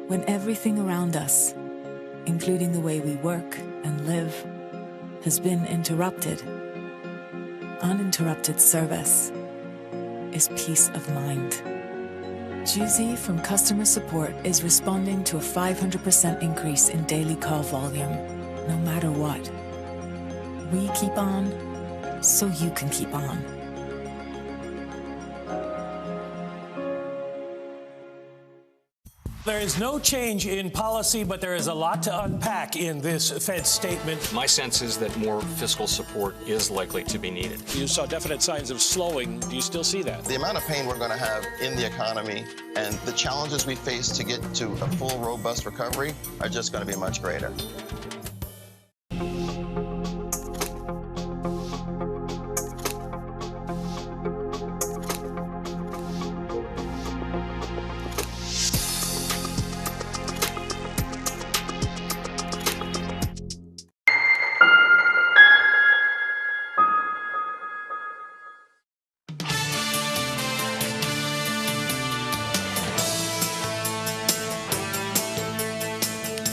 When everything around us, including the way we work and live, has been interrupted, uninterrupted service is peace of mind. Juzy from customer support is responding to a 500% increase in daily call volume, no matter what. We keep on, so you can keep on. There is no change in policy, but there is a lot to unpack in this Fed statement. My sense is that more fiscal support is likely to be needed. You saw definite signs of slowing. Do you still see that? The amount of pain we're going to have in the economy and the challenges we face to get to a full, robust recovery are just going to be much greater.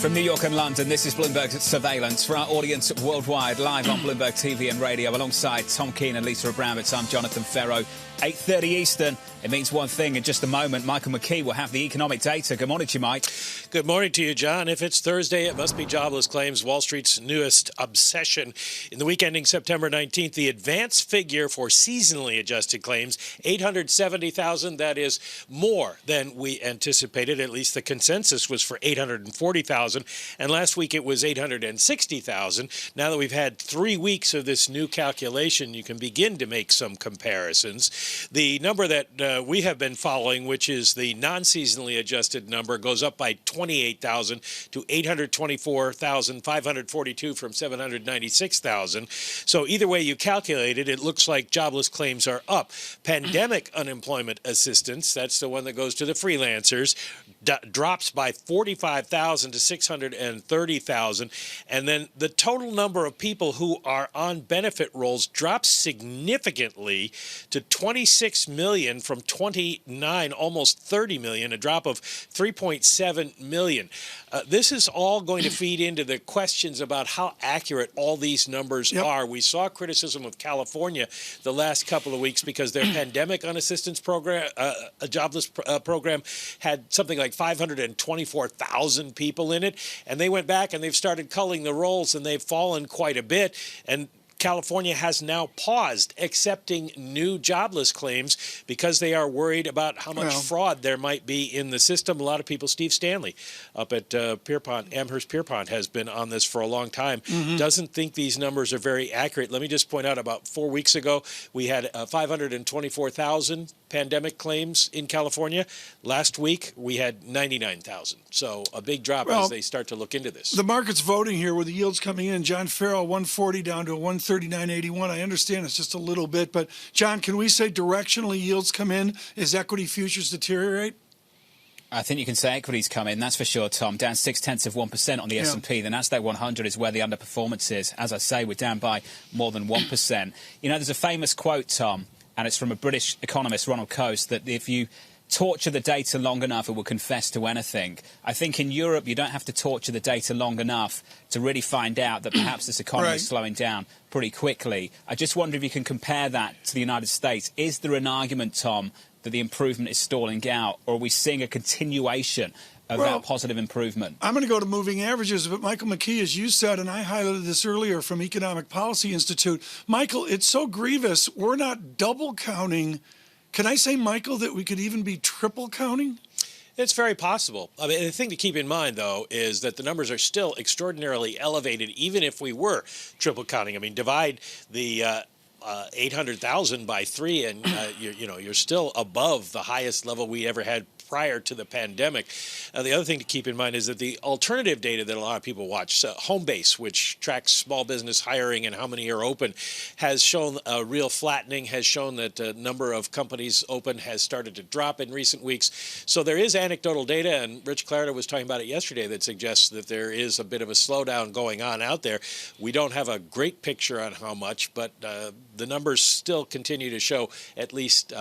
From New York and London, this is Bloomberg Surveillance. For our audience worldwide, live on Bloomberg TV and radio, alongside Tom Keene and Lisa Abramowitz, I'm Jonathan Ferro. 8:30 Eastern. It means one thing. In just a moment, Michael McKee will have the economic data. Good morning to you, Mike. Good morning to you, John. If it's Thursday, it must be jobless claims, Wall Street's newest obsession. In the week ending September 19th, the advance figure for seasonally adjusted claims, 870,000. That is more than we anticipated. At least the consensus was for 840,000. And last week it was 860,000. Now that we've had 3 weeks of this new calculation, you can begin to make some comparisons. The number that we have been following, which is the non-seasonally adjusted number, goes up by 28,000 to 824,542 from 796,000. So either way you calculate it, it looks like jobless claims are up. Pandemic unemployment assistance, that's the one that goes to the freelancers, drops by 45,000 to 630,000. And then the total number of people who are on benefit rolls drops significantly to 26 million from 29, almost 30 million, a drop of 3.7 million. This is all going to feed into the questions about how accurate all these numbers are. We saw criticism of California the last couple of weeks because their pandemic unassistance program, a jobless program, had something like 524,000 people in it. And they went back and they've started culling the rolls, and they've fallen quite a bit. And California has now paused accepting new jobless claims because they are worried about how much fraud there might be in the system. A lot of people, Steve Stanley up at Amherst Pierpont, has been on this for a long time, doesn't think these numbers are very accurate. Let me just point out, about 4 weeks ago, we had 524,000 pandemic claims in California. Last week, we had 99,000. So a big drop as they start to look into this. The market's voting here with the yields coming in. John Farrell, 140 down to 139.81. I understand it's just a little bit, but John, can we say directionally yields come in as equity futures deteriorate? I think you can say equities come in, that's for sure, Tom. Down 0.6% on the S&P. The Nasdaq 100 is where the underperformance is. As I say, we're down by more than 1%. You know, there's a famous quote, Tom, and it's from a British economist, Ronald Coase, that if you torture the data long enough, it will confess to anything. I think in Europe, you don't have to torture the data long enough to really find out that perhaps this economy is slowing down pretty quickly. I just wonder if you can compare that to the United States. Is there an argument, Tom, that the improvement is stalling out, or are we seeing a continuation of that positive improvement? I'm going to go to moving averages, but Michael McKee, as you said, and I highlighted this earlier from Economic Policy Institute, Michael, it's so grievous. We're not double counting. Can I say, Michael, that we could even be triple counting? It's very possible. I mean, the thing to keep in mind, though, is that the numbers are still extraordinarily elevated, even if we were triple counting. I mean, divide the 800,000 by 3, and you're still above the highest level we ever had prior to the pandemic. The other thing to keep in mind is that the alternative data that a lot of people watch, Homebase, which tracks small business hiring and how many are open, has shown a real flattening, has shown that the number of companies open has started to drop in recent weeks. So there is anecdotal data, and Rich Clarida was talking about it yesterday, that suggests that there is a bit of a slowdown going on out there. We don't have a great picture on how much, but the numbers still continue to show at least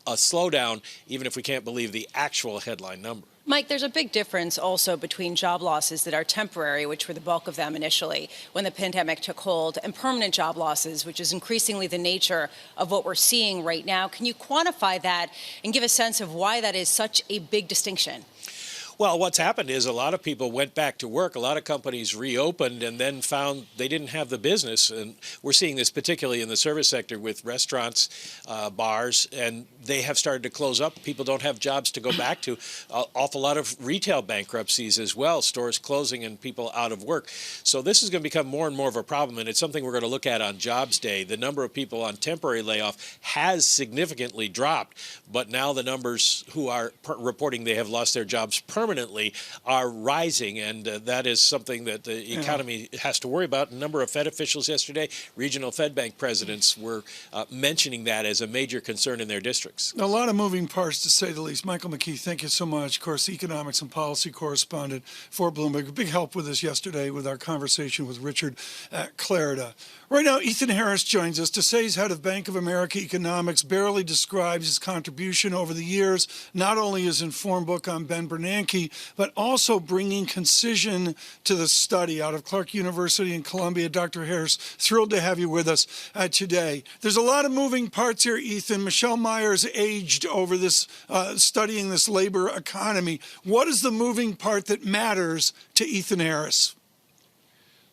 a slowdown, even if we can't believe the actual headline number. Mike, there's a big difference also between job losses that are temporary, which were the bulk of them initially when the pandemic took hold, and permanent job losses, which is increasingly the nature of what we're seeing right now. Can you quantify that and give a sense of why that is such a big distinction? Well, what's happened is a lot of people went back to work. A lot of companies reopened and then found they didn't have the business. And we're seeing this particularly in the service sector with restaurants, bars, and they have started to close up. People don't have jobs to go back to. An awful lot of retail bankruptcies as well, stores closing and people out of work. So this is going to become more and more of a problem, and it's something we're going to look at on Jobs Day. The number of people on temporary layoff has significantly dropped, but now the numbers who are reporting they have lost their jobs permanently are rising, and that is something that the economy has to worry about. A number of Fed officials yesterday, regional Fed bank presidents, were mentioning that as a major concern in their districts. A lot of moving parts, to say the least. Michael McKee, thank you so much. Of course, economics and policy correspondent for Bloomberg. A big help with us yesterday with our conversation with Richard Clarida. Right now, Ethan Harris joins us. He's head of Bank of America Economics, barely describes his contribution over the years, not only his informed book on Ben Bernanke, but also bringing concision to the study out of Clark University in Columbia. Dr. Harris, thrilled to have you with us today. There's a lot of moving parts here, Ethan. Michelle Myers aged over this, studying this labor economy. What is the moving part that matters to Ethan Harris?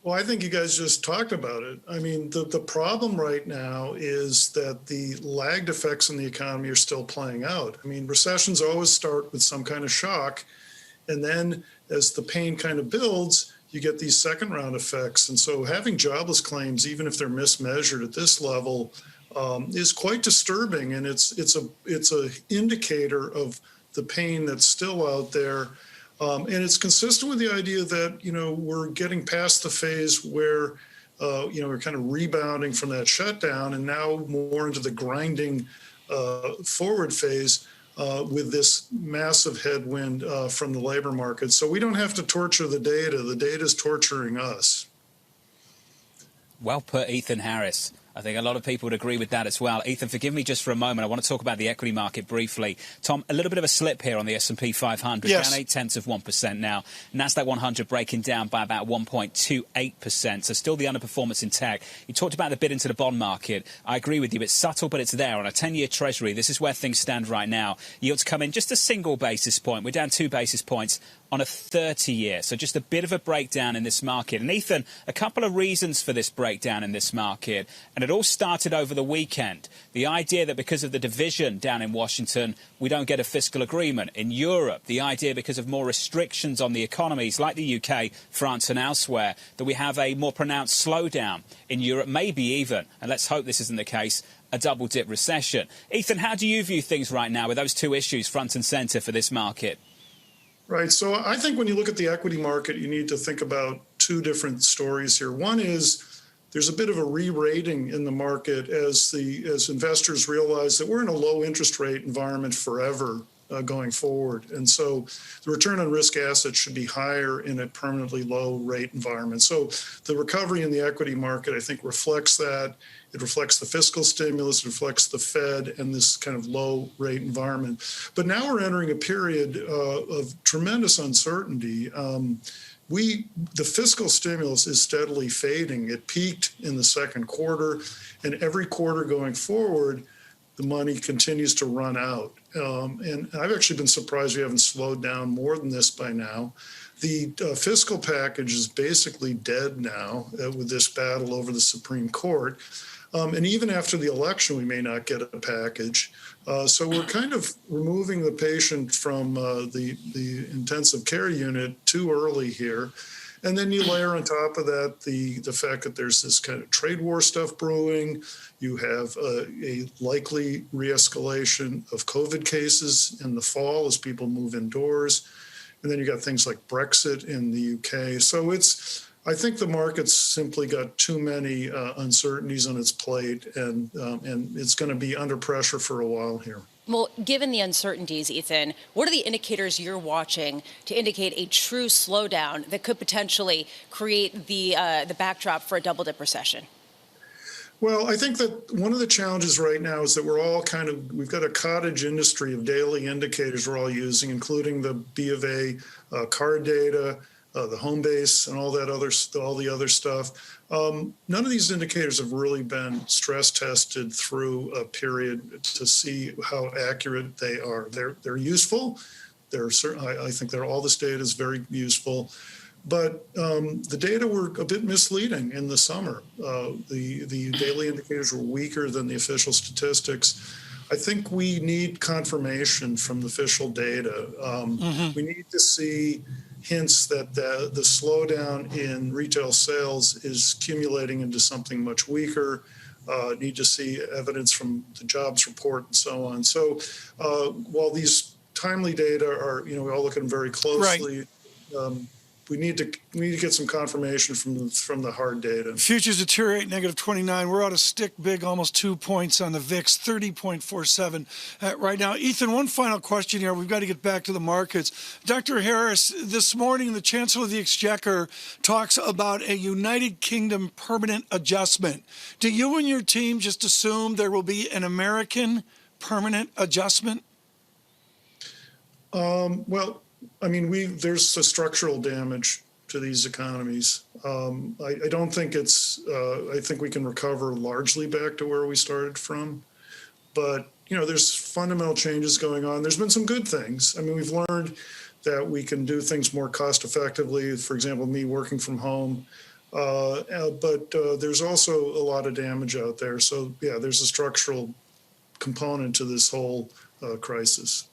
Well, I think you guys just talked about it. I mean, the problem right now is that the lagged effects in the economy are still playing out. I mean, recessions always start with some kind of shock. And then as the pain kind of builds, you get these second round effects. And so having jobless claims, even if they're mismeasured at this level, is quite disturbing. And it's a indicator of the pain that's still out there. And it's consistent with the idea that, we're getting past the phase where, we're kind of rebounding from that shutdown and now more into the grinding forward phase with this massive headwind from the labor market. So we don't have to torture the data. The data is torturing us. Well put, Ethan Harris. I think a lot of people would agree with that as well. Ethan, forgive me just for a moment. I want to talk about the equity market briefly. Tom, a little bit of a slip here on the S&P 500, yes. Down 0.8% now. NASDAQ 100 breaking down by about 1.28%. So still the underperformance in tech. You talked about the bid into the bond market. I agree with you. It's subtle, but it's there. On a 10-year Treasury, this is where things stand right now. Yields come in just a single basis point. We're down 2 basis points on a 30-year. So just a bit of a breakdown in this market. And Ethan, a couple of reasons for this breakdown in this market. And it all started over the weekend. The idea that because of the division down in Washington, we don't get a fiscal agreement. In Europe, the idea because of more restrictions on the economies like the UK, France and elsewhere, that we have a more pronounced slowdown in Europe, maybe even, and let's hope this isn't the case, a double-dip recession. Ethan, how do you view things right now with those two issues front and centre for this market? Right. So I think when you look at the equity market, you need to think about two different stories here. One is there's a bit of a re-rating in the market as investors realize that we're in a low interest rate environment forever going forward. And so the return on risk assets should be higher in a permanently low rate environment. So the recovery in the equity market, I think, reflects that. It reflects the fiscal stimulus, it reflects the Fed and this kind of low rate environment. But now we're entering a period of tremendous uncertainty. The fiscal stimulus is steadily fading. It peaked in the second quarter, and every quarter going forward, the money continues to run out. And I've actually been surprised we haven't slowed down more than this by now. The fiscal package is basically dead now with this battle over the Supreme Court. And even after the election, we may not get a package. So we're kind of removing the patient from the intensive care unit too early here. And then you layer on top of that the fact that there's this kind of trade war stuff brewing. You have a likely re-escalation of COVID cases in the fall as people move indoors. And then you got things like Brexit in the UK. So I think the market's simply got too many uncertainties on its plate, and it's going to be under pressure for a while here. Well, given the uncertainties, Ethan, what are the indicators you're watching to indicate a true slowdown that could potentially create the backdrop for a double-dip recession? Well, I think that one of the challenges right now is that we've got a cottage industry of daily indicators we're all using, including the B of A card data, the home base, and all the other stuff. None of these indicators have really been stress tested through a period to see how accurate they are. They're useful. I think all this data is very useful. But the data were a bit misleading in the summer. The daily indicators were weaker than the official statistics. I think we need confirmation from the official data. We need to see hints that the slowdown in retail sales is accumulating into something much weaker. Need to see evidence from the jobs report and so on. So while these timely data are, we all look at them very closely. Right. We need to get some confirmation from the hard data. Futures deteriorate -29. We're out of stick big, almost 2 points on the VIX, 30.47 right now. Ethan, one final question here. We've got to get back to the markets. Dr. Harris, this morning the Chancellor of the Exchequer talks about a United Kingdom permanent adjustment. Do you and your team just assume there will be an American permanent adjustment? Well, I mean, there's a structural damage to these economies. I don't think I think we can recover largely back to where we started from. But, there's fundamental changes going on. There's been some good things. I mean, we've learned that we can do things more cost effectively. For example, me working from home. But there's also a lot of damage out there. So, yeah, there's a structural component to this whole crisis.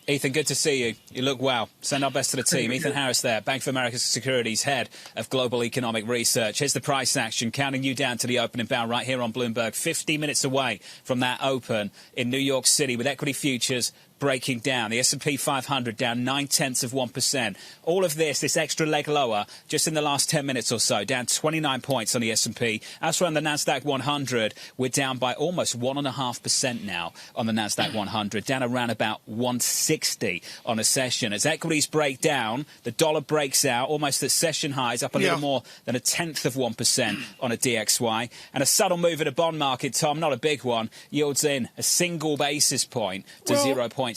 Ethan, good to see you. You look well. Send our best to the team. Ethan Harris there, Bank of America Securities Head of Global Economic Research. Here's the price action, counting you down to the opening bell right here on Bloomberg. 50 minutes away from that open in New York City with equity futures breaking down. The S&P 500 down 0.9%. All of this extra leg lower just in the last 10 minutes or so, down 29 points on the S&P. As for on the Nasdaq 100, we're down by almost 1.5% now on the Nasdaq 100, down around about 160 on a session. As equities break down, the dollar breaks out almost at session highs, up a little more than 1/10% on a DXY. And a subtle move in the bond market, Tom, not a big one, yields in a single basis point to 0.66%.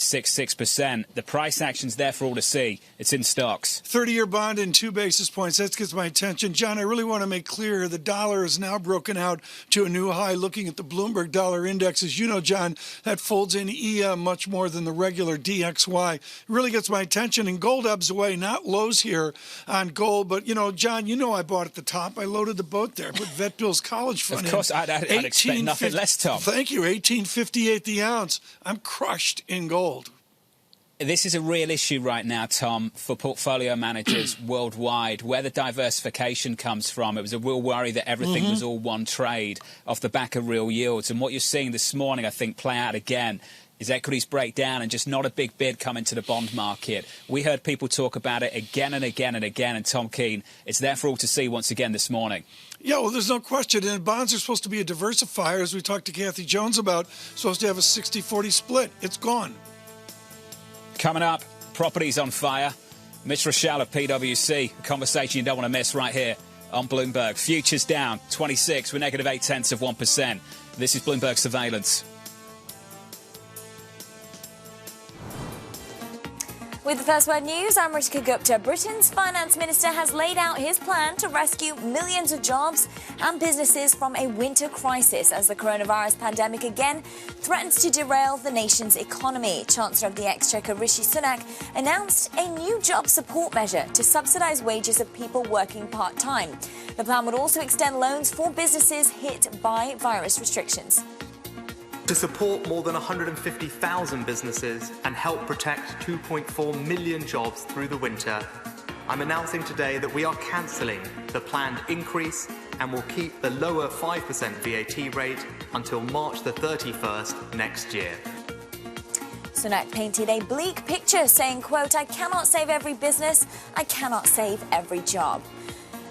The price action's there for all to see. It's in stocks. 30-year bond in 2 basis points. That gets my attention. John, I really want to make clear the dollar is now broken out to a new high. Looking at the Bloomberg dollar index, as you know, John, that folds in EM much more than the regular DXY. It really gets my attention. And gold ebbs away, not lows here on gold. But, John, I bought at the top. I loaded the boat there. Put Vet Bill's college fund in. Of course, I'd expect nothing less, Tom. Thank you. 18.58 the ounce. I'm crushed in gold. This is a real issue right now, Tom, for portfolio managers worldwide, where the diversification comes from. It was a real worry that everything was all one trade off the back of real yields. And what you're seeing this morning, I think, play out again is equities break down and just not a big bid come into the bond market. We heard people talk about it again and again and again. And Tom Keene, it's there for all to see once again this morning. Yeah, well, there's no question. And bonds are supposed to be a diversifier, as we talked to Kathy Jones about, supposed to have a 60-40 split. It's gone. Coming up, properties on fire. Mitch Rochelle of PwC, a conversation you don't want to miss right here on Bloomberg. Futures down 26 with negative 0.8%. This is Bloomberg Surveillance. With the First Word News, I'm Ritika Gupta. Britain's finance minister has laid out his plan to rescue millions of jobs and businesses from a winter crisis as the coronavirus pandemic again threatens to derail the nation's economy. Chancellor of the Exchequer Rishi Sunak announced a new job support measure to subsidise wages of people working part-time. The plan would also extend loans for businesses hit by virus restrictions. To support more than 150,000 businesses and help protect 2.4 million jobs through the winter, I'm announcing today that we are cancelling the planned increase and will keep the lower 5% VAT rate until March the 31st next year. Sunak painted a bleak picture saying, quote, "I cannot save every business, I cannot save every job."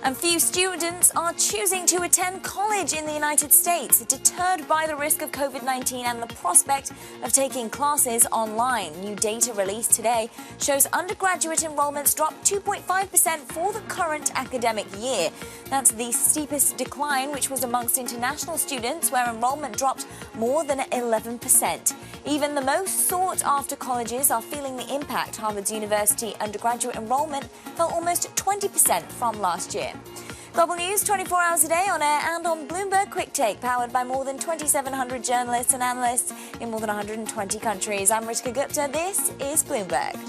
And few students are choosing to attend college in the United States, deterred by the risk of COVID-19 and the prospect of taking classes online. New data released today shows undergraduate enrollments dropped 2.5% for the current academic year. That's the steepest decline, which was amongst international students, where enrollment dropped more than 11%. Even the most sought-after colleges are feeling the impact. Harvard's university undergraduate enrollment fell almost 20% from last year. Global news 24 hours a day on air and on Bloomberg Quick Take, powered by more than 2,700 journalists and analysts in more than 120 countries. I'm Ritika Gupta. This is Bloomberg.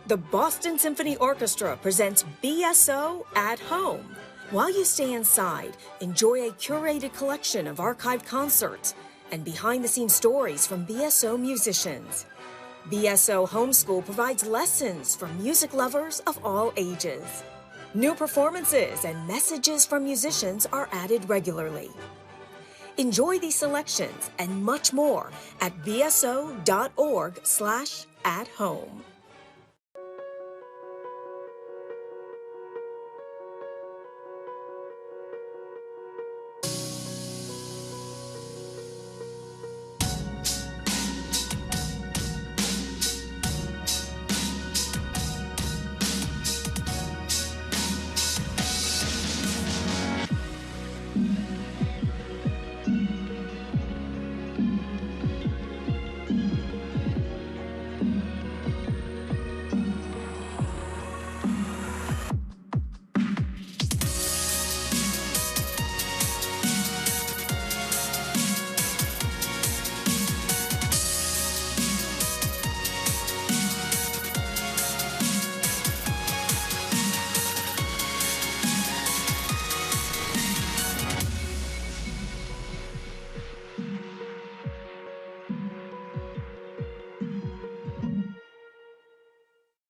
The Boston Symphony Orchestra presents BSO at Home. While you stay inside, enjoy a curated collection of archived concerts and behind-the-scenes stories from BSO musicians. BSO Homeschool provides lessons for music lovers of all ages. New performances and messages from musicians are added regularly. Enjoy these selections and much more at bso.org/at-home.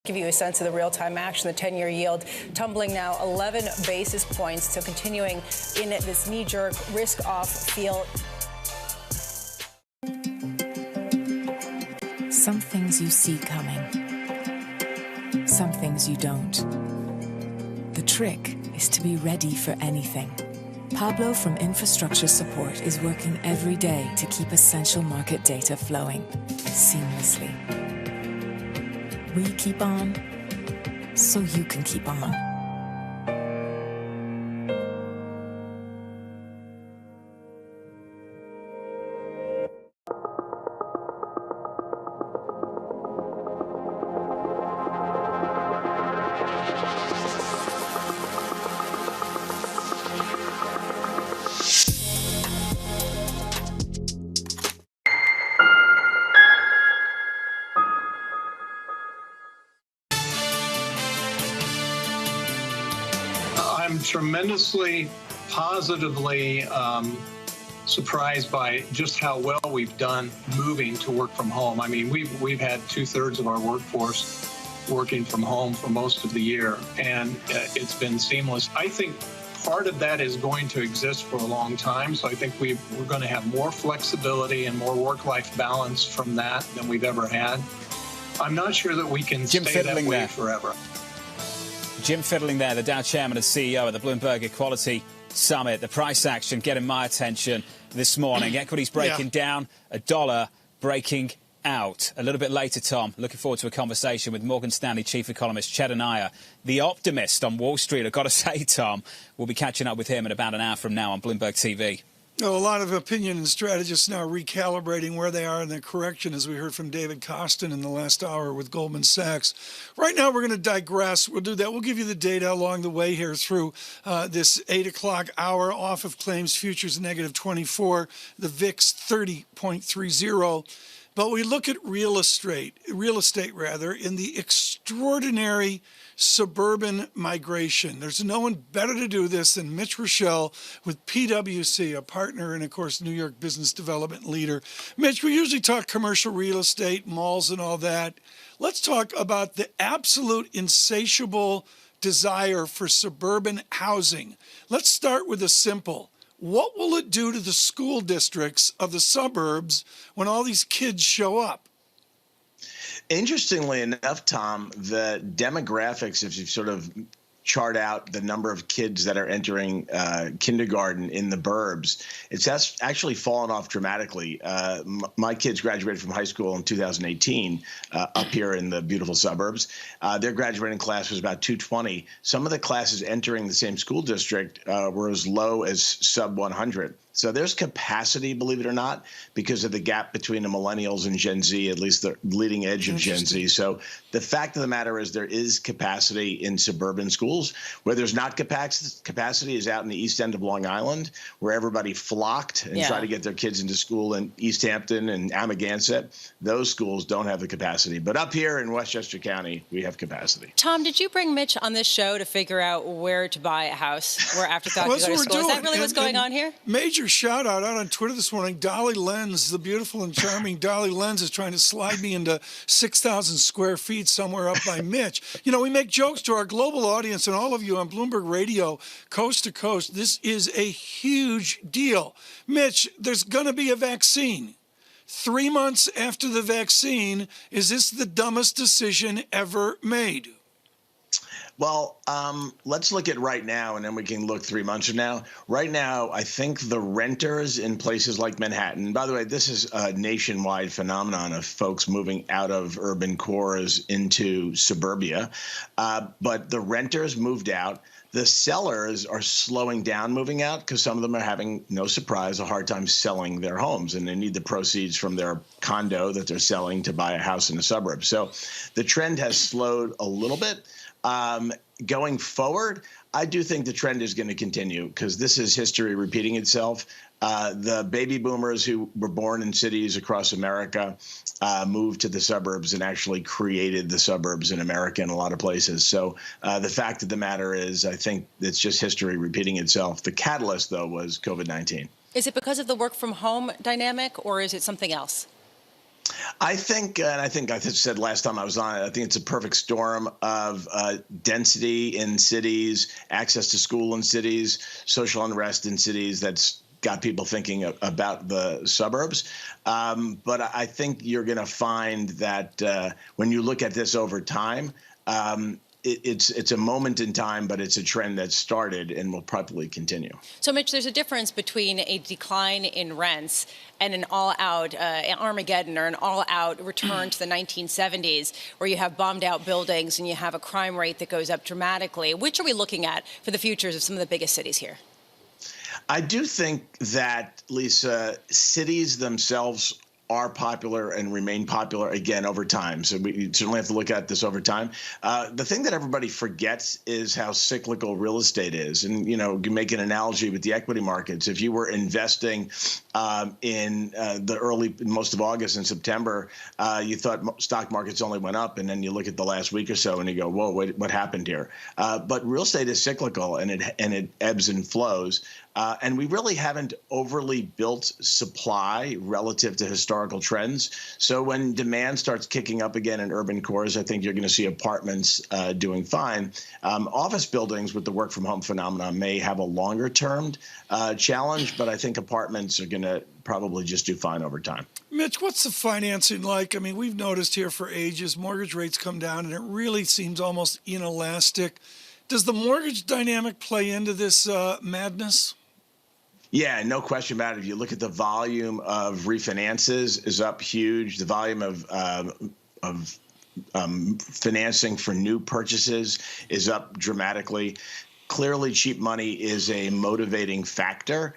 Give you a sense of the real-time action. The 10-year yield tumbling now 11 basis points, so continuing in this knee-jerk risk-off feel. Some things you see coming, some things you don't. The trick is to be ready for anything. Pablo from Infrastructure Support is working every day to keep essential market data flowing seamlessly. We keep on, so you can keep on. I'm tremendously positively surprised by just how well we've done moving to work from home. I mean, we've had 2/3 of our workforce working from home for most of the year, and it's been seamless. I think part of that is going to exist for a long time, so I think we're going to have more flexibility and more work-life balance from that than we've ever had. I'm not sure that we can stay that way forever. Jim Fiddling there, the Dow chairman and CEO at the Bloomberg Equality Summit. The price action getting my attention this morning. Equities breaking down, $1 breaking out. A little bit later, Tom, looking forward to a conversation with Morgan Stanley chief economist Chetan Nair, the optimist on Wall Street. I've got to say, Tom, we'll be catching up with him in about an hour from now on Bloomberg TV. A lot of opinion and strategists now recalibrating where they are in the correction, as we heard from David Kostin in the last hour with Goldman Sachs. Right now, we're going to digress. We'll do that. We'll give you the data along the way here through this 8 o'clock hour. Off of claims futures, negative 24. The VIX, 30.30. But we look at real estate in the extraordinary suburban migration. There's no one better to do this than Mitch Rochelle with PwC, a partner and, of course, New York business development leader. Mitch, we usually talk commercial real estate, malls and all that. Let's talk about the absolute insatiable desire for suburban housing. Let's start with a simple. What will it do to the school districts of the suburbs when all these kids show up? Interestingly enough, Tom, the demographics, if you sort of chart out the number of kids that are entering kindergarten in the burbs, it's actually fallen off dramatically. My kids graduated from high school in 2018 up here in the beautiful suburbs. Their graduating class was about 220. Some of the classes entering the same school district were as low as sub 100. So there's capacity, believe it or not, because of the gap between the millennials and Gen Z, at least the leading edge of Gen Z. So the fact of the matter is there is capacity in suburban schools. Where there's not capacity is out in the east end of Long Island, where everybody flocked and tried to get their kids into school in East Hampton and Amagansett. Those schools don't have the capacity. But up here in Westchester County, we have capacity. Tom, did you bring Mitch on this show to figure out where to buy a house, where Afterthought could go to school? Is that really what's going on here? Major shout out on Twitter this morning. Dolly Lenz, the beautiful and charming Dolly Lenz, is trying to slide me into 6,000 square feet somewhere up by Mitch. You know, we make jokes to our global audience and all of you on Bloomberg Radio, coast to coast. This is a huge deal. Mitch, there's going to be a vaccine. 3 months after the vaccine, is this the dumbest decision ever made? Well, let's look at right now, and then we can look 3 months from now. Right now, I think the renters in places like Manhattan, by the way, this is a nationwide phenomenon of folks moving out of urban cores into suburbia. But the renters moved out. The sellers are slowing down moving out because some of them are having, no surprise, a hard time selling their homes, and they need the proceeds from their condo that they're selling to buy a house in the suburbs. So the trend has slowed a little bit. Going forward, I do think the trend is going to continue because this is history repeating itself. The baby boomers who were born in cities across America moved to the suburbs and actually created the suburbs in America in a lot of places. So the fact of the matter is, I think it's just history repeating itself. The catalyst, though, was COVID-19. Is it because of the work from home dynamic, or is it something else? I think, and I think I said last time I was on it, I think it's a perfect storm of density in cities, access to school in cities, social unrest in cities that's got people thinking about the suburbs. But I think you're going to find that when you look at this over time, it's a moment in time, but it's a trend that started and will probably continue. So, Mitch, there's a difference between a decline in rents and an all-out Armageddon or an all-out return to the 1970s, where you have bombed-out buildings and you have a crime rate that goes up dramatically. Which are we looking at for the futures of some of the biggest cities here? I do think that, Lisa, cities themselves are popular and remain popular again over time. So we certainly have to look at this over time. The thing that everybody forgets is how cyclical real estate is. And, you know, you make an analogy with the equity markets. If you were investing in the early, most of August and September, you thought stock markets only went up. And then you look at the last week or so and you go, whoa, what happened here? But real estate is cyclical and it ebbs and flows. And we really haven't overly built supply relative to historical trends. So when demand starts kicking up again in urban cores, I think you're going to see apartments doing fine. Office buildings with the work from home phenomenon may have a longer term challenge, but I think apartments are going to probably just do fine over time. Mitch, what's the financing like? I mean, we've noticed here for ages, mortgage rates come down and it really seems almost inelastic. Does the mortgage dynamic play into this madness? Yeah, no question about it. If you look at the volume of refinances is up huge. The volume of financing for new purchases is up dramatically. Clearly, cheap money is a motivating factor.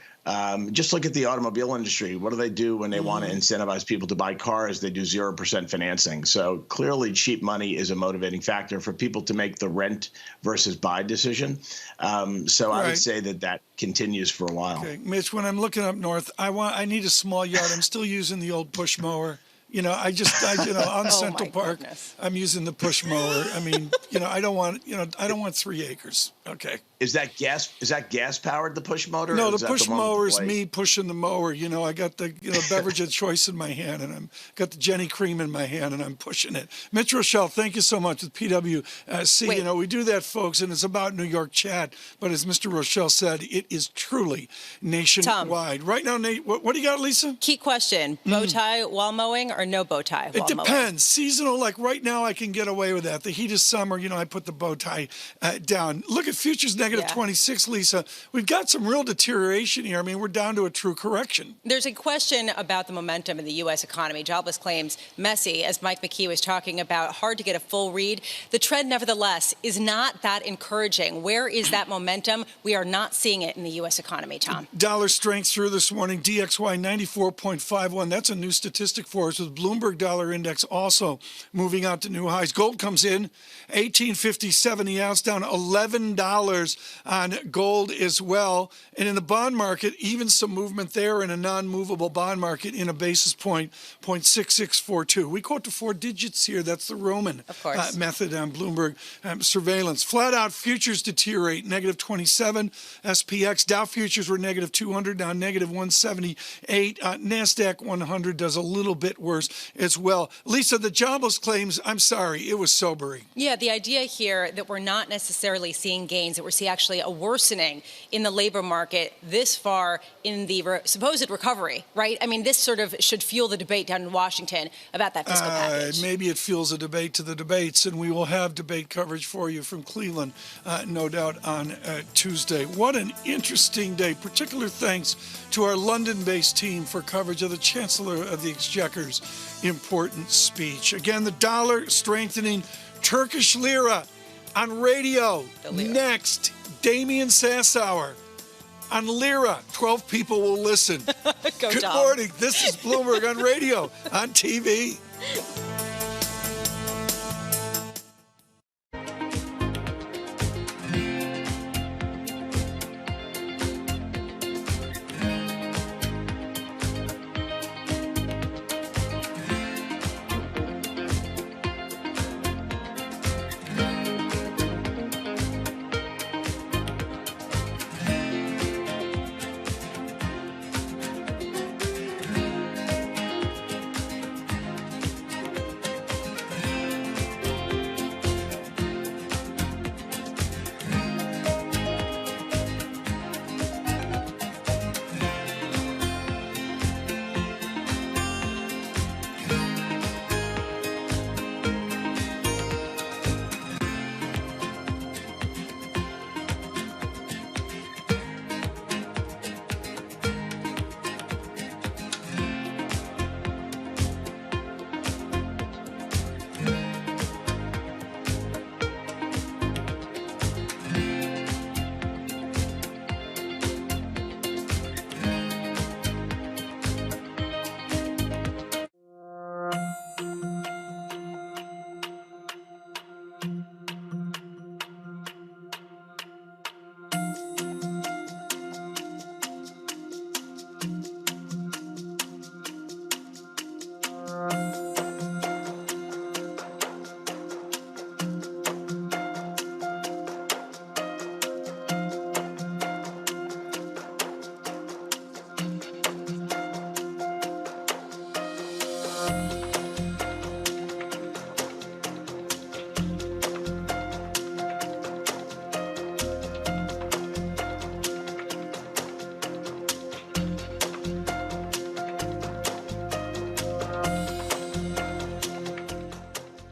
Just look at the automobile industry. What do they do when they want to incentivize people to buy cars? They do 0% financing. So clearly, cheap money is a motivating factor for people to make the rent versus buy decision. I would say that continues for a while. Okay, Mitch, when I'm looking up north, I need a small yard. I'm still using the old push mower. On Central Park, goodness. I'm using the push mower. I mean, I don't want 3 acres. Okay. Is that gas powered, the push motor? No, the push mower is me pushing the mower. I got the beverage of choice in my hand, and I'm got the Jenny Cream in my hand, and I'm pushing it. Mitch Rochelle, thank you so much with PwC. We do that, folks, and it's about New York chat. But as Mr. Rochelle said, it is truly nationwide. Right now, Nate, what do you got, Lisa? Key question: bow tie while mowing or no bow tie while mowing? It depends. Seasonal, like right now, I can get away with that. The heat of summer, I put the bow tie down. Look at futures negative 26, Lisa. We've got some real deterioration here. I mean, we're down to a true correction. There's a question about the momentum in the U.S. economy. Jobless claims messy, as Mike McKee was talking about, hard to get a full read. The trend, nevertheless, is not that encouraging. Where is that momentum? We are not seeing it in the U.S. economy, Tom. Dollar strength through this morning, DXY 94.51. That's a new statistic for us, with Bloomberg Dollar Index also moving out to new highs. Gold comes in, $18.57 the ounce, down $11 on gold as well. And in the bond market, even some movement there in a non-movable bond market in a basis point, 0.6642. We quote to 4 digits here. That's the Roman method on Bloomberg surveillance. Flat out futures deteriorate, negative 27. SPX, Dow futures were negative 200, down negative 178. NASDAQ 100 does a little bit worse as well. Lisa, the jobless claims, I'm sorry, it was sobering. Yeah, the idea here that we're not necessarily seeing gains, that we're seeing actually a worsening in the labor market this far in the supposed recovery, right? I mean, this sort of should fuel the debate down in Washington about that fiscal package. Maybe it fuels a debate to the debates, and we will have debate coverage for you from Cleveland, no doubt, on Tuesday. What an interesting day. Particular thanks to our London-based team for coverage of the Chancellor of the Exchequer's important speech. Again, the dollar strengthening, Turkish lira on radio. Next, Damian Sassower on Lira. 12 people will listen. Good morning. This is Bloomberg on radio, on TV.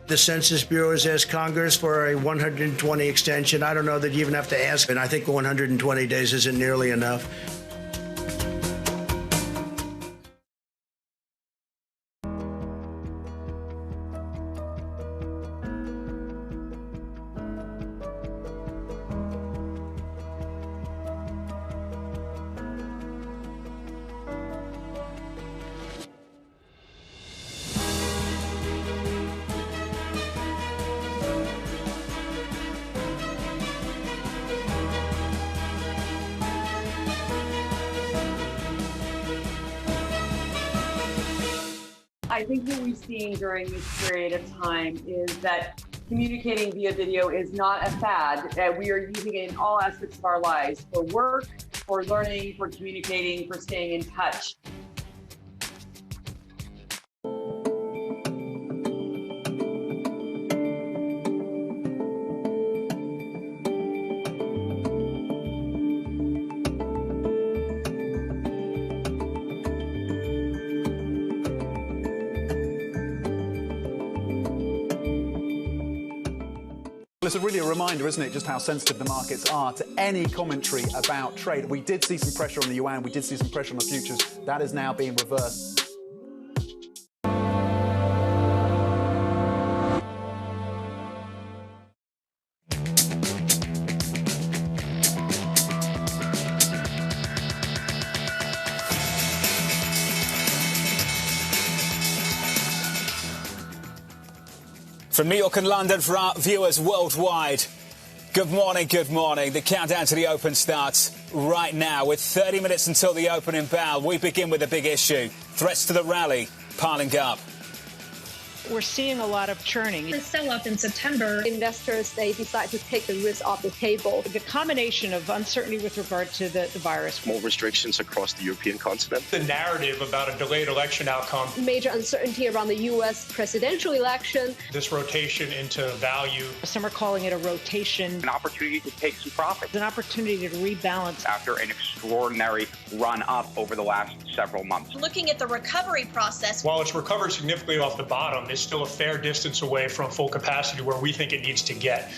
The Census Bureau has asked Congress for a 120 extension. I don't know that you even have to ask, and I think 120 days isn't nearly enough. I think what we've seen during this period of time is that communicating via video is not a fad. We are using it in all aspects of our lives, for work, for learning, for communicating, for staying in touch. It's really a reminder, isn't it, just how sensitive the markets are to any commentary about trade. We did see some pressure on the yuan, we did see some pressure on the futures. That is now being reversed. From New York and London for our viewers worldwide, good morning, good morning. The countdown to the Open starts right now. With 30 minutes until the opening bell, we begin with a big issue. Threats to the rally piling up. We're seeing a lot of churning. The sell-up in September. Investors, they decide to take the risk off the table. The combination of uncertainty with regard to the virus. More restrictions across the European continent. The narrative about a delayed election outcome. Major uncertainty around the U.S. presidential election. This rotation into value. Some are calling it a rotation. An opportunity to take some profits. An opportunity to rebalance. After an extraordinary run up over the last several months. Looking at the recovery process. While it's recovered significantly off the bottom, it's still a fair distance away from full capacity where we think it needs to get.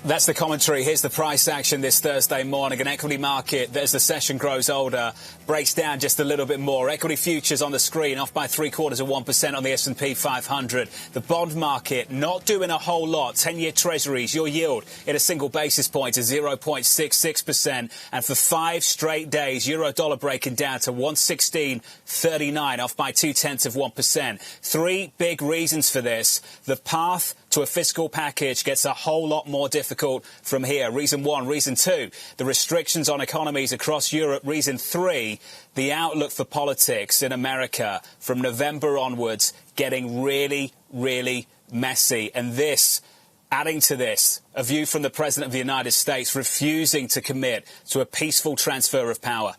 That's the commentary. Here's the price action this Thursday morning. An equity market that, as the session grows older, breaks down just a little bit more. Equity futures on the screen off by 0.75% on the S&P 500. The bond market not doing a whole lot. 10-year treasuries, your yield at a single basis point to 0.66%. And for 5 straight days, euro-dollar breaking down to 116.39, off by 0.2%. 3 big reasons for this. The path to a fiscal package gets a whole lot more difficult from here. Reason 1. Reason 2, the restrictions on economies across Europe. Reason 3, the outlook for politics in America from November onwards getting really, really messy. And this, adding to this, a view from the President of the United States refusing to commit to a peaceful transfer of power.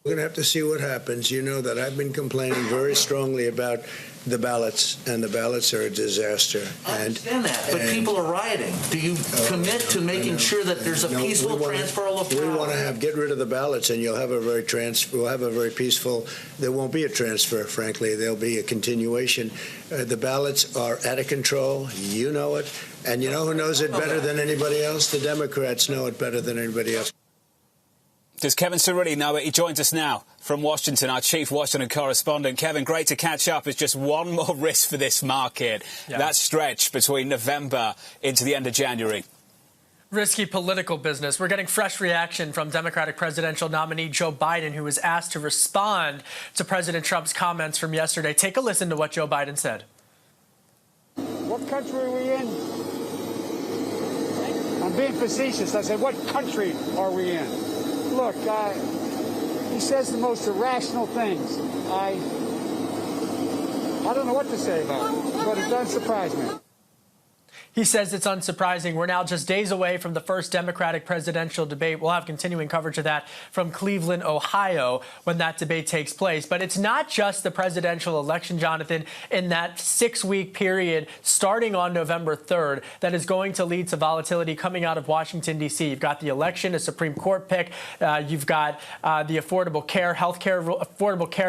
We're going to have to see what happens. You know that I've been complaining very strongly about the ballots, and the ballots are a disaster. I understand that, but people are rioting. Do you commit to making sure that there's a peaceful transfer of power? We want to get rid of the ballots, and you'll have a very peaceful. There won't be a transfer, frankly. There'll be a continuation. The ballots are out of control. You know it, and you know who knows it better than anybody else? The Democrats know it better than anybody else. Does Kevin Cirilli know it? He joins us now from Washington, our chief Washington correspondent. Kevin, great to catch up. It's just one more risk for this market. Yeah. That stretch between November into the end of January. Risky political business. We're getting fresh reaction from Democratic presidential nominee Joe Biden, who was asked to respond to President Trump's comments from yesterday. Take a listen to what Joe Biden said. What country are we in? I'm being facetious. I said, what country are we in? Look, he says the most irrational things. I don't know what to say about it, but it doesn't surprise me. He says it's unsurprising. We're now just days away from the first Democratic presidential debate. We'll have continuing coverage of that from Cleveland, Ohio, when that debate takes place. But it's not just the presidential election, Jonathan, in that 6-week period starting on November 3rd that is going to lead to volatility coming out of Washington, D.C. You've got the election, a Supreme Court pick. You've got the Affordable Care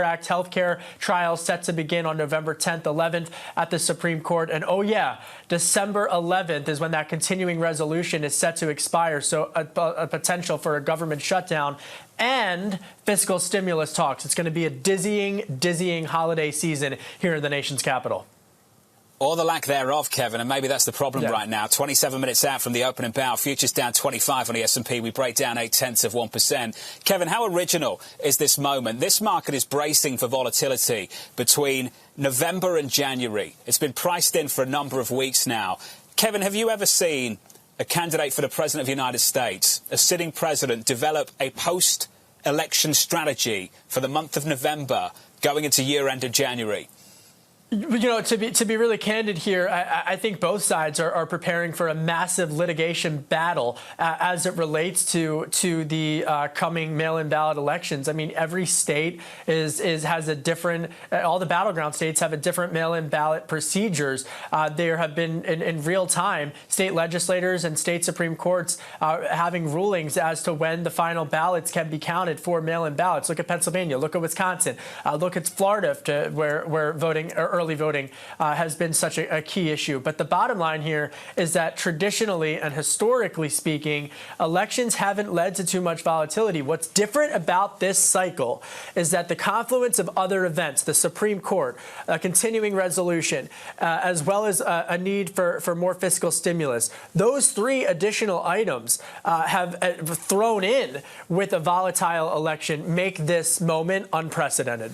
Act healthcare trial set to begin on November 10th, 11th at the Supreme Court. And, oh, yeah, December 11th is when that continuing resolution is set to expire, so a potential for a government shutdown and fiscal stimulus talks. It's going to be a dizzying holiday season here in the nation's capital. Or the lack thereof, Kevin, and maybe that's the problem right now. 27 minutes out from the opening bell, futures down 25 on the S&P. We break down 0.8%. Kevin, how original is this moment? This market is bracing for volatility between November and January. It's been priced in for a number of weeks now. Kevin, have you ever seen a candidate for the President of the United States, a sitting president, develop a post-election strategy for the month of November going into year-end in January? You know, to be really candid here, I think both sides are preparing for a massive litigation battle as it relates to the coming mail-in ballot elections. I mean, every state has a different. All the battleground states have a different mail-in ballot procedures. There have been in real time state legislators and state Supreme Courts having rulings as to when the final ballots can be counted for mail-in ballots. Look at Pennsylvania. Look at Wisconsin. Look at Florida, where voting early voting has been such a key issue. But the bottom line here is that traditionally and historically speaking, elections haven't led to too much volatility. What's different about this cycle is that the confluence of other events, the Supreme Court, a continuing resolution, as well as a need for more fiscal stimulus, those three additional items have thrown in with a volatile election, make this moment unprecedented.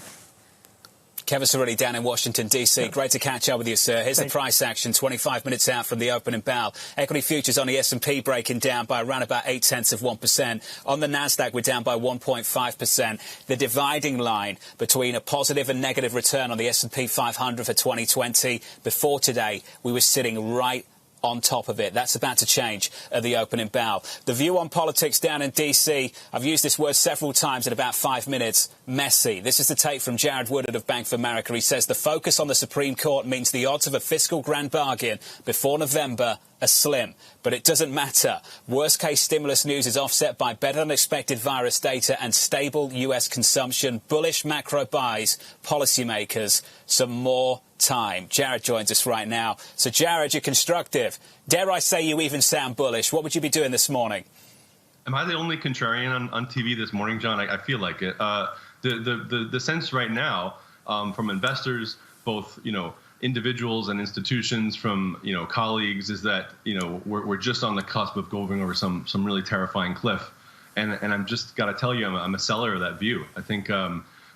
Kevin Cerulli down in Washington, D.C. Great to catch up with you, sir. Here's the price action 25 minutes out from the opening bell. Equity futures on the S&P breaking down by around about 0.8%. On the Nasdaq, we're down by 1.5%. The dividing line between a positive and negative return on the S&P 500 for 2020. Before today, we were sitting right on top of it. That's about to change at the opening bell. The view on politics down in D.C., I've used this word several times in about 5 minutes, messy. This is the take from Jared Woodard of Bank of America. He says the focus on the Supreme Court means the odds of a fiscal grand bargain before November are slim, but it doesn't matter. Worst-case stimulus news is offset by better-than-expected virus data and stable U.S. consumption, bullish macro buys, policymakers, some more time. Jared joins us right now. So, Jared, you're constructive. Dare I say you even sound bullish. What would you be doing this morning? Am I the only contrarian on TV this morning, John? I feel like it. The sense right now from investors, both, individuals and institutions, from colleagues, is that we're just on the cusp of going over some really terrifying cliff, and I'm just got to tell you, I'm a seller of that view. I think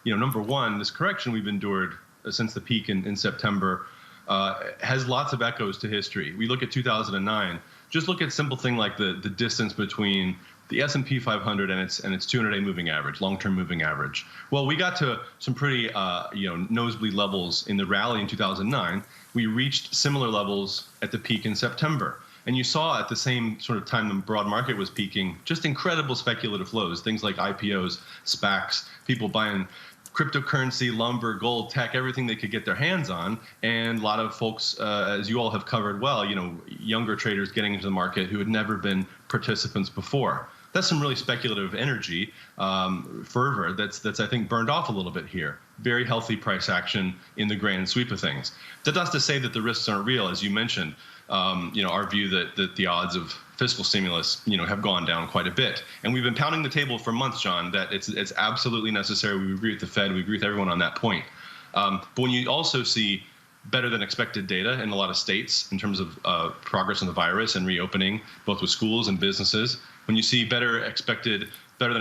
number one, this correction we've endured since the peak in September has lots of echoes to history. We look at 2009. Just look at simple thing like the distance between the S&P 500 and its 200-day moving average, long-term moving average. Well, we got to some pretty nosebleed levels in the rally in 2009. We reached similar levels at the peak in September. And you saw at the same sort of time the broad market was peaking, just incredible speculative flows, things like IPOs, SPACs, people buying cryptocurrency, lumber, gold, tech, everything they could get their hands on. And a lot of folks, as you all have covered well, younger traders getting into the market who had never been participants before. That's some really speculative energy, fervor that's I think burned off a little bit here. Very healthy price action in the grand sweep of things. That's not to say that the risks aren't real, as you mentioned. Our view that the odds of fiscal stimulus, have gone down quite a bit. And we've been pounding the table for months, John, that it's absolutely necessary. We agree with the Fed. We agree with everyone on that point. But when you also see better than expected data in a lot of states in terms of progress on the virus and reopening, both with schools and businesses, when you see better than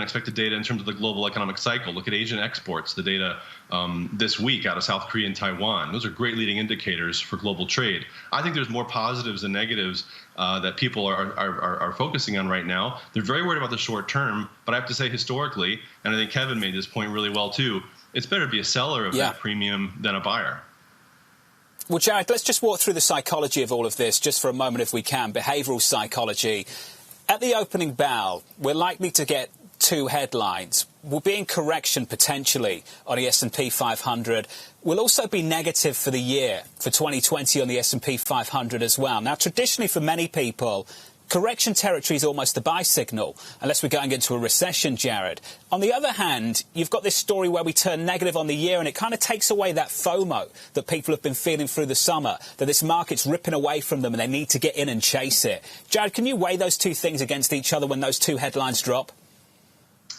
expected data in terms of the global economic cycle, look at Asian exports, the data this week out of South Korea and Taiwan. Those are great leading indicators for global trade. I think there's more positives than negatives that people are focusing on right now. They're very worried about the short term, but I have to say historically, and I think Kevin made this point really well too, it's better to be a seller of that premium than a buyer. Well, Jared, let's just walk through the psychology of all of this just for a moment if we can, behavioral psychology. At the opening bell, we're likely to get two headlines. We'll be in correction potentially on the S&P 500. We'll also be negative for the year, for 2020 on the S&P 500 as well. Now, traditionally for many people, correction territory is almost a buy signal, unless we're going into a recession, Jared. On the other hand, you've got this story where we turn negative on the year, and it kind of takes away that FOMO that people have been feeling through the summer, that this market's ripping away from them and they need to get in and chase it. Jared, can you weigh those two things against each other when those two headlines drop?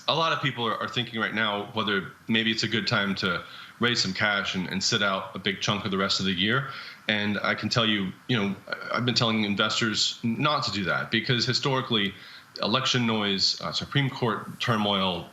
A lot of people are thinking right now whether maybe it's a good time to raise some cash and sit out a big chunk of the rest of the year. And I can tell you, I've been telling investors not to do that because historically, election noise, Supreme Court turmoil,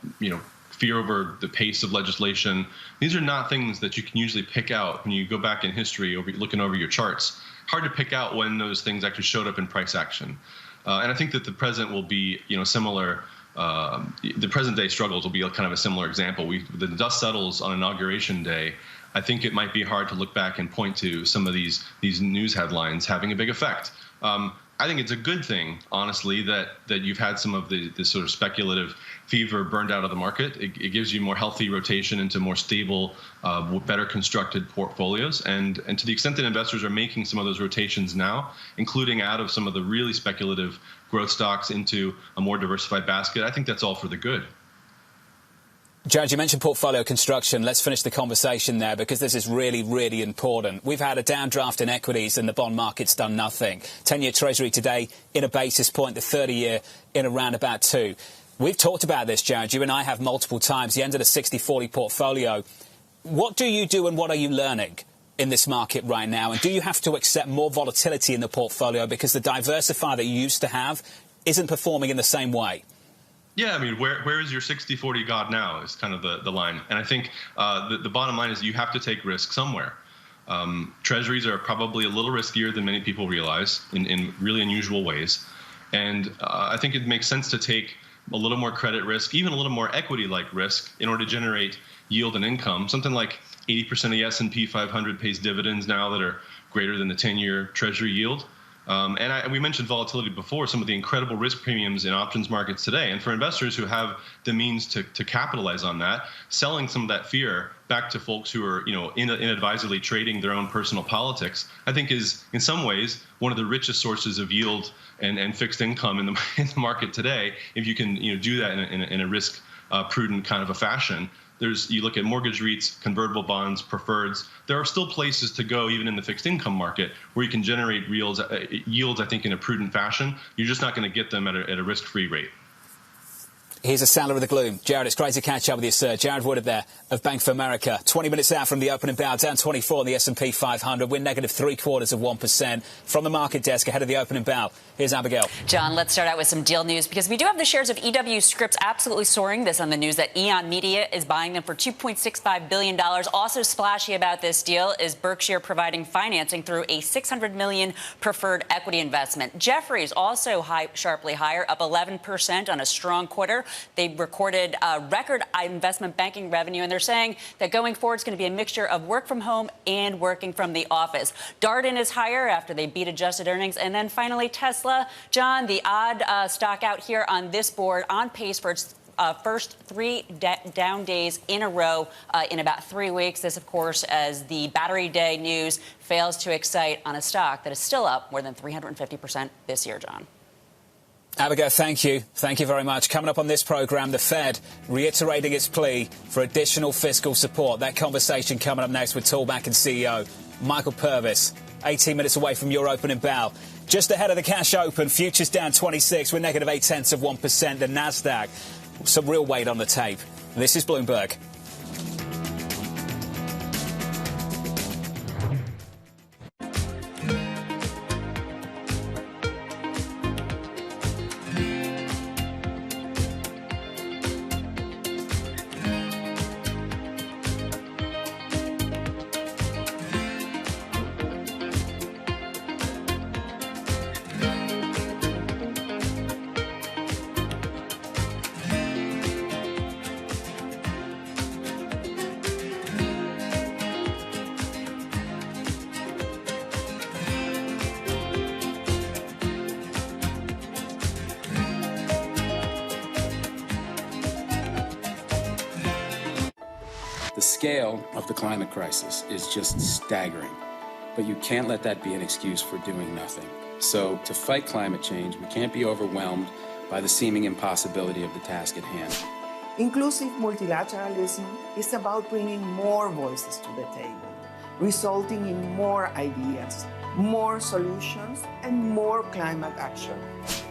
fear over the pace of legislation, these are not things that you can usually pick out when you go back in history, looking over your charts. Hard to pick out when those things actually showed up in price action. And I think that the president will be, similar the present-day struggles will be kind of a similar example. The dust settles on Inauguration Day. I think it might be hard to look back and point to some of these news headlines having a big effect. I think it's a good thing, honestly, that you've had some of the sort of speculative fever burned out of the market. It gives you more healthy rotation into more stable, better constructed portfolios. And to the extent that investors are making some of those rotations now, including out of some of the really speculative growth stocks into a more diversified basket, I think that's all for the good. Jared, you mentioned portfolio construction. Let's finish the conversation there because this is really, really important. We've had a downdraft in equities and the bond market's done nothing. 10-year Treasury today in a basis point, the 30-year in around about 2. We've talked about this, Jared. You and I have multiple times. The end of the 60-40 portfolio. What do you do and what are you learning in this market right now? And do you have to accept more volatility in the portfolio because the diversifier that you used to have isn't performing in the same way? Yeah, I mean, where is your 60-40 God now is kind of the line. And I think the bottom line is you have to take risk somewhere. Treasuries are probably a little riskier than many people realize in really unusual ways. And I think it makes sense to take a little more credit risk, even a little more equity-like risk in order to generate yield and income. Something like 80% of the S&P 500 pays dividends now that are greater than the 10-year Treasury yield. And we mentioned volatility before, some of the incredible risk premiums in options markets today. And for investors who have the means to capitalize on that, selling some of that fear back to folks who are, inadvisedly trading their own personal politics, I think is in some ways one of the richest sources of yield and fixed income in the market today. If you can, do that in a risk prudent kind of a fashion. You look at mortgage REITs, convertible bonds, preferreds. There are still places to go, even in the fixed income market, where you can generate yields, I think, in a prudent fashion. You're just not going to get them at a risk-free rate. Here's a Saddler of the Gloom. Jared, it's great to catch up with you, sir. Jared Woodard there of Bank of America. 20 minutes out from the opening bow, down 24 on the S&P 500. We're negative 0.75% from the market desk ahead of the opening bow. Here's Abigail. John, let's start out with some deal news because we do have the shares of EW Scripps absolutely soaring. This on the news that Eon Media is buying them for $2.65 billion. Also splashy about this deal is Berkshire providing financing through a $600 million preferred equity investment. Jefferies also sharply higher, up 11% on a strong quarter. They recorded record investment banking revenue, and they're saying that going forward it's going to be a mixture of work from home and working from the office. Darden is higher after they beat adjusted earnings. And then finally, Tesla. John, the odd stock out here on this board, on pace for its first 3 down days in a row in about 3 weeks. This, of course, as the Battery Day news fails to excite on a stock that is still up more than 350% this year, John. Abigail, thank you. Thank you very much. Coming up on this programme, the Fed reiterating its plea for additional fiscal support. That conversation coming up next with Toolback and CEO Michael Purvis. 18 minutes away from your opening bell. Just ahead of the cash open, futures down 26 with negative 0.8%. The NASDAQ, some real weight on the tape. This is Bloomberg. The scale of the climate crisis is just staggering, but you can't let that be an excuse for doing nothing. So to fight climate change, we can't be overwhelmed by the seeming impossibility of the task at hand. Inclusive multilateralism is about bringing more voices to the table, resulting in more ideas, more solutions, and more climate action.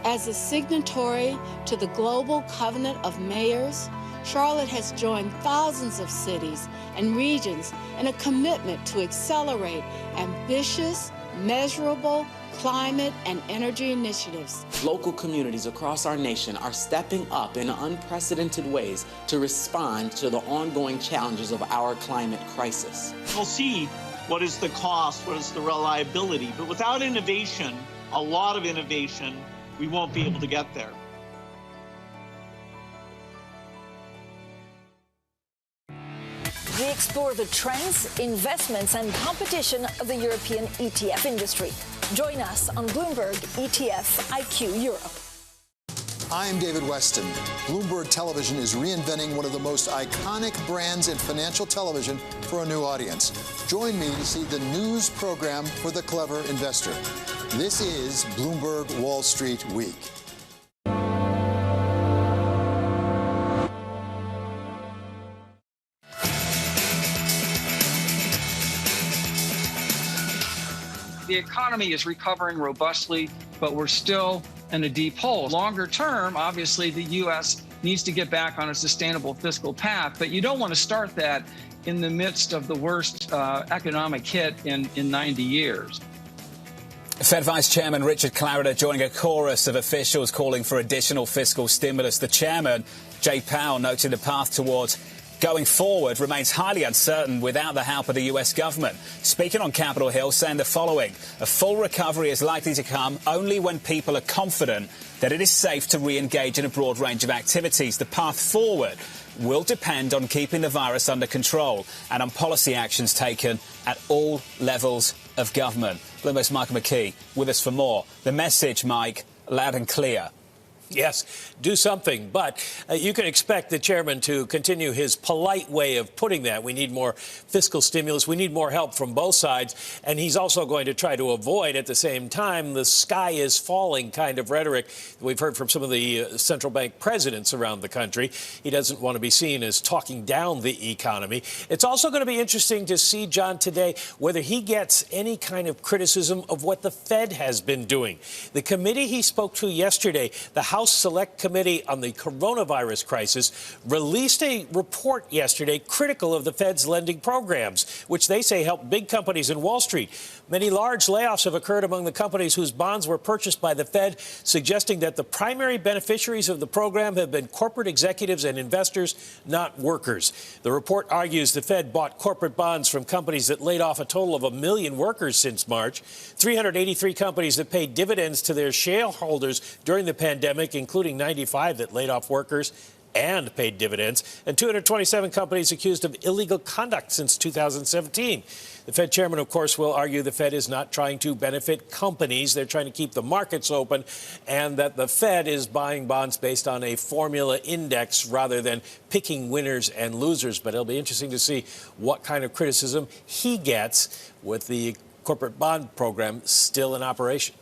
As a signatory to the Global Covenant of Mayors, Charlotte has joined thousands of cities and regions in a commitment to accelerate ambitious, measurable climate and energy initiatives. Local communities across our nation are stepping up in unprecedented ways to respond to the ongoing challenges of our climate crisis. We'll see what is the cost, what is the reliability, but without innovation, a lot of innovation, we won't be able to get there. we explore the trends, investments and competition of the European ETF industry. Join us on Bloomberg ETF IQ Europe. I'm David Weston. Bloomberg Television is reinventing one of the most iconic brands in financial television for a new audience. Join me to see the news program for the clever investor. This is Bloomberg Wall Street Week. The economy is recovering robustly, but we're still in a deep hole. Longer term, obviously, the U.S. needs to get back on a sustainable fiscal path, but you don't want to start that in the midst of the worst economic hit in 90 years. Fed Vice Chairman Richard Clarida joining a chorus of officials calling for additional fiscal stimulus. The chairman, Jay Powell, noting the path towards going forward remains highly uncertain without the help of the U.S. government. Speaking on Capitol Hill, saying the following: a full recovery is likely to come only when people are confident that it is safe to re-engage in a broad range of activities. The path forward will depend on keeping the virus under control and on policy actions taken at all levels of government. Bloomberg's Michael McKee with us for more. The message, Mike, loud and clear. Yes, do something. But you can expect the chairman to continue his polite way of putting that. We need more fiscal stimulus. We need more help from both sides. And he's also going to try to avoid, at the same time, the sky is falling kind of rhetoric we've heard from some of the central bank presidents around the country. He doesn't want to be seen as talking down the economy. It's also going to be interesting to see, John, today, whether he gets any kind of criticism of what the Fed has been doing. The committee he spoke to yesterday, the House Select Committee on the Coronavirus Crisis, released a report yesterday critical of the Fed's lending programs, which they say help big companies in Wall Street. Many large layoffs have occurred among the companies whose bonds were purchased by the Fed, suggesting that the primary beneficiaries of the program have been corporate executives and investors, not workers. The report argues the Fed bought corporate bonds from companies that laid off a total of 1 million workers since March, 383 companies that paid dividends to their shareholders during the pandemic, including 95 that laid off workers and paid dividends, and 227 companies accused of illegal conduct since 2017. The Fed chairman, of course, will argue the Fed is not trying to benefit companies. They're trying to keep the markets open, and that the Fed is buying bonds based on a formula index rather than picking winners and losers. But it'll be interesting to see what kind of criticism he gets with the corporate bond program still in operation.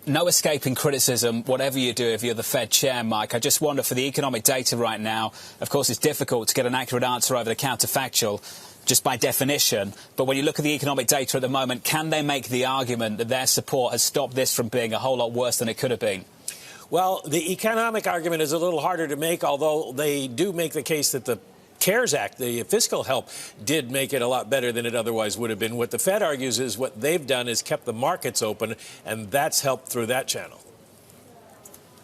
No escaping criticism, whatever you do, if you're the Fed chair, Mike. I just wonder, for the economic data right now, of course, it's difficult to get an accurate answer over the counterfactual, just by definition. But when you look at the economic data at the moment, can they make the argument that their support has stopped this from being a whole lot worse than it could have been? Well, the economic argument is a little harder to make, although they do make the case that the CARES Act, the fiscal help, did make it a lot better than it otherwise would have been. What the Fed argues is what they've done is kept the markets open, and that's helped through that channel.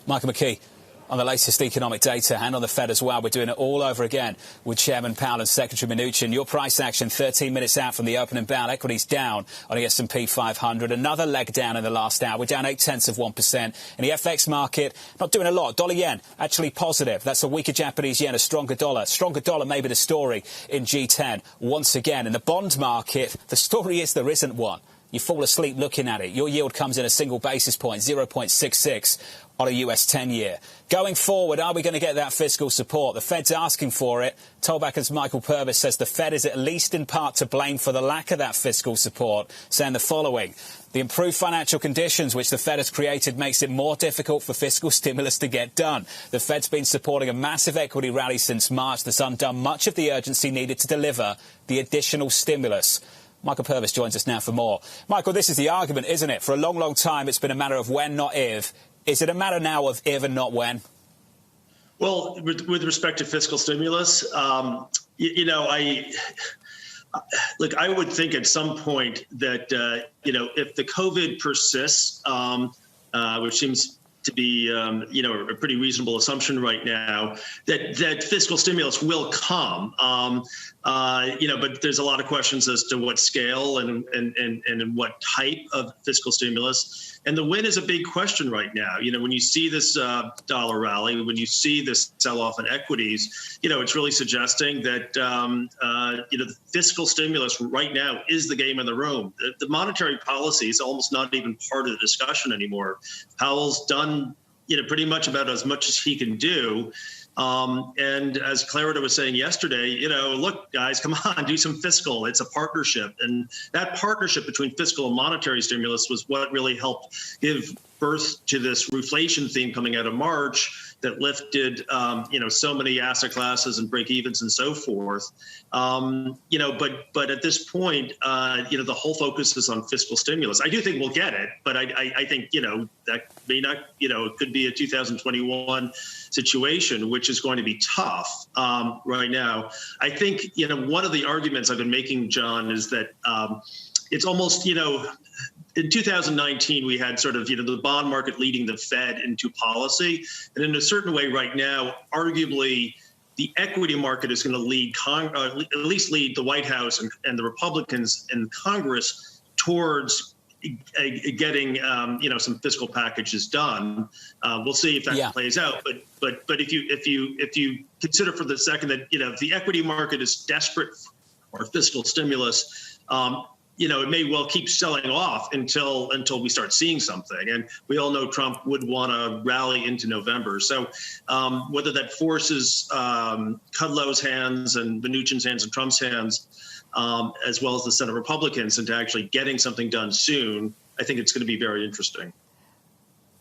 Michael McKee on the latest economic data and on the Fed as well. We're doing it all over again with Chairman Powell and Secretary Mnuchin. Your price action 13 minutes out from the opening bell. Equities down on the S&P 500. Another leg down in the last hour. We're down 0.8%. In the FX market, not doing a lot. Dollar yen actually positive. That's a weaker Japanese yen, a stronger dollar. Stronger dollar may be the story in G10 once again. In the bond market, the story is there isn't one. You fall asleep looking at it. Your yield comes in a single basis point, 0.66 on a US 10-year. Going forward, are we going to get that fiscal support? The Fed's asking for it. Tollbacker's Michael Purvis says the Fed is at least in part to blame for the lack of that fiscal support, saying the following: the improved financial conditions which the Fed has created makes it more difficult for fiscal stimulus to get done. The Fed's been supporting a massive equity rally since March that's undone much of the urgency needed to deliver the additional stimulus. Michael Purvis joins us now for more. Michael, this is the argument, isn't it? For a long, long time, it's been a matter of when, not if. Is it a matter now of if and not when? Well, with respect to fiscal stimulus, I would think at some point that, if the COVID persists, which seems to be, a pretty reasonable assumption right now, that fiscal stimulus will come. But there's a lot of questions as to what scale and what type of fiscal stimulus. And the when is a big question right now. When you see this dollar rally, when you see this sell-off in equities, it's really suggesting that, the fiscal stimulus right now is the game in the room. The monetary policy is almost not even part of the discussion anymore. Powell's done, pretty much about as much as he can do. And as Clarida was saying yesterday, look, guys, come on, do some fiscal. It's a partnership. And that partnership between fiscal and monetary stimulus was what really helped give birth to this reflation theme coming out of March that lifted, so many asset classes and break evens and so forth. But at this point, the whole focus is on fiscal stimulus. I do think we'll get it, but I think, that may not, it could be a 2021 situation, which is going to be tough right now. I think, one of the arguments I've been making, John, is that it's almost, in 2019, we had sort of, the bond market leading the Fed into policy. And in a certain way right now, arguably, the equity market is going to lead, at least lead the White House and the Republicans in Congress towards getting, some fiscal packages done. We'll see if that plays out. But if you consider for the second that, if the equity market is desperate for fiscal stimulus, it may well keep selling off until we start seeing something. And we all know Trump would want to rally into November. So whether that forces Kudlow's hands and Mnuchin's hands and Trump's hands, as well as the Senate Republicans, into actually getting something done soon, I think it's going to be very interesting.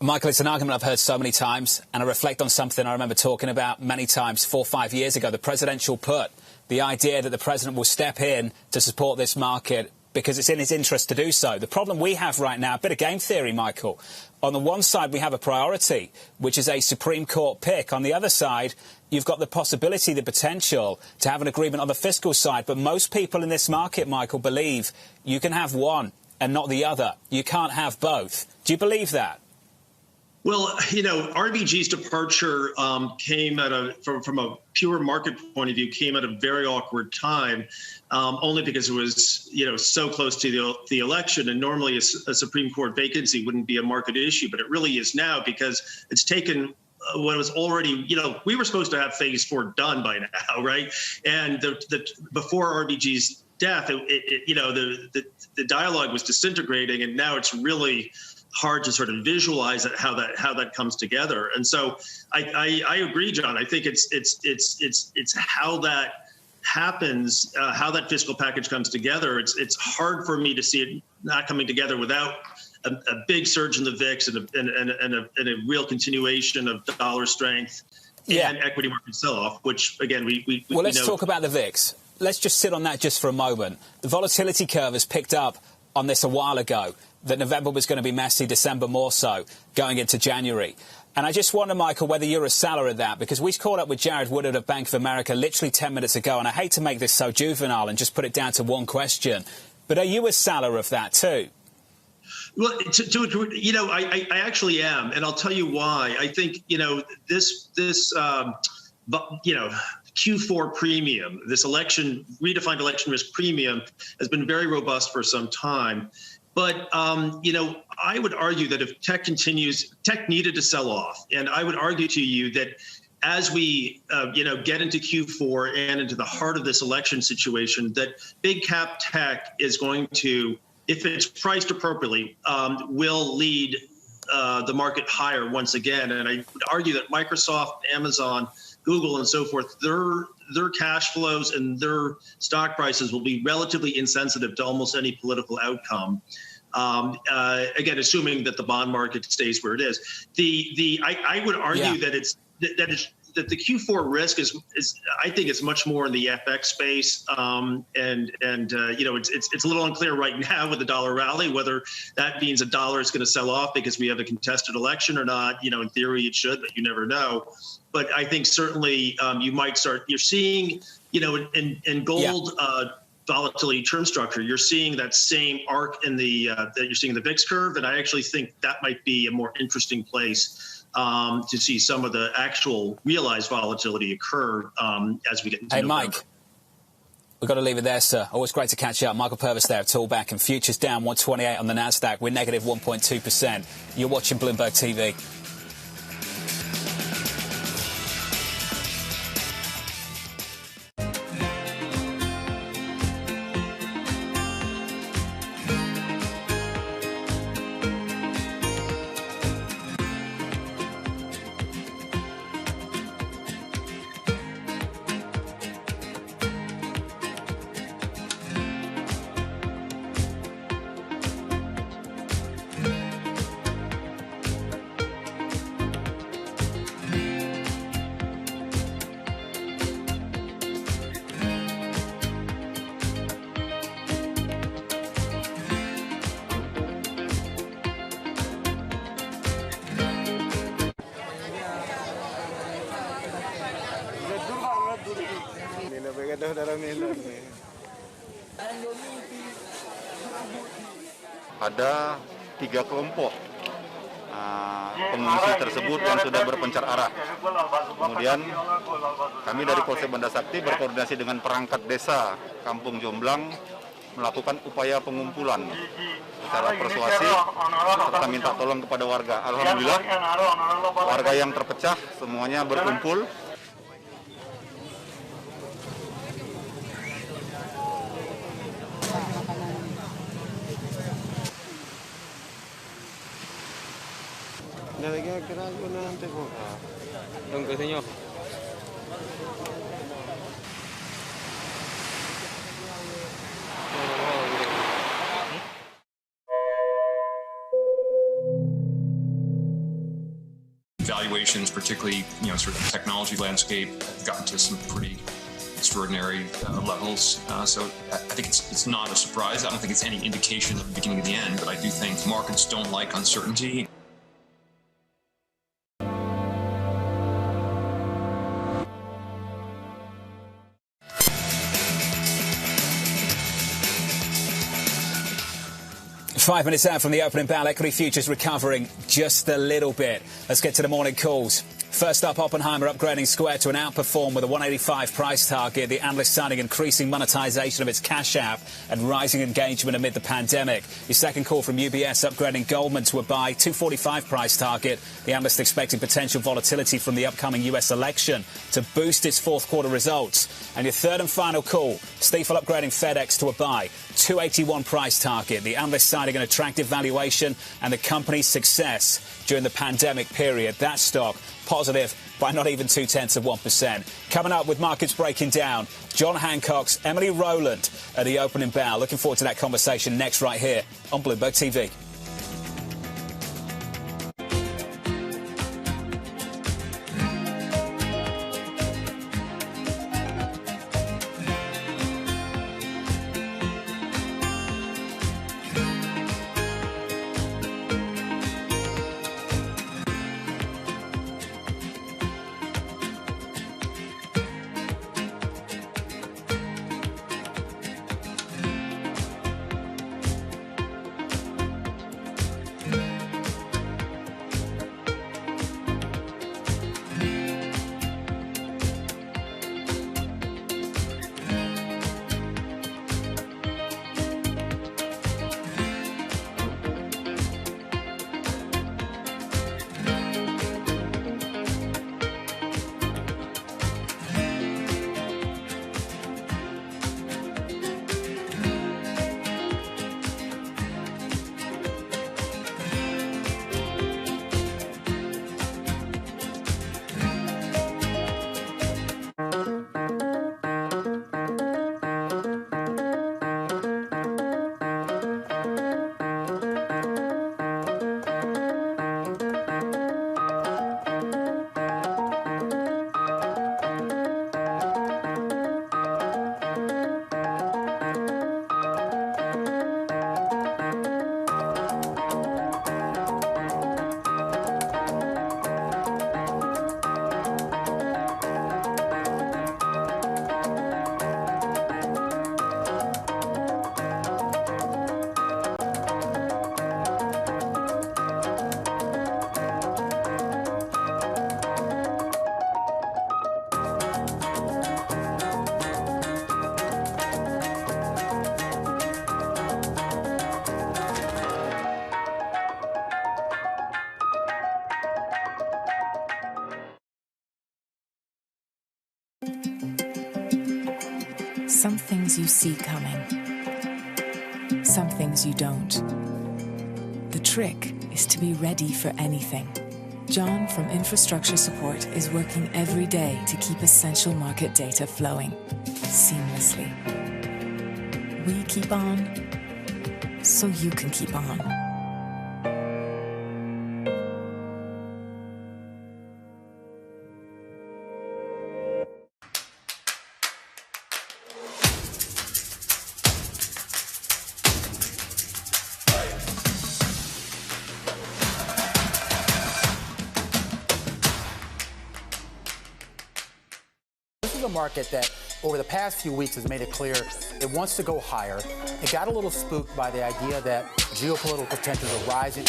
Michael, it's an argument I've heard so many times, and I reflect on something I remember talking about many times 4 or 5 years ago, the presidential put, the idea that the president will step in to support this market because it's in his interest to do so. The problem we have right now, a bit of game theory, Michael. On the one side, we have a priority, which is a Supreme Court pick. On the other side, you've got the possibility, the potential to have an agreement on the fiscal side. But most people in this market, Michael, believe you can have one and not the other. You can't have both. Do you believe that? Well, RBG's departure came from a pure market point of view, came at a very awkward time, only because it was, so close to the election. And normally a Supreme Court vacancy wouldn't be a market issue, but it really is now because it's taken what was already, we were supposed to have phase 4 done by now, right? And before RBG's death, the dialogue was disintegrating, and now it's really hard to sort of visualize how that comes together. And so I agree, John. I think it's how that happens, how that fiscal package comes together. It's hard for me to see it not coming together without a big surge in the VIX and a real continuation of dollar strength and equity market sell-off, which again well, let's talk about the VIX. Let's just sit on that just for a moment. The volatility curve has picked up on this a while ago, that November was going to be messy, December more so, going into January. And I just wonder, Michael, whether you're a seller of that, because we caught up with Jared Woodard of Bank of America literally 10 minutes ago, and I hate to make this so juvenile and just put it down to one question, but are you a seller of that too? Well, I actually am, and I'll tell you why. I think, this Q4 premium, this redefined election risk premium has been very robust for some time. But, I would argue that if tech needed to sell off. And I would argue to you that as we, get into Q4 and into the heart of this election situation, that big cap tech is going to, if it's priced appropriately, will lead the market higher once again. And I would argue that Microsoft, Amazon, Google, and so forth, their cash flows and their stock prices will be relatively insensitive to almost any political outcome. Again, assuming that the bond market stays where it is. I would argue that that the Q4 risk is I think it's much more in the FX space, it's a little unclear right now with the dollar rally whether that means a dollar is going to sell off because we have a contested election or not. In theory it should, but you never know. But I think certainly you're seeing in gold volatility term structure, you're seeing that same arc in that you're seeing in the VIX curve, and I actually think that might be a more interesting place to see some of the actual realized volatility occur as we get into November. Mike, We've got to leave it there, sir. Always great to catch up. Michael Purvis there at Toolback, and futures down 128 on the Nasdaq. We're negative 1.2%. You're watching Bloomberg TV. Ada 3 kelompok pengungsi tersebut yang sudah berpencar arah. Kemudian kami dari Polsek Banda Sakti berkoordinasi dengan perangkat desa Kampung Jomblang melakukan upaya pengumpulan secara persuasif serta minta tolong kepada warga. Alhamdulillah warga yang terpecah semuanya berkumpul. Valuations, particularly, sort of the technology landscape, have gotten to some pretty extraordinary levels. So I think it's not a surprise. I don't think it's any indication of the beginning of the end, but I do think markets don't like uncertainty. Five minutes out from the opening bell, equity futures recovering just a little bit. Let's get to the morning calls. First up, Oppenheimer upgrading Square to an outperform with a 185 price target. The analyst citing increasing monetization of its cash app and rising engagement amid the pandemic. Your second call from UBS upgrading Goldman to a buy, 245 price target. The analyst expecting potential volatility from the upcoming US election to boost its fourth quarter results. And your third and final call, Stifel upgrading FedEx to a buy, 281 price target. The analyst citing an attractive valuation and the company's success during the pandemic period. That stock positive by not even 0.2%. Coming up with markets breaking down, John Hancock's Emily Rowland at the opening bell. Looking forward to that conversation next right here on Bloomberg TV. some things you see coming, some things you don't. The trick is to be ready for anything. John from Infrastructure Support is working every day to keep essential market data flowing seamlessly. We keep on, so you can keep on. A market that over the past few weeks has made it clear it wants to go higher. It got a little spooked by the idea that geopolitical tensions are rising.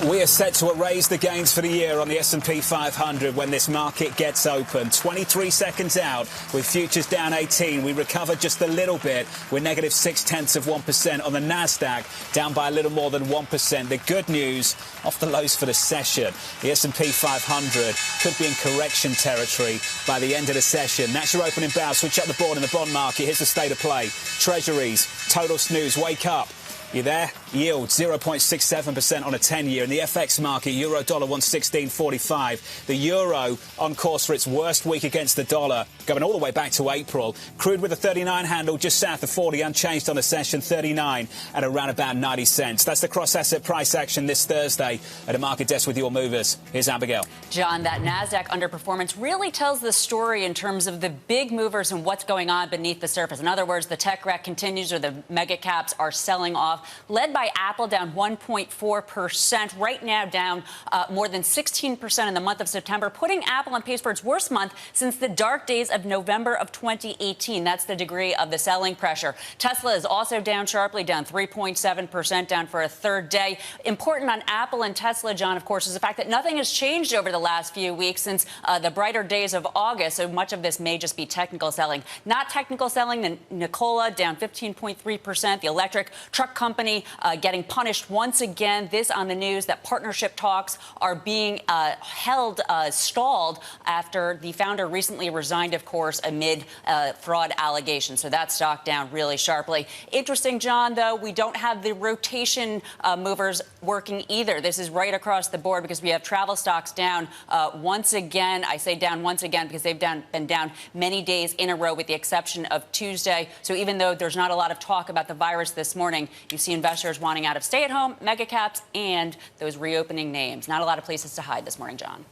We are set to erase the gains for the year on the S&P 500 when this market gets open. 23 seconds out with futures down 18. We recover just a little bit. We're negative 0.6% on the Nasdaq, down by a little more than 1%. The good news, off the lows for the session. The S&P 500 could be in correction territory by the end of the session. That's your opening bow. Switch up the board in the bond market. Here's the state of play. Treasuries, total snooze, wake up. You there? Yield 0.67% on a 10-year. In the FX market, euro dollar 116.45. The euro on course for its worst week against the dollar, going all the way back to April. Crude with a 39 handle just south of 40, unchanged on the session, 39 at around about 90 cents. That's the cross-asset price action this Thursday at a market desk with your movers. Here's Abigail. John, that Nasdaq underperformance really tells the story in terms of the big movers and what's going on beneath the surface. In other words, the tech wreck continues, or the mega caps are selling off, led by Apple, down 1.4%. Right now, down more than 16% in the month of September, putting Apple on pace for its worst month since the dark days of November of 2018. That's the degree of the selling pressure. Tesla is also down sharply, down 3.7%, down for a third day. Important on Apple and Tesla, John, of course, is the fact that nothing has changed over the last few weeks since the brighter days of August. So much of this may just be technical selling. Not technical selling, the Nikola down 15.3%. The electric truck company getting punished once again. This on the news that partnership talks are being stalled after the founder recently resigned, of course, amid fraud allegations. So that stock down really sharply. Interesting, John, though, we don't have the rotation movers working either. This is right across the board because we have travel stocks down once again. I say down once again because they've been down many days in a row with the exception of Tuesday. So even though there's not a lot of talk about the virus this morning, you see investors wanting out of stay-at-home, mega caps, and those reopening names. Not a lot of places to hide this morning, John.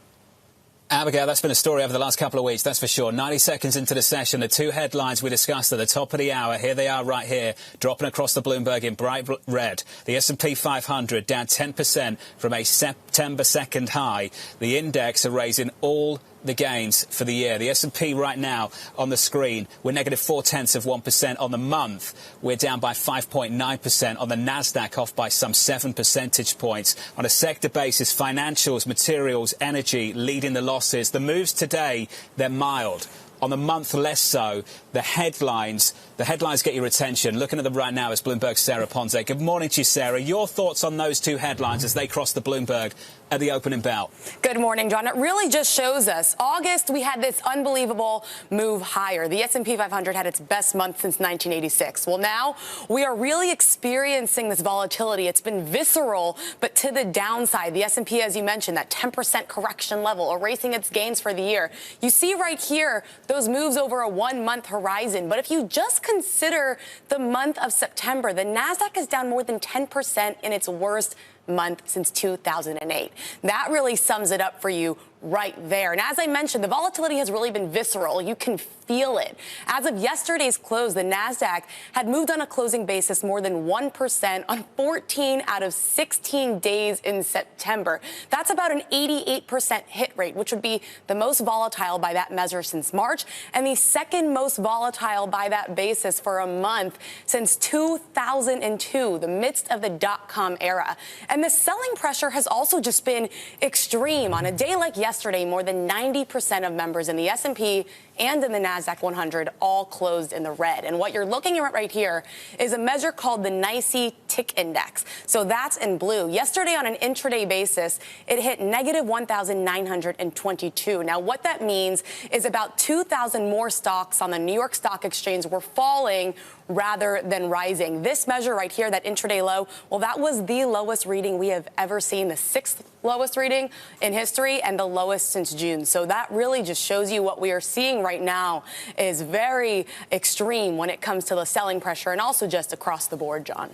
Abigail, that's been a story over the last couple of weeks, that's for sure. 90 seconds into the session, the two headlines we discussed at the top of the hour, here they are right here, dropping across the Bloomberg in bright red. The S&P 500 down 10% from a September 2nd high. The index erasing all the gains for the year. The S&P right now on the screen, we're negative 0.4% on the month. We're down by 5.9% on the Nasdaq, off by some 7 percentage points. On a sector basis, financials, materials, energy leading the losses. The moves today, they're mild. On the month, less so. The headlines get your attention. Looking at them right now is Bloomberg's Sarah Ponze. Good morning to you, Sarah. Your thoughts on those two headlines as they cross the Bloomberg at the opening bell? Good morning, John. It really just shows us. August, we had this unbelievable move higher. The S&P 500 had its best month since 1986. Well, now we are really experiencing this volatility. It's been visceral, but to the downside. The S&P, as you mentioned, that 10% correction level, erasing its gains for the year. You see right here those moves over a 1-month horizon. But if you just consider the month of September, the Nasdaq is down more than 10% in its worst month since 2008. That really sums it up for you right there. And as I mentioned, the volatility has really been visceral. You can feel it. As of yesterday's close, the Nasdaq had moved on a closing basis more than 1% on 14 out of 16 days in September. That's about an 88% hit rate, which would be the most volatile by that measure since March, and the second most volatile by that basis for a month since 2002, the midst of the dot-com era. And the selling pressure has also just been extreme. On a day like yesterday, more than 90% of members in the S&P and in the Nasdaq 100 all closed in the red. And what you're looking at right here is a measure called the NYSE tick index. So that's in blue. Yesterday on an intraday basis, it hit negative 1,922. Now, what that means is about 2,000 more stocks on the New York Stock Exchange were falling rather than rising. This measure right here, that intraday low, well, that was the lowest reading we have ever seen, the 6th lowest reading in history and the lowest since June. So that really just shows you what we are seeing right now is very extreme when it comes to the selling pressure and also just across the board, John.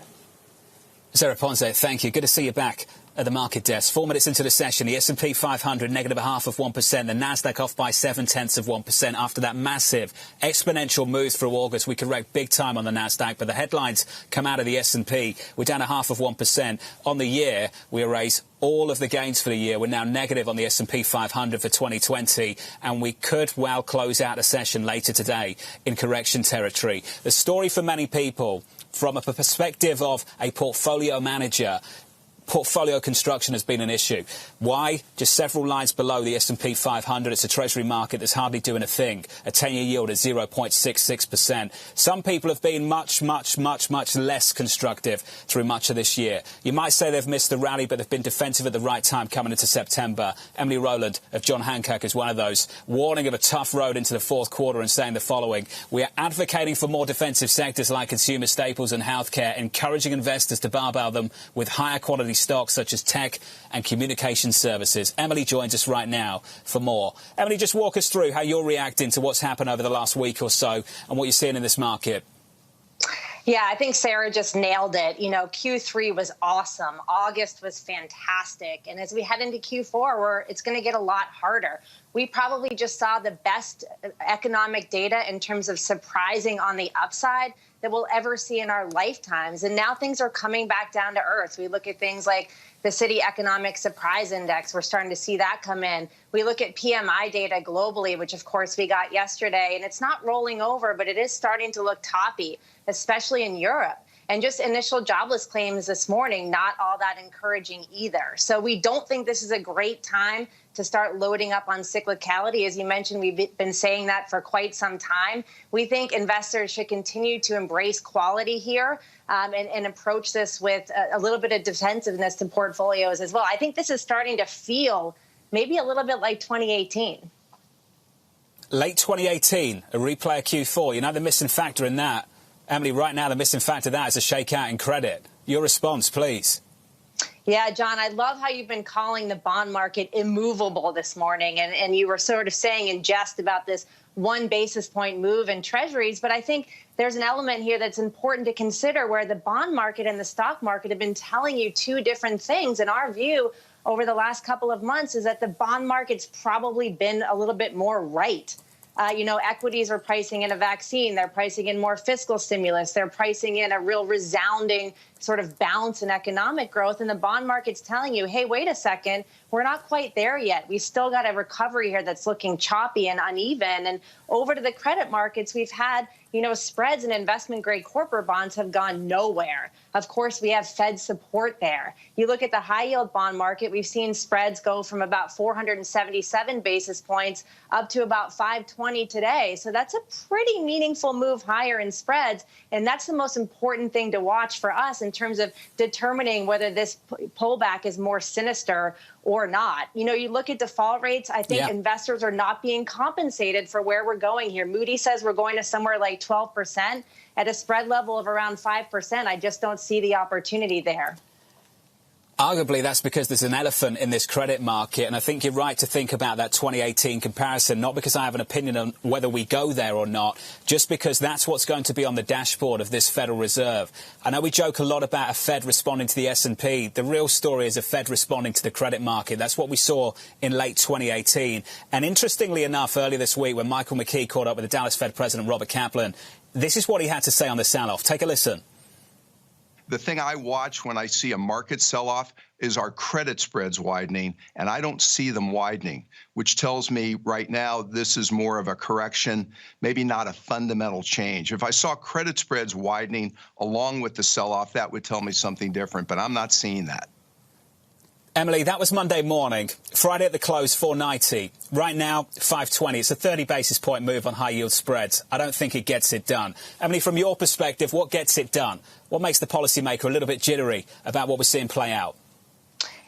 Sarah Ponce, thank you. Good to see you back at the market desk. 4 minutes into the session, the S&P 500 negative 0.5%, the Nasdaq off by 0.7% after that massive exponential move through August. We correct big time on the Nasdaq, but the headlines come out of the S&P. We're down 0.5%. On the year, we erase all of the gains for the year. We're now negative on the S&P 500 for 2020, and we could well close out a session later today in correction territory. The story for many people, from a perspective of a portfolio manager, portfolio construction has been an issue. Why? Just several lines below the S&P 500, it's a treasury market that's hardly doing a thing. A 10-year yield at 0.66%. Some people have been much less constructive through much of this year. You might say they've missed the rally, but they've been defensive at the right time coming into September. Emily Rowland of John Hancock is one of those, warning of a tough road into the fourth quarter and saying the following: we are advocating for more defensive sectors like consumer staples and healthcare, encouraging investors to barbell them with higher quality stocks such as tech and communication services. Emily joins us right now for more. Emily, just walk us through how you're reacting to what's happened over the last week or so and what you're seeing in this market. Yeah, I think Sarah just nailed it. You know, Q3 was awesome. August was fantastic. And as we head into Q4, it's going to get a lot harder. We probably just saw the best economic data in terms of surprising on the upside that we'll ever see in our lifetimes. And now things are coming back down to earth. We look at things like the City Economic Surprise Index. We're starting to see that come in. We look at PMI data globally, which, of course, we got yesterday. And it's not rolling over, but it is starting to look toppy, especially in Europe. And just initial jobless claims this morning, not all that encouraging either. So we don't think this is a great time to start loading up on cyclicality. As you mentioned, we've been saying that for quite some time. We think investors should continue to embrace quality here and approach this with a little bit of defensiveness to portfolios as well. I think this is starting to feel maybe a little bit like 2018. Late 2018, a replay of Q4. You know the missing factor in that, Emily, right now the missing factor of that is a shakeout in credit. Your response, please. Yeah, John, I love how you've been calling the bond market immovable this morning. And you were sort of saying in jest about this 1 basis point move in treasuries. But I think there's an element here that's important to consider where the bond market and the stock market have been telling you two different things. In our view, over the last couple of months, is that the bond market's probably been a little bit more right. Equities are pricing in a vaccine. They're pricing in more fiscal stimulus. They're pricing in a real resounding sort of bounce in economic growth. And the bond market's telling you, hey, wait a second, we're not quite there yet. We've still got a recovery here that's looking choppy and uneven. And over to the credit markets, we've had, spreads in investment grade corporate bonds have gone nowhere. Of course, we have Fed support there. You look at the high yield bond market, we've seen spreads go from about 477 basis points up to about 520 today. So that's a pretty meaningful move higher in spreads. And that's the most important thing to watch for us in terms of determining whether this pullback is more sinister or not. You look at default rates, I think investors are not being compensated for where we're going here. Moody says we're going to somewhere like 12%. At a spread level of around 5%, I just don't see the opportunity there. Arguably, that's because there's an elephant in this credit market, and I think you're right to think about that 2018 comparison, not because I have an opinion on whether we go there or not, just because that's what's going to be on the dashboard of this Federal Reserve. I know we joke a lot about a Fed responding to the S&P. The real story is a Fed responding to the credit market. That's what we saw in late 2018. And interestingly enough, earlier this week, when Michael McKee caught up with the Dallas Fed President Robert Kaplan, this is what he had to say on the sell-off. Take a listen. The thing I watch when I see a market sell-off is our credit spreads widening, and I don't see them widening, which tells me right now this is more of a correction, maybe not a fundamental change. If I saw credit spreads widening along with the sell-off, that would tell me something different, but I'm not seeing that. Emily, that was Monday morning. Friday at the close, 490. Right now, 520. It's a 30 basis point move on high yield spreads. I don't think it gets it done. Emily, from your perspective, what gets it done? What makes the policymaker a little bit jittery about what we're seeing play out?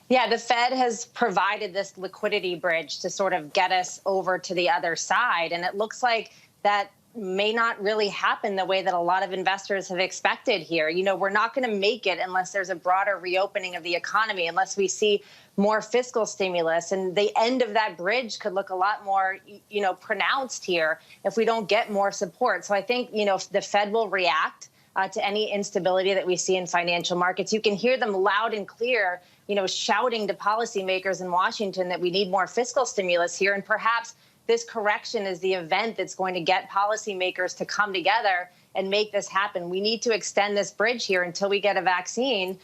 Yeah, the Fed has provided this liquidity bridge to sort of get us over to the other side. And it looks like that may not really happen the way that a lot of investors have expected here. You know, we're not going to make it unless there's a broader reopening of the economy, unless we see more fiscal stimulus. And the end of that bridge could look a lot more, you know, pronounced here if we don't get more support. So I think, you know, the Fed will react to any instability that we see in financial markets. You can hear them loud and clear, you know, shouting to policymakers in Washington that we need more fiscal stimulus here. And perhaps this correction is the event that's going to get policymakers to come together and make this happen. We need to extend this bridge here until we get a vaccine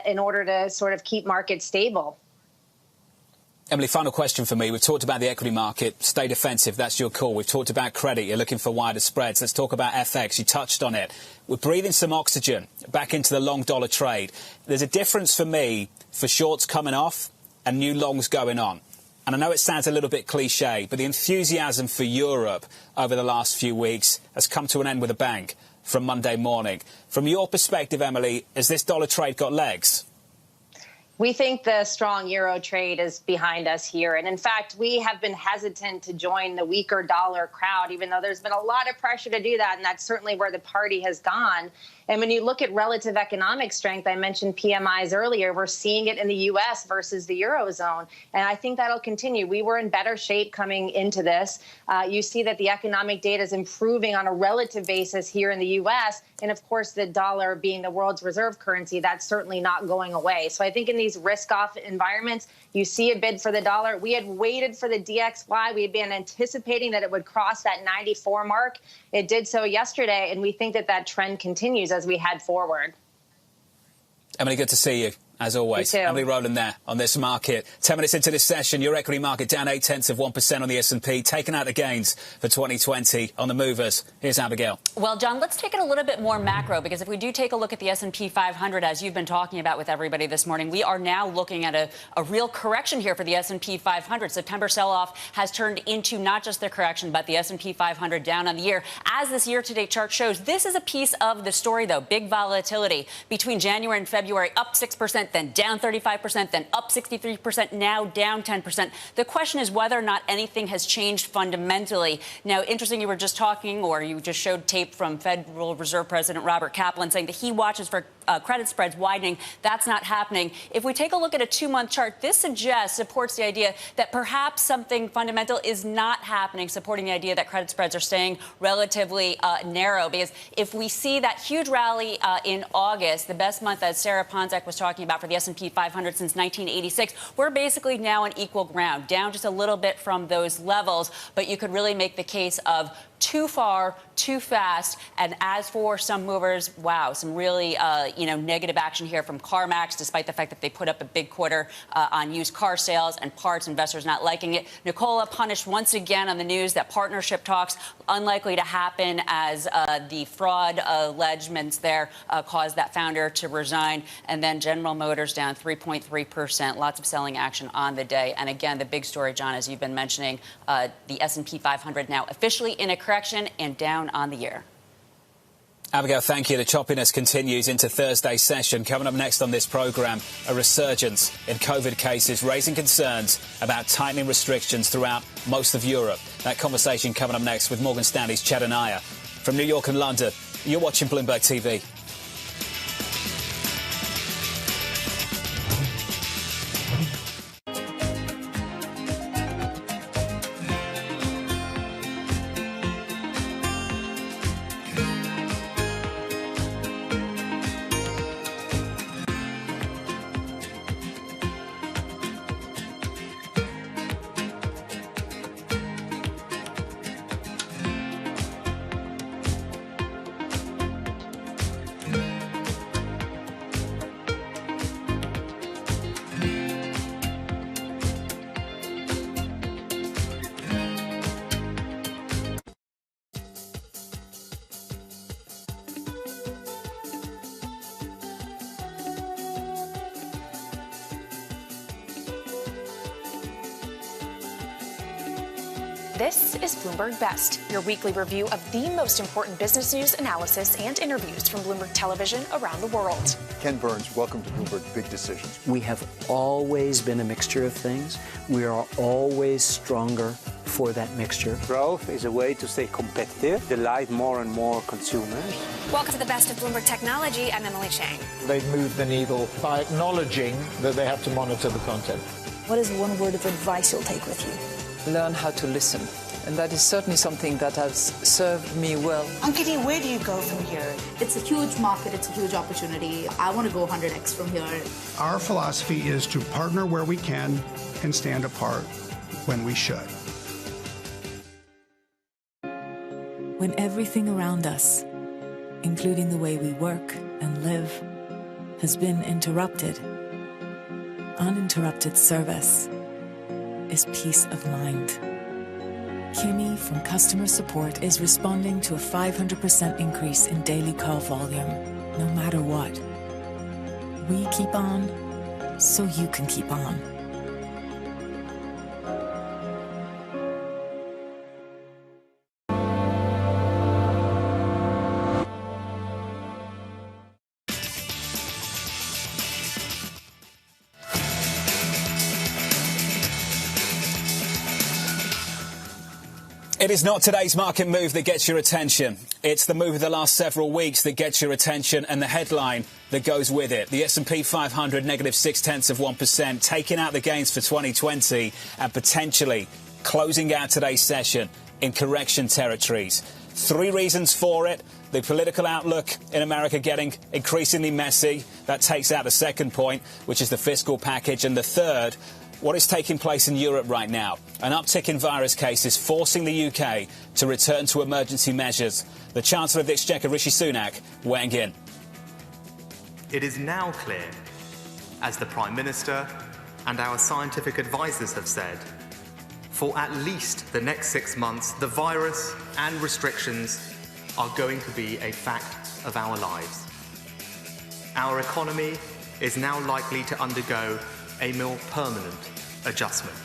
in order to sort of keep markets stable. Emily, final question for me. We've talked about the equity market. Stay defensive. That's your call. We've talked about credit. You're looking for wider spreads. Let's talk about FX. You touched on it. We're breathing some oxygen back into the long dollar trade. There's a difference for me for shorts coming off and new longs going on. And I know it sounds a little bit cliche, but the enthusiasm for Europe over the last few weeks has come to an end with a bang from Monday morning. From your perspective, Emily, has this dollar trade got legs? We think the strong euro trade is behind us here. And in fact, we have been hesitant to join the weaker dollar crowd, even though there's been a lot of pressure to do that. And that's certainly where the party has gone. And when you look at relative economic strength, I mentioned PMIs earlier, we're seeing it in the U.S. versus the Eurozone. And I think that'll continue. We were in better shape coming into this. You see that the economic data is improving on a relative basis here in the U.S. And of course, the dollar being the world's reserve currency, that's certainly not going away. So I think in these risk-off environments, you see a bid for the dollar. We had waited for the DXY. We had been anticipating that it would cross that 94 mark. It did so yesterday, and we think that that trend continues as we head forward. Emily, good to see you, as always. You too. Emily Rowland there on this market. 10 minutes into this session, your equity market down 0.8% on the S&P, taking out the gains for 2020 on the movers. Here's Abigail. Well, John, let's take it a little bit more macro, because if we do take a look at the S&P 500, as you've been talking about with everybody this morning, we are now looking at a real correction here for the S&P 500. September sell-off has turned into not just the correction, but the S&P 500 down on the year. As this year-to-date chart shows, this is a piece of the story, though. Big volatility between January and February, up 6%, then down 35%, then up 63%, now down 10%. The question is whether or not anything has changed fundamentally. Now, interesting, you were just talking, or you just showed tape from Federal Reserve President Robert Kaplan saying that he watches for credit spreads widening. That's not happening. If we take a look at a 2-month chart, this supports the idea that perhaps something fundamental is not happening, supporting the idea that credit spreads are staying relatively narrow. Because if we see that huge rally in August, the best month, as Sarah Ponczak was talking about, for the S&P 500 since 1986, we're basically now on equal ground, down just a little bit from those levels. But you could really make the case of too far, too fast. And as for some movers, wow, some really, negative action here from CarMax, despite the fact that they put up a big quarter on used car sales and parts, investors not liking it. Nikola punished once again on the news that partnership talks unlikely to happen as the fraud allegements there caused that founder to resign. And then General Motors down 3.3%. Lots of selling action on the day. And again, the big story, John, as you've been mentioning, the S&P 500 now officially in a correction and down on the year. Abigail, thank you. The choppiness continues into Thursday's session. Coming up next on this programme, a resurgence in COVID cases, raising concerns about tightening restrictions throughout most of Europe. That conversation coming up next with Morgan Stanley's Chet Anaya. From New York and London, you're watching Bloomberg TV. This is Bloomberg Best, your weekly review of the most important business news, analysis, and interviews from Bloomberg Television around the world. Ken Burns, welcome to Bloomberg Big Decisions. We have always been a mixture of things. We are always stronger for that mixture. Growth is a way to stay competitive, delight more and more consumers. Welcome to the Best of Bloomberg Technology. I'm Emily Chang. They've moved the needle by acknowledging that they have to monitor the content. What is one word of advice you'll take with you? Learn how to listen. And that is certainly something that has served me well. Ankiti, where do you go from here? It's a huge market. It's a huge opportunity. I want to go 100x from here. Our philosophy is to partner where we can and stand apart when we should. When everything around us, including the way we work and live, has been interrupted, uninterrupted service is peace of mind. Kimmy from customer support is responding to a 500% increase in daily call volume, no matter what. We keep on, so you can keep on. It is not today's market move that gets your attention. It's the move of the last several weeks that gets your attention and the headline that goes with it. The S&P 500 negative 0.6%, taking out the gains for 2020 and potentially closing out today's session in correction territories. Three reasons for it. The political outlook in America getting increasingly messy. That takes out the second point, which is the fiscal package. And the third, what is taking place in Europe right now? An uptick in virus cases forcing the UK to return to emergency measures. The Chancellor of the Exchequer, Rishi Sunak, weighing in. It is now clear, as the Prime Minister and our scientific advisors have said, for at least the next 6 months, the virus and restrictions are going to be a fact of our lives. Our economy is now likely to undergo a more permanent adjustment.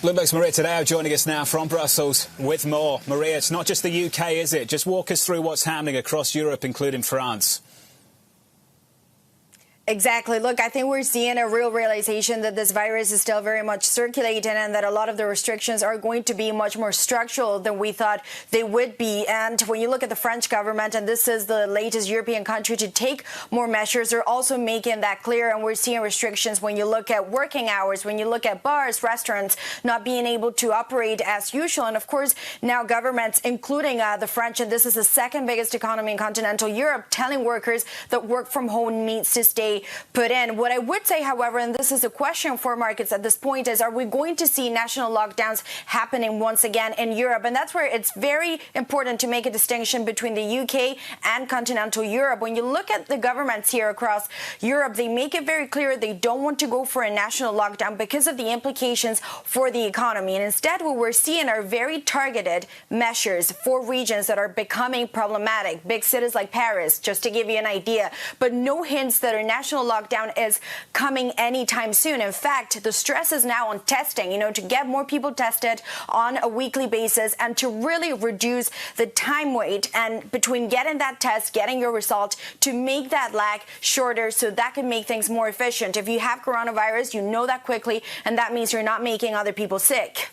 Bloomberg's Maria Tadeo joining us now from Brussels with more. Maria, it's not just the UK, is it? Just walk us through what's happening across Europe, including France. Exactly. Look, I think we're seeing a real realization that this virus is still very much circulating and that a lot of the restrictions are going to be much more structural than we thought they would be. And when you look at the French government, and this is the latest European country to take more measures, they're also making that clear. And we're seeing restrictions when you look at working hours, when you look at bars, restaurants not being able to operate as usual. And of course, now governments, including the French, and this is the second biggest economy in continental Europe, telling workers that work from home needs to stay put in. What I would say, however, and this is a question for markets at this point, is are we going to see national lockdowns happening once again in Europe? And that's where it's very important to make a distinction between the UK and continental Europe. When you look at the governments here across Europe, they make it very clear they don't want to go for a national lockdown because of the implications for the economy. And instead, what we're seeing are very targeted measures for regions that are becoming problematic. Big cities like Paris, just to give you an idea, but no hints that a national lockdown is coming anytime soon. In fact, the stress is now on testing, to get more people tested on a weekly basis and to really reduce the time wait and between getting that test, getting your result, to make that lag shorter so that can make things more efficient. If you have coronavirus, you know that quickly, and that means you're not making other people sick.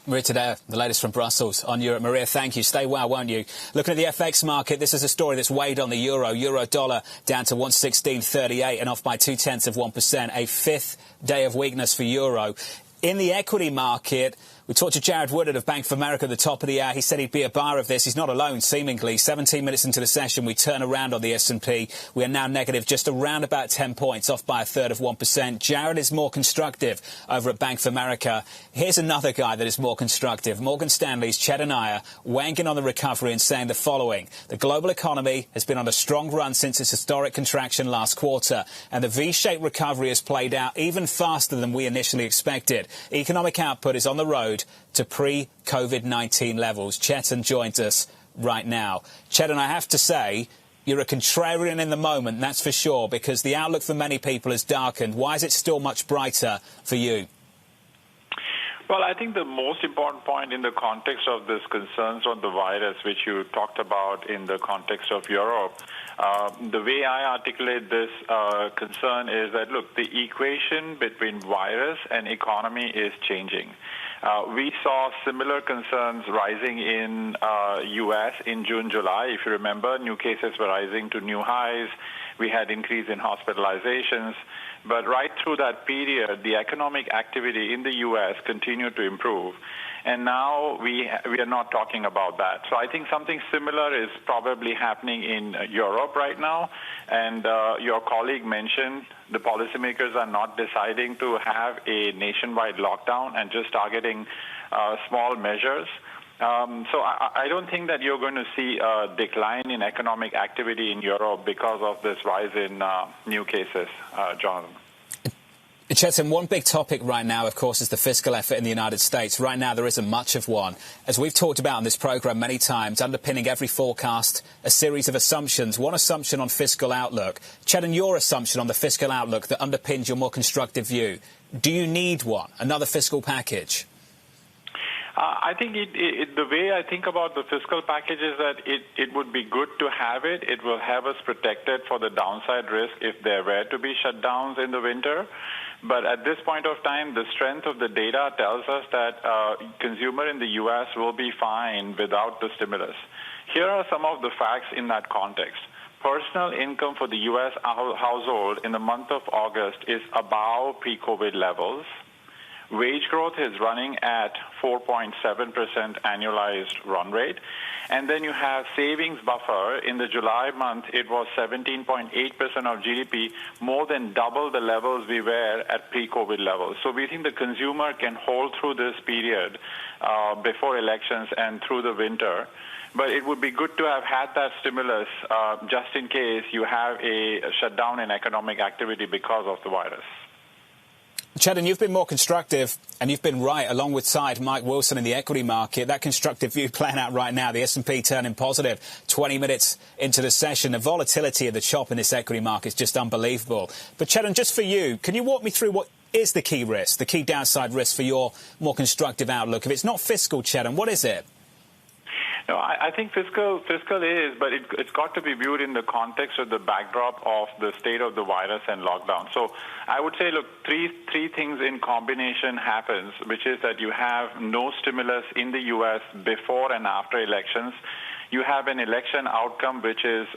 Maria Tadeo, the latest from Brussels on Europe. Maria, thank you. Stay well, won't you? Looking at the FX market, this is a story that's weighed on the euro. Euro dollar down to 116.38 and off by 0.2%. A fifth day of weakness for euro. In the equity market, we talked to Jared Woodard of Bank of America at the top of the hour. He said he'd be a buyer of this. He's not alone, seemingly. 17 minutes into the session, we turn around on the S&P. We are now negative just around about 10 points, off by a third of 1%. Jared is more constructive over at Bank of America. Here's another guy that is more constructive. Morgan Stanley's Chet Anaya weighing in on the recovery and saying the following. The global economy has been on a strong run since its historic contraction last quarter, and the V-shaped recovery has played out even faster than we initially expected. Economic output is on the road to pre-COVID-19 levels. Chetan joins us right now. Chetan, I have to say, you're a contrarian in the moment, that's for sure, because the outlook for many people has darkened. Why is it still much brighter for you? Well, I think the most important point in the context of this concerns on the virus, which you talked about in the context of Europe, the way I articulate this concern is that, look, the equation between virus and economy is changing. We saw similar concerns rising in U.S. in June, July. If you remember, new cases were rising to new highs. We had increase in hospitalizations. But right through that period, the economic activity in the U.S. continued to improve. And now we are not talking about that. So I think something similar is probably happening in Europe right now. And your colleague mentioned the policymakers are not deciding to have a nationwide lockdown and just targeting small measures. So I don't think that you're going to see a decline in economic activity in Europe because of this rise in new cases, Jonathan. Chetan, one big topic right now, of course, is the fiscal effort in the United States. Right now, there isn't much of one. As we've talked about on this programme many times, underpinning every forecast, a series of assumptions. One assumption on fiscal outlook. Chetan, your assumption on the fiscal outlook that underpins your more constructive view. Do you need one, another fiscal package? I think the way I think about the fiscal package is that it would be good to have it. It will have us protected for the downside risk if there were to be shutdowns in the winter. But at this point of time, the strength of the data tells us that consumer in the U.S. will be fine without the stimulus. Here are some of the facts in that context. Personal income for the U.S. household in the month of August is above pre-COVID levels. Wage growth is running at 4.7% annualized run rate. And then you have savings buffer. In the July month, it was 17.8% of GDP, more than double the levels we were at pre-COVID levels. So we think the consumer can hold through this period before elections and through the winter. But it would be good to have had that stimulus just in case you have a shutdown in economic activity because of the virus. Chetan, you've been more constructive, and you've been right, along with Mike Wilson in the equity market. That constructive view playing out right now, the S&P turning positive 20 minutes into the session. The volatility of the chop in this equity market is just unbelievable. But Chetan, just for you, can you walk me through what is the key risk, the key downside risk for your more constructive outlook? If it's not fiscal, Chetan, what is it? No, I think fiscal is, but it's got to be viewed in the context of the backdrop of the state of the virus and lockdown. So I would say, look, three things in combination happens, which is that you have no stimulus in the U.S. before and after elections. You have an election outcome which is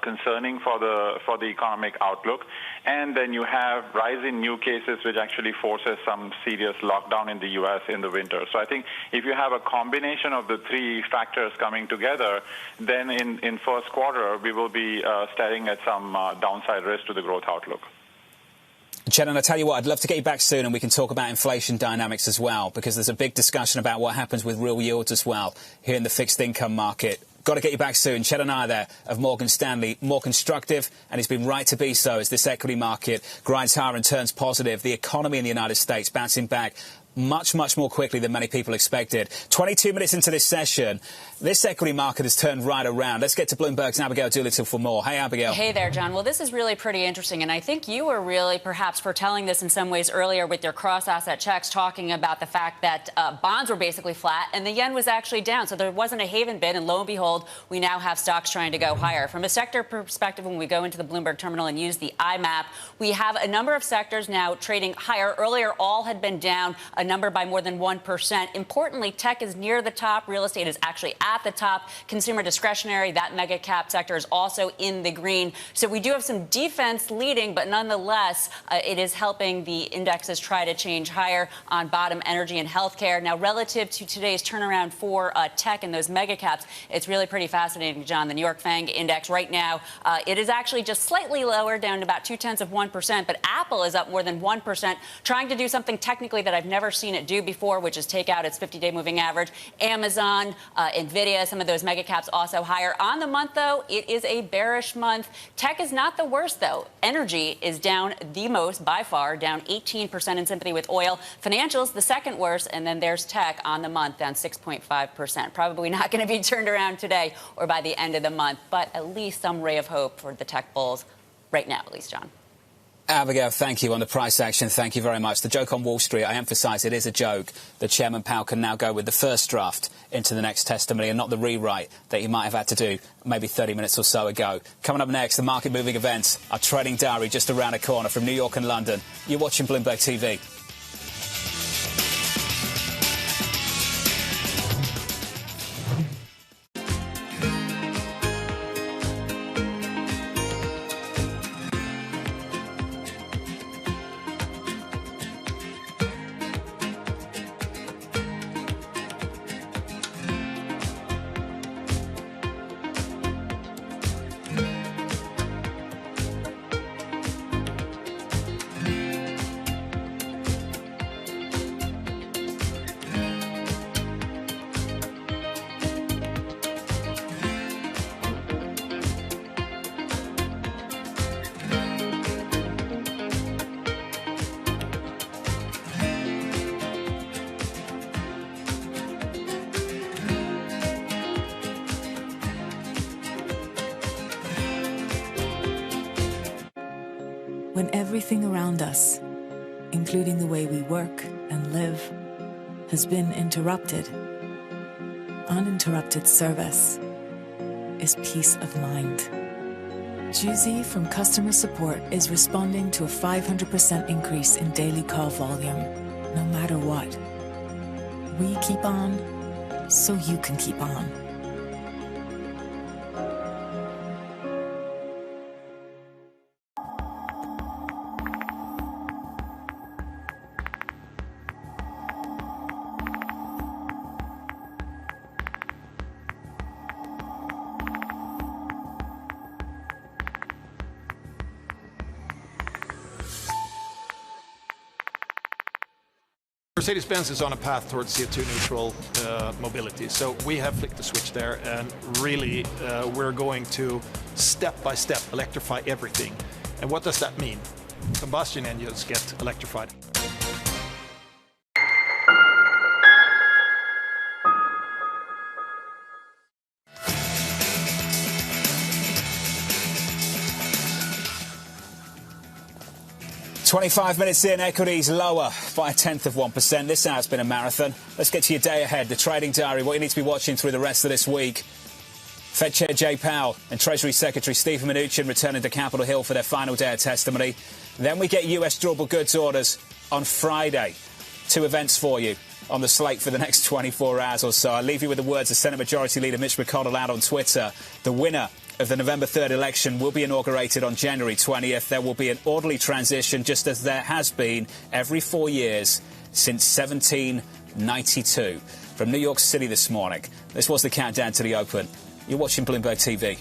concerning for the economic outlook, and then you have rise in new cases which actually forces some serious lockdown in the U.S. in the winter. So I think if you have a combination of the three factors coming together, then in first quarter we will be staring at some downside risk to the growth outlook. Chetan, I tell you what, I'd love to get you back soon and we can talk about inflation dynamics as well, because there's a big discussion about what happens with real yields as well here in the fixed income market. Got to get you back soon. Chetan Iyer there of Morgan Stanley, more constructive, and he's been right to be so as this equity market grinds higher and turns positive. The economy in the United States bouncing back much more quickly than many people expected. 22 minutes into this session, this equity market has turned right around. Let's get to Bloomberg's Abigail Doolittle for more. Hey, Abigail. Hey there, John. Well, this is really pretty interesting, and I think you were really perhaps foretelling this in some ways earlier with your cross-asset checks, talking about the fact that bonds were basically flat and the yen was actually down. So there wasn't a haven bid, and lo and behold, we now have stocks trying to go higher. From a sector perspective, when we go into the Bloomberg terminal and use the IMAP, we have a number of sectors now trading higher. Earlier, all had been down a number by more than 1%. Importantly, tech is near the top. Real estate is actually at the top. Consumer discretionary, that mega cap sector, is also in the green. So we do have some defense leading, but nonetheless, it is helping the indexes try to change higher on bottom, energy and healthcare. Now, relative to today's turnaround for tech and those mega caps, it's really pretty fascinating, John. The New York FANG index right now, it is actually just slightly lower, down to about 0.2%, but Apple is up more than 1%, trying to do something technically that I've never seen it do before, which is take out its 50-day moving average. Amazon, Nvidia, some of those mega caps also higher. On the month, though, it is a bearish month. Tech is not the worst, though. Energy is down the most by far, down 18% in sympathy with oil. Financials, the second worst, and then there's tech on the month, down 6.5%. Probably not going to be turned around today or by the end of the month, but at least some ray of hope for the tech bulls right now, at least, John. Abigail, thank you on the price action. Thank you very much. The joke on Wall Street, I emphasise it is a joke. The Chairman Powell can now go with the first draft into the next testimony and not the rewrite that he might have had to do maybe 30 minutes or so ago. Coming up next, the market-moving events. Our trading diary just around the corner from New York and London. You're watching Bloomberg TV. When everything around us, including the way we work and live, has been interrupted, uninterrupted service is peace of mind. Juzi from customer support is responding to a 500% increase in daily call volume, no matter what. We keep on, so you can keep on. Mercedes-Benz is on a path towards CO2 neutral mobility. So we have flicked the switch there, and really we're going to step by step electrify everything. And what does that mean? Combustion engines get electrified. "25 minutes in, equities lower by 1/10%. This hour's been a marathon. Let's get to your day ahead, the trading diary, what you need to be watching through the rest of this week. Fed Chair Jay Powell and Treasury Secretary Stephen Mnuchin returning to Capitol Hill for their final day of testimony. Then we get US durable goods orders on Friday. 2 events for you on the slate for the next 24 hours or so. I'll leave you with the words of Senate Majority Leader Mitch McConnell out on Twitter. The winner of the November 3rd election will be inaugurated on January 20th. There will be an orderly transition, just as there has been every 4 years since 1792. From New York City this morning, this was the countdown to the open. You're watching Bloomberg TV.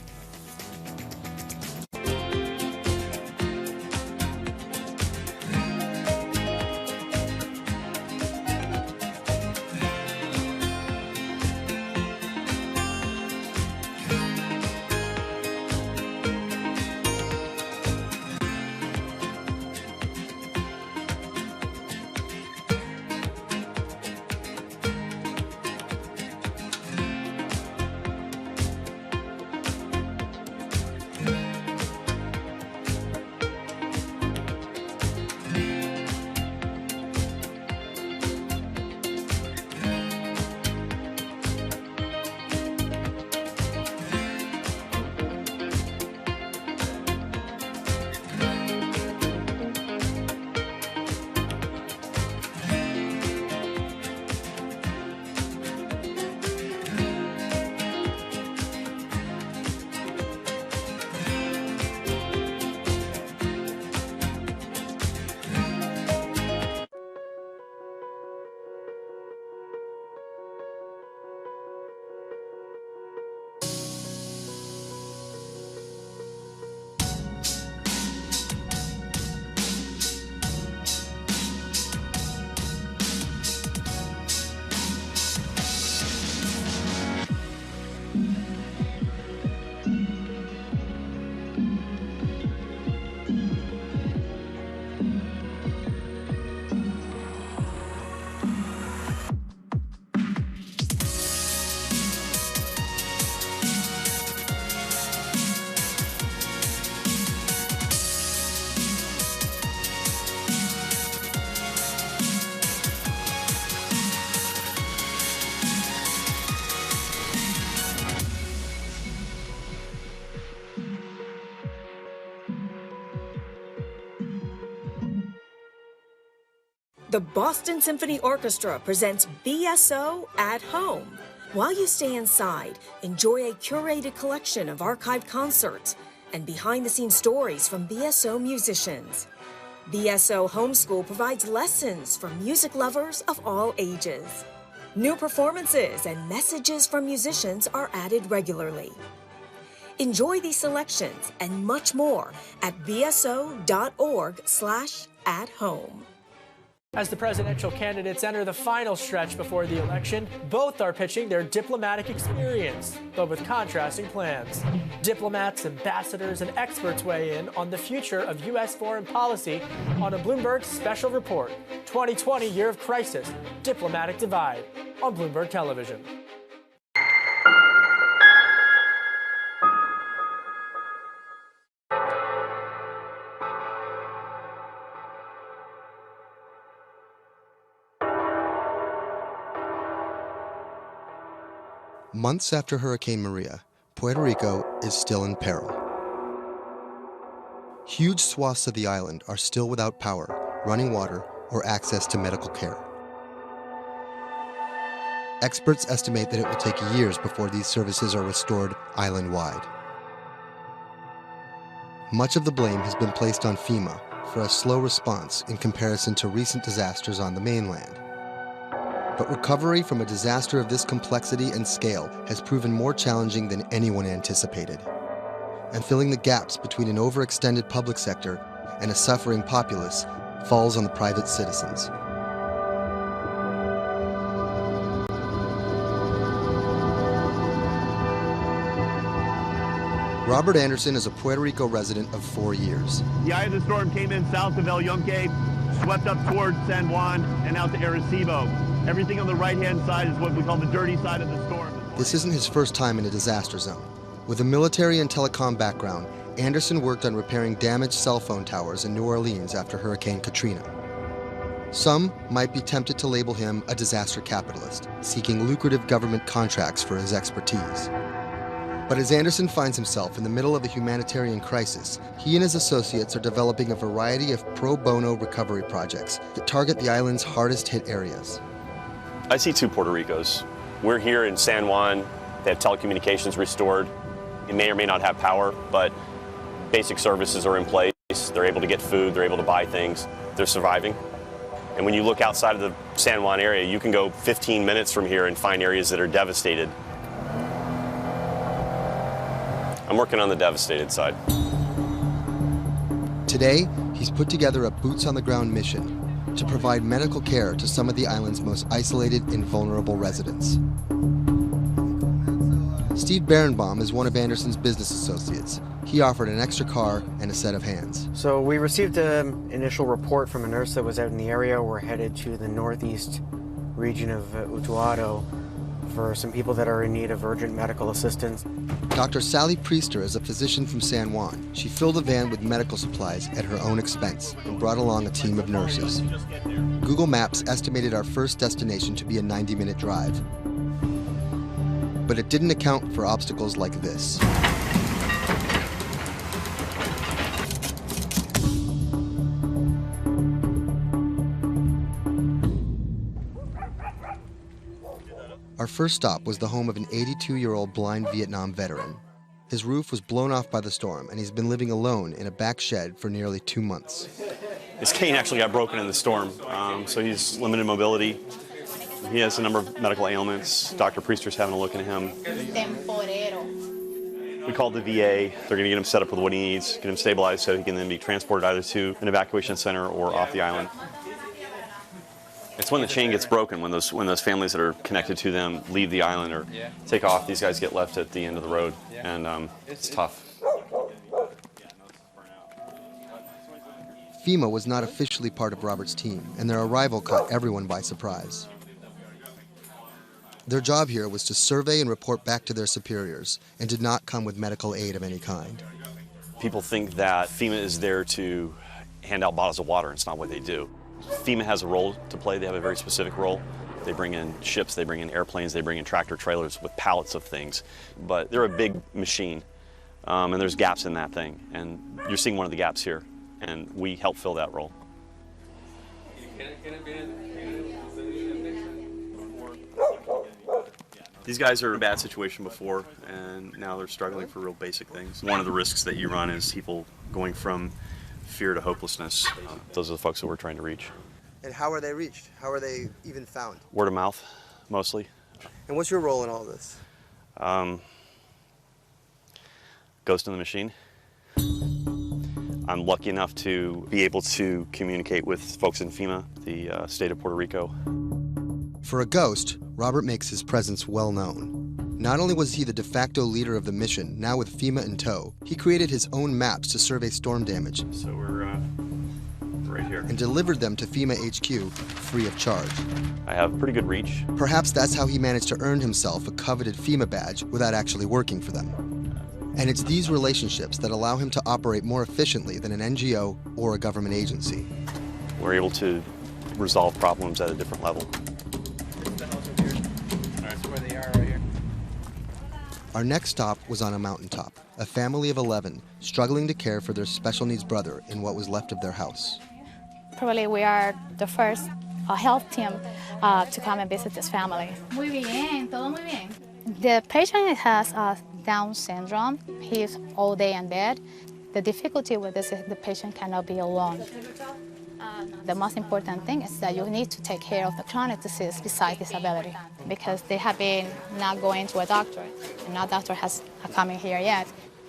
The Boston Symphony Orchestra presents BSO at Home. While you stay inside, enjoy a curated collection of archived concerts and behind-the-scenes stories from BSO musicians. BSO Homeschool provides lessons for music lovers of all ages. New performances and messages from musicians are added regularly. Enjoy these selections and much more at bso.org/at-home. As the presidential candidates enter the final stretch before the election, both are pitching their diplomatic experience, but with contrasting plans. Diplomats, ambassadors, and experts weigh in on the future of U.S. foreign policy on a Bloomberg special report, 2020 Year of Crisis, Diplomatic Divide, on Bloomberg Television. Months after Hurricane Maria, Puerto Rico is still in peril. Huge swaths of the island are still without power, running water, or access to medical care. Experts estimate that it will take years before these services are restored island-wide. Much of the blame has been placed on FEMA for a slow response in comparison to recent disasters on the mainland. But recovery from a disaster of this complexity and scale has proven more challenging than anyone anticipated. And filling the gaps between an overextended public sector and a suffering populace falls on the private citizens. Robert Anderson is a Puerto Rico resident of 4 years. The eye of the storm came in south of El Yunque, swept up towards San Juan, and out to Arecibo. Everything on the right-hand side is what we call the dirty side of the storm. This isn't his first time in a disaster zone. With a military and telecom background, Anderson worked on repairing damaged cell phone towers in New Orleans after Hurricane Katrina. Some might be tempted to label him a disaster capitalist, seeking lucrative government contracts for his expertise. But as Anderson finds himself in the middle of a humanitarian crisis, he and his associates are developing a variety of pro bono recovery projects that target the island's hardest hit areas. I see two Puerto Ricos. We're here in San Juan. They have telecommunications restored. They may or may not have power, but basic services are in place. They're able to get food. They're able to buy things. They're surviving. And when you look outside of the San Juan area, you can go 15 minutes from here and find areas that are devastated. I'm working on the devastated side. Today, he's put together a boots-on-the-ground mission to provide medical care to some of the island's most isolated and vulnerable residents. Steve Berenbaum is one of Anderson's business associates. He offered an extra car and a set of hands. So we received an initial report from a nurse that was out in the area. We're headed to the northeast region of Utuado for some people that are in need of urgent medical assistance. Dr. Sally Priester is a physician from San Juan. She filled a van with medical supplies at her own expense and brought along a team of nurses. Google Maps estimated our first destination to be a 90-minute drive. But it didn't account for obstacles like this. Our first stop was the home of an 82-year-old blind Vietnam veteran. His roof was blown off by the storm, and he's been living alone in a back shed for nearly 2 months. His cane actually got broken in the storm, so he's limited mobility. He has a number of medical ailments. Dr. Priester's having a look at him. We called the VA. They're going to get him set up with what he needs, get him stabilized so he can then be transported either to an evacuation center or off the island. It's when the chain gets broken, when those families that are connected to them leave the island or take off, these guys get left at the end of the road, and it's tough. FEMA was not officially part of Robert's team, and their arrival caught everyone by surprise. Their job here was to survey and report back to their superiors, and did not come with medical aid of any kind. People think that FEMA is there to hand out bottles of water, and it's not what they do. FEMA has a role to play. They have a very specific role. They bring in ships, they bring in airplanes, they bring in tractor trailers with pallets of things. But they're a big machine, and there's gaps in that thing. And you're seeing one of the gaps here, and we help fill that role. These guys are in a bad situation before, and now they're struggling for real basic things. One of the risks that you run is people going from fear to hopelessness. Those are the folks that we're trying to reach. And how are they reached? How are they even found? Word of mouth, mostly. And what's your role in all this? Ghost in the machine. I'm lucky enough to be able to communicate with folks in FEMA, the state of Puerto Rico. For a ghost, Robert makes his presence well known. Not only was he the de facto leader of the mission, now with FEMA in tow, he created his own maps to survey storm damage. So we're right here. And delivered them to FEMA HQ free of charge. I have pretty good reach. Perhaps that's how he managed to earn himself a coveted FEMA badge without actually working for them. And it's these relationships that allow him to operate more efficiently than an NGO or a government agency. We're able to resolve problems at a different level. Our next stop was on a mountaintop, a family of 11 struggling to care for their special needs brother in what was left of their house. Probably we are the first health team to come and visit this family. Muy bien, todo muy bien. The patient has Down syndrome. He's all day in bed. The difficulty with this is the patient cannot be alone. The most important thing is that you need to take care of the chronic disease besides disability, because they have been not going to a doctor, and no doctor has come in here yet.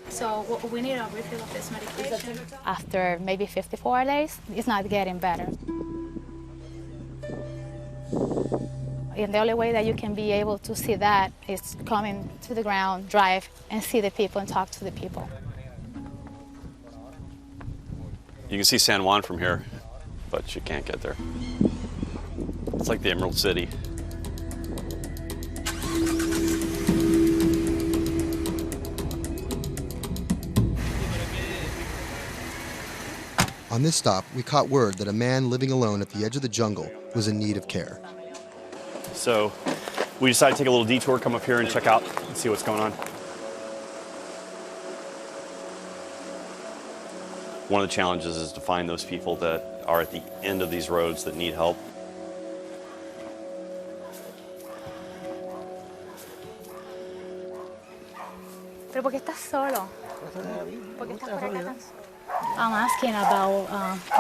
So we need a refill of this medication. After maybe 54 days, it's not getting better. And the only way that you can be able to see that is coming to the ground, drive, and see the people and talk to the people. You can see San Juan from here, but you can't get there. It's like the Emerald City. On this stop, we caught word that a man living alone at the edge of the jungle was in need of care. So we decided to take a little detour, come up here and check out and see what's going on. One of the challenges is to find those people that are at the end of these roads that need help. ¿Pero por qué estás solo? ¿Por qué estás por acá tan solo? I'm asking about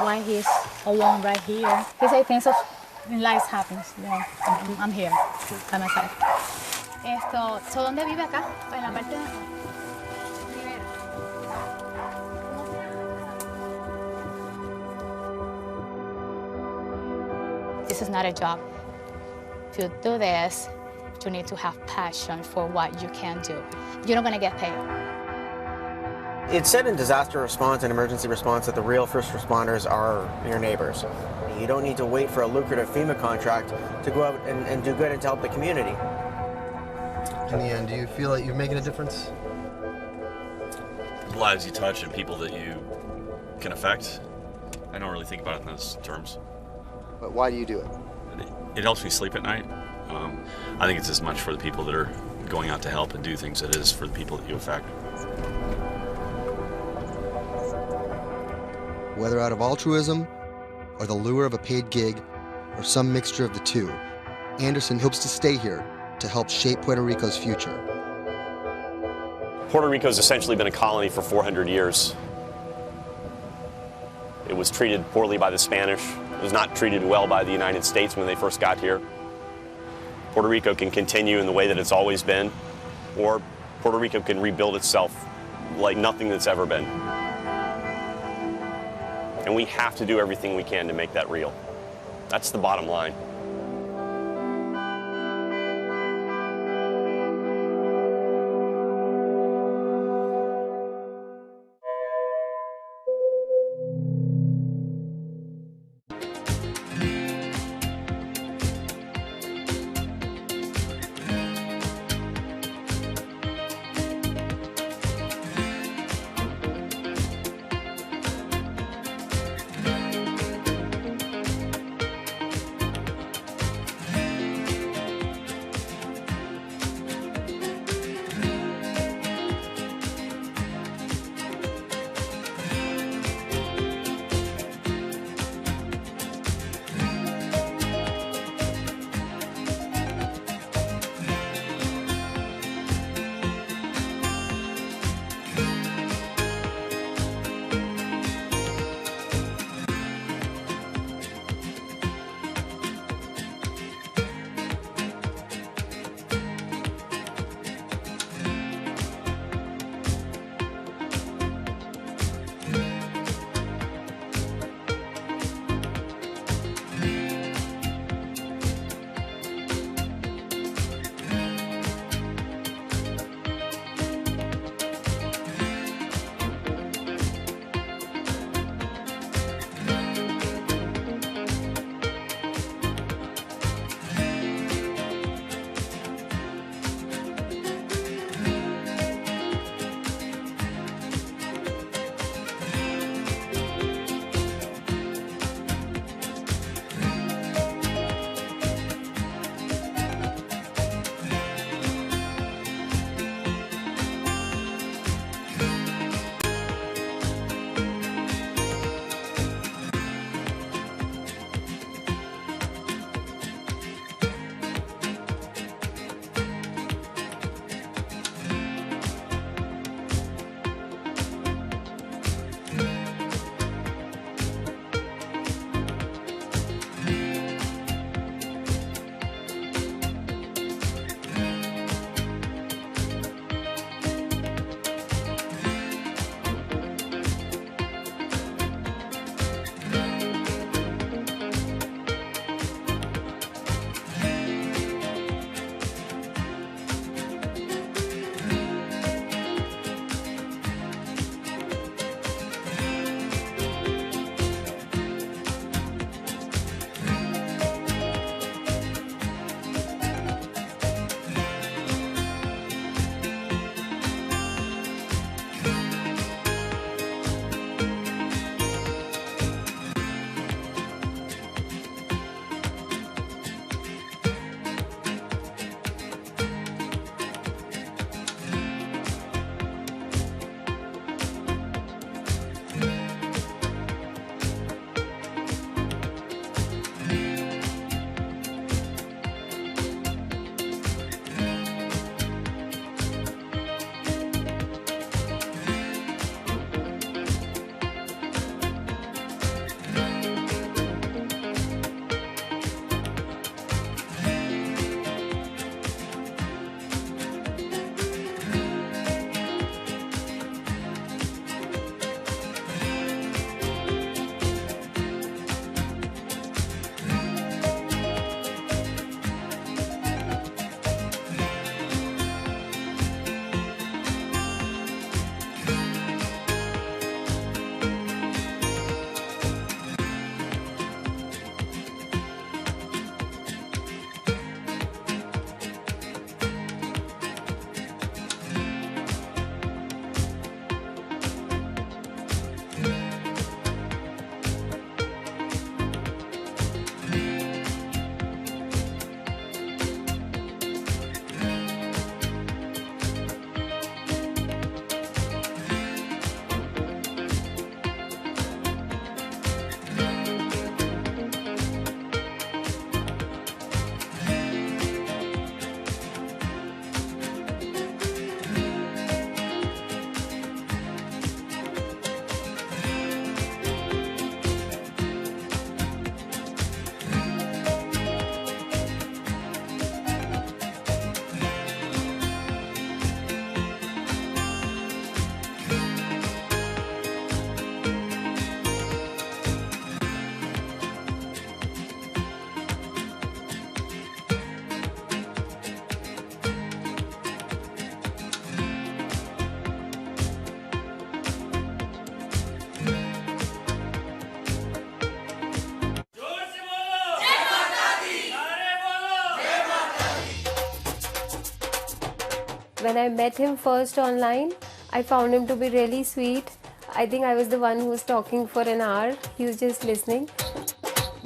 why he's alone right here. He said things of life happens. You know, I'm here by myself. So, ¿dónde vive acá? En la parte de... This is not a job. To do this, you need to have passion for what you can do. You're not going to get paid. It's said in disaster response and emergency response that the real first responders are your neighbors. You don't need to wait for a lucrative FEMA contract to go out and do good and to help the community. In the end, do you feel like you're making a difference? The lives you touch and people that you can affect, I don't really think about it in those terms. But why do you do it? It helps me sleep at night. I think it's as much for the people that are going out to help and do things as it is for the people that you affect. Whether out of altruism, or the lure of a paid gig, or some mixture of the two, Anderson hopes to stay here to help shape Puerto Rico's future. Puerto Rico's essentially been a colony for 400 years. It was treated poorly by the Spanish. It was not treated well by the United States when they first got here. Puerto Rico can continue in the way that it's always been, or Puerto Rico can rebuild itself like nothing that's ever been. And we have to do everything we can to make that real. That's the bottom line. When I met him first online, I found him to be really sweet. I think I was the one who was talking for an hour. He was just listening.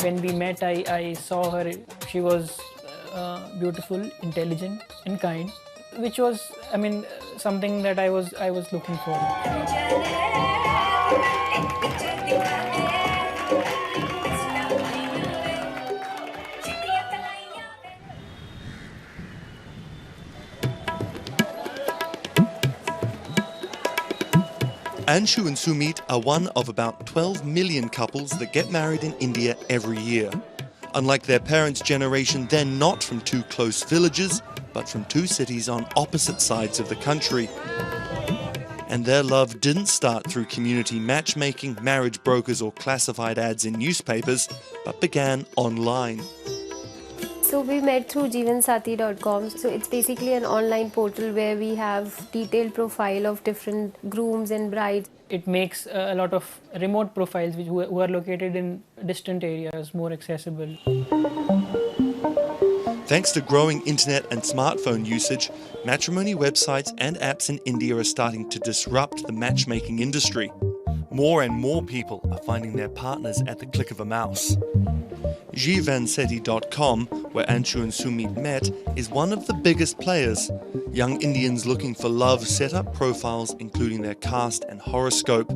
When we met, I saw her. She was beautiful, intelligent, and kind, which was, something that I was looking for. Anshu and Sumit are one of about 12 million couples that get married in India every year. Unlike their parents' generation, they're not from two close villages, but from two cities on opposite sides of the country. And their love didn't start through community matchmaking, marriage brokers, or classified ads in newspapers, but began online. So we met through jeevansaathi.com. So it's basically an online portal where we have detailed profile of different grooms and brides. It makes a lot of remote profiles who are located in distant areas more accessible. Thanks to growing internet and smartphone usage, matrimony websites and apps in India are starting to disrupt the matchmaking industry. More and more people are finding their partners at the click of a mouse. jeevansaathi.com, where Anshu and Sumit met, is one of the biggest players. Young Indians looking for love set up profiles including their caste and horoscope,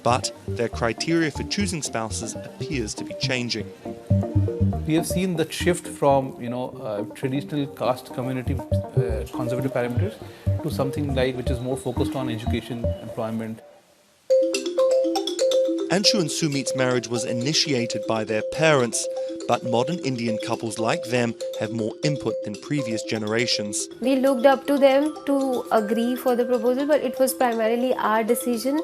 but their criteria for choosing spouses appears to be changing. We have seen the shift from traditional caste community conservative parameters to something like which is more focused on education, employment. Anshu and Sumit's marriage was initiated by their parents, but modern Indian couples like them have more input than previous generations. We looked up to them to agree for the proposal, but it was primarily our decision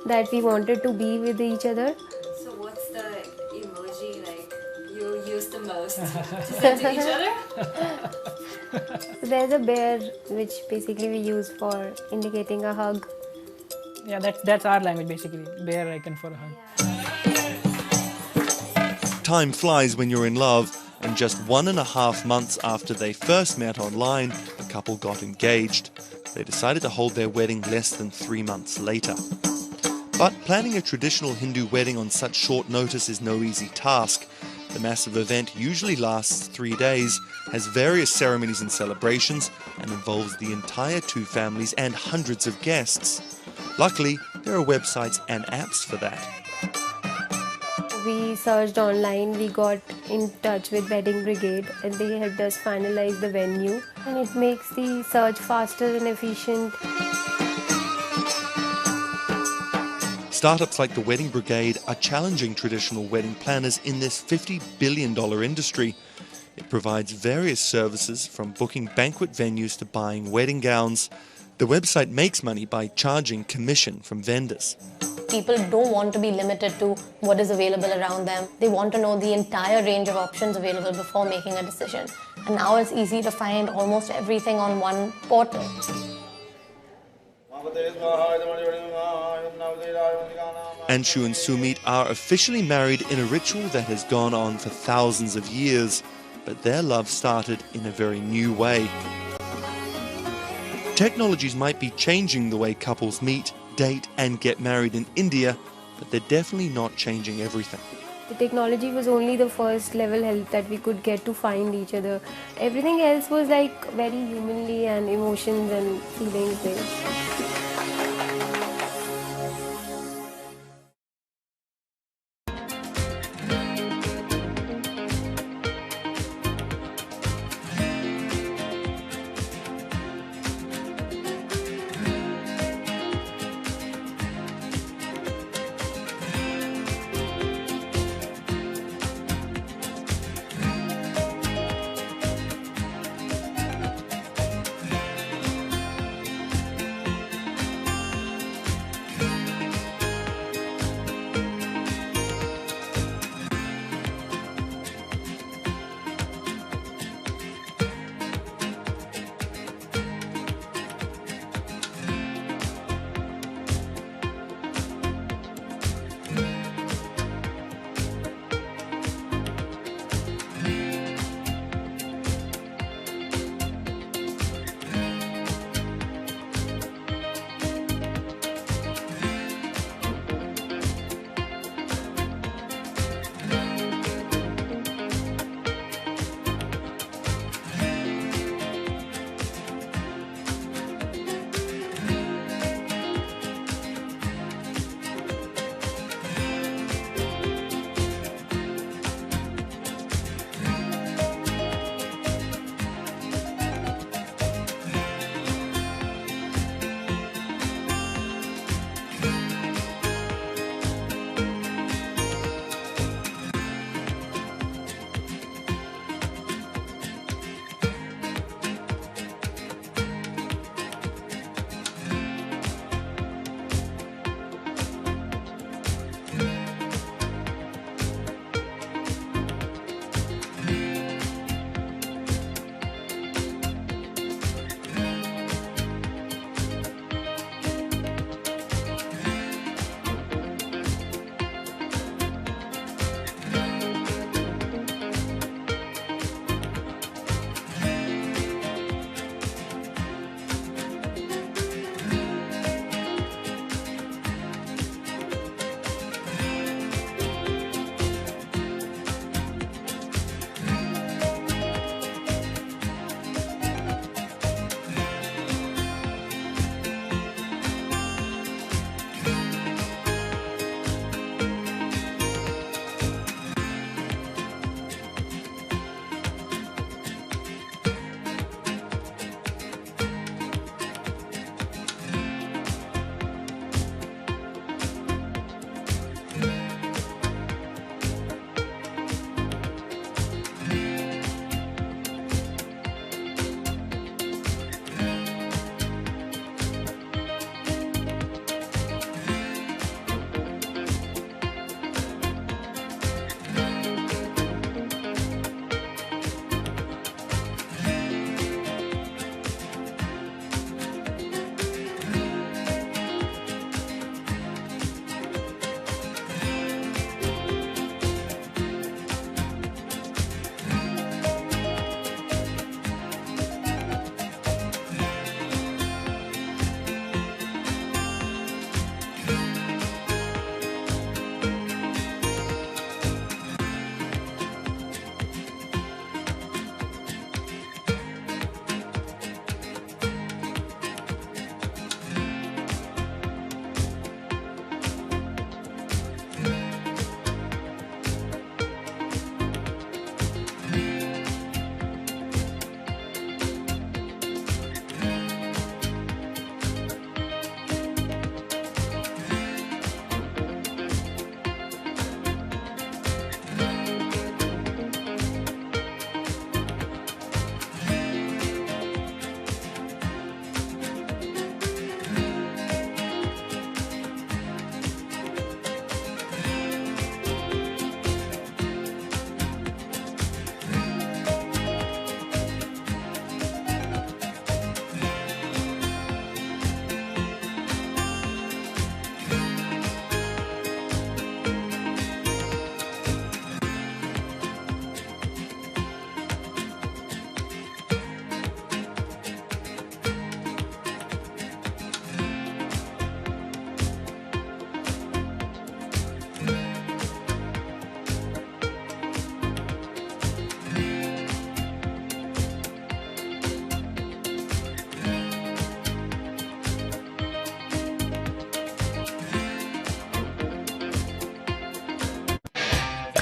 that we wanted to be with each other. So what's the emoji you use the most to send to each other? There's a bear which basically we use for indicating a hug. Yeah, that's our language basically, bear icon for a hug. Time flies when you're in love, and just 1.5 months after they first met online, the couple got engaged. They decided to hold their wedding less than 3 months later. But planning a traditional Hindu wedding on such short notice is no easy task. The massive event usually lasts 3 days, has various ceremonies and celebrations, and involves the entire two families and hundreds of guests. Luckily, there are websites and apps for that. We searched online, we got in touch with Wedding Brigade and they helped us finalize the venue, and it makes the search faster and efficient. Startups like the Wedding Brigade are challenging traditional wedding planners in this $50 billion industry. It provides various services from booking banquet venues to buying wedding gowns. The website makes money by charging commission from vendors. People don't want to be limited to what is available around them. They want to know the entire range of options available before making a decision. And now it's easy to find almost everything on one portal. Anshu and Sumit are officially married in a ritual that has gone on for thousands of years, but their love started in a very new way. Technologies might be changing the way couples meet, date and get married in India, but they're definitely not changing everything. The technology was only the first level help that we could get to find each other. Everything else was like very humanly and emotions and feelings based.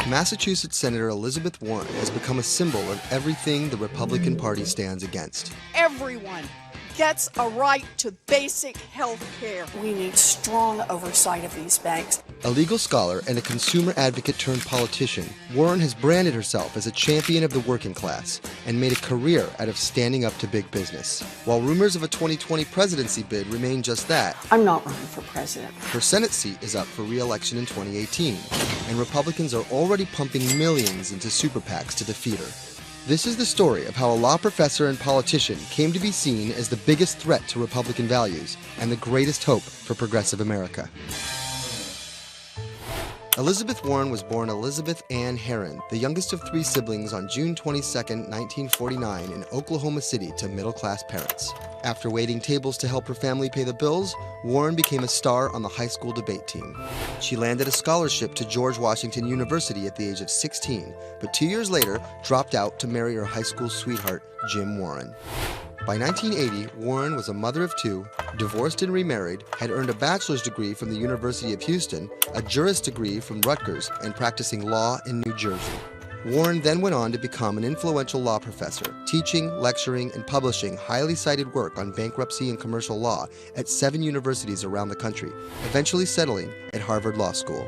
Massachusetts Senator Elizabeth Warren has become a symbol of everything the Republican Party stands against. Everyone gets a right to basic health care. We need strong oversight of these banks. A legal scholar and a consumer advocate turned politician, Warren has branded herself as a champion of the working class and made a career out of standing up to big business. While rumors of a 2020 presidency bid remain just that, I'm not running for president. Her Senate seat is up for re-election in 2018, and Republicans are already pumping millions into super PACs to defeat her. This is the story of how a law professor and politician came to be seen as the biggest threat to Republican values and the greatest hope for progressive America. Elizabeth Warren was born Elizabeth Ann Herron, the youngest of 3 siblings, on June 22, 1949 in Oklahoma City to middle-class parents. After waiting tables to help her family pay the bills, Warren became a star on the high school debate team. She landed a scholarship to George Washington University at the age of 16, but 2 years later dropped out to marry her high school sweetheart, Jim Warren. By 1980, Warren was a mother of 2, divorced and remarried, had earned a bachelor's degree from the University of Houston, a juris degree from Rutgers, and practicing law in New Jersey. Warren then went on to become an influential law professor, teaching, lecturing, and publishing highly cited work on bankruptcy and commercial law at 7 universities around the country, eventually settling at Harvard Law School.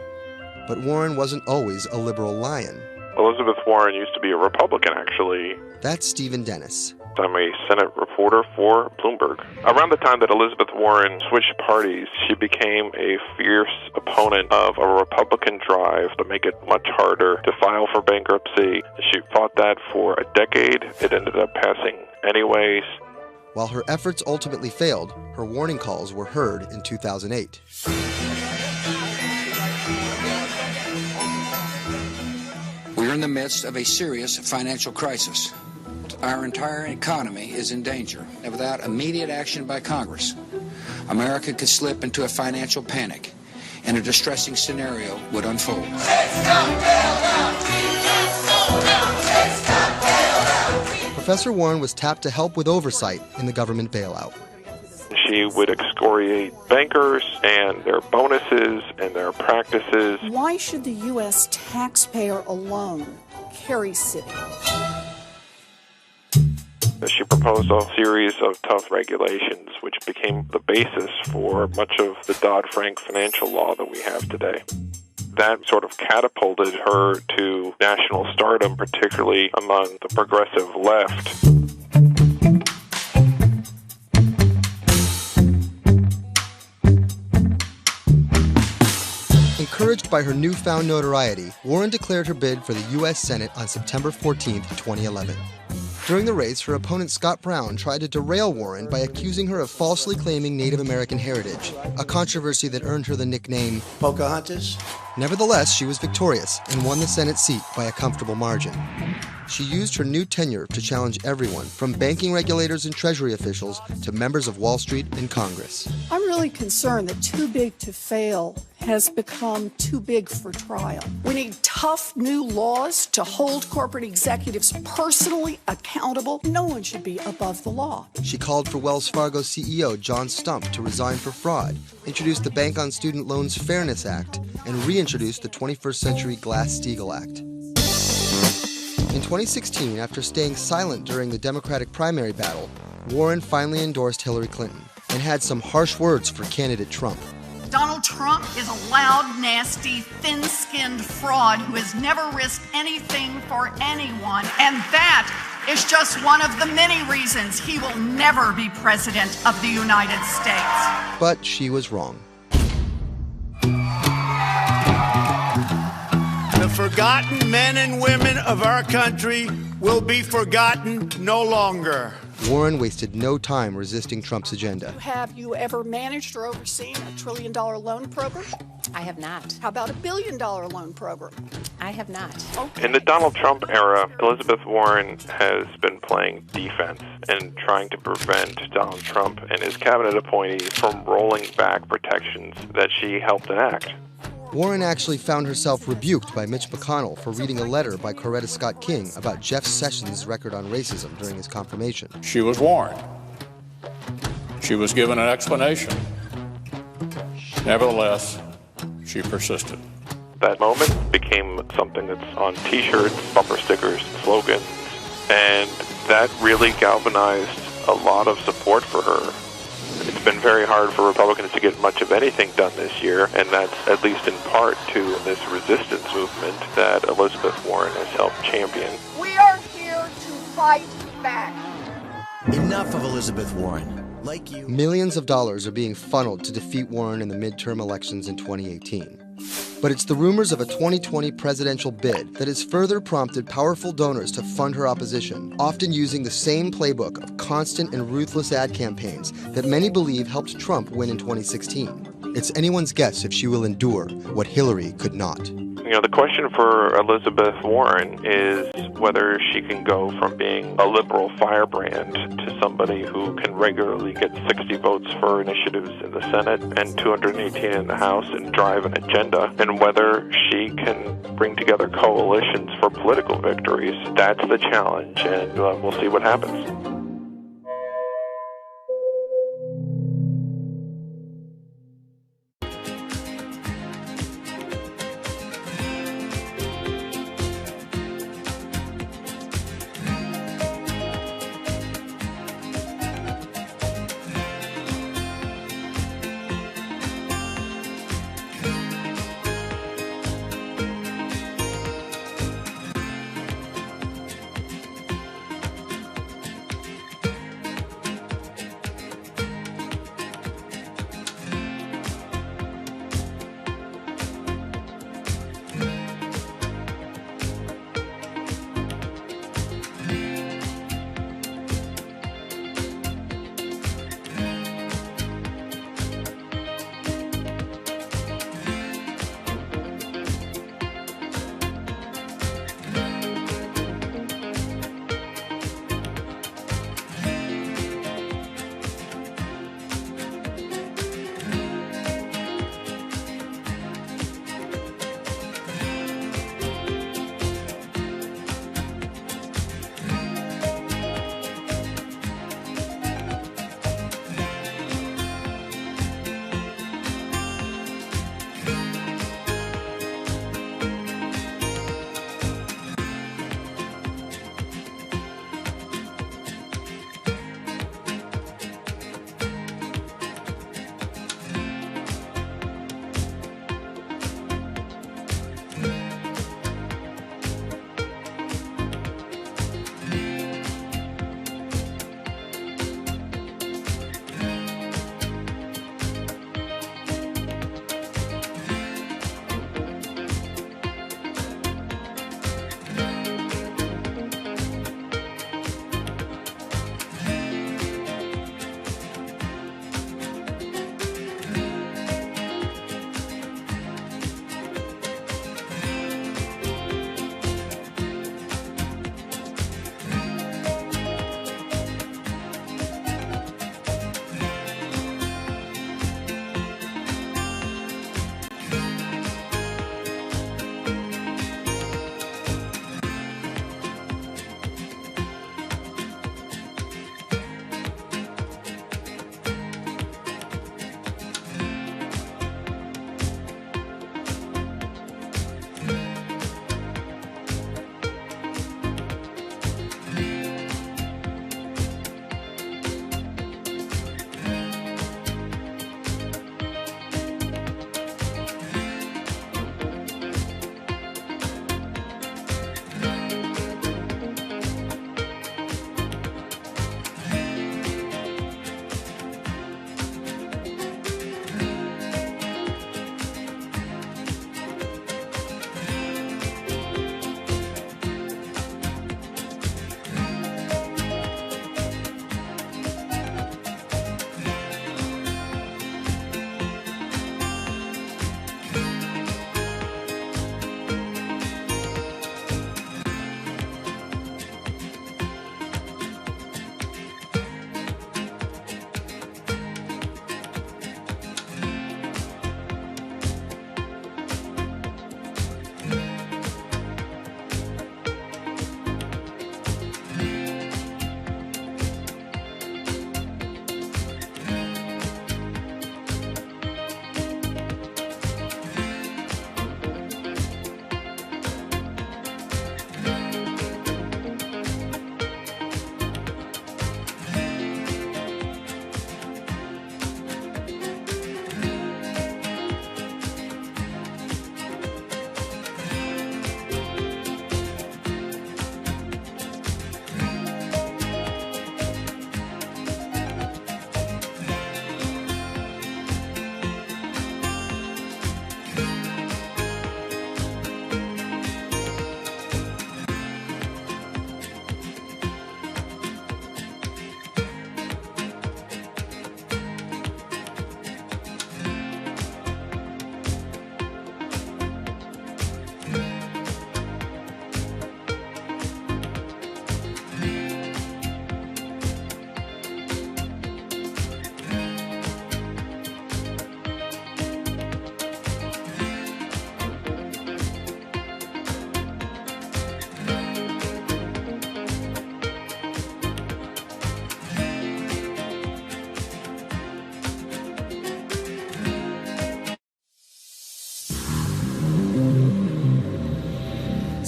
But Warren wasn't always a liberal lion. Elizabeth Warren used to be a Republican, actually. That's Stephen Dennis. I'm a Senate reporter for Bloomberg. Around the time that Elizabeth Warren switched parties, she became a fierce opponent of a Republican drive to make it much harder to file for bankruptcy. She fought that for a decade. It ended up passing anyways. While her efforts ultimately failed, her warning calls were heard in 2008. We're in the midst of a serious financial crisis. Our entire economy is in danger, and without immediate action by Congress, America could slip into a financial panic, and a distressing scenario would unfold. Professor Warren was tapped to help with oversight in the government bailout. She would excoriate bankers and their bonuses and their practices. Why should the U.S. taxpayer alone carry Citi? She proposed a series of tough regulations, which became the basis for much of the Dodd-Frank financial law that we have today. That sort of catapulted her to national stardom, particularly among the progressive left. Encouraged by her newfound notoriety, Warren declared her bid for the U.S. Senate on September 14, 2011. During the race, her opponent Scott Brown tried to derail Warren by accusing her of falsely claiming Native American heritage, a controversy that earned her the nickname Pocahontas. Nevertheless, she was victorious and won the Senate seat by a comfortable margin. She used her new tenure to challenge everyone, from banking regulators and Treasury officials to members of Wall Street and Congress. I'm really concerned that too big to fail has become too big for trial. We need tough new laws to hold corporate executives personally accountable. No one should be above the law. She called for Wells Fargo CEO John Stump to resign for fraud, introduced the Bank on Student Loans Fairness Act, and reintroduced the 21st Century Glass-Steagall Act. In 2016, after staying silent during the Democratic primary battle, Warren finally endorsed Hillary Clinton and had some harsh words for candidate Trump. Donald Trump is a loud, nasty, thin-skinned fraud who has never risked anything for anyone, and that is just one of the many reasons he will never be president of the United States. But she was wrong. The forgotten men and women of our country will be forgotten no longer. Warren wasted no time resisting Trump's agenda. Have you ever managed or overseen a $1 trillion loan program? I have not. How about a $1 billion loan program? I have not. Okay. In the Donald Trump era, Elizabeth Warren has been playing defense and trying to prevent Donald Trump and his cabinet appointees from rolling back protections that she helped enact. Warren actually found herself rebuked by Mitch McConnell for reading a letter by Coretta Scott King about Jeff Sessions' record on racism during his confirmation. She was warned. She was given an explanation. Nevertheless, she persisted. That moment became something that's on t-shirts, bumper stickers, slogans, and that really galvanized a lot of support for her. It's been very hard for Republicans to get much of anything done this year, and that's at least in part to this resistance movement that Elizabeth Warren has helped champion. We are here to fight back. Enough of Elizabeth Warren. Like you. Millions of dollars are being funneled to defeat Warren in the midterm elections in 2018. But it's the rumors of a 2020 presidential bid that has further prompted powerful donors to fund her opposition, often using the same playbook of constant and ruthless ad campaigns that many believe helped Trump win in 2016. It's anyone's guess if she will endure what Hillary could not. You know, the question for Elizabeth Warren is whether she can go from being a liberal firebrand to somebody who can regularly get 60 votes for initiatives in the Senate and 218 in the House and drive an agenda, and whether she can bring together coalitions for political victories. That's the challenge, and we'll see what happens.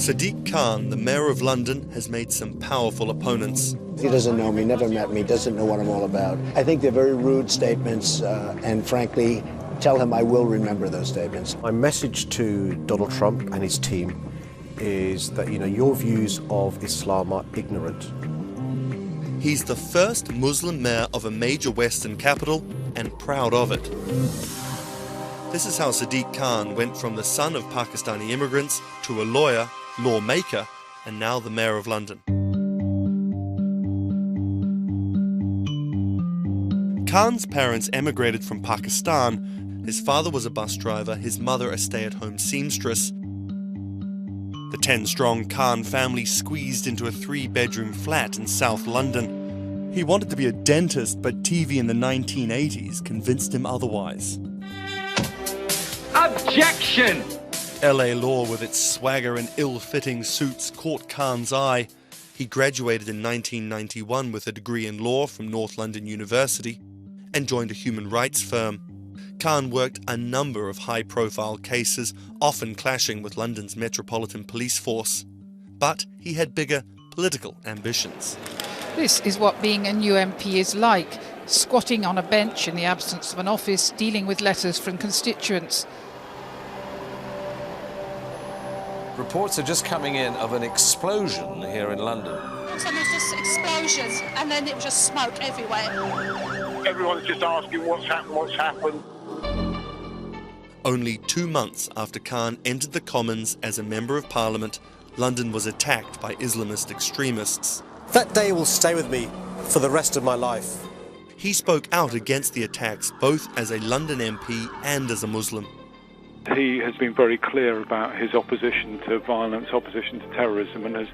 Sadiq Khan, the mayor of London, has made some powerful opponents. He doesn't know me, never met me, doesn't know what I'm all about. I think they're very rude statements, and frankly, tell him I will remember those statements. My message to Donald Trump and his team is that, your views of Islam are ignorant. He's the first Muslim mayor of a major Western capital and proud of it. This is how Sadiq Khan went from the son of Pakistani immigrants to a lawyer, lawmaker, and now the mayor of London. Khan's parents emigrated from Pakistan. His father was a bus driver, his mother a stay-at-home seamstress. The 10-strong Khan family squeezed into a 3-bedroom flat in South London. He wanted to be a dentist, but TV in the 1980s convinced him otherwise. Objection! LA law with its swagger and ill-fitting suits caught Khan's eye. He graduated in 1991 with a degree in law from North London University and joined a human rights firm. Khan worked a number of high-profile cases, often clashing with London's Metropolitan Police Force. But he had bigger political ambitions. This is what being a new MP is like, squatting on a bench in the absence of an office, dealing with letters from constituents. Reports are just coming in of an explosion here in London. And so there's just explosions, and then it was just smoke everywhere. Everyone's just asking what's happened. Only 2 months after Khan entered the Commons as a Member of Parliament, London was attacked by Islamist extremists. That day will stay with me for the rest of my life. He spoke out against the attacks both as a London MP and as a Muslim. He has been very clear about his opposition to violence, opposition to terrorism, and has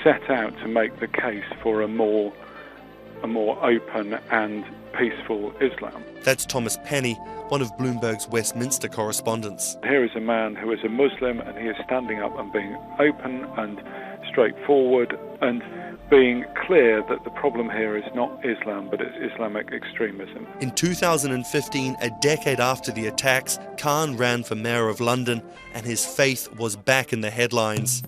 set out to make the case for a more open and peaceful Islam. That's Thomas Penny, one of Bloomberg's Westminster correspondents. Here is a man who is a Muslim, and he is standing up and being open and straightforward and being clear that the problem here is not Islam, but it's Islamic extremism. In 2015, a decade after the attacks, Khan ran for mayor of London, and his faith was back in the headlines.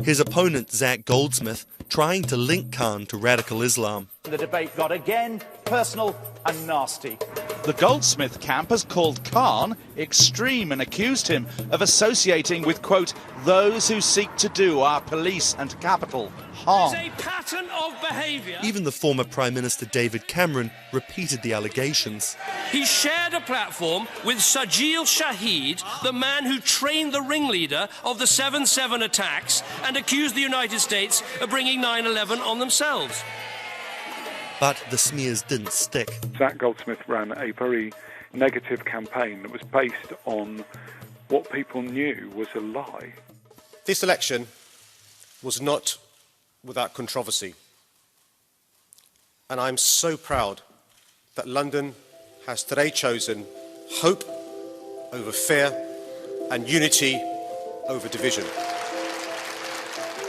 His opponent, Zach Goldsmith, trying to link Khan to radical Islam. The debate got again personal and nasty. The Goldsmith camp has called Khan extreme and accused him of associating with, quote, those who seek to do our police and capital harm. There's a pattern of behaviour. Even the former Prime Minister David Cameron repeated the allegations. He shared a platform with Sajil Shahid, the man who trained the ringleader of the 7/7 attacks and accused the United States of bringing 9/11 on themselves. But the smears didn't stick. Zach Goldsmith ran a very negative campaign that was based on what people knew was a lie. This election was not without controversy. And I'm so proud that London has today chosen hope over fear and unity over division.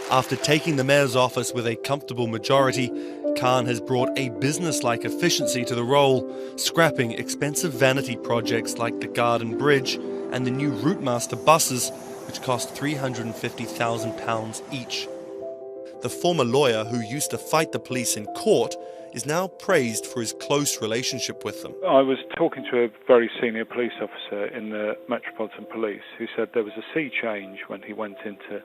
After taking the mayor's office with a comfortable majority, Khan has brought a business-like efficiency to the role, scrapping expensive vanity projects like the Garden Bridge and the new Routemaster buses, which cost £350,000 each. The former lawyer who used to fight the police in court is now praised for his close relationship with them. I was talking to a very senior police officer in the Metropolitan Police who said there was a sea change when he went into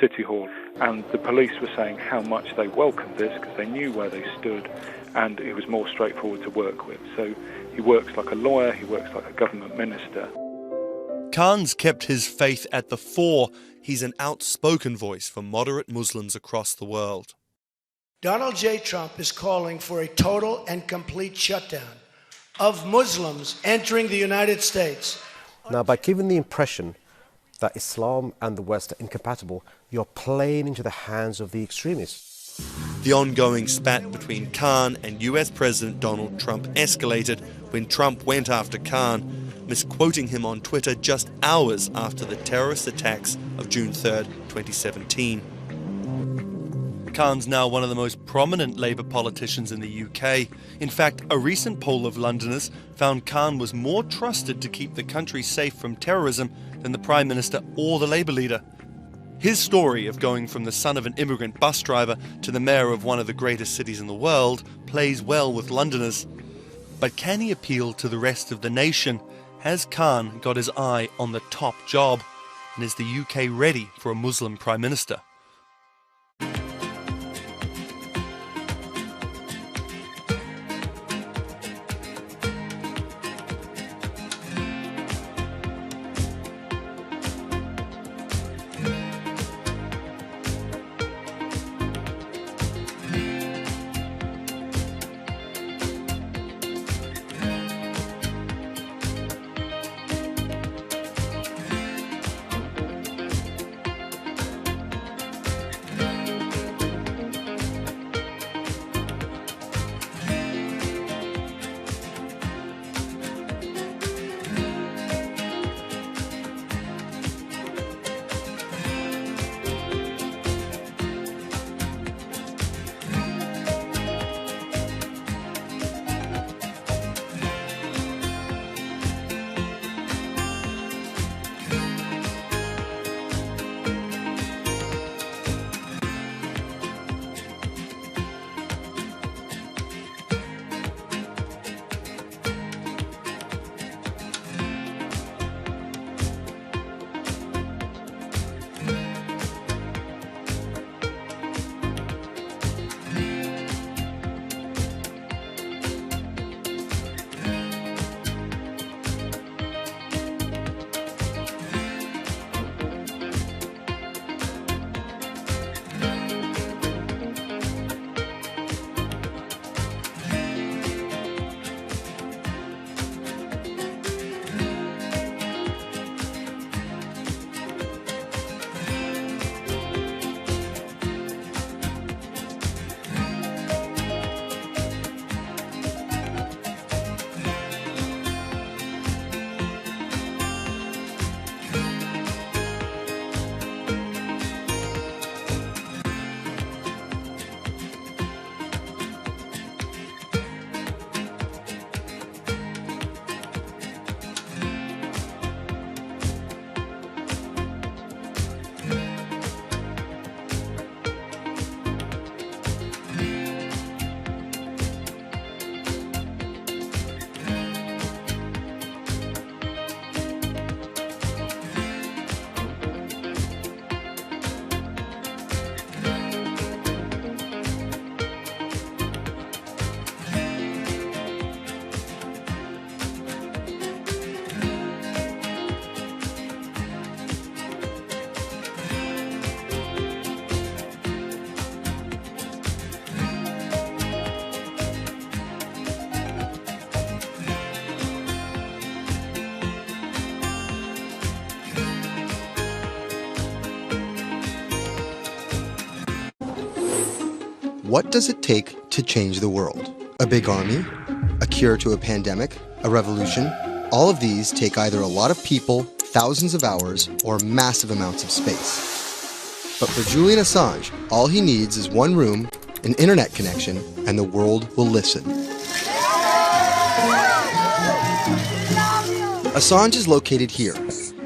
City Hall, and the police were saying how much they welcomed this because they knew where they stood and it was more straightforward to work with. So he works like a lawyer, he works like a government minister. Khan's kept his faith at the fore. He's an outspoken voice for moderate Muslims across the world. Donald J. Trump is calling for a total and complete shutdown of Muslims entering the United States. Now, by giving the impression that Islam and the West are incompatible, you're playing into the hands of the extremists. The ongoing spat between Khan and US President Donald Trump escalated when Trump went after Khan, misquoting him on Twitter just hours after the terrorist attacks of June 3rd, 2017. Khan's now one of the most prominent Labour politicians in the UK. In fact, a recent poll of Londoners found Khan was more trusted to keep the country safe from terrorism than the Prime Minister or the Labour leader. His story of going from the son of an immigrant bus driver to the mayor of one of the greatest cities in the world plays well with Londoners. But can he appeal to the rest of the nation? Has Khan got his eye on the top job? And is the UK ready for a Muslim Prime Minister? What does it take to change the world? A big army? A cure to a pandemic? A revolution? All of these take either a lot of people, thousands of hours, or massive amounts of space. But for Julian Assange, all he needs is one room, an internet connection, and the world will listen. Assange is located here,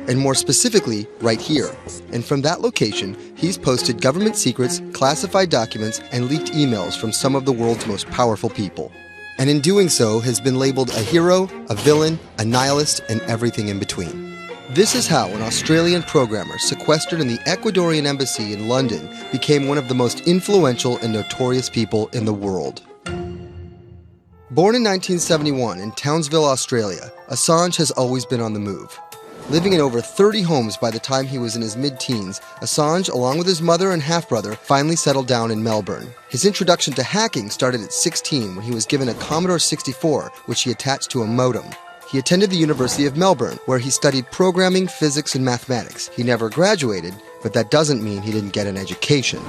and more specifically, right here. And from that location, he's posted government secrets, classified documents, and leaked emails from some of the world's most powerful people. And in doing so, has been labeled a hero, a villain, a nihilist, and everything in between. This is how an Australian programmer sequestered in the Ecuadorian embassy in London became one of the most influential and notorious people in the world. Born in 1971 in Townsville, Australia, Assange has always been on the move. Living in over 30 homes by the time he was in his mid-teens, Assange, along with his mother and half-brother, finally settled down in Melbourne. His introduction to hacking started at 16 when he was given a Commodore 64, which he attached to a modem. He attended the University of Melbourne, where he studied programming, physics, and mathematics. He never graduated, but that doesn't mean he didn't get an education.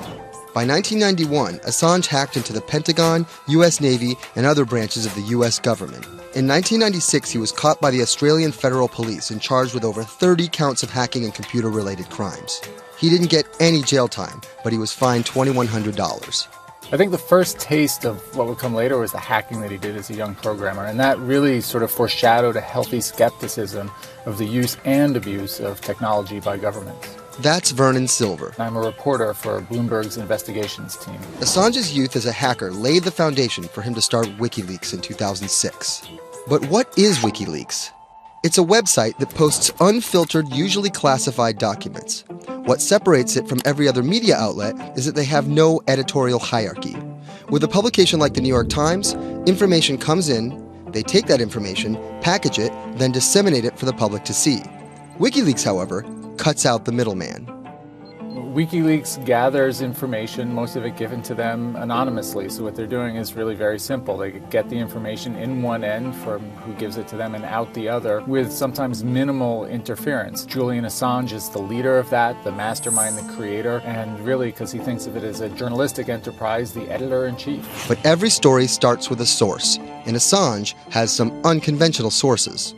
By 1991, Assange hacked into the Pentagon, US Navy, and other branches of the US government. In 1996, he was caught by the Australian Federal Police and charged with over 30 counts of hacking and computer-related crimes. He didn't get any jail time, but he was fined $2,100. I think the first taste of what would come later was the hacking that he did as a young programmer, and that really sort of foreshadowed a healthy skepticism of the use and abuse of technology by governments. That's Vernon Silver. I'm a reporter for Bloomberg's investigations team. Assange's youth as a hacker laid the foundation for him to start WikiLeaks in 2006. But what is WikiLeaks? It's a website that posts unfiltered, usually classified documents. What separates it from every other media outlet is that they have no editorial hierarchy. With a publication like the New York Times, information comes in, they take that information, package it, then disseminate it for the public to see. WikiLeaks, however, cuts out the middleman. WikiLeaks gathers information, most of it given to them anonymously. So what they're doing is really very simple. They get the information in one end from who gives it to them and out the other with sometimes minimal interference. Julian Assange is the leader of that, the mastermind, the creator, and really, because he thinks of it as a journalistic enterprise, the editor-in-chief. But every story starts with a source, and Assange has some unconventional sources.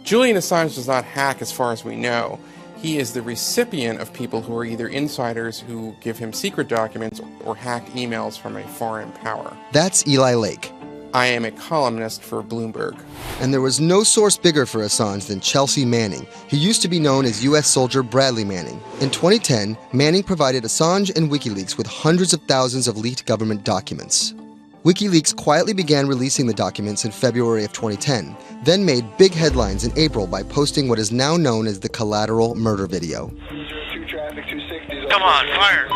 Julian Assange does not hack as far as we know. He is the recipient of people who are either insiders who give him secret documents or hacked emails from a foreign power. That's Eli Lake. I am a columnist for Bloomberg. And there was no source bigger for Assange than Chelsea Manning, who used to be known as U.S. soldier Bradley Manning. In 2010, Manning provided Assange and WikiLeaks with hundreds of thousands of leaked government documents. WikiLeaks quietly began releasing the documents in February of 2010, then made big headlines in April by posting what is now known as the Collateral Murder Video. Come on, fire!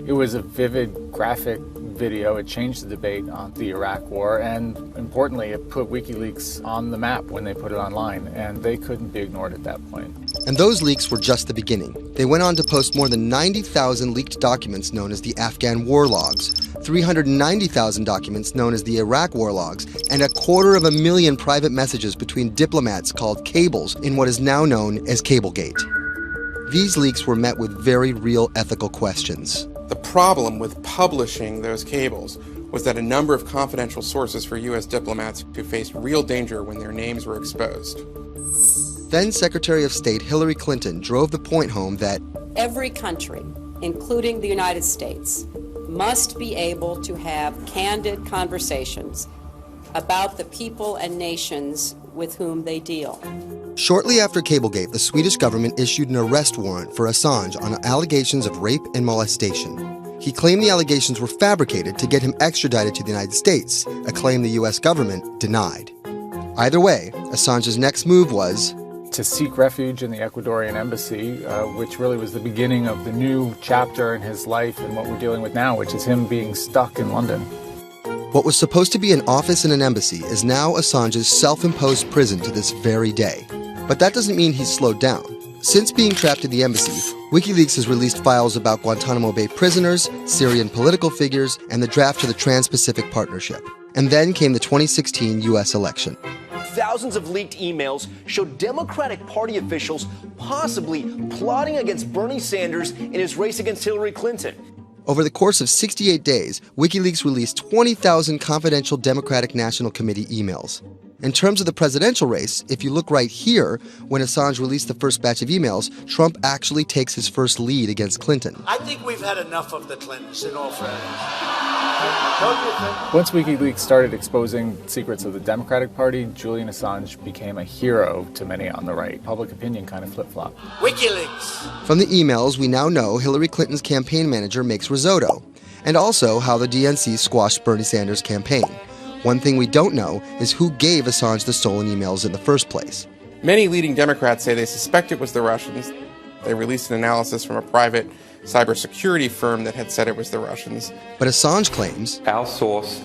It was a vivid, graphic video. It changed the debate on the Iraq War, and importantly, it put WikiLeaks on the map when they put it online, and they couldn't be ignored at that point. And those leaks were just the beginning. They went on to post more than 90,000 leaked documents known as the Afghan War Logs, 390,000 documents known as the Iraq War Logs, and 250,000 private messages between diplomats called cables in what is now known as Cablegate. These leaks were met with very real ethical questions. The problem with publishing those cables was that a number of confidential sources for U.S. diplomats who faced real danger when their names were exposed. Then Secretary of State Hillary Clinton drove the point home that every country, including the United States, must be able to have candid conversations about the people and nations with whom they deal. Shortly after Cablegate, the Swedish government issued an arrest warrant for Assange on allegations of rape and molestation. He claimed the allegations were fabricated to get him extradited to the United States, a claim the U.S. government denied. Either way, Assange's next move was to seek refuge in the Ecuadorian embassy, which really was the beginning of the new chapter in his life and what we're dealing with now, which is him being stuck in London. What was supposed to be an office in an embassy is now Assange's self-imposed prison to this very day. But that doesn't mean he's slowed down. Since being trapped in the embassy, WikiLeaks has released files about Guantanamo Bay prisoners, Syrian political figures, and the draft to the Trans-Pacific Partnership. And then came the 2016 U.S. election. Thousands of leaked emails showed Democratic Party officials possibly plotting against Bernie Sanders in his race against Hillary Clinton. Over the course of 68 days, WikiLeaks released 20,000 confidential Democratic National Committee emails. In terms of the presidential race, if you look right here, when Assange released the first batch of emails, Trump actually takes his first lead against Clinton. I think we've had enough of the Clintons, in all fairness. Don't you think? Once WikiLeaks started exposing secrets of the Democratic Party, Julian Assange became a hero to many on the right. Public opinion kind of flip-flopped. WikiLeaks! From the emails, we now know Hillary Clinton's campaign manager makes risotto, and also how the DNC squashed Bernie Sanders' campaign. One thing we don't know is who gave Assange the stolen emails in the first place. Many leading Democrats say they suspect it was the Russians. They released an analysis from a private cybersecurity firm that had said it was the Russians. But Assange claims our source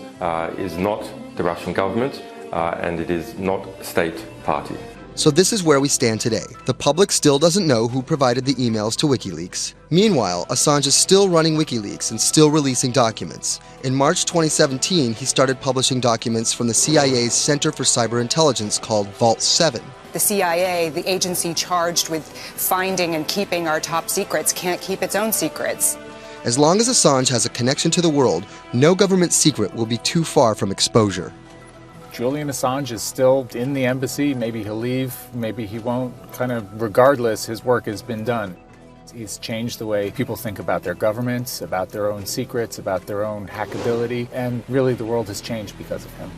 is not the Russian government, and it is not a state party. So this is where we stand today. The public still doesn't know who provided the emails to WikiLeaks. Meanwhile, Assange is still running WikiLeaks and still releasing documents. In March 2017, he started publishing documents from the CIA's Center for Cyber Intelligence called Vault 7. The CIA, the agency charged with finding and keeping our top secrets, can't keep its own secrets. As long as Assange has a connection to the world, no government secret will be too far from exposure. Julian Assange is still in the embassy. Maybe he'll leave, maybe he won't. Kind of regardless, his work has been done. He's changed the way people think about their governments, about their own secrets, about their own hackability, and really the world has changed because of him.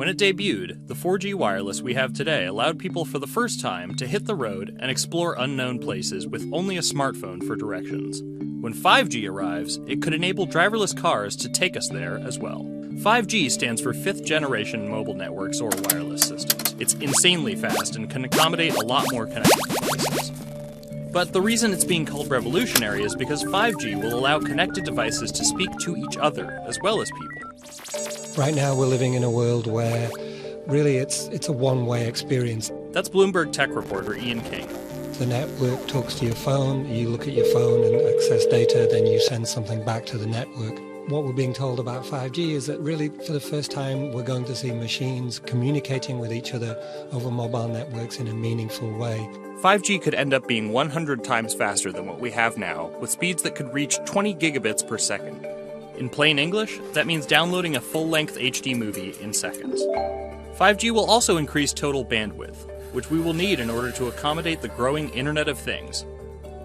When it debuted, the 4G wireless we have today allowed people for the first time to hit the road and explore unknown places with only a smartphone for directions. When 5G arrives, it could enable driverless cars to take us there as well. 5G stands for 5th generation mobile networks or wireless systems. It's insanely fast and can accommodate a lot more connected devices. But the reason it's being called revolutionary is because 5G will allow connected devices to speak to each other as well as people. Right now we're living in a world where really it's a one-way experience. That's Bloomberg tech reporter Ian King. The network talks to your phone, you look at your phone and access data, then you send something back to the network. What we're being told about 5G is that really for the first time we're going to see machines communicating with each other over mobile networks in a meaningful way. 5G could end up being 100 times faster than what we have now, with speeds that could reach 20 gigabits per second. In plain English, that means downloading a full-length HD movie in seconds. 5G will also increase total bandwidth, which we will need in order to accommodate the growing Internet of Things.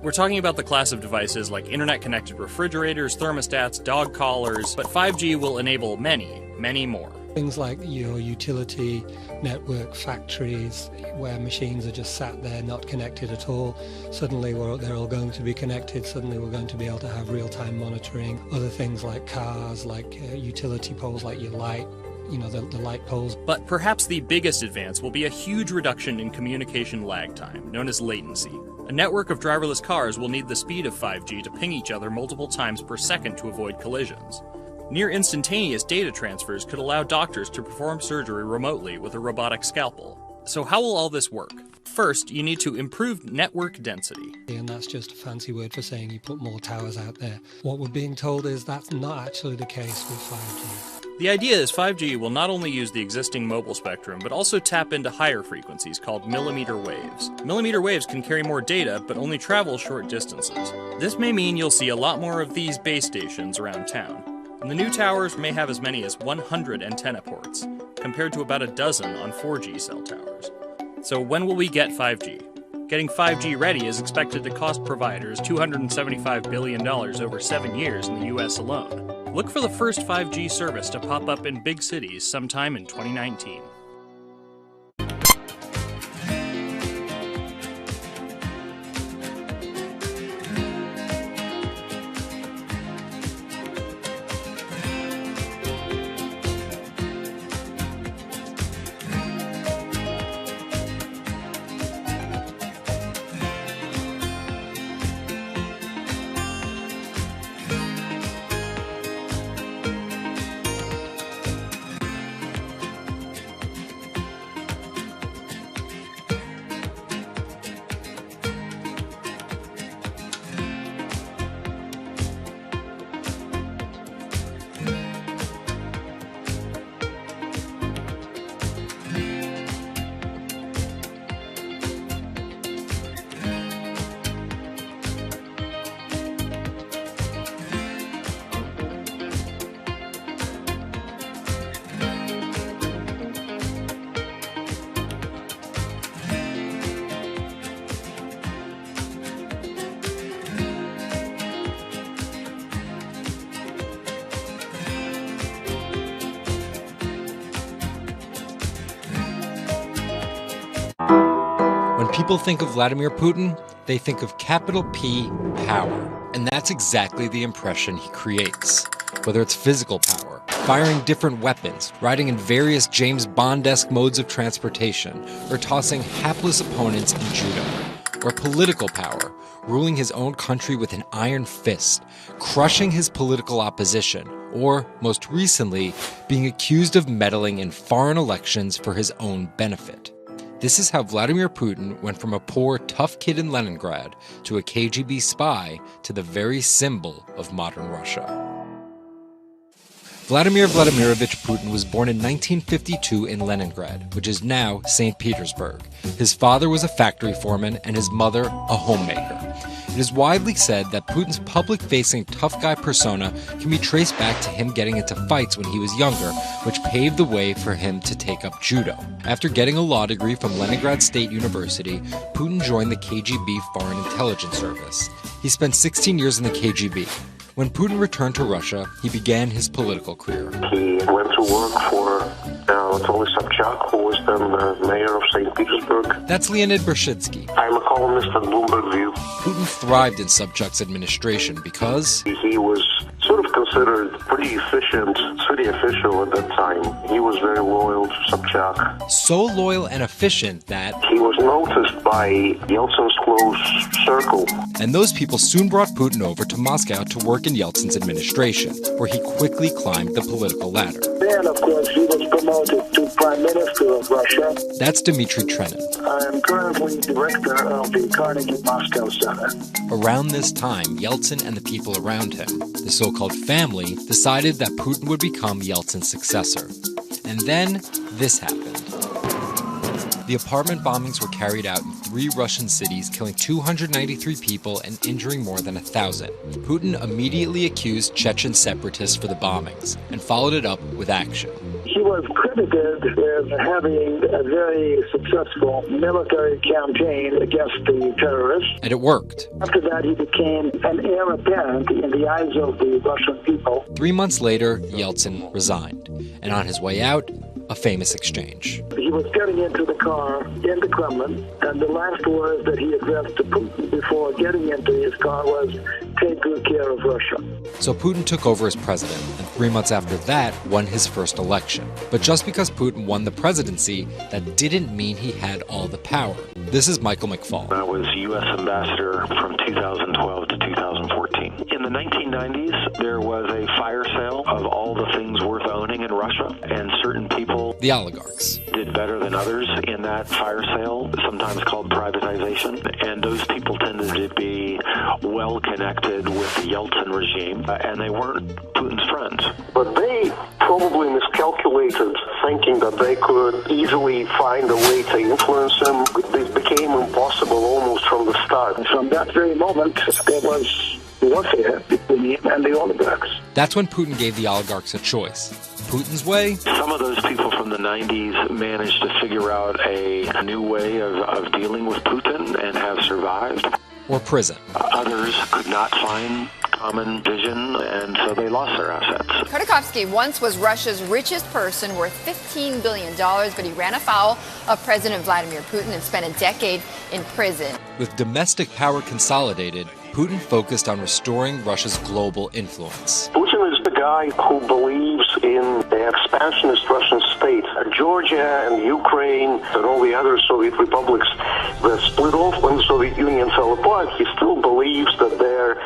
We're talking about the class of devices like internet-connected refrigerators, thermostats, dog collars, but 5G will enable many, many more. Things like your utility network factories where machines are just sat there not connected at all. Suddenly they're all going to be connected. Suddenly we're going to be able to have real-time monitoring. Other things like cars, like utility poles, like your light, the light poles. But perhaps the biggest advance will be a huge reduction in communication lag time, known as latency. A network of driverless cars will need the speed of 5G to ping each other multiple times per second to avoid collisions. Near instantaneous data transfers could allow doctors to perform surgery remotely with a robotic scalpel. So how will all this work? First, you need to improve network density. And that's just a fancy word for saying you put more towers out there. What we're being told is that's not actually the case with 5G. The idea is 5G will not only use the existing mobile spectrum, but also tap into higher frequencies called millimeter waves. Millimeter waves can carry more data, but only travel short distances. This may mean you'll see a lot more of these base stations around town. And the new towers may have as many as 100 antenna ports, compared to about a dozen on 4G cell towers. So when will we get 5G? Getting 5G ready is expected to cost providers $275 billion over 7 years in the US alone. Look for the first 5G service to pop up in big cities sometime in 2019. When people think of Vladimir Putin, they think of capital P, power. And that's exactly the impression he creates. Whether it's physical power, firing different weapons, riding in various James Bond-esque modes of transportation, or tossing hapless opponents in judo. Or political power, ruling his own country with an iron fist, crushing his political opposition, or, most recently, being accused of meddling in foreign elections for his own benefit. This is how Vladimir Putin went from a poor, tough kid in Leningrad to a KGB spy to the very symbol of modern Russia. Vladimir Vladimirovich Putin was born in 1952 in Leningrad, which is now St. Petersburg. His father was a factory foreman and his mother a homemaker. It is widely said that Putin's public-facing tough guy persona can be traced back to him getting into fights when he was younger, which paved the way for him to take up judo. After getting a law degree from Leningrad State University, Putin joined the KGB Foreign Intelligence Service. He spent 16 years in the KGB. When Putin returned to Russia, he began his political career. He went to work for Anatoly Sobchak, who was then the mayor of St. Petersburg. That's Leonid Bershidsky. I'm a columnist at Bloomberg View. Putin thrived in Sobchak's administration because he was sort of considered pretty efficient city official at that time. He was very loyal to Sobchak. So loyal and efficient that he was noticed by Yeltsin's close circle. And those people soon brought Putin over to Moscow to work in Yeltsin's administration, where he quickly climbed the political ladder. Then, of course, he was promoted to Prime Minister of Russia. That's Dmitry Trenin. I am currently director of the Carnegie Moscow Center. Around this time, Yeltsin and the people around him, the so-called family, decided that Putin would become Yeltsin's successor. And then, this happened. The apartment bombings were carried out in 3 Russian cities, killing 293 people and injuring more than 1,000. Putin immediately accused Chechen separatists for the bombings and followed it up with action. He He was credited with having a very successful military campaign against the terrorists. And it worked. After that, he became an heir apparent in the eyes of the Russian people. 3 months later, Yeltsin resigned. And on his way out, a famous exchange. He was getting into the car in the Kremlin, and the last words that he addressed to Putin before getting into his car was, "Take good care of Russia." So Putin took over as president, and 3 months after that, won his first election. But just because Putin won the presidency, that didn't mean he had all the power. This is Michael McFall. I was U.S. ambassador from 2012 to 2014. In the 1990s, there was a fire sale of all the things worth owning in Russia, and certain people, the oligarchs, did better than others in that fire sale, sometimes called privatization, and those people tended to be well connected with the Yeltsin regime, and they weren't Putin's friends. But they probably miscalculated, thinking that they could easily find a way to influence him. It became impossible almost from the start. From that very moment, there was warfare between him and the oligarchs. That's when Putin gave the oligarchs a choice. Putin's way? Some of those people from the 90s managed to figure out a new way of dealing with Putin and have survived. Or prison. Others could not find common vision, and so they lost their assets. Khodorkovsky once was Russia's richest person, worth $15 billion, but he ran afoul of President Vladimir Putin and spent a decade in prison. With domestic power consolidated, Putin focused on restoring Russia's global influence. Putin is the guy who believes in the expansionist Russian state. Georgia and Ukraine and all the other Soviet republics that split off when the Soviet Union fell apart, he still believes that they're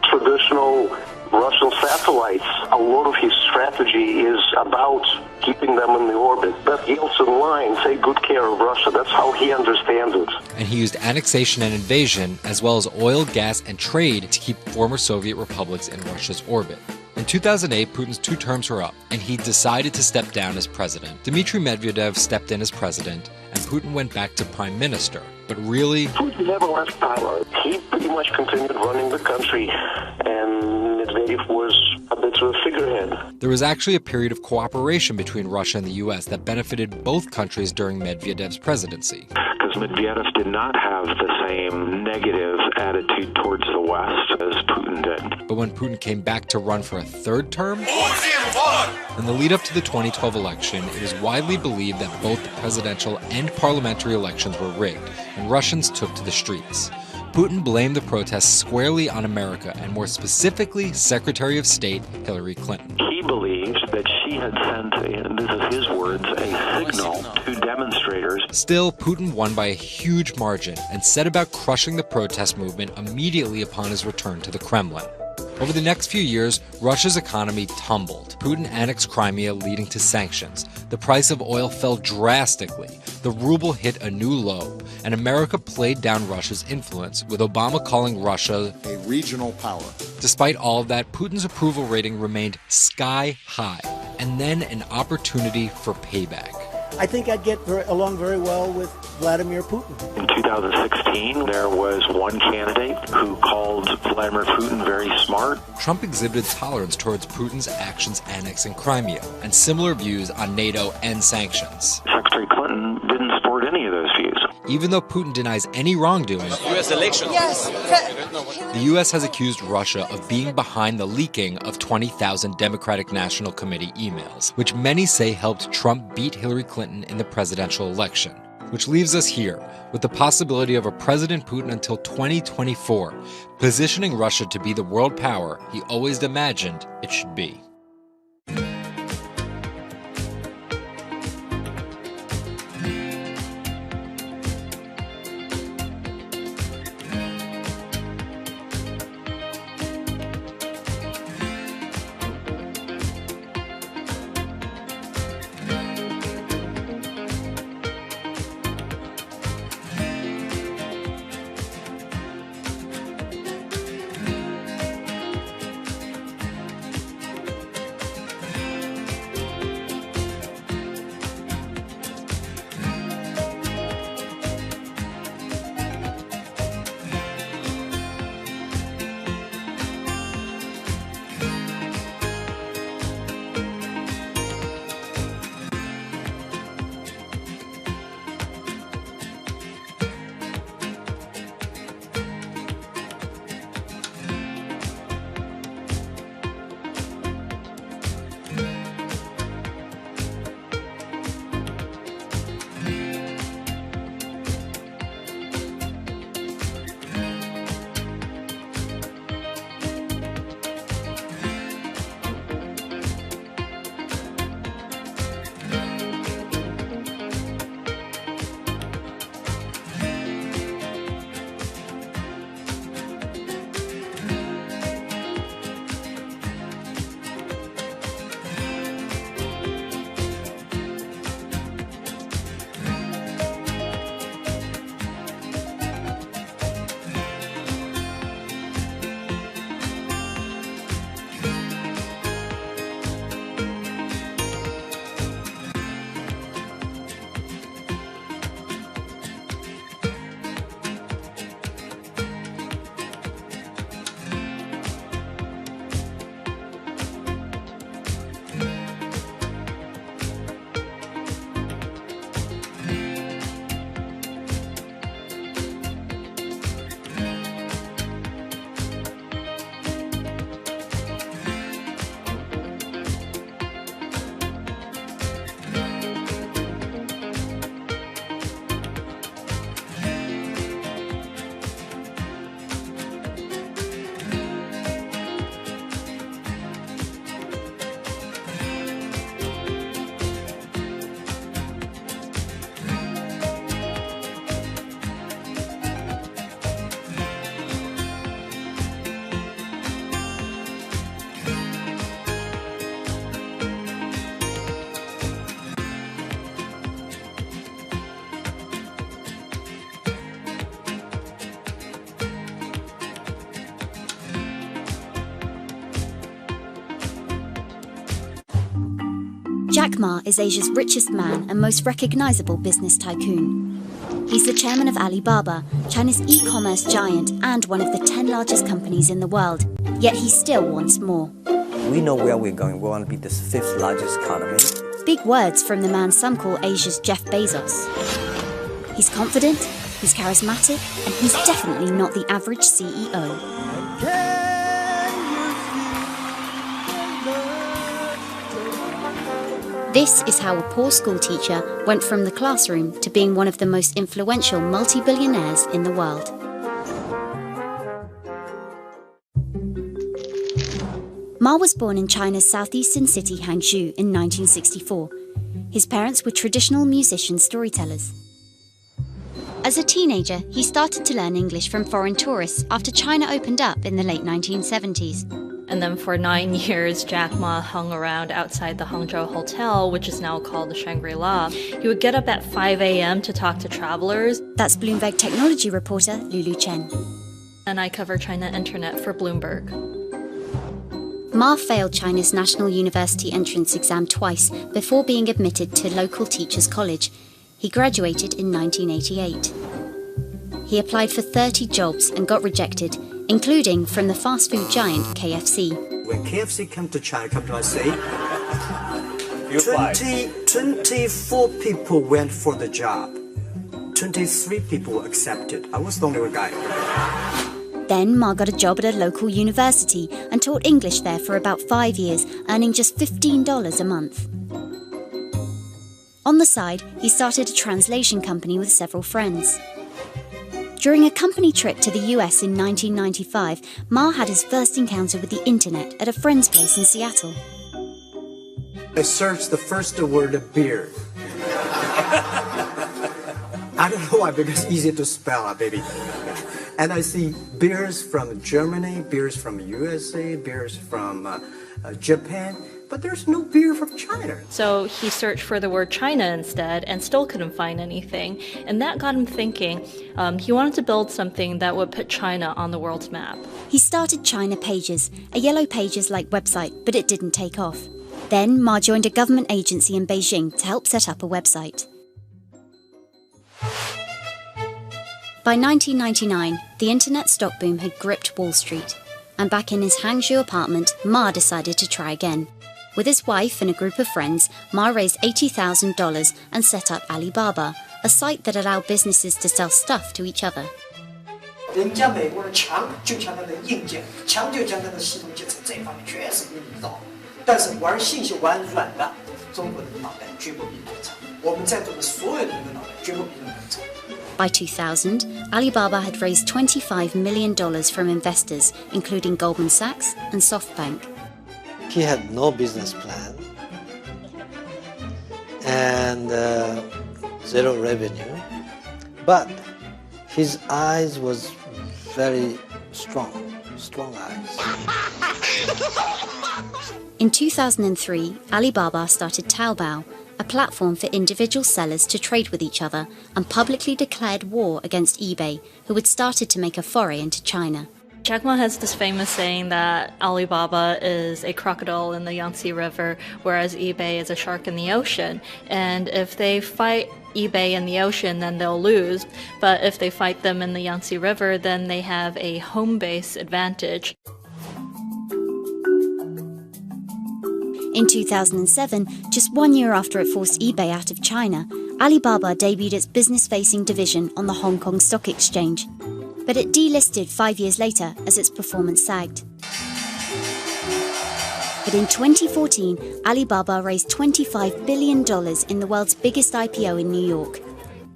traditional Russian satellites. A lot of his strategy is about keeping them in the orbit. That Yeltsin line, take good care of Russia, that's how he understands it. And he used annexation and invasion, as well as oil, gas, and trade to keep former Soviet republics in Russia's orbit. In 2008, Putin's 2 terms were up, and he decided to step down as president. Dmitry Medvedev stepped in as president, and Putin went back to prime minister. But really, Putin never left power. He pretty much continued running the country, and Medvedev was a bit of a figurehead. There was actually a period of cooperation between Russia and the U.S. that benefited both countries during Medvedev's presidency. Because Medvedev did not have the same negative attitude towards the West as Putin did. But when Putin came back to run for a 3rd term, in the lead up to the 2012 election, it was widely believed that both the presidential and parliamentary elections were rigged, and Russians took to the streets. Putin blamed the protests squarely on America, and more specifically, Secretary of State Hillary Clinton. He believed that she had sent, and this is his words, a signal to demonstrators. Still, Putin won by a huge margin and set about crushing the protest movement immediately upon his return to the Kremlin. Over the next few years, Russia's economy tumbled. Putin annexed Crimea, leading to sanctions. The price of oil fell drastically. The ruble hit a new low, and America played down Russia's influence, with Obama calling Russia a regional power. Despite all of that, Putin's approval rating remained sky high, and then an opportunity for payback. I think I'd get along very well with Vladimir Putin. In 2016, there was one candidate who called Vladimir Putin very smart. Trump exhibited tolerance towards Putin's actions annexing Crimea, and similar views on NATO and sanctions. Secretary Clinton didn't support any of those views. Even though Putin denies any wrongdoing, U.S. elections. Yes. The U.S. has accused Russia of being behind the leaking of 20,000 Democratic National Committee emails, which many say helped Trump beat Hillary Clinton in the presidential election. Which leaves us here, with the possibility of a President Putin until 2024, positioning Russia to be the world power he always imagined it should be. Jack Ma is Asia's richest man and most recognizable business tycoon. He's the chairman of Alibaba, China's e-commerce giant and one of the 10 largest companies in the world. Yet he still wants more. We know where we're going. We want to be the 5th largest economy. Big words from the man some call Asia's Jeff Bezos. He's confident, he's charismatic, and he's definitely not the average CEO. This is how a poor schoolteacher went from the classroom to being one of the most influential multi-billionaires in the world. Ma was born in China's southeastern city Hangzhou in 1964. His parents were traditional musician storytellers. As a teenager, he started to learn English from foreign tourists after China opened up in the late 1970s. And then for 9 years, Jack Ma hung around outside the Hangzhou Hotel, which is now called the Shangri-La. He would get up at 5 a.m. to talk to travelers. That's Bloomberg technology reporter Lulu Chen. And I cover China Internet for Bloomberg. Ma failed China's National University entrance exam twice before being admitted to local teachers' college. He graduated in 1988. He applied for 30 jobs and got rejected, including from the fast food giant KFC. When KFC came to China, come to us, 24 people went for the job. 23 people were accepted. I was the only one guy. Then Ma got a job at a local university and taught English there for about 5 years, earning just $15 a month. On the side, he started a translation company with several friends. During a company trip to the US in 1995, Ma had his first encounter with the internet at a friend's place in Seattle. I searched the first word beer. I don't know why, because it's easy to spell, baby. And I see beers from Germany, beers from USA, beers from Japan, but there's no beer from China. So he searched for the word China instead and still couldn't find anything. And that got him thinking. He wanted to build something that would put China on the world's map. He started China Pages, a Yellow Pages-like website, but it didn't take off. Then Ma joined a government agency in Beijing to help set up a website. By 1999, the internet stock boom had gripped Wall Street. And back in his Hangzhou apartment, Ma decided to try again. With his wife and a group of friends, Ma raised $80,000 and set up Alibaba, a site that allowed businesses to sell stuff to each other. 人家美国人强就强它的硬件，强就强它的系统基础，这方面确实比你早。但是玩信息玩软的，中国人的脑袋绝不比你们长。我们在座的所有人的脑袋绝不比你们长。 By 2000, Alibaba had raised $25 million from investors, including Goldman Sachs and SoftBank. He had no business plan and zero revenue, but his eyes was very strong eyes. In 2003, Alibaba started Taobao, a platform for individual sellers to trade with each other, and publicly declared war against eBay, who had started to make a foray into China. Jack Ma has this famous saying that Alibaba is a crocodile in the Yangtze River, whereas eBay is a shark in the ocean. And if they fight eBay in the ocean, then they'll lose. But if they fight them in the Yangtze River, then they have a home base advantage. In 2007, just 1 year after it forced eBay out of China, Alibaba debuted its business-facing division on the Hong Kong Stock Exchange. But it delisted 5 years later as its performance sagged. But in 2014, Alibaba raised $25 billion in the world's biggest IPO in New York.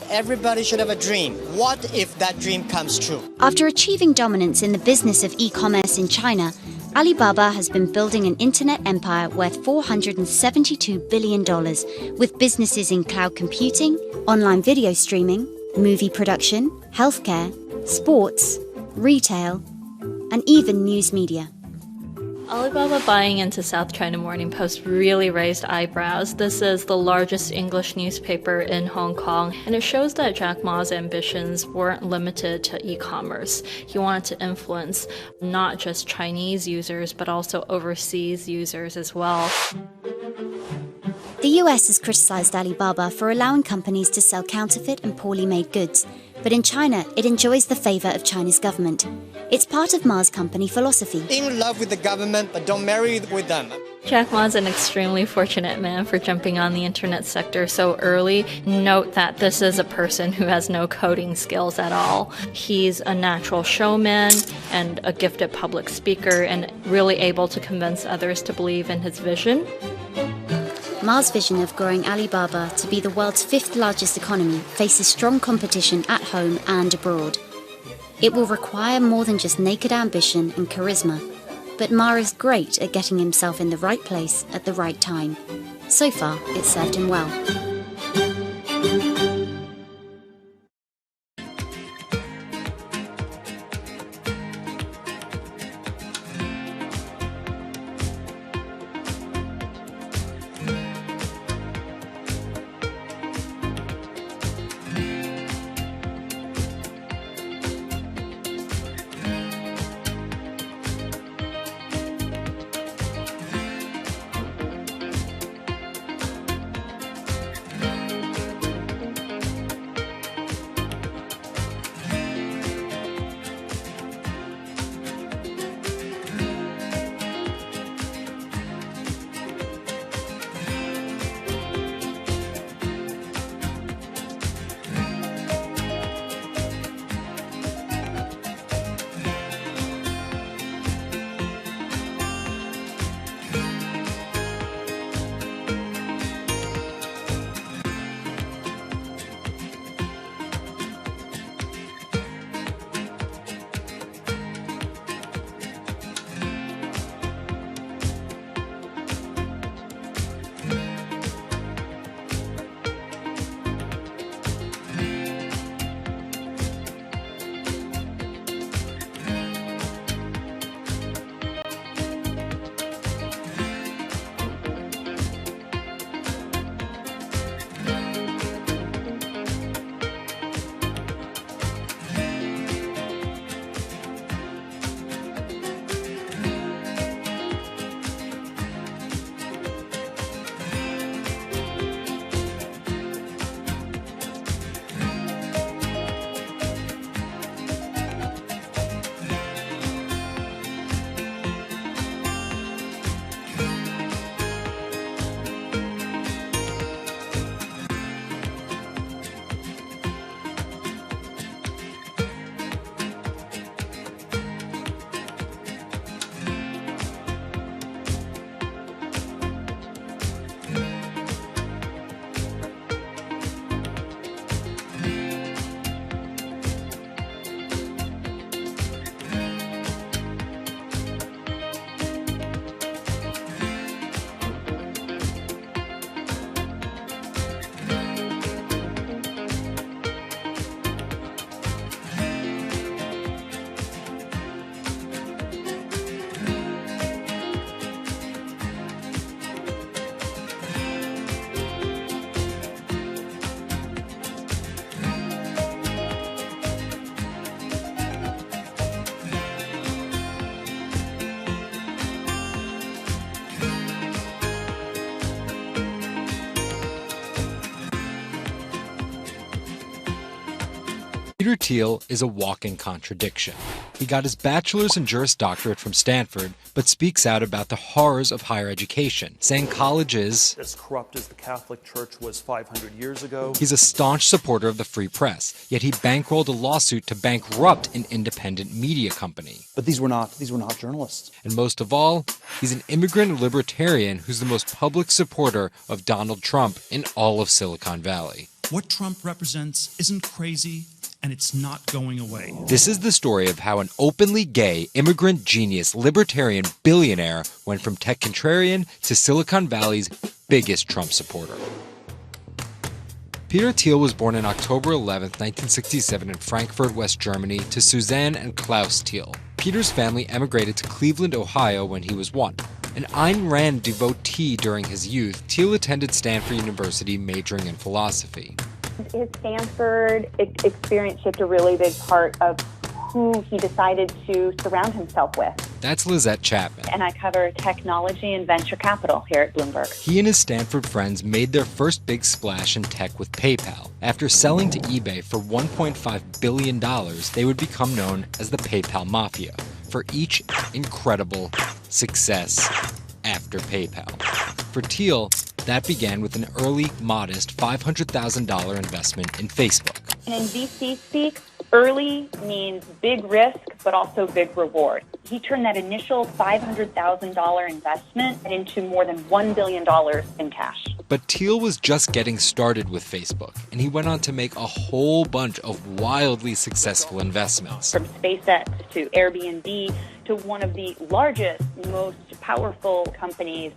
Everybody should have a dream. What if that dream comes true? After achieving dominance in the business of e-commerce in China, Alibaba has been building an internet empire worth $472 billion, with businesses in cloud computing, online video streaming, movie production, healthcare, sports, retail, and even news media. Alibaba buying into South China Morning Post really raised eyebrows. This is the largest English newspaper in Hong Kong, and it shows that Jack Ma's ambitions weren't limited to e-commerce. He wanted to influence not just Chinese users, but also overseas users as well. The US has criticized Alibaba for allowing companies to sell counterfeit and poorly made goods, but in China, it enjoys the favor of China's government. It's part of Ma's company philosophy. In love with the government, but don't marry with them. Jack Ma's an extremely fortunate man for jumping on the internet sector so early. Note that this is a person who has no coding skills at all. He's a natural showman and a gifted public speaker and really able to convince others to believe in his vision. Ma's vision of growing Alibaba to be the world's 5th largest economy faces strong competition at home and abroad. It will require more than just naked ambition and charisma, but Ma is great at getting himself in the right place at the right time. So far, it's served him well. Peter Thiel is a walking contradiction. He got his bachelor's and Juris Doctorate from Stanford, but speaks out about the horrors of higher education, saying college is as corrupt as the Catholic Church was 500 years ago. He's a staunch supporter of the free press, yet he bankrolled a lawsuit to bankrupt an independent media company. But these were not journalists. And most of all, he's an immigrant libertarian who's the most public supporter of Donald Trump in all of Silicon Valley. What Trump represents isn't crazy, and it's not going away. This is the story of how an openly gay, immigrant genius, libertarian billionaire went from tech contrarian to Silicon Valley's biggest Trump supporter. Peter Thiel was born on October 11, 1967 in Frankfurt, West Germany, to Suzanne and Klaus Thiel. Peter's family emigrated to Cleveland, Ohio when he was 1. An Ayn Rand devotee during his youth, Thiel attended Stanford University majoring in philosophy. His Stanford experience shaped a really big part of who he decided to surround himself with. That's Lizette Chapman. And I cover technology and venture capital here at Bloomberg. He and his Stanford friends made their first big splash in tech with PayPal. After selling to eBay for $1.5 billion, they would become known as the PayPal Mafia for each incredible success after PayPal. For Thiel, that began with an early, modest $500,000 investment in Facebook. And in VC speak, early means big risk, but also big reward. He turned that initial $500,000 investment into more than $1 billion in cash. But Thiel was just getting started with Facebook, and he went on to make a whole bunch of wildly successful investments. From SpaceX to Airbnb to one of the largest, most powerful companies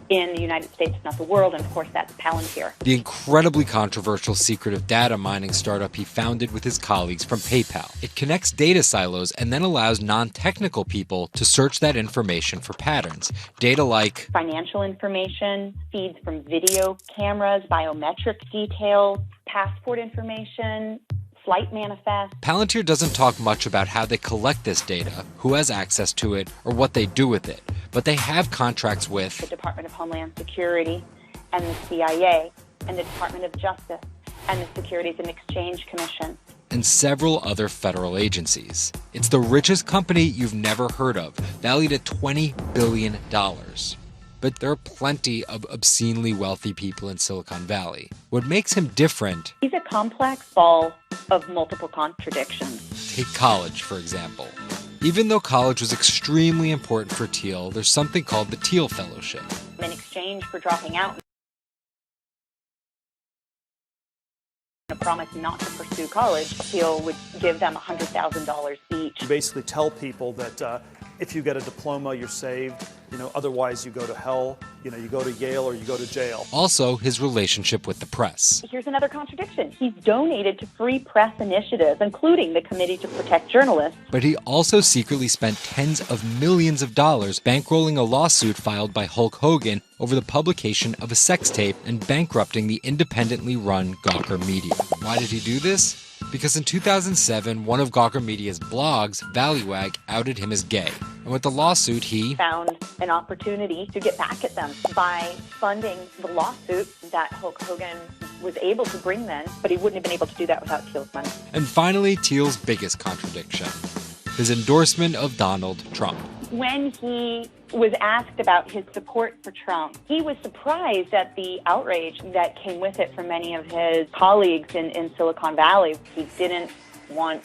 in the United States, if not the world, and of course that's Palantir. The incredibly controversial secretive data mining startup he founded with his colleagues from PayPal. It connects data silos and then allows non-technical people to search that information for patterns. Data like financial information, feeds from video cameras, biometric details, passport information, flight manifest. Palantir doesn't talk much about how they collect this data, who has access to it, or what they do with it. But they have contracts with the Department of Homeland Security and the CIA and the Department of Justice and the Securities and Exchange Commission and several other federal agencies. It's the richest company you've never heard of, valued at $20 billion. But there are plenty of obscenely wealthy people in Silicon Valley. What makes him different? He's a complex ball of multiple contradictions. Take college, for example. Even though college was extremely important for Thiel, there's something called the Thiel Fellowship. In exchange for dropping out, a promise not to pursue college, Thiel would give them $100,000 each. You basically tell people that if you get a diploma, you're saved. Otherwise you go to hell. You go to Yale or you go to jail. Also, his relationship with the press. Here's another contradiction. He's donated to free press initiatives, including the Committee to Protect Journalists. But he also secretly spent tens of millions of dollars bankrolling a lawsuit filed by Hulk Hogan over the publication of a sex tape and bankrupting the independently run Gawker Media. Why did he do this? Because in 2007, one of Gawker Media's blogs, Value-Ag, outed him as gay. And with the lawsuit, he found an opportunity to get back at them by funding the lawsuit that Hulk Hogan was able to bring then, but he wouldn't have been able to do that without Thiel's money. And finally, Thiel's biggest contradiction, his endorsement of Donald Trump. When he was asked about his support for Trump, he was surprised at the outrage that came with it from many of his colleagues in Silicon Valley. He didn't want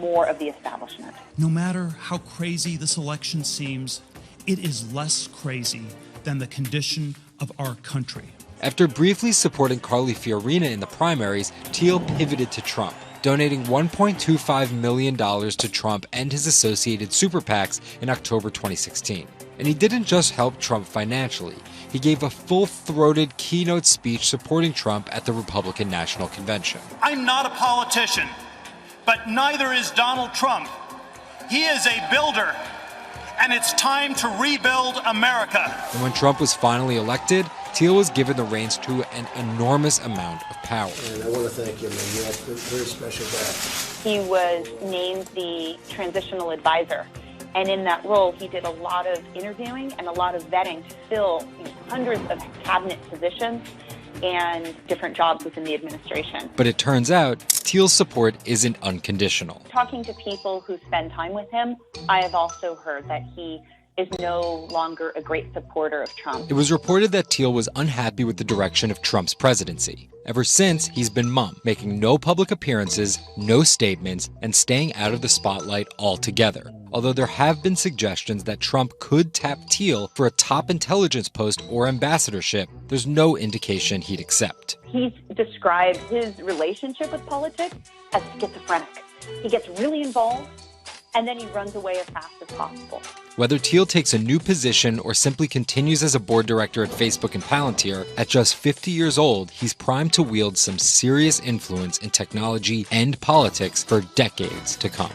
more of the establishment. No matter how crazy this election seems, it is less crazy than the condition of our country. After briefly supporting Carly Fiorina in the primaries, Thiel pivoted to Trump, donating $1.25 million to Trump and his associated super PACs in October 2016. And he didn't just help Trump financially. He gave a full-throated keynote speech supporting Trump at the Republican National Convention. I'm not a politician, but neither is Donald Trump. He is a builder, and it's time to rebuild America. And when Trump was finally elected, Thiel was given the reins to an enormous amount of power. And I want to thank you, man. You have a very special guy. He was named the transitional advisor. And in that role, he did a lot of interviewing and a lot of vetting to fill hundreds of cabinet positions and different jobs within the administration. But it turns out, Thiel's support isn't unconditional. Talking to people who spend time with him, I have also heard that he is no longer a great supporter of Trump. It was reported that Thiel was unhappy with the direction of Trump's presidency. Ever since, he's been mum, making no public appearances, no statements, and staying out of the spotlight altogether. Although there have been suggestions that Trump could tap Thiel for a top intelligence post or ambassadorship, there's no indication he'd accept. He's described his relationship with politics as schizophrenic. He gets really involved, and then he runs away as fast as possible. Whether Thiel takes a new position or simply continues as a board director at Facebook and Palantir, at just 50 years old, he's primed to wield some serious influence in technology and politics for decades to come.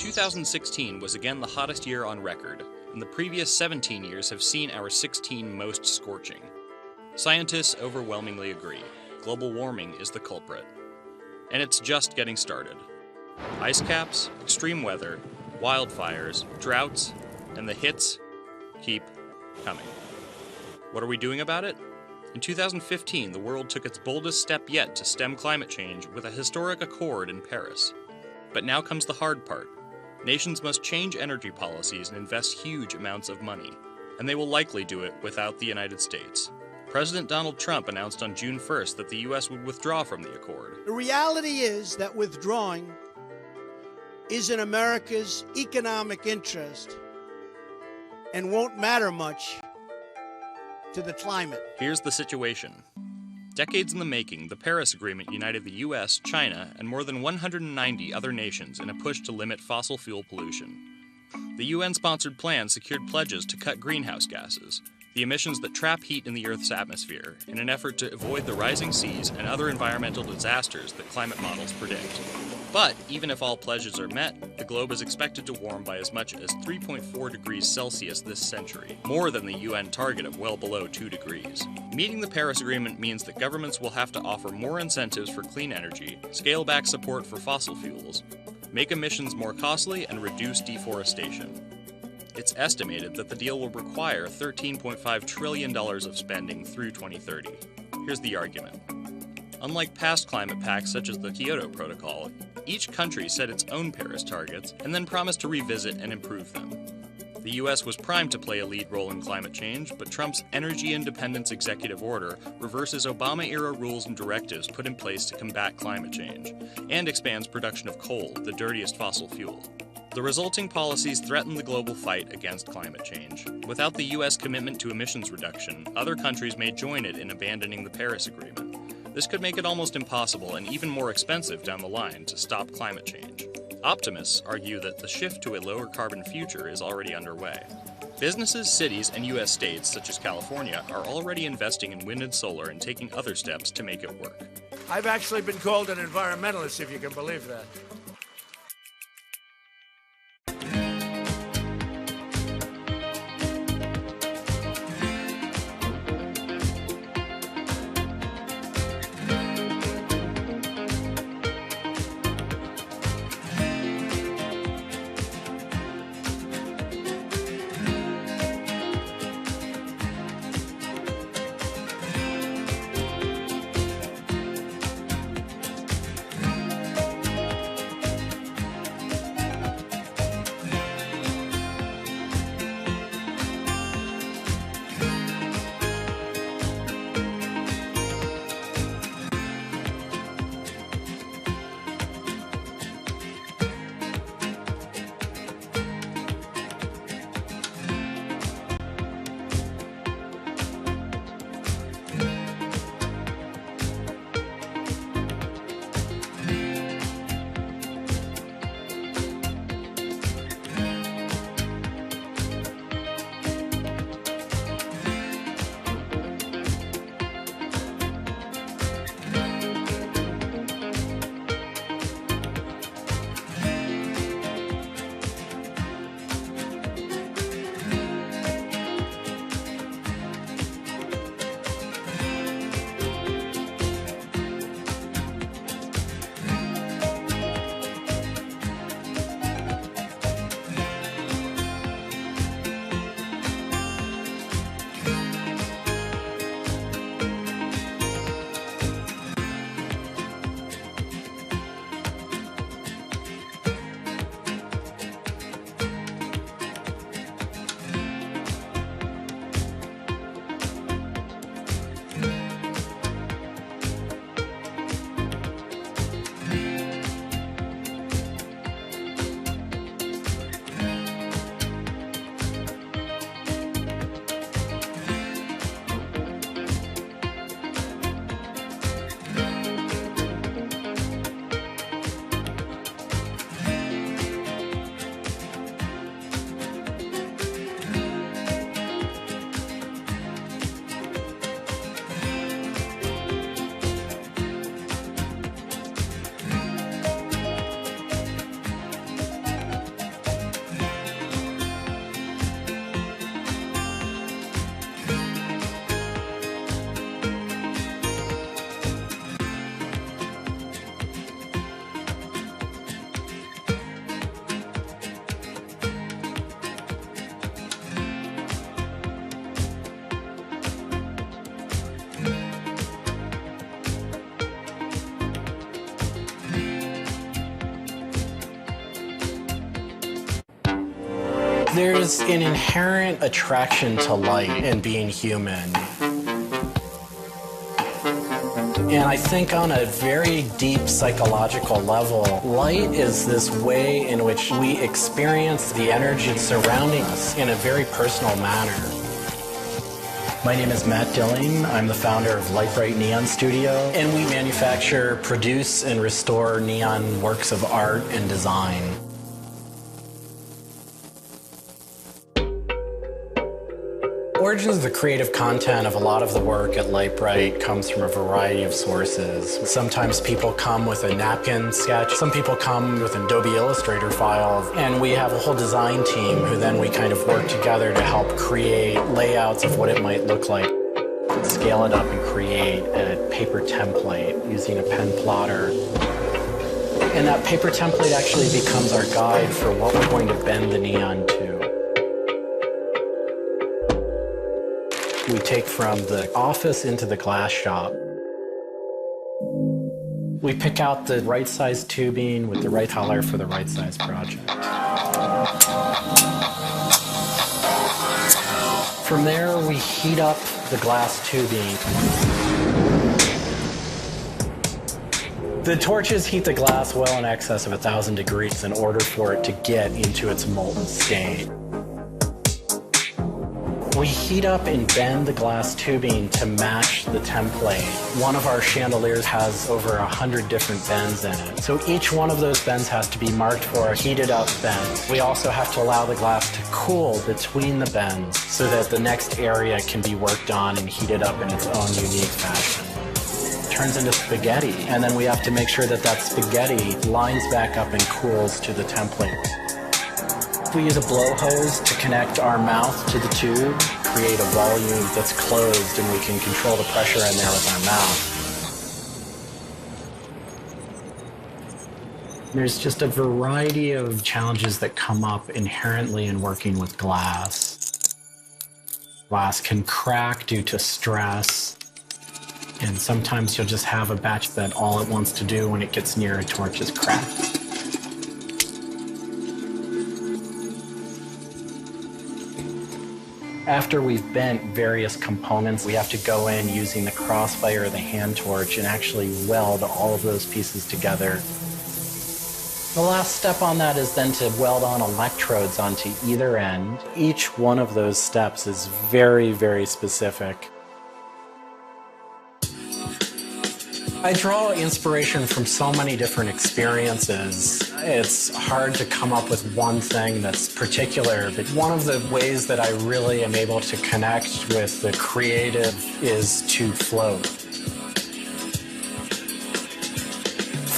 2016 was again the hottest year on record, and the previous 17 years have seen our 16 most scorching. Scientists overwhelmingly agree. Global warming is the culprit. And it's just getting started. Ice caps, extreme weather, wildfires, droughts, and the hits keep coming. What are we doing about it? In 2015, the world took its boldest step yet to stem climate change with a historic accord in Paris. But now comes the hard part. Nations must change energy policies and invest huge amounts of money, and they will likely do it without the United States. President Donald Trump announced on June 1st that the U.S. would withdraw from the accord. The reality is that withdrawing is in America's economic interest and won't matter much to the climate. Here's the situation. Decades in the making, the Paris Agreement united the U.S., China, and more than 190 other nations in a push to limit fossil fuel pollution. The UN-sponsored plan secured pledges to cut greenhouse gases, the emissions that trap heat in the Earth's atmosphere, in an effort to avoid the rising seas and other environmental disasters that climate models predict. But even if all pledges are met, the globe is expected to warm by as much as 3.4 degrees Celsius this century, more than the UN target of well below 2 degrees. Meeting the Paris Agreement means that governments will have to offer more incentives for clean energy, scale back support for fossil fuels, make emissions more costly, and reduce deforestation. It's estimated that the deal will require $13.5 trillion of spending through 2030. Here's the argument. Unlike past climate pacts such as the Kyoto Protocol, each country set its own Paris targets and then promised to revisit and improve them. The U.S. was primed to play a lead role in climate change, but Trump's Energy Independence Executive Order reverses Obama-era rules and directives put in place to combat climate change, and expands production of coal, the dirtiest fossil fuel. The resulting policies threaten the global fight against climate change. Without the U.S. commitment to emissions reduction, other countries may join it in abandoning the Paris Agreement. This could make it almost impossible and even more expensive down the line to stop climate change. Optimists argue that the shift to a lower carbon future is already underway. Businesses, cities, and U.S. states, such as California, are already investing in wind and solar and taking other steps to make it work. I've actually been called an environmentalist, if you can believe that. There's an inherent attraction to light and being human. And I think on a very deep psychological level, light is this way in which we experience the energy surrounding us in a very personal manner. My name is Matt Dilling. I'm the founder of Light Bright Neon Studio, and we manufacture, produce, and restore neon works of art and design. Origins of the creative content of a lot of the work at Light Bright comes from a variety of sources. Sometimes people come with a napkin sketch, some people come with an Adobe Illustrator file, and we have a whole design team who then we kind of work together to help create layouts of what it might look like. Scale it up and create a paper template using a pen plotter. And that paper template actually becomes our guide for what we're going to bend the neon to. We take from the office into the glass shop. We pick out the right size tubing with the right color for the right size project. From there, we heat up the glass tubing. The torches heat the glass well in excess of 1,000 degrees in order for it to get into its molten state. We heat up and bend the glass tubing to match the template. One of our chandeliers has over 100 different bends in it. So each one of those bends has to be marked for a heated up bend. We also have to allow the glass to cool between the bends so that the next area can be worked on and heated up in its own unique fashion. It turns into spaghetti, and then we have to make sure that that spaghetti lines back up and cools to the template. We use a blow hose to connect our mouth to the tube, create a volume that's closed, and we can control the pressure in there with our mouth. There's just a variety of challenges that come up inherently in working with glass. Glass can crack due to stress, and sometimes you'll just have a batch that all it wants to do when it gets near a torch is crack. After we've bent various components, we have to go in using the crossfire or the hand torch and actually weld all of those pieces together. The last step on that is then to weld on electrodes onto either end. Each one of those steps is very, very specific. I draw inspiration from so many different experiences. It's hard to come up with one thing that's particular, but one of the ways that I really am able to connect with the creative is to float.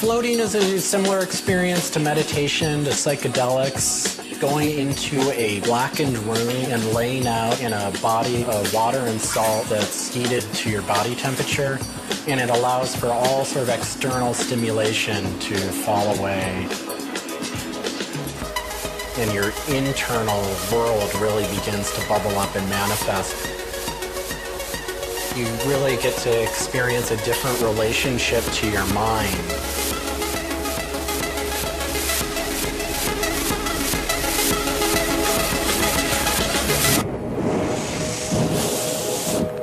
Floating is a similar experience to meditation, to psychedelics. Going into a blackened room and laying out in a body of water and salt that's heated to your body temperature, and it allows for all sort of external stimulation to fall away. And your internal world really begins to bubble up and manifest. You really get to experience a different relationship to your mind.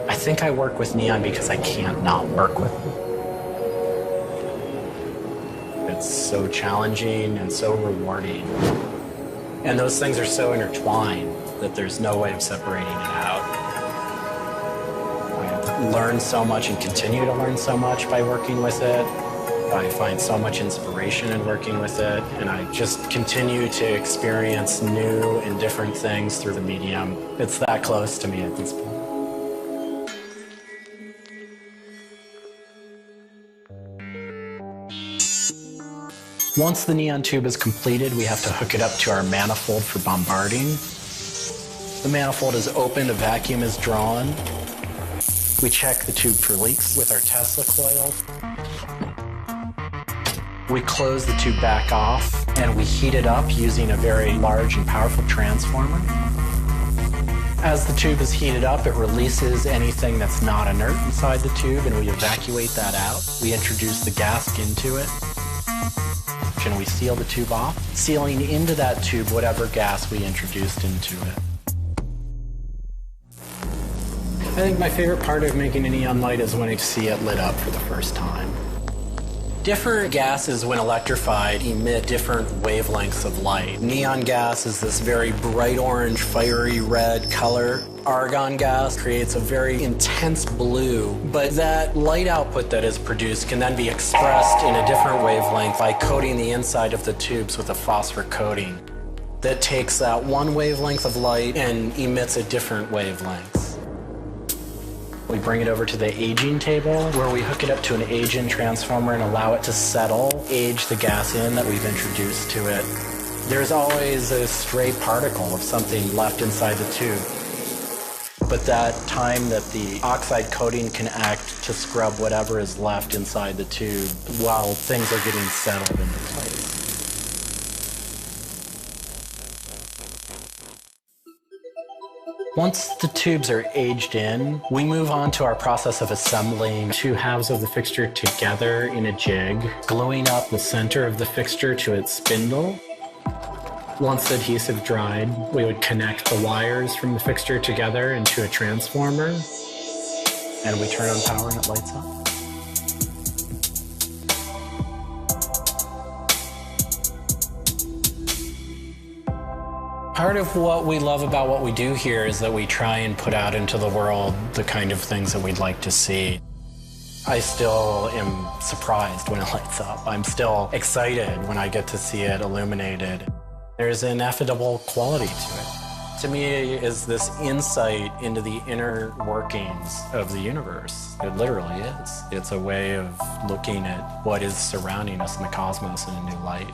I think I work with neon because I can't not work with it. It's so challenging and so rewarding. And those things are so intertwined that there's no way of separating it out. I learn so much and continue to learn so much by working with it. I find so much inspiration in working with it, and I just continue to experience new and different things through the medium. It's that close to me at this point. Once the neon tube is completed, we have to hook it up to our manifold for bombarding. The manifold is opened, a vacuum is drawn. We check the tube for leaks with our Tesla coil. We close the tube back off, and we heat it up using a very large and powerful transformer. As the tube is heated up, it releases anything that's not inert inside the tube, and we evacuate that out. We introduce the gas into it. ignition, we seal the tube off, sealing into that tube whatever gas we introduced into it. I think my favorite part of making a neon light is when I see it lit up for the first time. Different gases, when electrified, emit different wavelengths of light. Neon gas is this very bright orange, fiery red color. Argon gas creates a very intense blue, but that light output that is produced can then be expressed in a different wavelength by coating the inside of the tubes with a phosphor coating that takes that one wavelength of light and emits a different wavelength. We bring it over to the aging table where we hook it up to an age-in transformer and allow it to settle, age the gas in that we've introduced to it. There's always a stray particle of something left inside the tube. But that time that the oxide coating can act to scrub whatever is left inside the tube while things are getting settled into place. Once the tubes are aged in, we move on to our process of assembling two halves of the fixture together in a jig, gluing up the center of the fixture to its spindle. Once the adhesive dried, we would connect the wires from the fixture together into a transformer, and we turn on power and it lights up. Part of what we love about what we do here is that we try and put out into the world the kind of things that we'd like to see. I still am surprised when it lights up. I'm still excited when I get to see it illuminated. There's an ineffable quality to it. To me, it is this insight into the inner workings of the universe. It literally is. It's a way of looking at what is surrounding us in the cosmos in a new light.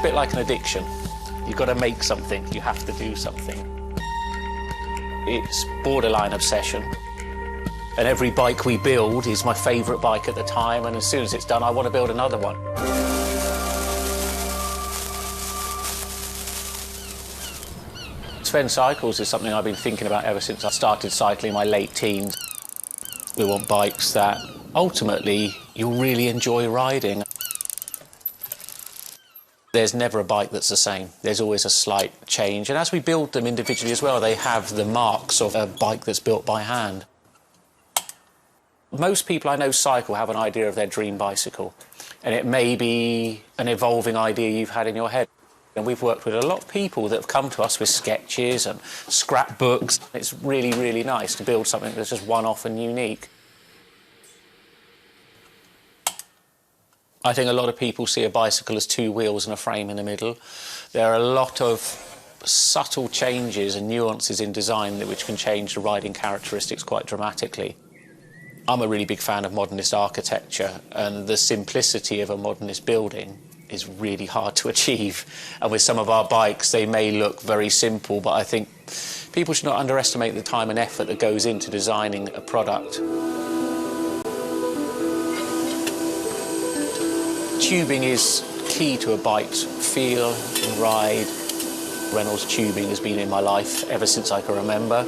a bit like an addiction. You've got to make something, you have to do something. It's borderline obsession. And every bike we build is my favourite bike at the time, and as soon as it's done, I want to build another one. Sven Cycles is something I've been thinking about ever since I started cycling in my late teens. We want bikes that ultimately you'll really enjoy riding. There's never a bike that's the same. There's always a slight change. And as we build them individually as well, they have the marks of a bike that's built by hand. Most people I know cycle have an idea of their dream bicycle. And it may be an evolving idea you've had in your head. And we've worked with a lot of people that have come to us with sketches and scrapbooks. It's really, really nice to build something that's just one-off and unique. I think a lot of people see a bicycle as two wheels and a frame in the middle. There are a lot of subtle changes and nuances in design which can change the riding characteristics quite dramatically. I'm a really big fan of modernist architecture, and the simplicity of a modernist building is really hard to achieve. And with some of our bikes, they may look very simple, but I think people should not underestimate the time and effort that goes into designing a product. Tubing is key to a bike's feel and ride. Reynolds tubing has been in my life ever since I can remember.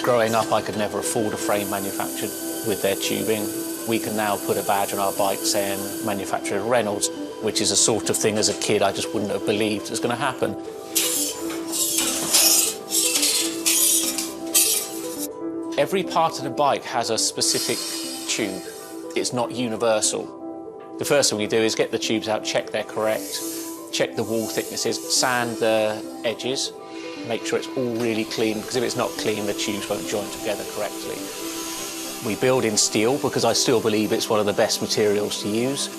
Growing up, I could never afford a frame manufactured with their tubing. We can now put a badge on our bike saying manufactured at Reynolds, which is a sort of thing as a kid I just wouldn't have believed was going to happen. Every part of the bike has a specific tube. It's not universal. The first thing we do is get the tubes out, check they're correct, check the wall thicknesses, sand the edges, make sure it's all really clean, because if it's not clean, the tubes won't join together correctly. We build in steel because I still believe it's one of the best materials to use.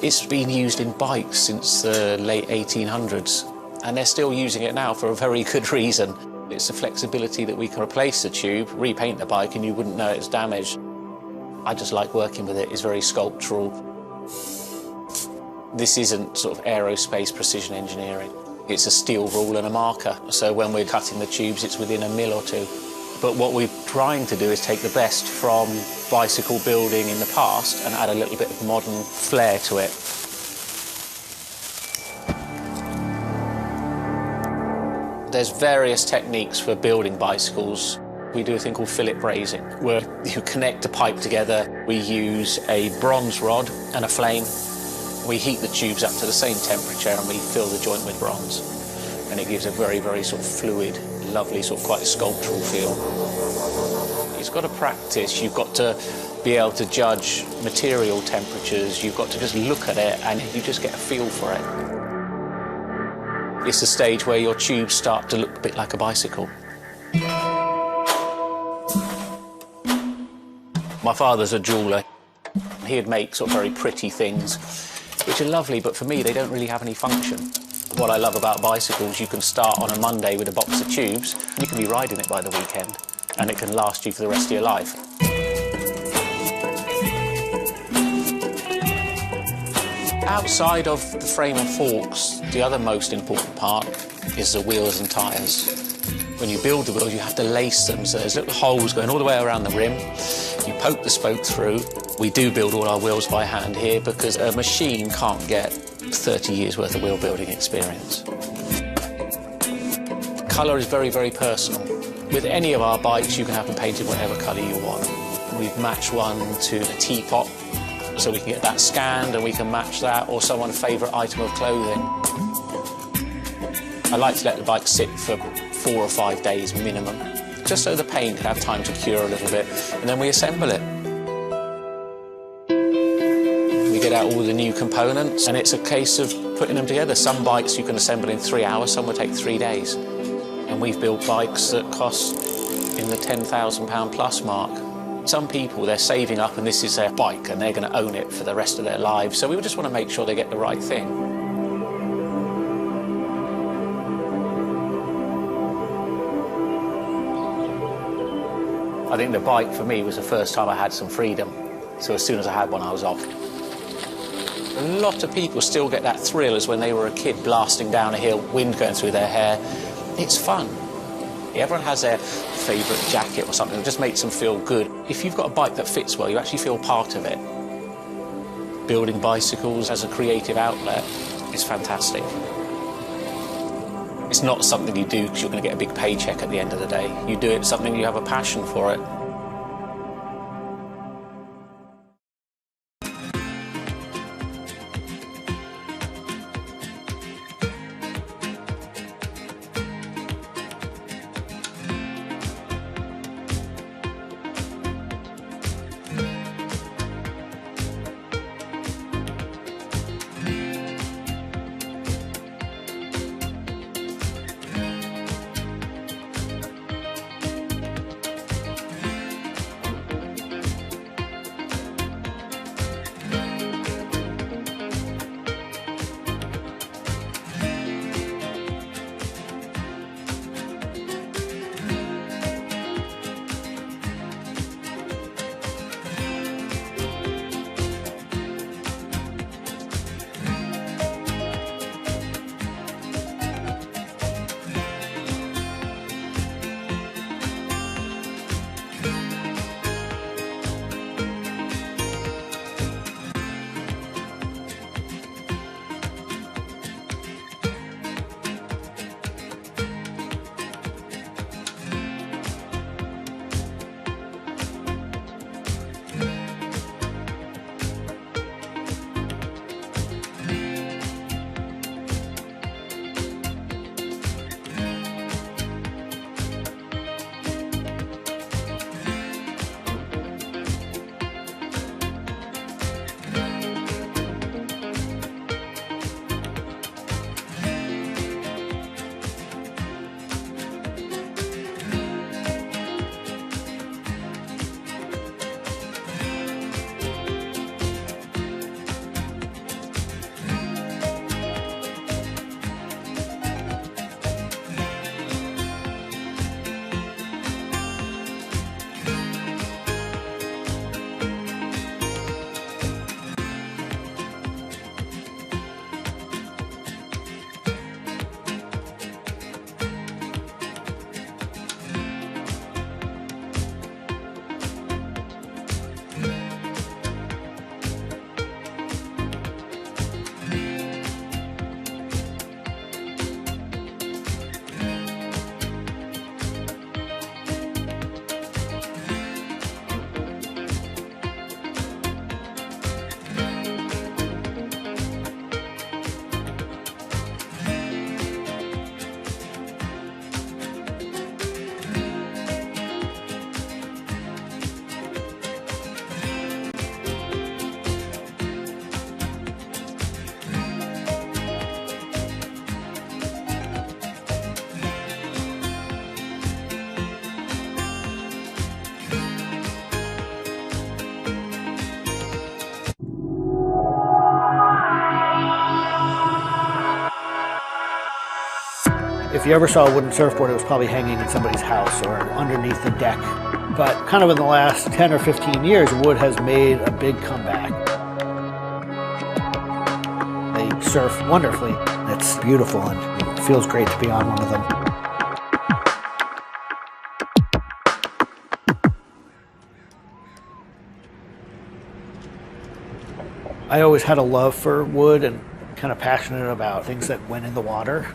It's been used in bikes since the late 1800s, and they're still using it now for a very good reason. It's the flexibility that we can replace the tube, repaint the bike, and you wouldn't know it's damaged. I just like working with it. It's very sculptural. This isn't sort of aerospace precision engineering. It's a steel rule and a marker, so when we're cutting the tubes, it's within a mil or two. But what we're trying to do is take the best from bicycle building in the past and add a little bit of modern flair to it. There's various techniques for building bicycles. We do a thing called fillet brazing, where you connect a pipe together. We use a bronze rod and a flame. We heat the tubes up to the same temperature and we fill the joint with bronze. And it gives a very, very sort of fluid, lovely, sort of quite sculptural feel. You've got to practice, you've got to be able to judge material temperatures, you've got to just look at it and you just get a feel for it. It's the stage where your tubes start to look a bit like a bicycle. My father's a jeweller. He'd make sort of very pretty things, which are lovely, but for me, they don't really have any function. What I love about bicycles, you can start on a Monday with a box of tubes, you can be riding it by the weekend, and it can last you for the rest of your life. Outside of the frame and forks, the other most important part is the wheels and tyres. When you build the wheels, you have to lace them, so there's little holes going all the way around the rim. You poke the spoke through. We do build all our wheels by hand here because a machine can't get 30 years worth of wheel building experience. Colour is very, very personal. With any of our bikes, you can have them painted whatever colour you want. We've matched one to a teapot, so we can get that scanned and we can match that, or someone's favourite item of clothing. I like to let the bike sit for 4 or 5 days minimum, just so the paint can have time to cure a little bit, and then we assemble it. We get out all the new components, and it's a case of putting them together. Some bikes you can assemble in 3 hours, some will take 3 days. And we've built bikes that cost in the £10,000 plus mark. Some people, they're saving up and this is their bike and they're going to own it for the rest of their lives, so we just want to make sure they get the right thing. I think the bike for me was the first time I had some freedom, so as soon as I had one I was off. A lot of people still get that thrill as when they were a kid blasting down a hill, wind going through their hair. It's fun. Everyone has their favourite jacket or something that just makes them feel good. If you've got a bike that fits well, you actually feel part of it. Building bicycles as a creative outlet is fantastic. It's not something you do because you're going to get a big paycheck at the end of the day. You do it something you have a passion for it. If you ever saw a wooden surfboard, it was probably hanging in somebody's house or underneath the deck. But kind of in the last 10 or 15 years, wood has made a big comeback. They surf wonderfully. It's beautiful and it feels great to be on one of them. I always had a love for wood and kind of passionate about things that went in the water.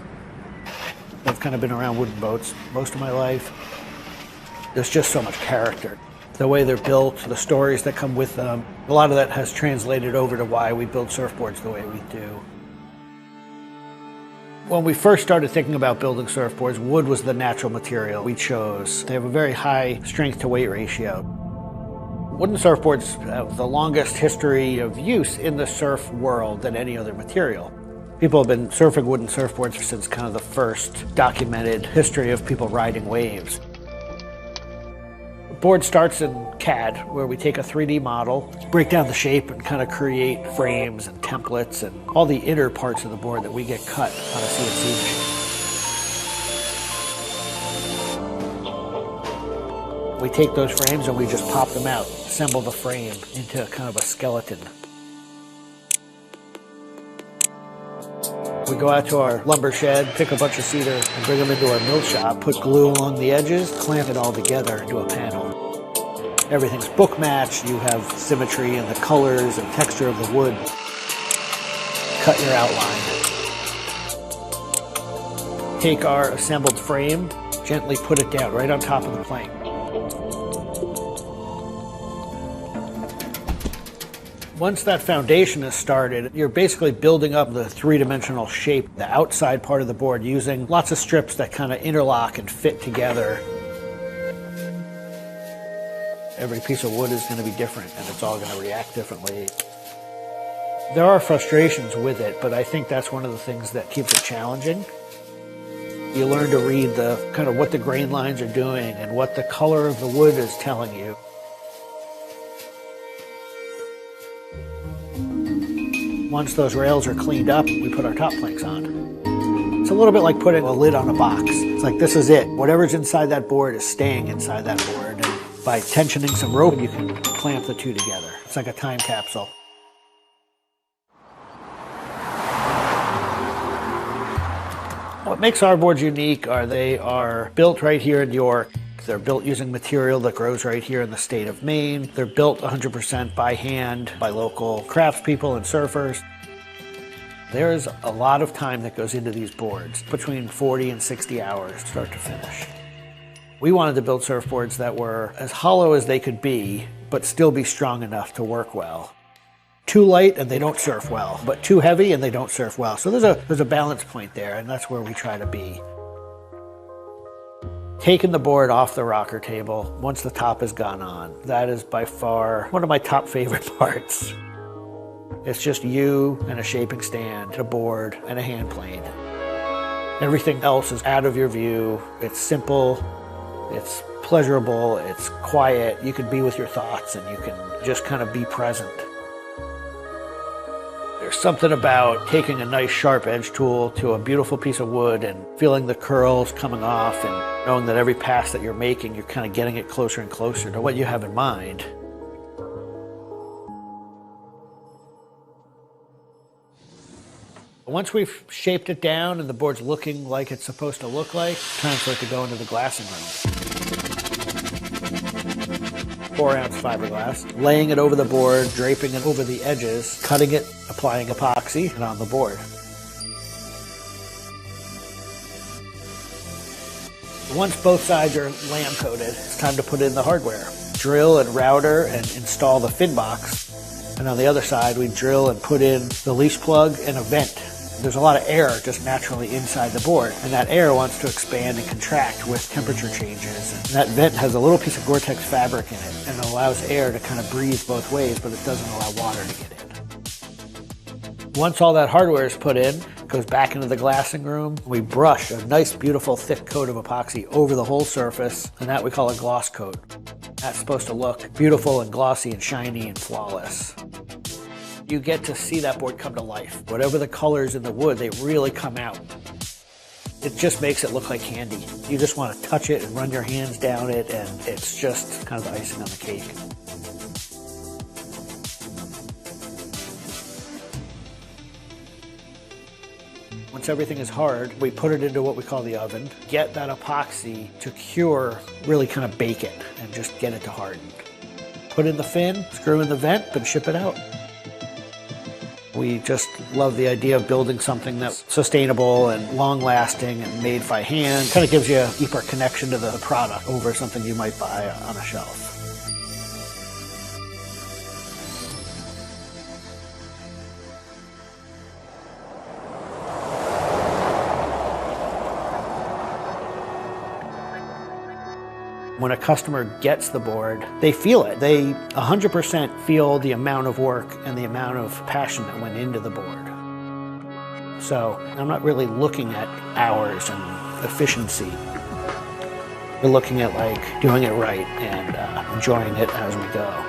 I've kind of been around wooden boats most of my life. There's just so much character. The way they're built, the stories that come with them, a lot of that has translated over to why we build surfboards the way we do. When we first started thinking about building surfboards, wood was the natural material we chose. They have a very high strength to weight ratio. Wooden surfboards have the longest history of use in the surf world than any other material. People have been surfing wooden surfboards since kind of the first documented history of people riding waves. The board starts in CAD, where we take a 3D model, break down the shape, and kind of create frames and templates and all the inner parts of the board that we get cut on a CNC machine. We take those frames and we just pop them out, assemble the frame into kind of a skeleton. We go out to our lumber shed, pick a bunch of cedar, and bring them into our mill shop, put glue along the edges, clamp it all together into a panel. Everything's book matched, you have symmetry in the colors and texture of the wood. Cut your outline. Take our assembled frame, gently put it down right on top of the plank. Once that foundation is started, you're basically building up the three-dimensional shape, the outside part of the board, using lots of strips that kind of interlock and fit together. Every piece of wood is going to be different, and it's all going to react differently. There are frustrations with it, but I think that's one of the things that keeps it challenging. You learn to read the kind of what the grain lines are doing and what the color of the wood is telling you. Once those rails are cleaned up, we put our top planks on. It's a little bit like putting a lid on a box. It's like, this is it. Whatever's inside that board is staying inside that board. And by tensioning some rope, you can clamp the two together. It's like a time capsule. What makes our boards unique are they are built right here in York. They're built using material that grows right here in the state of Maine. They're built 100% by hand by local craftspeople and surfers. There's a lot of time that goes into these boards, between 40 and 60 hours, start to finish. We wanted to build surfboards that were as hollow as they could be, but still be strong enough to work well. Too light and they don't surf well, but too heavy and they don't surf well. So there's a balance point there, and that's where we try to be. Taking the board off the rocker table, once the top has gone on, that is by far one of my top favorite parts. It's just you and a shaping stand, a board, and a hand plane. Everything else is out of your view. It's simple, it's pleasurable, it's quiet. You can be with your thoughts and you can just kind of be present. There's something about taking a nice sharp edge tool to a beautiful piece of wood and feeling the curls coming off and knowing that every pass that you're making, you're kind of getting it closer and closer to what you have in mind. Once we've shaped it down and the board's looking like it's supposed to look like, time for it to go into the glassing room. 4-ounce fiberglass, laying it over the board, draping it over the edges, cutting it, applying epoxy, and on the board. Once both sides are lamb coated, it's time to put in the hardware. Drill and router and install the fin box. And on the other side, we drill and put in the leash plug and a vent. There's a lot of air just naturally inside the board, and that air wants to expand and contract with temperature changes. And that vent has a little piece of Gore-Tex fabric in it, and it allows air to kind of breathe both ways, but it doesn't allow water to get in. Once all that hardware is put in, it goes back into the glassing room. We brush a nice, beautiful, thick coat of epoxy over the whole surface, and that we call a gloss coat. That's supposed to look beautiful and glossy and shiny and flawless. You get to see that board come to life. Whatever the colors in the wood, they really come out. It just makes it look like candy. You just want to touch it and run your hands down it, and it's just kind of the icing on the cake. Once everything is hard, we put it into what we call the oven, get that epoxy to cure, really kind of bake it, and just get it to harden. Put in the fin, screw in the vent, and ship it out. We just love the idea of building something that's sustainable and long-lasting and made by hand. Kind of gives you a deeper connection to the product over something you might buy on a shelf. When a customer gets the board, they feel it. They 100% feel the amount of work and the amount of passion that went into the board. So I'm not really looking at hours and efficiency. We're looking at like doing it right and enjoying it as we go.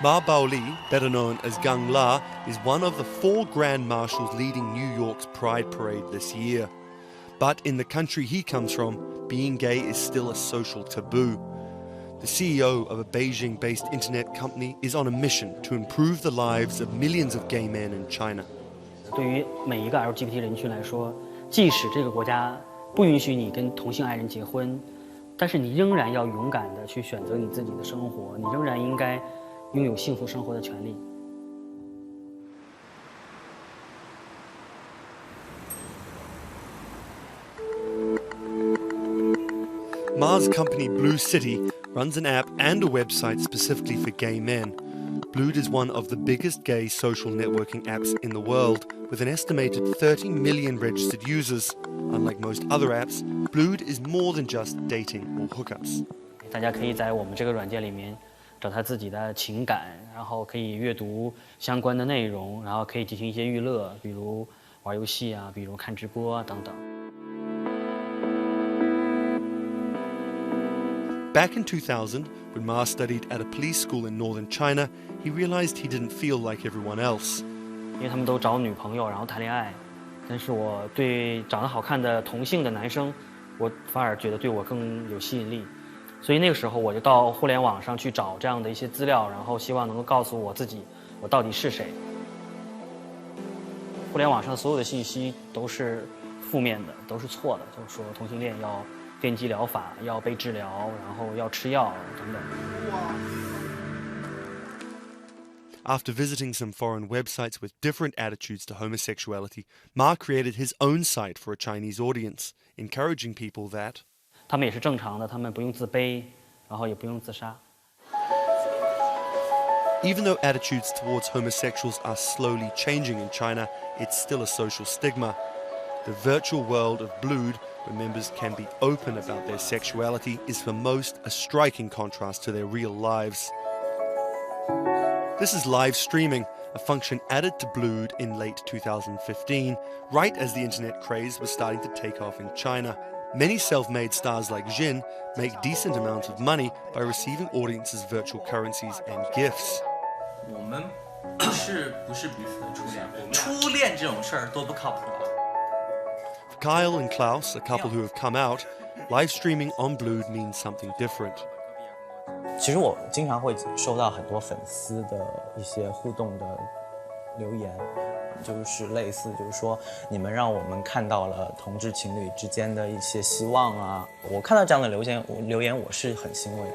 Ma Baoli, better known as Gang La, is one of the 4 Grand Marshals leading New York's Pride Parade this year. But in the country he comes from, being gay is still a social taboo. The CEO of a Beijing-based internet company is on a mission to improve the lives of millions of gay men in China. 对于每一个 LGBT 人群来说，即使这个国家不允许你跟同性爱人结婚，但是你仍然要勇敢地去选择你自己的生活，你仍然应该拥有幸福生活的权利。Ma's company Blue City runs an app and a website specifically for gay men. Blued is one of the biggest gay social networking apps in the world, with an estimated 30 million registered users. Unlike most other apps, Blued is more than just dating or hookups. 大家可以在我们这个软件里面找他自己的情感，然后可以阅读相关的内容，然后可以进行一些娱乐，比如玩游戏啊，比如看直播啊等等。Back in 2000, when Ma studied at a police school in northern China, he realized he didn't feel like everyone else. 因为他们都找女朋友，然后谈恋爱，但是我对长得好看的同性的男生，我反而觉得对我更有吸引力。所以那个时候我就到互联网上去找这样的一些资料，然后希望能够告诉我自己，我到底是谁。互联网上所有的信息都是负面的，都是错的，就是说同性恋要电击疗法，要被治疗，然后要吃药等等。After visiting some foreign websites with different attitudes to homosexuality, Ma created his own site for a Chinese audience, encouraging people that 他们也是正常的，他们不用自卑，然后也不用自杀。Even though attitudes towards homosexuals are slowly changing in China, it's still a social stigma. The virtual world of Blued, where members can be open about their sexuality, is for most a striking contrast to their real lives. This is live streaming, a function added to Blued in late 2015, right as the internet craze was starting to take off in China. Many self-made stars like Jin make decent amounts of money by receiving audiences' virtual currencies and gifts. 我们不是彼此的初恋，初恋这种事儿多不靠谱啊。For Kyle and Klaus, a couple who have come out, live streaming on Blued means something different. 其实我经常会收到很多粉丝的一些互动的留言，就是类似就是说你们让我们看到了同志情侣之间的一些希望啊，我看到这样的留言我是很欣慰。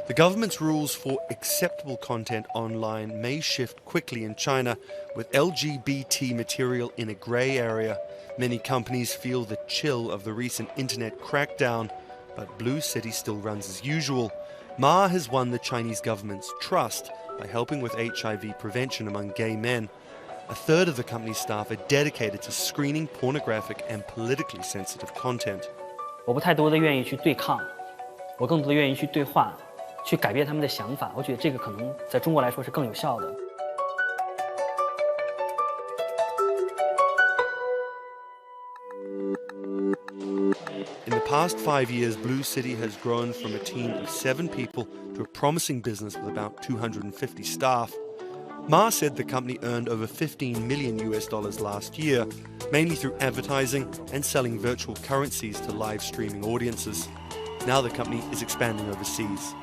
The government's rules for acceptable content online may shift quickly in China, with LGBT material in a grey area. Many companies feel the chill of the recent internet crackdown, but Blue City still runs as usual. Ma has won the Chinese government's trust by helping with HIV prevention among gay men. A third of the company's staff are dedicated to screening pornographic and politically sensitive content. 我不太多的愿意去对抗，我更多的愿意去对话，去改变他们的想法。我觉得这个可能在中国来说是更有效的。In the past 5 years, Blue City has grown from a team of 7 people to a promising business with about 250 staff. Ma said the company earned over $15 million last year, mainly through advertising and selling virtual currencies to live streaming audiences. Now the company is expanding overseas.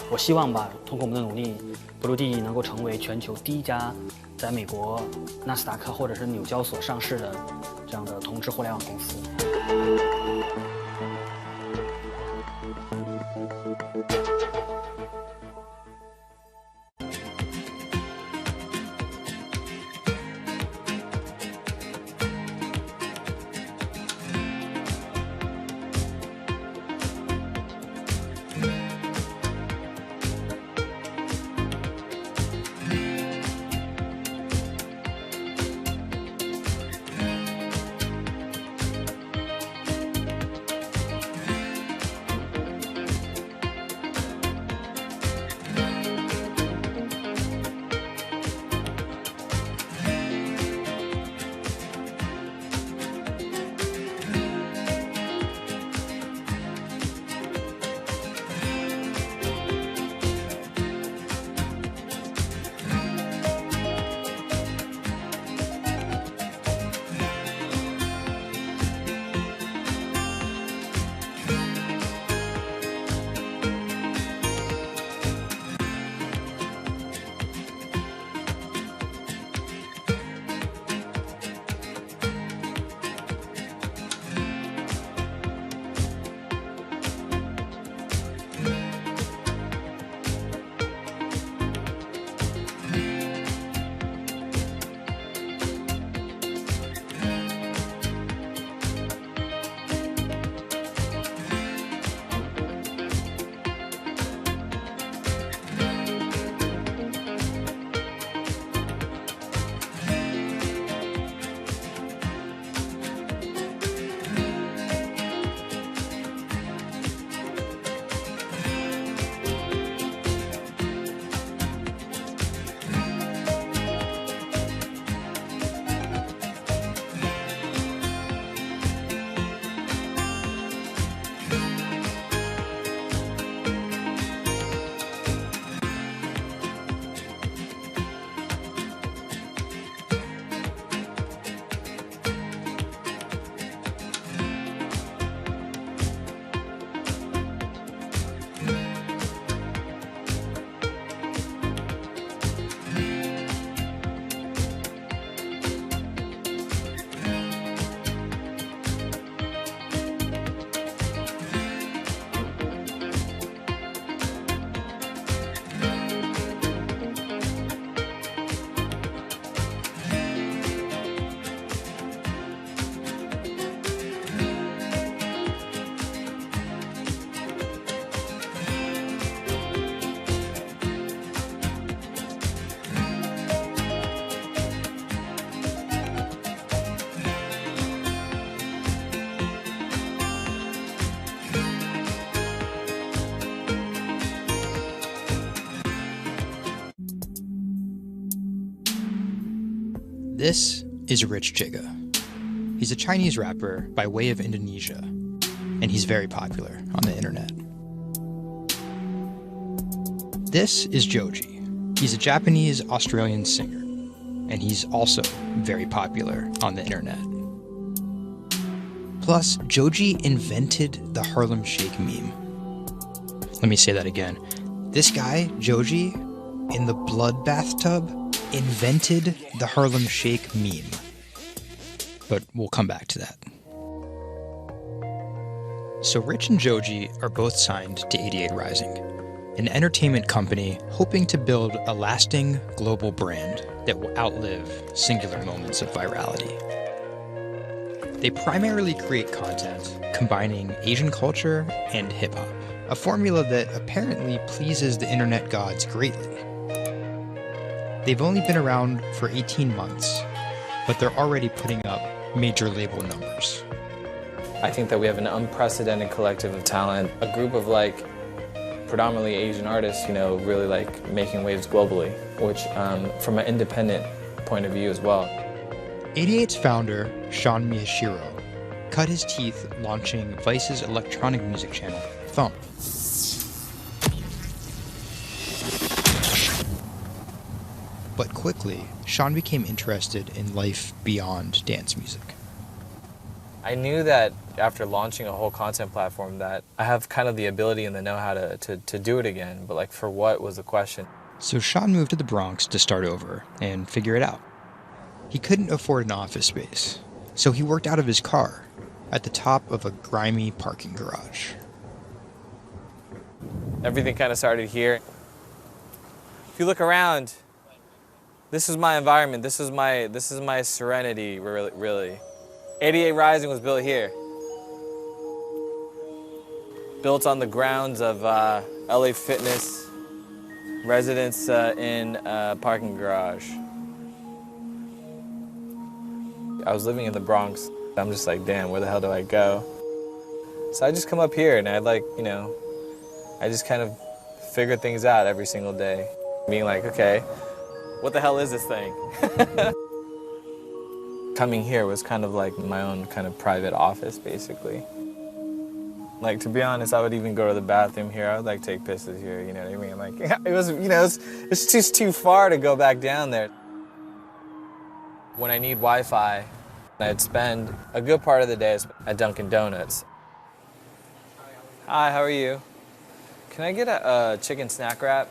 我希望吧，通过我们的努力，Blue能够成为全球第一家在美国纳斯达克或者是纽交所上市的这样的同志互联网公司。This is Rich Chiga. He's a Chinese rapper by way of Indonesia, and he's very popular on the internet. This is Joji. He's a Japanese-Australian singer, and he's also very popular on the internet. Plus, Joji invented the Harlem Shake meme. Let me say that again. This guy, Joji, in the blood bathtub, invented the Harlem Shake meme. But we'll come back to that. So Rich and Joji are both signed to 88 Rising, an entertainment company hoping to build a lasting global brand that will outlive singular moments of virality. They primarily create content combining Asian culture and hip-hop, a formula that apparently pleases the internet gods greatly. They've only been around for 18 months, but they're already putting up major label numbers. I think that we have an unprecedented collective of talent, a group of predominantly Asian artists, really making waves globally, which from an independent point of view as well. 88's founder, Sean Miyashiro, cut his teeth launching Vice's electronic music channel, Thump. But quickly, Sean became interested in life beyond dance music. I knew that after launching a whole content platform that I have kind of the ability and the know-how to do it again, but for what was the question. So Sean moved to the Bronx to start over and figure it out. He couldn't afford an office space, so he worked out of his car at the top of a grimy parking garage. Everything kind of started here. If you look around, this is my environment. This is my serenity, really. 88 Rising was built here. Built on the grounds of LA Fitness, residence in a parking garage. I was living in the Bronx. I'm just damn, where the hell do I go? So I just come up here and I I just kind of figure things out every single day. Being okay, what the hell is this thing? Coming here was kind of my own kind of private office, basically. To be honest, I would even go to the bathroom here. I would take pisses here, you know what I mean? It was, it's just too far to go back down there. When I need Wi-Fi, I'd spend a good part of the day at Dunkin' Donuts. Hi, how are you? Can I get a chicken snack wrap?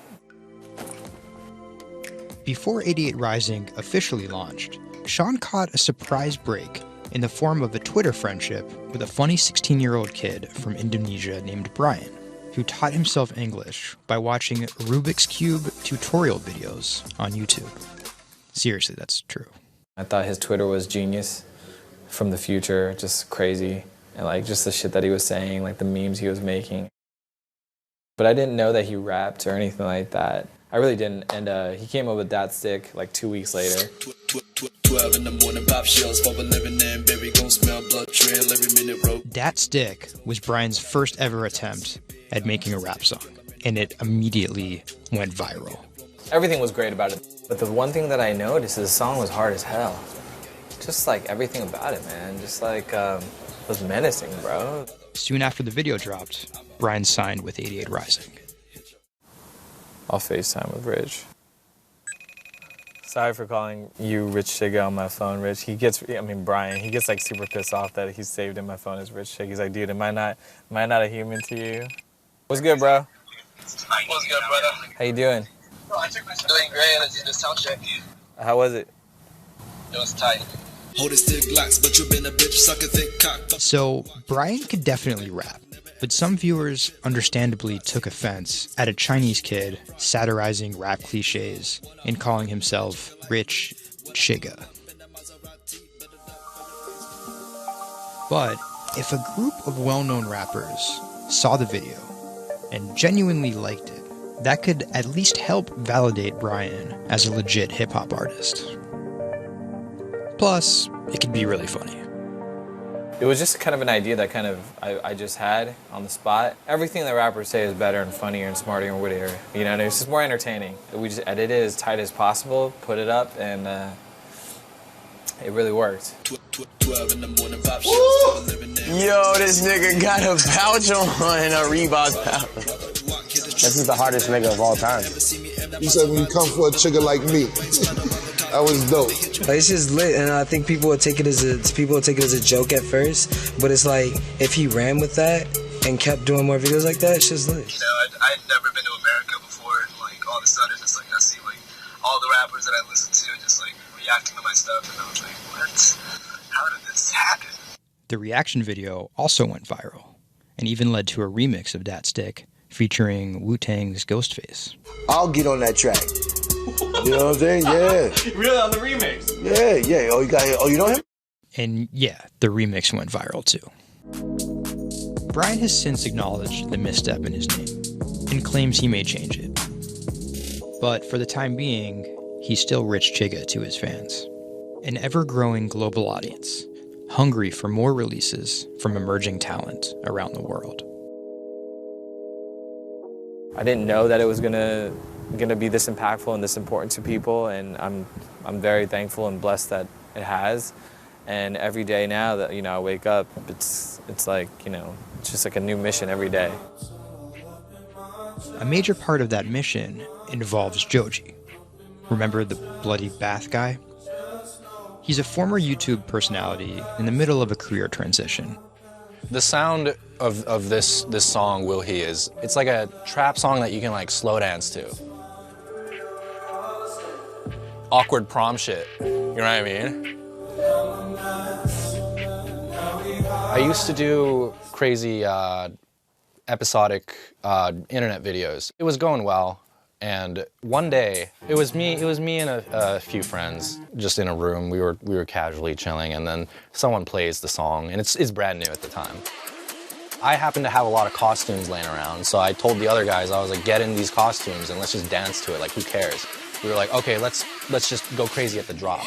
Before 88 Rising officially launched, Sean caught a surprise break in the form of a Twitter friendship with a funny 16-year-old kid from Indonesia named Brian, who taught himself English by watching Rubik's Cube tutorial videos on YouTube. Seriously, that's true. I thought his Twitter was genius, from the future, just crazy, and just the shit that he was saying, the memes he was making. But I didn't know that he rapped or anything like that. I really didn't, and he came up with that stick 2 weeks later. 12 in the morning, pop shells for a living and baby gon' smell blood trail every minute road. Dat Stick was Brian's first ever attempt at making a rap song, and it immediately went viral. Everything was great about it, but the one thing that I noticed is the song was hard as hell. Just everything about it, man, just was menacing, bro. Soon after the video dropped, Brian signed with 88 Rising. I'll FaceTime with Rich. Sorry for calling you Rich Chiga on my phone, Rich. Brian, he gets super pissed off that he's saved in my phone as Rich Chiga. He's like, dude, am I not a human to you? What's good, bro? What's good, brother? How you doing? Doing great. I just did a sound check. How was it? It was tight. Hold it stick locks, but you been a bitch, suck a thick cock. So, Brian could definitely rap, but some viewers understandably took offense at a Chinese kid satirizing rap cliches and calling himself Rich Chiga. But if a group of well-known rappers saw the video and genuinely liked it, that could at least help validate Brian as a legit hip-hop artist. Plus, it could be really funny. It was just kind of an idea that I just had on the spot. Everything that rappers say is better and funnier and smarter and wittier. And it's just more entertaining. We just edited it as tight as possible, put it up, and it really worked. 12 in the morning, pop shows, living in. Yo, this nigga got a pouch on and a Reebok pouch. This is the hardest nigga of all time. You said when you come for a trigger like me, that was dope. Like, it's just lit, and I think people would take it as a joke at first, but it's like if he ran with that and kept doing more videos like that, it's just lit. You know, I'd never been to America before, and like all of a sudden, it's like I see like all the rappers that I listen to just like reacting to my stuff, and I was like, what? How did this happen? The reaction video also went viral, and even led to a remix of Dat Stick featuring Wu-Tang's Ghostface. I'll get on that track. You know what I'm saying? Yeah. Really, on the remix? Yeah. Oh, you know him? And yeah, the remix went viral too. Brian has since acknowledged the misstep in his name and claims he may change it. But for the time being, he's still Rich Chigga to his fans. An ever-growing global audience, hungry for more releases from emerging talent around the world. I didn't know that it was gonna be this impactful and this important to people, and I'm very thankful and blessed that it has. And every day now that I wake up, it's like it's just like a new mission every day. A major part of that mission involves Joji. Remember the bloody bath guy? He's a former YouTube personality in the middle of a career transition. The sound of this song, Will He, it's like a trap song that you can like slow dance to. Awkward prom shit, you know what I mean? I used to do crazy episodic internet videos. It was going well, and one day it was me and a few friends just in a room. We were casually chilling, and then someone plays the song, and it's brand new at the time. I happened to have a lot of costumes laying around, so I told the other guys, I was like, get in these costumes and let's just dance to it, like who cares? We were like, okay, let's just go crazy at the drop.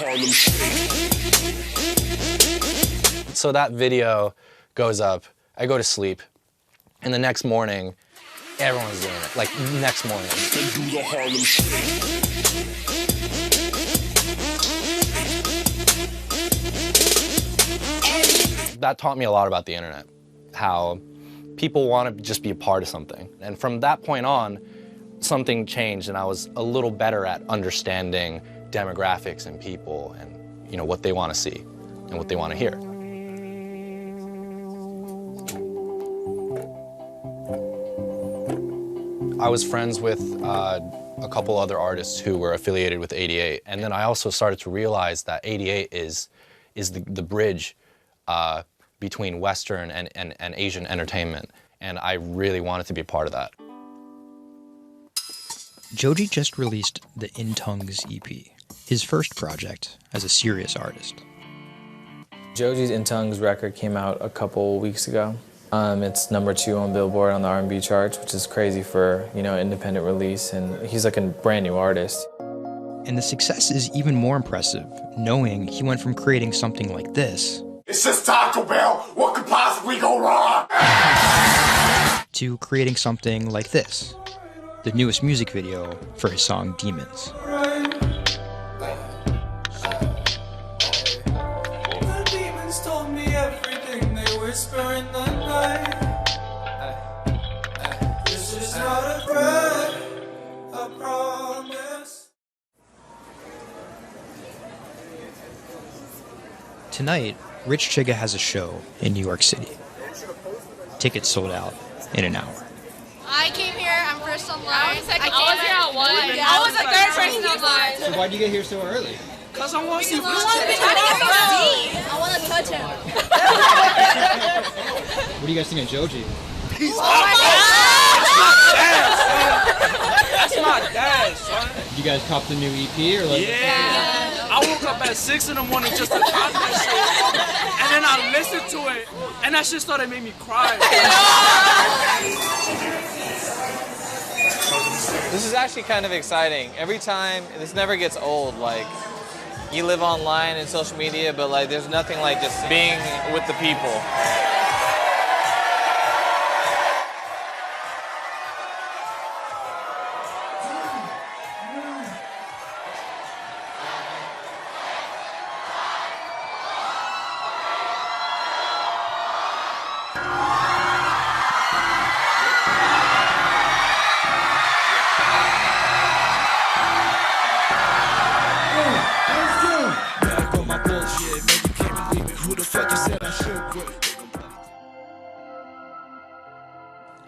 So that video goes up, I go to sleep, and the next morning, everyone's doing it, like next morning. That taught me a lot about the internet, how people want to just be a part of something. And from that point on, something changed, and I was a little better at understanding demographics and people and what they want to see and what they want to hear. I was friends with a couple other artists who were affiliated with 88, and then I also started to realize that 88 is the bridge between Western and Asian entertainment, and I really wanted to be a part of that. Joji just released the In Tongues EP, his first project as a serious artist. Joji's In Tongues record came out a couple weeks ago. It's #2 on Billboard on the R&B charts, which is crazy for independent release, and he's like a brand new artist. And the success is even more impressive, knowing he went from creating something like this, it's just Taco Bell, what could possibly go wrong? to creating something like this, the newest music video for his song Demons. The demons told me everything, they whisper in the night. This is not a threat, I promise. Tonight, Rich Chigga has a show in New York City. Tickets sold out in an hour. I came here, I'm first online. I was here at 1. I was the third person online. So why'd you get here so early? Because I want to see Rich Chigga. I want to touch him. What do you guys think of Joji? Oh my God! That's my dad, son. Did you guys cop the new EP or like? Yeah. I woke up at 6 in the morning just to cop that shit. And then I listened to it, and that shit started making me cry. This is actually kind of exciting. Every time, this never gets old. Like, you live online and social media, but like, there's nothing like just being with the people.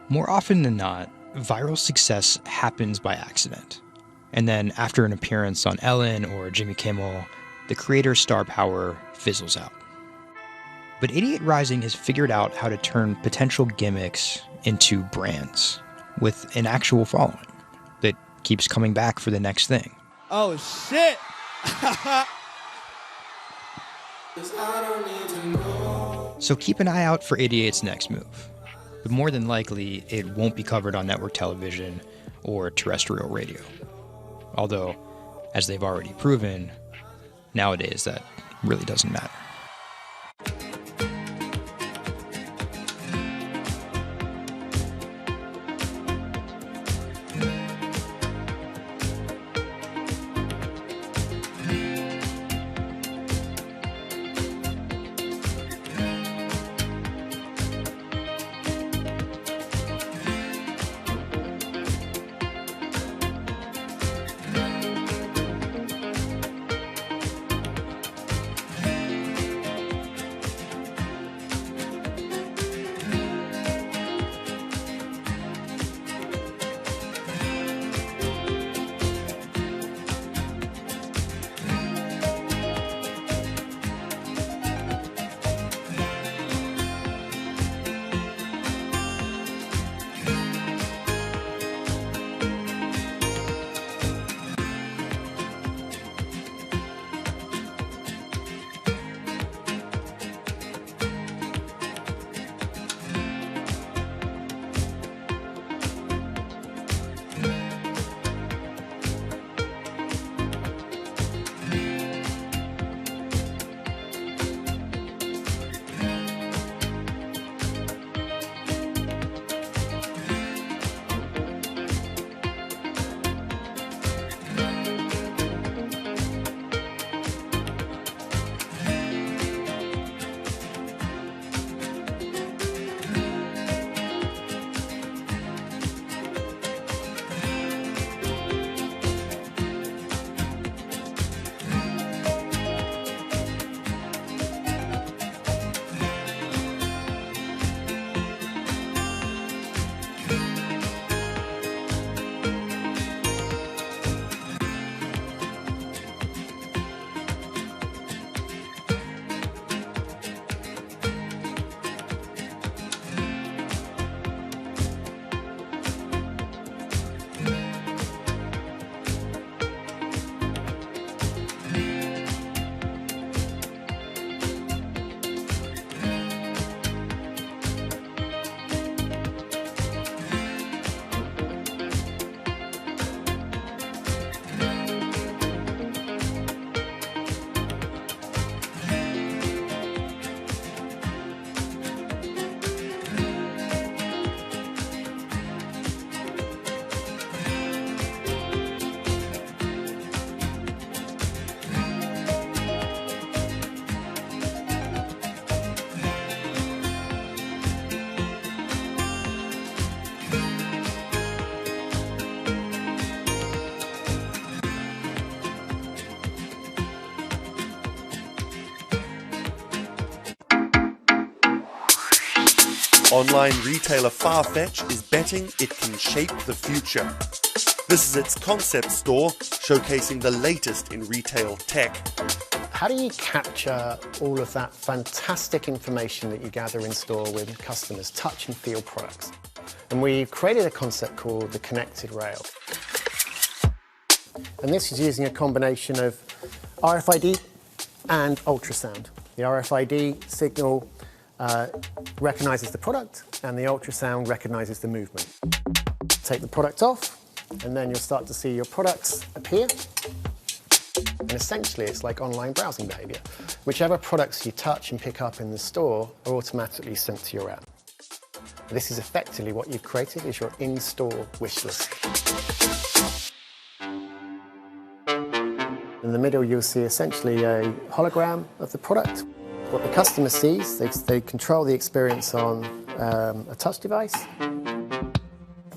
More often than not, viral success happens by accident. And then after an appearance on Ellen or Jimmy Kimmel, the creator's star power fizzles out. But 88 Rising has figured out how to turn potential gimmicks into brands with an actual following that keeps coming back for the next thing. Oh, shit! So keep an eye out for 88's next move. But more than likely, it won't be covered on network television or terrestrial radio. Although, as they've already proven, nowadays that really doesn't matter. Online retailer Farfetch is betting it can shape the future. This is its concept store, showcasing the latest in retail tech. How do you capture all of that fantastic information that you gather in store with customers, touch and feel products? And we created a concept called the Connected Rail. And this is using a combination of RFID and ultrasound. The RFID signal recognizes the product, and the ultrasound recognizes the movement. Take the product off, and then you'll start to see your products appear. And essentially, it's like online browsing behavior. Whichever products you touch and pick up in the store are automatically sent to your app. This is effectively what you've created is your in-store wish list. In the middle, you'll see essentially a hologram of the product. What the customer sees, they control the experience on a touch device.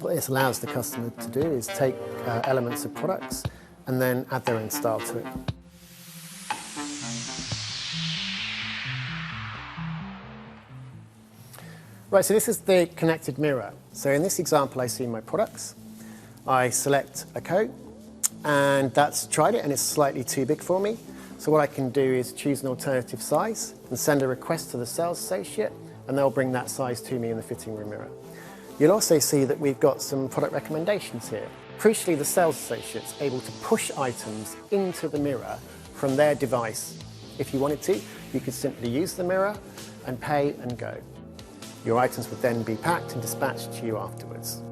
What this allows the customer to do is take elements of products and then add their own style to it. Right, so this is the connected mirror. So in this example, I see my products. I select a coat, and that's tried it, and it's slightly too big for me. So what I can do is choose an alternative size and send a request to the sales associate, and they'll bring that size to me in the fitting room mirror. You'll also see that we've got some product recommendations here. Crucially, the sales associate's able to push items into the mirror from their device. If you wanted to, you could simply use the mirror and pay and go. Your items would then be packed and dispatched to you afterwards.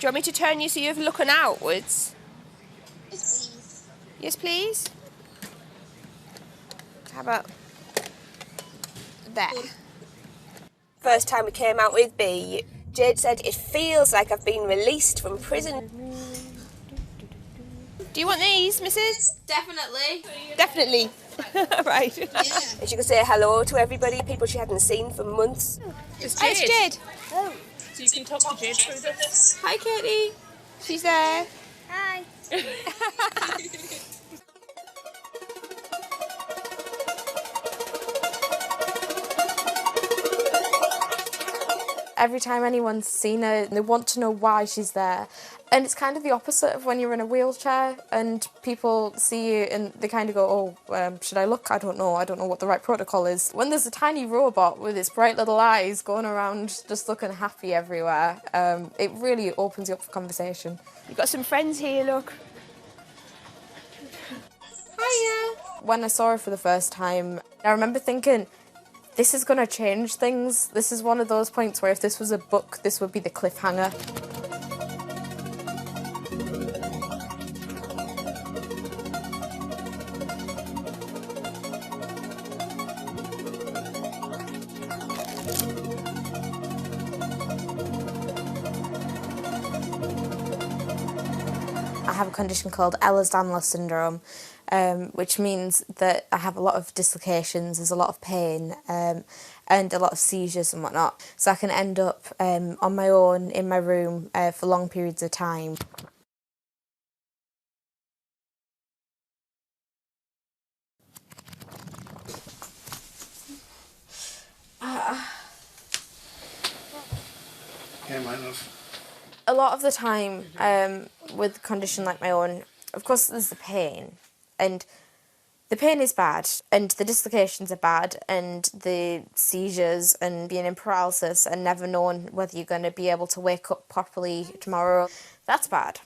Do you want me to turn you so you're looking outwards? Yes, please. How about there? First time we came out with B, Jade said, "It feels like I've been released from prison." Do you want these, Mrs? Definitely. Definitely. Right. Yeah. And she could say hello to everybody, people she hadn't seen for months. It's Hi, it's Jade. Oh. So you can talk to Jade through this. Hi, Katie. She's there. Hi. Every time anyone's seen her, they want to know why she's there. And it's kind of the opposite of when you're in a wheelchair and people see you and they kind of go, oh, should I look? I don't know what the right protocol is. When there's a tiny robot with its bright little eyes going around just looking happy everywhere, it really opens you up for conversation. You've got some friends here, look. Hiya! When I saw her for the first time, I remember thinking, this is going to change things. This is one of those points where if this was a book, this would be the cliffhanger. have a condition called Ehlers-Danlos syndrome, which means that I have a lot of dislocations, there's a lot of pain, and a lot of seizures and whatnot. So I can end up on my own in my room for long periods of time. A lot of the time with a condition like my own, of course there's the pain, and the pain is bad, and the dislocations are bad, and the seizures and being in paralysis and never knowing whether you're going to be able to wake up properly tomorrow, that's bad.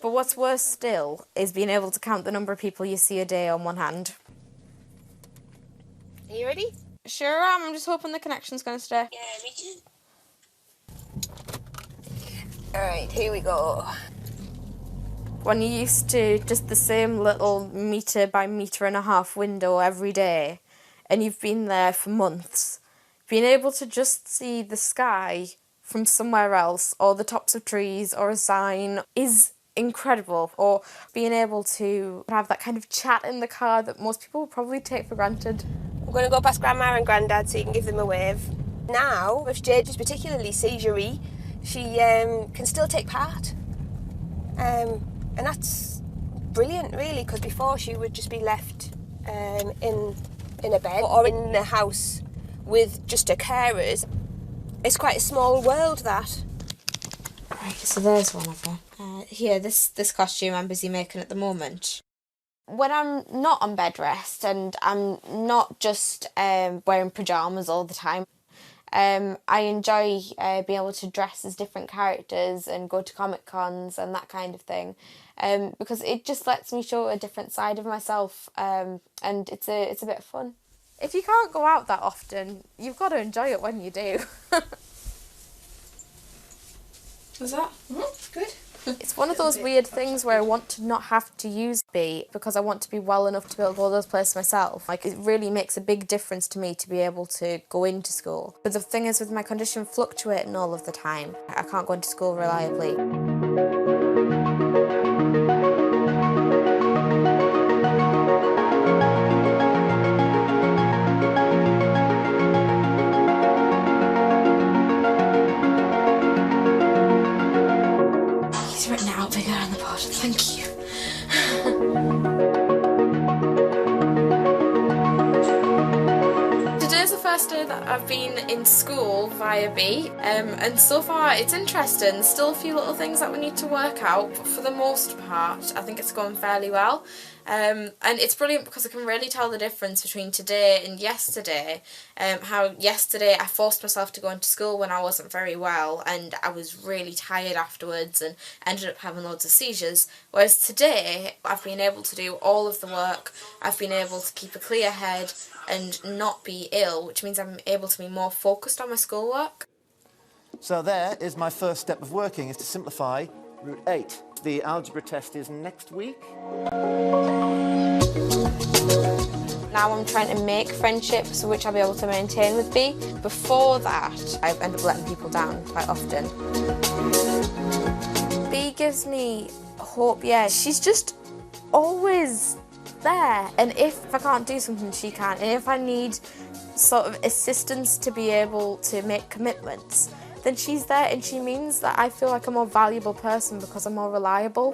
But what's worse still is being able to count the number of people you see a day on one hand. Are you ready? Sure am, I'm just hoping the connection's going to stay. Yeah, me too. Alright, here we go. When you're used to just the same little metre by metre and a half window every day, and you've been there for months, being able to just see the sky from somewhere else, or the tops of trees, or a sign, is incredible. Or being able to have that kind of chat in the car that most people would probably take for granted. I'm going to go past Grandma and Grandad so you can give them a wave. Now, if Jade is particularly seizure-y, she can still take part. And that's brilliant, really, because before she would just be left in a bed or in the house with just her carers. It's quite a small world, that. Right, so there's one of them. Here, this costume I'm busy making at the moment. When I'm not on bed rest and I'm not just wearing pyjamas all the time, I enjoy being able to dress as different characters and go to Comic Cons and that kind of thing, because it just lets me show a different side of myself, and it's a bit of fun. If you can't go out that often, you've got to enjoy it when you do. Was that? Good. It's one of those weird things where I want to not have to use B because I want to be well enough to be able to go to those places myself. Like, it really makes a big difference to me to be able to go into school. But the thing is, with my condition fluctuating all of the time, I can't go into school reliably. Written out bigger on the pod, thank you. Today's the first day that I've been in school via B, and so far it's interesting. Still a few little things that we need to work out, but for the most part I think it's going fairly well. And it's brilliant because I can really tell the difference between today and yesterday. How yesterday I forced myself to go into school when I wasn't very well and I was really tired afterwards and ended up having loads of seizures. Whereas today I've been able to do all of the work, I've been able to keep a clear head and not be ill, which means I'm able to be more focused on my schoolwork. So there is my first step of working, is to simplify root 8. The algebra test is next week. Now I'm trying to make friendships which I'll be able to maintain with B. Before that, I end up letting people down quite often. B gives me hope, yeah. She's just always there. And if I can't do something, she can. And if I need sort of assistance to be able to make commitments, then she's there, and she means that I feel like a more valuable person because I'm more reliable.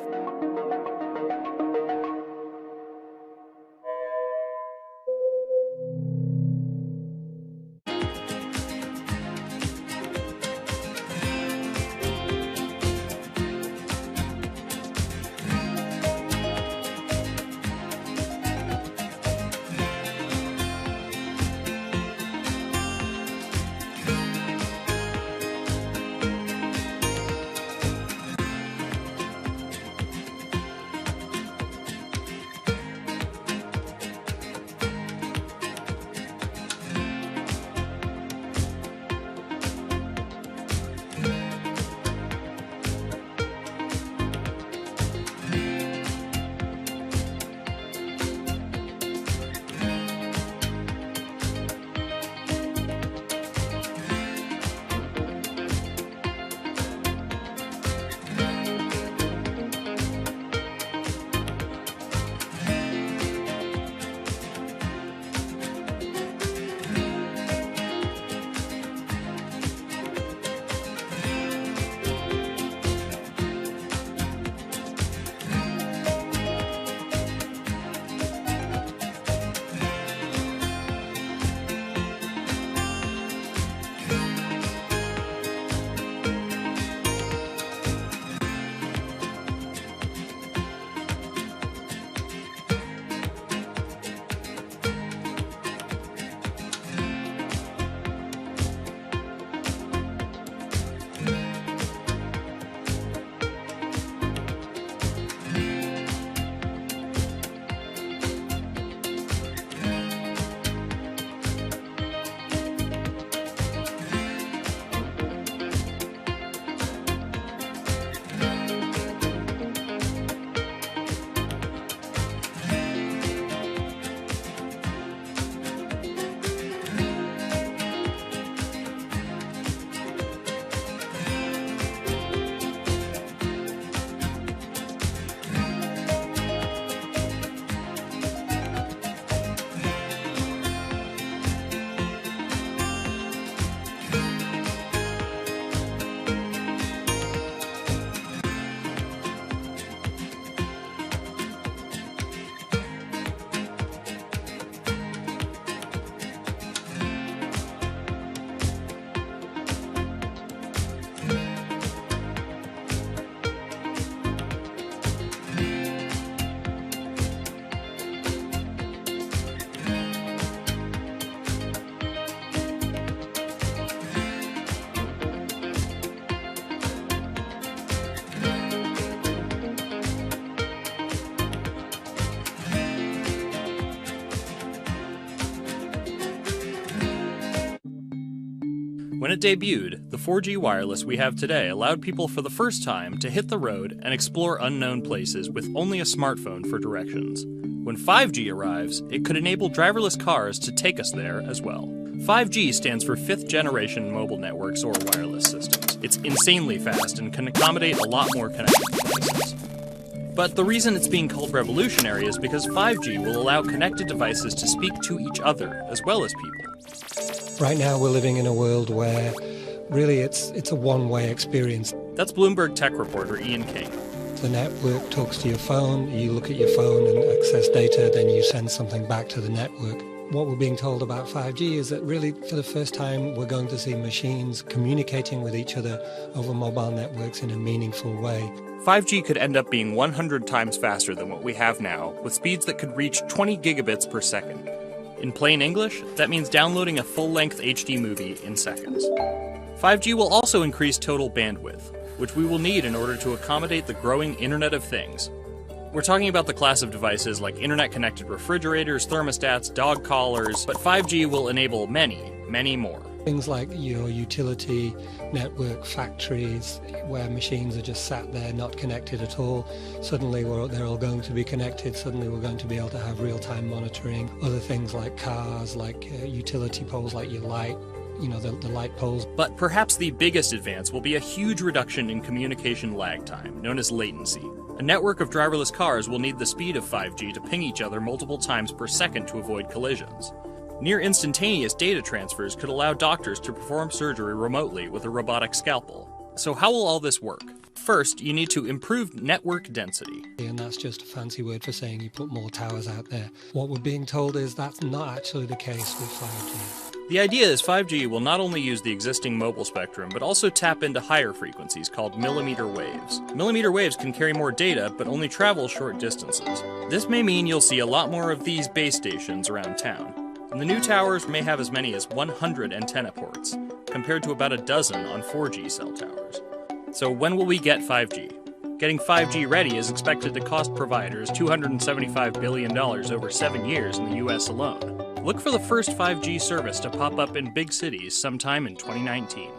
When it debuted, the 4G wireless we have today allowed people for the first time to hit the road and explore unknown places with only a smartphone for directions. When 5G arrives, it could enable driverless cars to take us there as well. 5G stands for 5th generation mobile networks or wireless systems. It's insanely fast and can accommodate a lot more connected devices. But the reason it's being called revolutionary is because 5G will allow connected devices to speak to each other as well as people. Right now we're living in a world where really it's a one-way experience. That's Bloomberg tech reporter Ian King. The network talks to your phone, you look at your phone and access data, then you send something back to the network. What we're being told about 5G is that really for the first time we're going to see machines communicating with each other over mobile networks in a meaningful way. 5G could end up being 100 times faster than what we have now, with speeds that could reach 20 gigabits per second. In plain English, that means downloading a full-length HD movie in seconds. 5G will also increase total bandwidth, which we will need in order to accommodate the growing Internet of Things. We're talking about the class of devices like internet-connected refrigerators, thermostats, dog collars, but 5G will enable many, many more. Things like your utility network factories where machines are just sat there not connected at all. Suddenly they're all going to be connected. Suddenly we're going to be able to have real-time monitoring. Other things like cars, like utility poles, like your light, the light poles. But perhaps the biggest advance will be a huge reduction in communication lag time, known as latency. A network of driverless cars will need the speed of 5G to ping each other multiple times per second to avoid collisions. Near instantaneous data transfers could allow doctors to perform surgery remotely with a robotic scalpel. So how will all this work? First, you need to improve network density. And that's just a fancy word for saying you put more towers out there. What we're being told is that's not actually the case with 5G. The idea is 5G will not only use the existing mobile spectrum, but also tap into higher frequencies called millimeter waves. Millimeter waves can carry more data, but only travel short distances. This may mean you'll see a lot more of these base stations around town. And the new towers may have as many as 100 antenna ports, compared to about a dozen on 4G cell towers. So when will we get 5G? Getting 5G ready is expected to cost providers $275 billion over 7 years in the US alone. Look for the first 5G service to pop up in big cities sometime in 2019.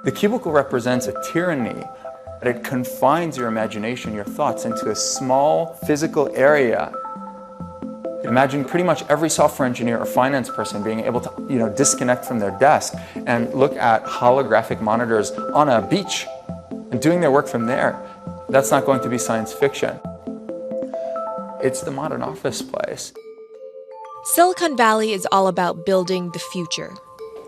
The cubicle represents a tyranny. It confines your imagination, your thoughts, into a small physical area. Imagine pretty much every software engineer or finance person being able to, disconnect from their desk and look at holographic monitors on a beach and doing their work from there. That's not going to be science fiction. It's the modern office place. Silicon Valley is all about building the future.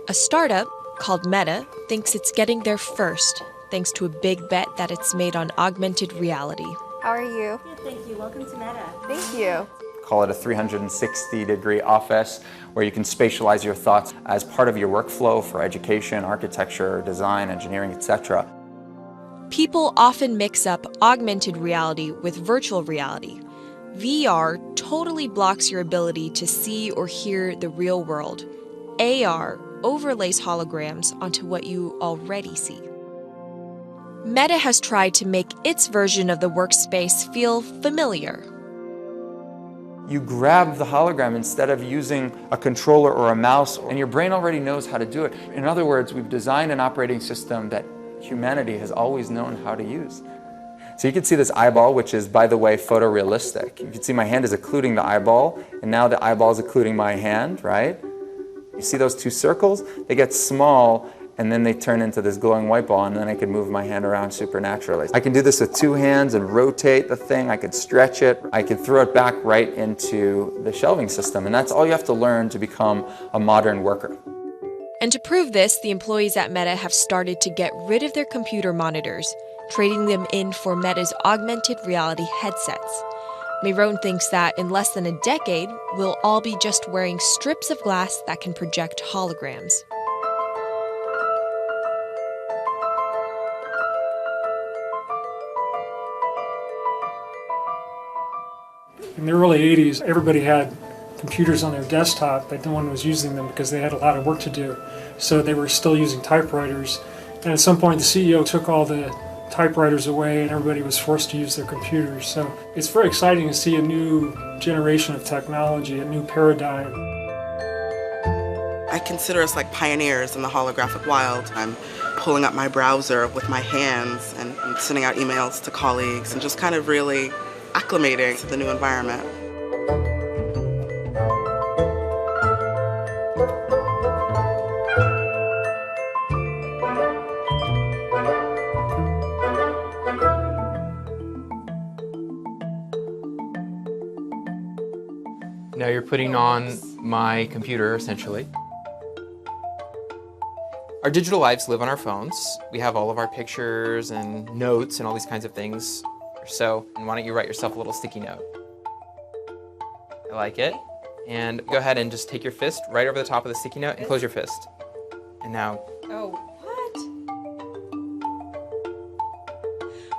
A startup called Meta thinks it's getting there first, thanks to a big bet that it's made on augmented reality. How are you? Good, thank you. Welcome to Meta. Thank you. Call it a 360-degree office where you can spatialize your thoughts as part of your workflow for education, architecture, design, engineering, etc. People often mix up augmented reality with virtual reality. VR totally blocks your ability to see or hear the real world. AR overlays holograms onto what you already see. Meta has tried to make its version of the workspace feel familiar. You grab the hologram instead of using a controller or a mouse, and your brain already knows how to do it. In other words, we've designed an operating system that humanity has always known how to use. So you can see this eyeball, which is, by the way, photorealistic. You can see my hand is occluding the eyeball, and now the eyeball is occluding my hand, right? You see those two circles? They get small, and then they turn into this glowing white ball, and then I can move my hand around supernaturally. I can do this with 2 hands and rotate the thing. I can stretch it. I can throw it back right into the shelving system, and that's all you have to learn to become a modern worker. And to prove this, the employees at Meta have started to get rid of their computer monitors, trading them in for Meta's augmented reality headsets. Mayron thinks that in less than a decade, we'll all be just wearing strips of glass that can project holograms. In the early 80s, everybody had computers on their desktop, but no one was using them because they had a lot of work to do. So they were still using typewriters. And at some point, the CEO took all the typewriters away and everybody was forced to use their computers. So it's very exciting to see a new generation of technology, a new paradigm. I consider us like pioneers in the holographic wild. I'm pulling up my browser with my hands and sending out emails to colleagues and just kind of really acclimating to the new environment. Now you're putting on my computer, essentially. Our digital lives live on our phones. We have all of our pictures and notes and all these kinds of things. So why don't you write yourself a little sticky note? I like it. And go ahead and just take your fist right over the top of the sticky note and close your fist. And now... Oh, what?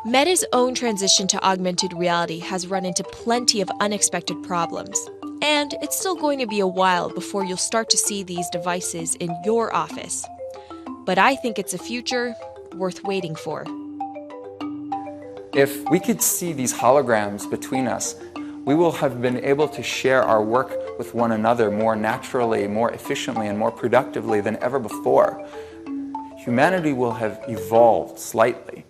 Meta's own transition to augmented reality has run into plenty of unexpected problems. And it's still going to be a while before you'll start to see these devices in your office. But I think it's a future worth waiting for. If we could see these holograms between us, we will have been able to share our work with one another more naturally, more efficiently, and more productively than ever before. Humanity will have evolved slightly.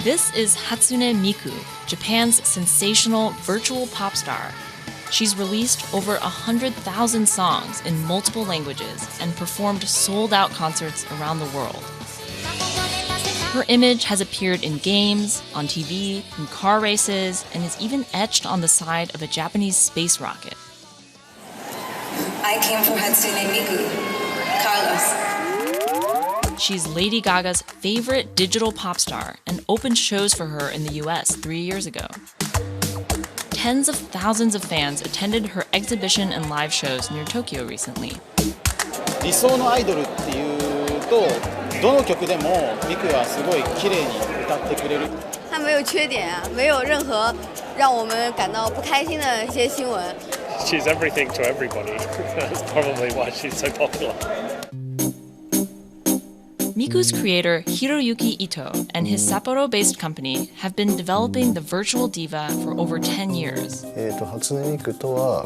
This is Hatsune Miku, Japan's sensational virtual pop star. She's released over 100,000 songs in multiple languages and performed sold-out concerts around the world. Her image has appeared in games, on TV, in car races, and is even etched on the side of a Japanese space rocket. I came from Hatsune Miku, Carlos. She's Lady Gaga's favorite digital pop star and opened shows for her in the US 3 years ago. Tens of thousands of fans attended her exhibition and live shows near Tokyo recently. 理想のアイドルっていうと、どの曲でもミクはすごい綺麗に歌ってくれる。他没有缺点啊，没有任何让我们感到不开心的一些新闻。She's everything to everybody. That's probably why she's so popular. Miku's creator Hiroyuki Ito and his Sapporo-based company have been developing the virtual diva for over 10 years. 初音ミクとは、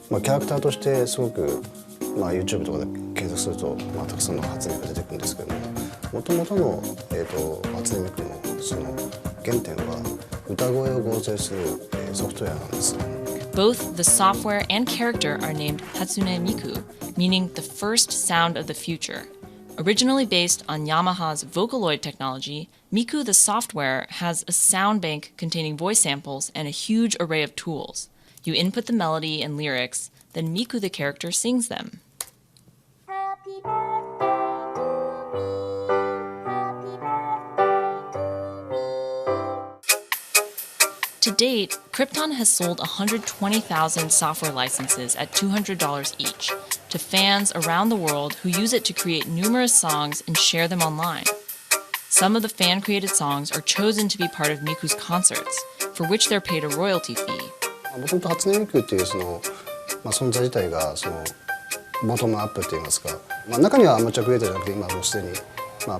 キャラクターとしてすごく、YouTube とかで検索すると、たくさんの初音ミクが出てくるんですけども、元々の、初音ミクのその原点は歌声を合成する、ソフトウェアなんです。Both the software and character are named Hatsune Miku, meaning the first sound of the future. Originally based on Yamaha's Vocaloid technology, Miku the software has a sound bank containing voice samples and a huge array of tools. You input the melody and lyrics, then Miku the character sings them. To date, Krypton has sold 120,000 software licenses at $200 each to fans around the world who use it to create numerous songs and share them online. Some of the fan-created songs are chosen to be part of Miku's concerts, for which they're paid a royalty fee. もともと初音ミクっていうその、存在自体がそのボトムアップって言いますか、中にはアマチュアクリエイターじゃなくて今もうすでに、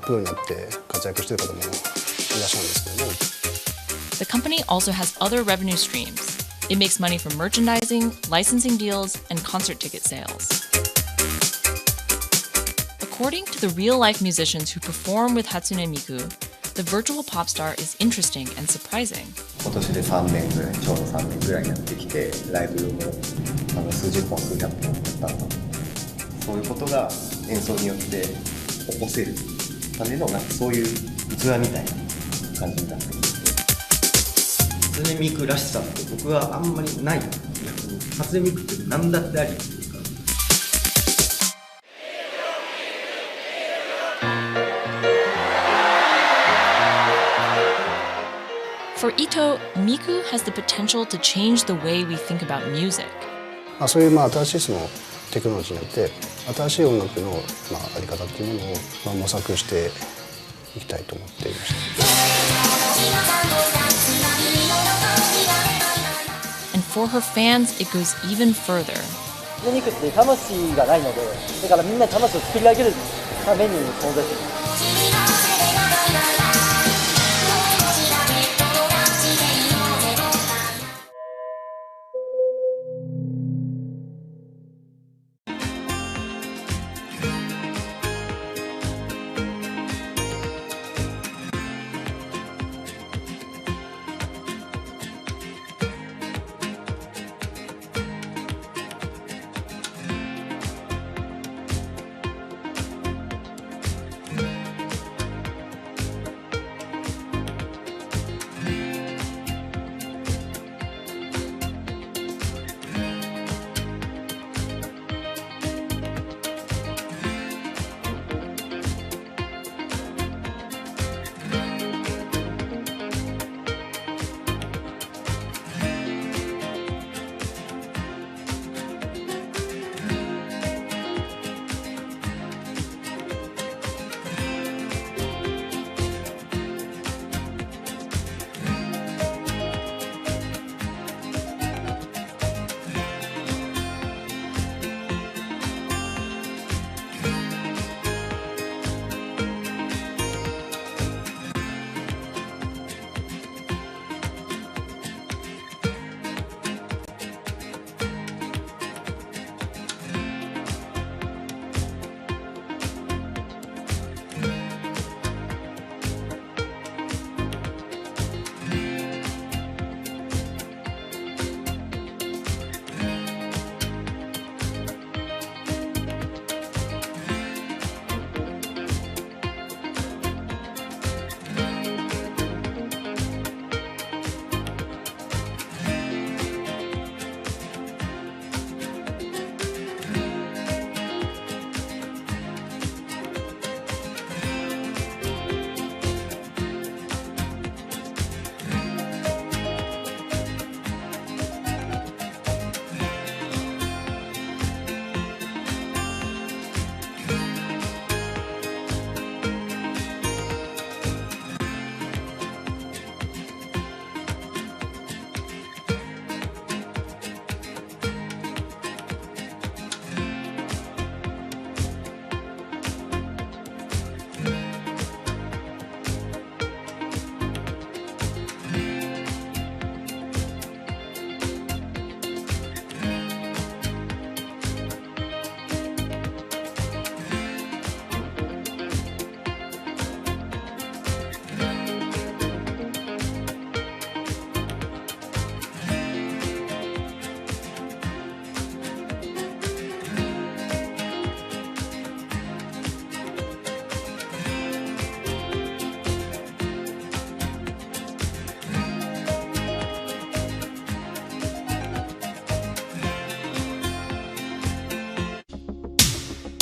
プロになって活躍している方もいらっしゃるんですけども。The company also has other revenue streams. It makes money from merchandising, licensing deals, and concert ticket sales. According to the real-life musicians who perform with Hatsune Miku, the virtual pop star is interesting and surprising. 今年で3年ぐらい、ちょうど3年ぐらいやってきて、ライブも数十本、数百本だったの。そういうことが演奏によって起こせるためのそういう器みたいな感じになっています。初音ミクらしさって僕はあんまりない。初音ミクって何だってありっていうか。For Ito, Miku has the potential to change the way we think about music. そういう新しいそのテクノロジーによって新しい音楽のあり方っていうものを模索していきたいと思っていました。And for her fans, it goes even further. 初音ミクって魂がないので、だからみんな魂を作り上げるために存在しています。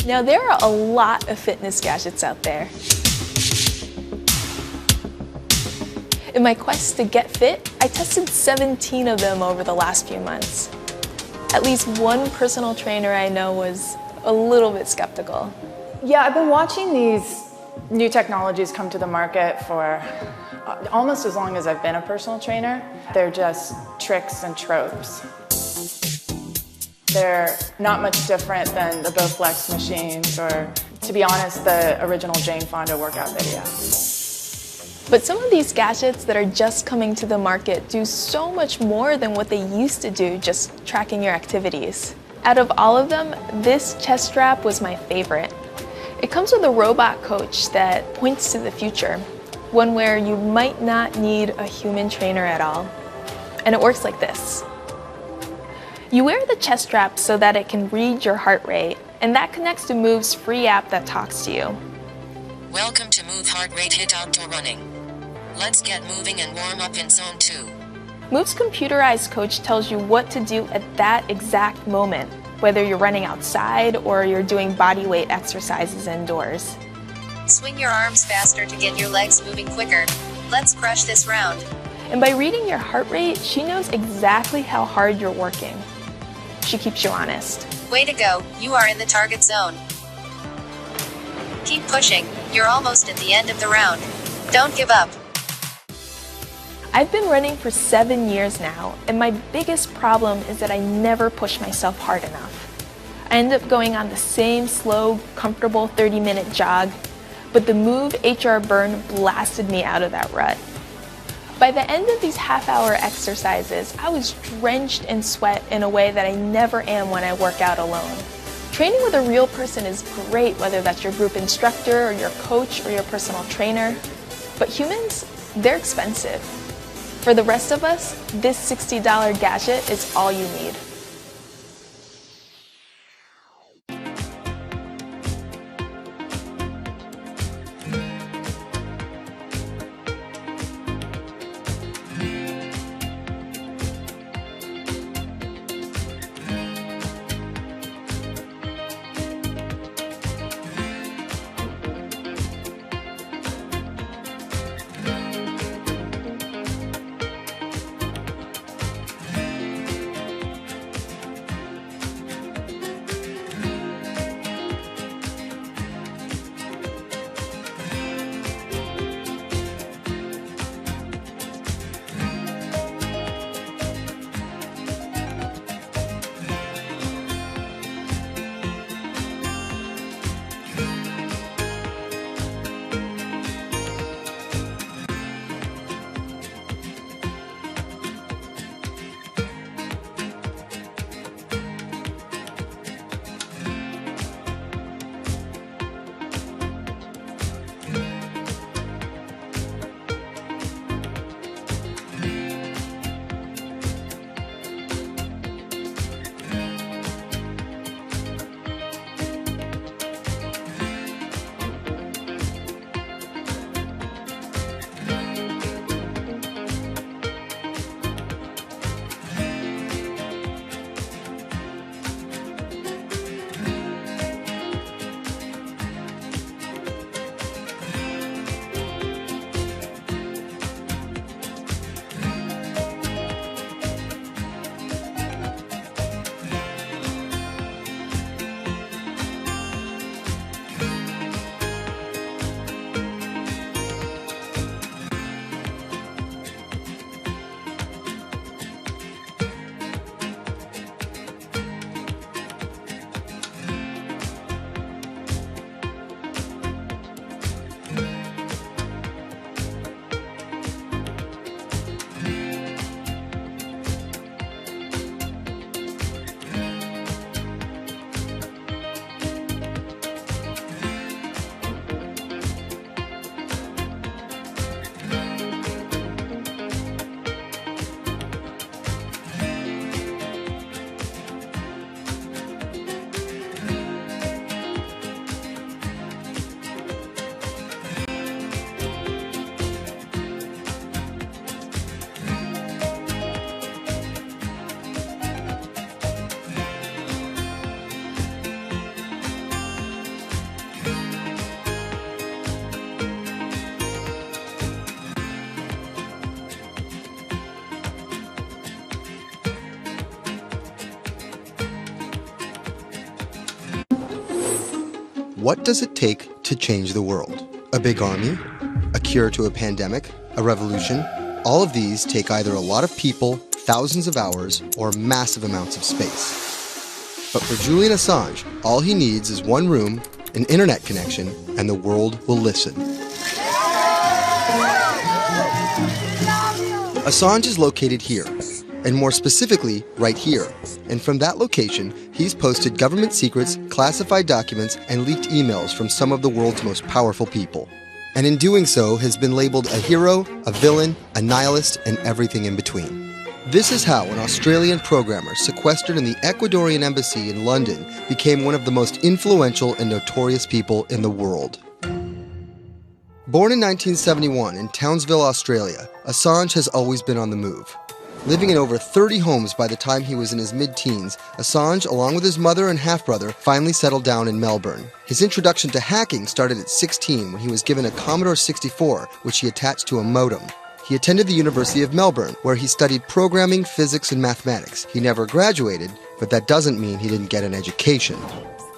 Now, there are a lot of fitness gadgets out there. In my quest to get fit, I tested 17 of them over the last few months. At least one personal trainer I know was a little bit skeptical. Yeah, I've been watching these new technologies come to the market for almost as long as I've been a personal trainer. They're just tricks and tropes. They're not much different than the Bowflex machines or, to be honest, the original Jane Fonda workout video. But some of these gadgets that are just coming to the market do so much more than what they used to do, just tracking your activities. Out of all of them, this chest strap was my favorite. It comes with a robot coach that points to the future, one where you might not need a human trainer at all. And it works like this. You wear the chest strap so that it can read your heart rate, and that connects to Move's free app that talks to you. Welcome to Move Heart Rate Hit Outdoor Running. Let's get moving and warm up in Zone 2. Move's computerized coach tells you what to do at that exact moment, whether you're running outside or you're doing body weight exercises indoors. Swing your arms faster to get your legs moving quicker. Let's crush this round. And by reading your heart rate, she knows exactly how hard you're working. She keeps you honest. Way to go, you are in the target zone. Keep pushing, you're almost at the end of the round. Don't give up. I've been running for 7 years now, and my biggest problem is that I never push myself hard enough. I end up going on the same slow, comfortable 30-minute jog, but the Move HR Burn blasted me out of that rut. By the end of these half-hour exercises, I was drenched in sweat in a way that I never am when I work out alone. Training with a real person is great, whether that's your group instructor or your coach or your personal trainer, but humans, they're expensive. For the rest of us, this $60 gadget is all you need. what does it take to change the world? A big army? A cure to a pandemic? A revolution? All of these take either a lot of people, thousands of hours, or massive amounts of space. But for Julian Assange, all he needs is one room, an internet connection, and the world will listen. Assange is located here, and more specifically, right here. And from that location, he's posted government secrets, classified documents, and leaked emails from some of the world's most powerful people. And in doing so, has been labeled a hero, a villain, a nihilist, and everything in between. This is how an Australian programmer sequestered in the Ecuadorian embassy in London became one of the most influential and notorious people in the world. Born in 1971 in Townsville, Australia, Assange has always been on the move. Living in over 30 homes by the time he was in his mid-teens, Assange, along with his mother and half-brother, finally settled down in Melbourne. His introduction to hacking started at 16 when he was given a Commodore 64, which he attached to a modem. He attended the University of Melbourne, where he studied programming, physics, and mathematics. He never graduated, but that doesn't mean he didn't get an education.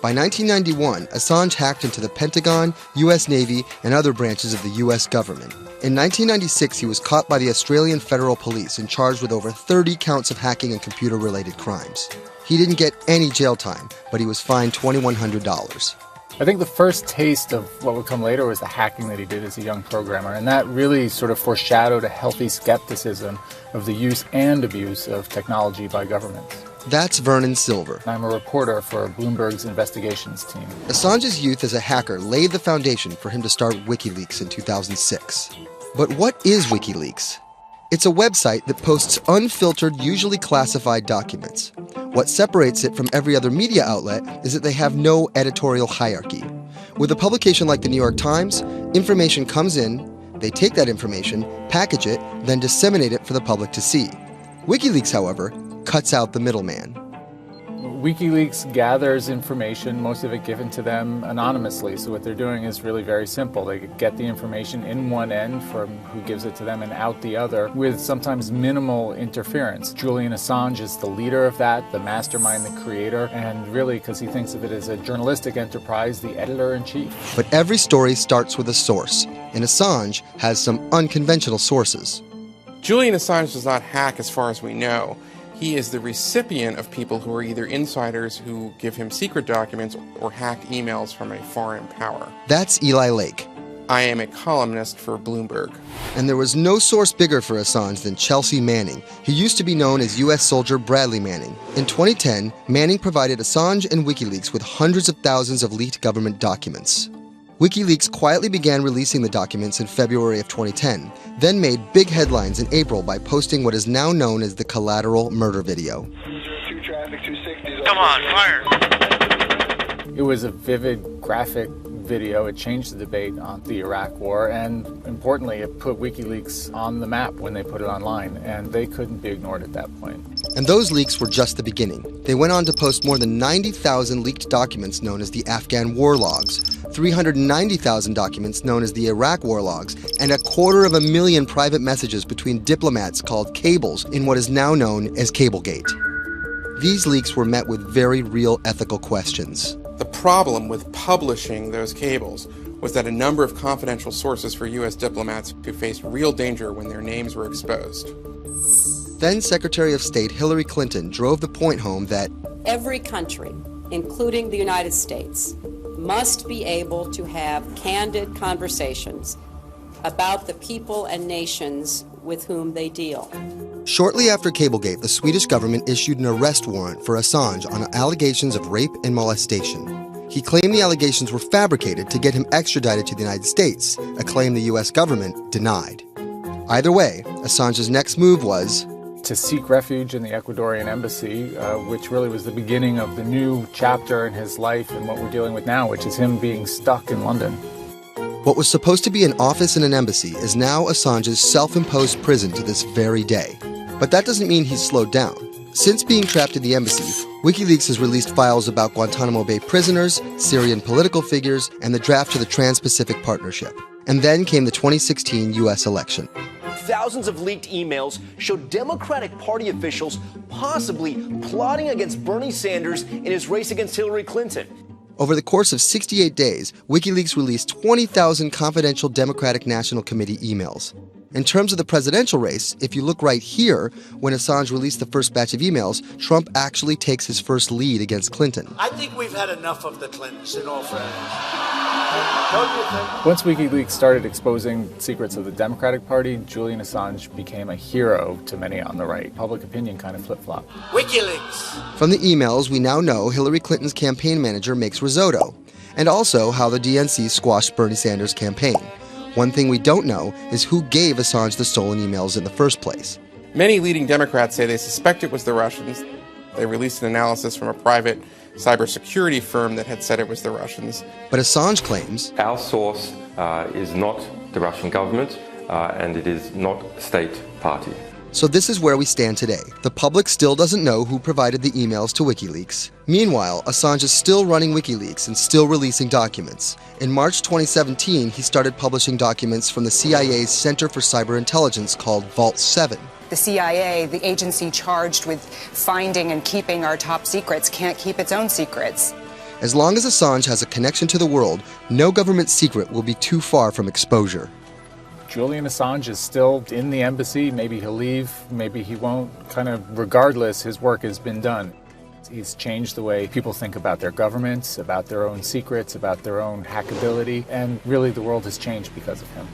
By 1991, Assange hacked into the Pentagon, U.S. Navy, and other branches of the U.S. government. In 1996, he was caught by the Australian Federal Police and charged with over 30 counts of hacking and computer-related crimes. He didn't get any jail time, but he was fined $2,100. I think the first taste of what would come later was the hacking that he did as a young programmer, and that really sort of foreshadowed a healthy skepticism of the use and abuse of technology by governments. That's Vernon Silver. I'm a reporter for Bloomberg's investigations team. Assange's youth as a hacker laid the foundation for him to start WikiLeaks in 2006. But what is WikiLeaks? It's a website that posts unfiltered, usually classified documents. What separates it from every other media outlet is that they have no editorial hierarchy. With a publication like the New York Times, information comes in, they take that information, package it, then disseminate it for the public to see. WikiLeaks, however, cuts out the middleman. WikiLeaks gathers information, most of it given to them anonymously. So what they're doing is really very simple. They get the information in one end from who gives it to them and out the other with sometimes minimal interference. Julian Assange is the leader of that, the mastermind, the creator, and really, because he thinks of it as a journalistic enterprise, the editor-in-chief. But every story starts with a source, and Assange has some unconventional sources. Julian Assange does not hack as far as we know. He is the recipient of people who are either insiders who give him secret documents or hacked emails from a foreign power. That's Eli Lake. I am a columnist for Bloomberg. And there was no source bigger for Assange than Chelsea Manning. He used to be known as U.S. soldier Bradley Manning. In 2010, Manning provided Assange and WikiLeaks with hundreds of thousands of leaked government documents. WikiLeaks quietly began releasing the documents in February of 2010, then made big headlines in April by posting what is now known as the Collateral murder video. Come on, fire! It was a vivid, graphic video. It changed the debate on the Iraq War, and importantly, it put WikiLeaks on the map when they put it online, and they couldn't be ignored at that point. And those leaks were just the beginning. They went on to post more than 90,000 leaked documents known as the Afghan war logs, 390,000 documents known as the Iraq war logs, and 250,000 private messages between diplomats called cables in what is now known as Cablegate. These leaks were met with very real ethical questions. The problem with publishing those cables was that a number of confidential sources for U.S. diplomats who faced real danger when their names were exposed. Then Secretary of State Hillary Clinton drove the point home that every country, including the United States, must be able to have candid conversations about the people and nations with whom they deal. Shortly after Cablegate, the Swedish government issued an arrest warrant for Assange on allegations of rape and molestation. He claimed the allegations were fabricated to get him extradited to the United States, a claim the U.S. government denied. Either way, Assange's next move was to seek refuge in the Ecuadorian embassy, which really was the beginning of the new chapter in his life and what we're dealing with now, which is him being stuck in London. What was supposed to be an office in an embassy is now Assange's self-imposed prison to this very day. But that doesn't mean he's slowed down. Since being trapped in the embassy, WikiLeaks has released files about Guantanamo Bay prisoners, Syrian political figures, and the draft to the Trans-Pacific Partnership. And then came the 2016 U.S. election. Thousands of leaked emails showed Democratic Party officials possibly plotting against Bernie Sanders in his race against Hillary Clinton. Over the course of 68 days, WikiLeaks released 20,000 confidential Democratic National Committee emails. In terms of the presidential race, if you look right here, when Assange released the first batch of emails, Trump actually takes his first lead against Clinton. I think we've had enough of the Clintons, in all fairness. Don't you think? Once WikiLeaks started exposing secrets of the Democratic Party, Julian Assange became a hero to many on the right. Public opinion kind of flip-flopped. WikiLeaks! From the emails, we now know Hillary Clinton's campaign manager makes risotto, and also how the DNC squashed Bernie Sanders' campaign. One thing we don't know is who gave Assange the stolen emails in the first place. Many leading Democrats say they suspect it was the Russians. They released an analysis from a private cybersecurity firm that had said it was the Russians. But Assange claims our source is not the Russian government, and it is not a state party. So this is where we stand today. The public still doesn't know who provided the emails to WikiLeaks. Meanwhile, Assange is still running WikiLeaks and still releasing documents. In March 2017, he started publishing documents from the CIA's Center for Cyber Intelligence called Vault 7. The CIA, the agency charged with finding and keeping our top secrets, can't keep its own secrets. As long as Assange has a connection to the world, no government secret will be too far from exposure. Julian Assange is still in the embassy. Maybe he'll leave, maybe he won't. Kind of regardless, his work has been done. He's changed the way people think about their governments, about their own secrets, about their own hackability, and really the world has changed because of him.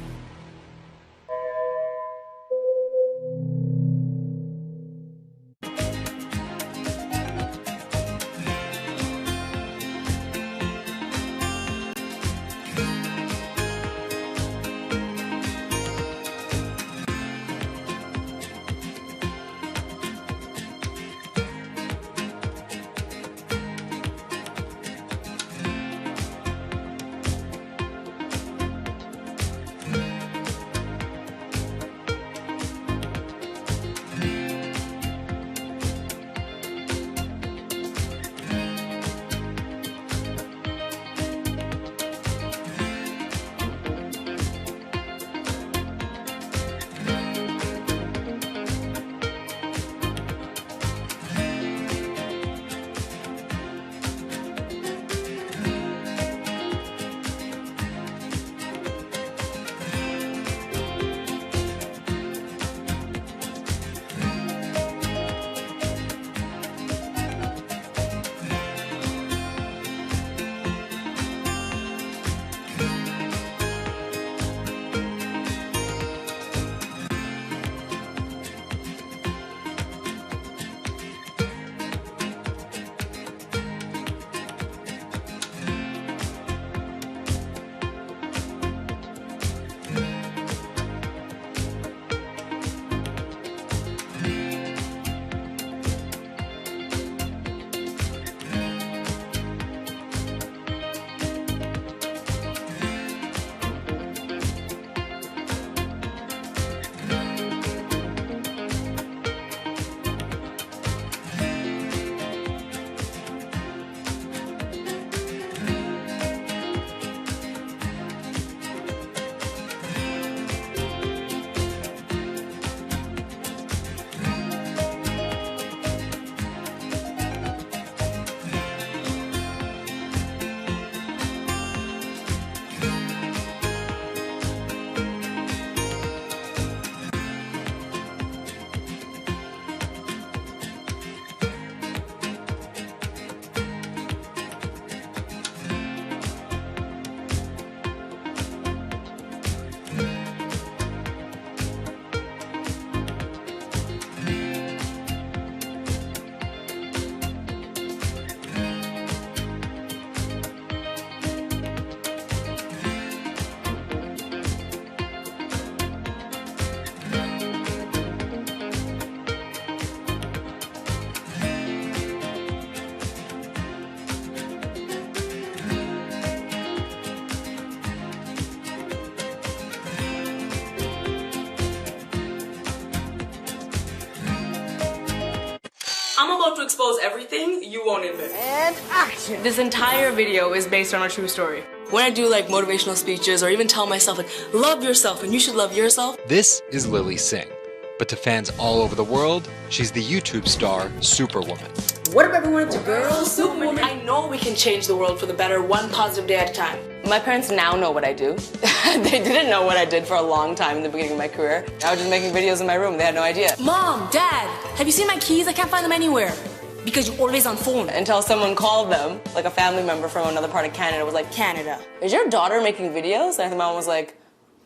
I'm about to expose everything you won't admit. And action! This entire video is based on a true story. When I do like motivational speeches or even tell myself like, love yourself and you should love yourself. This is Lily Singh. But to fans all over the world, she's the YouTube star Superwoman. What up, everyone? It's your girl, Superwoman. I know we can change the world for the better, one positive day at a time. My parents now know what I do. They didn't know what I did for a long time in the beginning of my career. I was just making videos in my room. They had no idea. Mom, Dad, have you seen my keys? I can't find them anywhere. Because you're always on phone. Until someone called them, like a family member from another part of Canada, was like, Canada, is your daughter making videos? And my mom was like,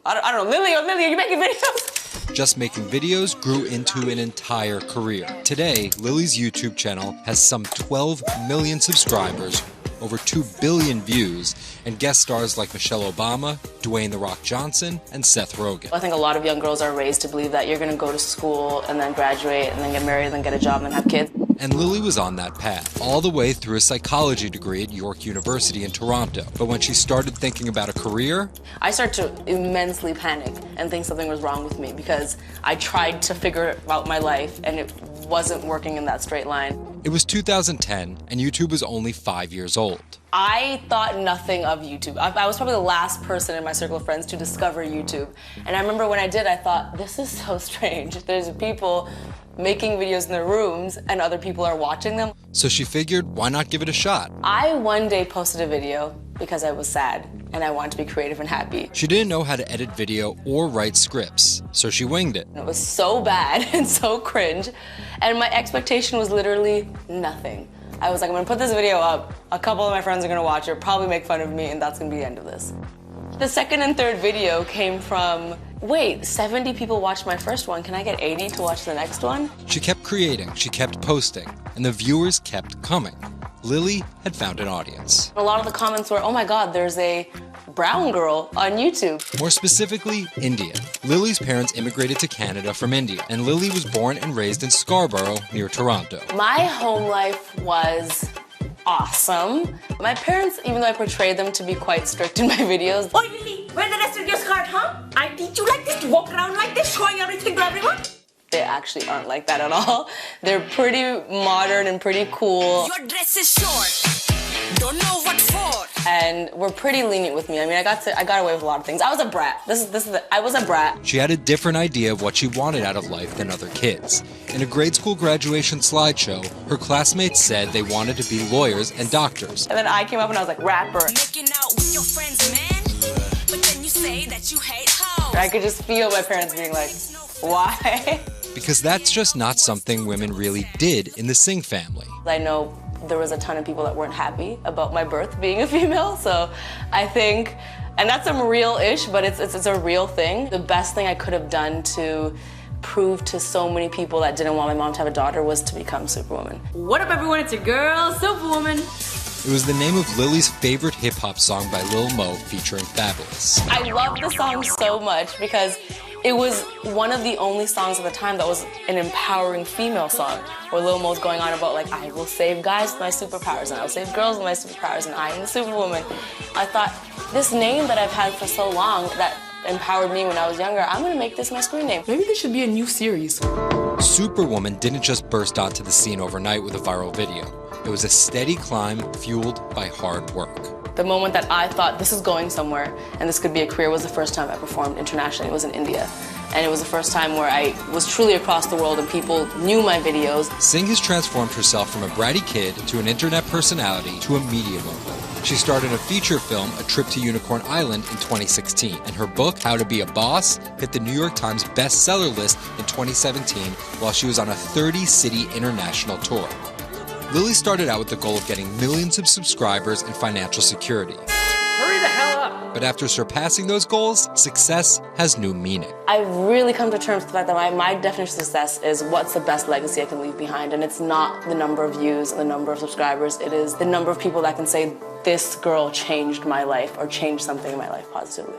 I don't know, Lily, are you making videos? Just making videos grew into an entire career. Today, Lily's YouTube channel has some 12 million subscribers, over 2 billion views, and guest stars like Michelle Obama, Dwayne "The Rock" Johnson, and Seth Rogen. I think a lot of young girls are raised to believe that you're going to go to school and then graduate and then get married and then get a job and then have kids. And Lily was on that path, all the way through a psychology degree at York University in Toronto. But when she started thinking about a career, I started to immensely panic and think something was wrong with me because I tried to figure out my life and it wasn't working in that straight line. It was 2010 and YouTube was only 5 years old. I thought nothing of YouTube. I was probably the last person in my circle of friends to discover YouTube. And I remember when I did, I thought, this is so strange. There's people making videos in their rooms and other people are watching them. So she figured, why not give it a shot? I one day posted a video because I was sad and I wanted to be creative and happy. She didn't know how to edit video or write scripts, so she winged it. It was so bad and so cringe, and my expectation was literally nothing. I was like, I'm gonna put this video up, a couple of my friends are gonna watch it, probably make fun of me, and that's gonna be the end of this. The second and third video came from, wait, 70 people watched my first one, can I get 80 to watch the next one? She kept creating, she kept posting, and the viewers kept coming. Lily had found an audience. A lot of the comments were, oh my God, there's a brown girl on YouTube. More specifically, Indian. Lily's parents immigrated to Canada from India, and Lily was born and raised in Scarborough, near Toronto. My home life was awesome. My parents, even though I portrayed them to be quite strict in my videos. Oh, Lily, where's the rest of your skirt, huh? I teach you like this, to walk around like this, showing everything to everyone? They actually aren't like that at all. They're pretty modern and pretty cool. Your dress is short. Don't know what for. And were pretty lenient with me. I mean, I got away with a lot of things. I was a brat. I was a brat. She had a different idea of what she wanted out of life than other kids. In a grade school graduation slideshow, her classmates said they wanted to be lawyers and doctors. And then I came up and I was like, rapper. Making out with your friends, man. But then you say that you hate hoes. I could just feel my parents being like, why? Because that's just not something women really did in the Singh family. I know there was a ton of people that weren't happy about my birth being a female, so I think, and that's some real-ish, but it's a real thing. The best thing I could have done to prove to so many people that didn't want my mom to have a daughter was to become Superwoman. What up, everyone? It's your girl, Superwoman. It was the name of Lily's favorite hip-hop song by Lil Mo featuring Fabulous. I love the song so much because it was one of the only songs at the time that was an empowering female song, where Lil Mo's going on about like, I will save guys with my superpowers, and I will save girls with my superpowers, and I am the Superwoman. I thought, this name that I've had for so long that empowered me when I was younger, I'm gonna make this my screen name. Maybe this should be a new series. Superwoman didn't just burst onto the scene overnight with a viral video. It was a steady climb fueled by hard work. The moment that I thought this is going somewhere and this could be a career was the first time I performed internationally. It was in India. And it was the first time where I was truly across the world and people knew my videos. Singh has transformed herself from a bratty kid to an internet personality to a media mogul. She starred in a feature film, A Trip to Unicorn Island, in 2016. And her book, How to Be a Boss, hit the New York Times bestseller list in 2017 while she was on a 30-city international tour. Lily started out with the goal of getting millions of subscribers and financial security. Hurry the hell up! But after surpassing those goals, success has new meaning. I've really come to terms with the fact that my definition of success is what's the best legacy I can leave behind. And it's not the number of views and the number of subscribers. It is the number of people that can say, this girl changed my life or changed something in my life positively.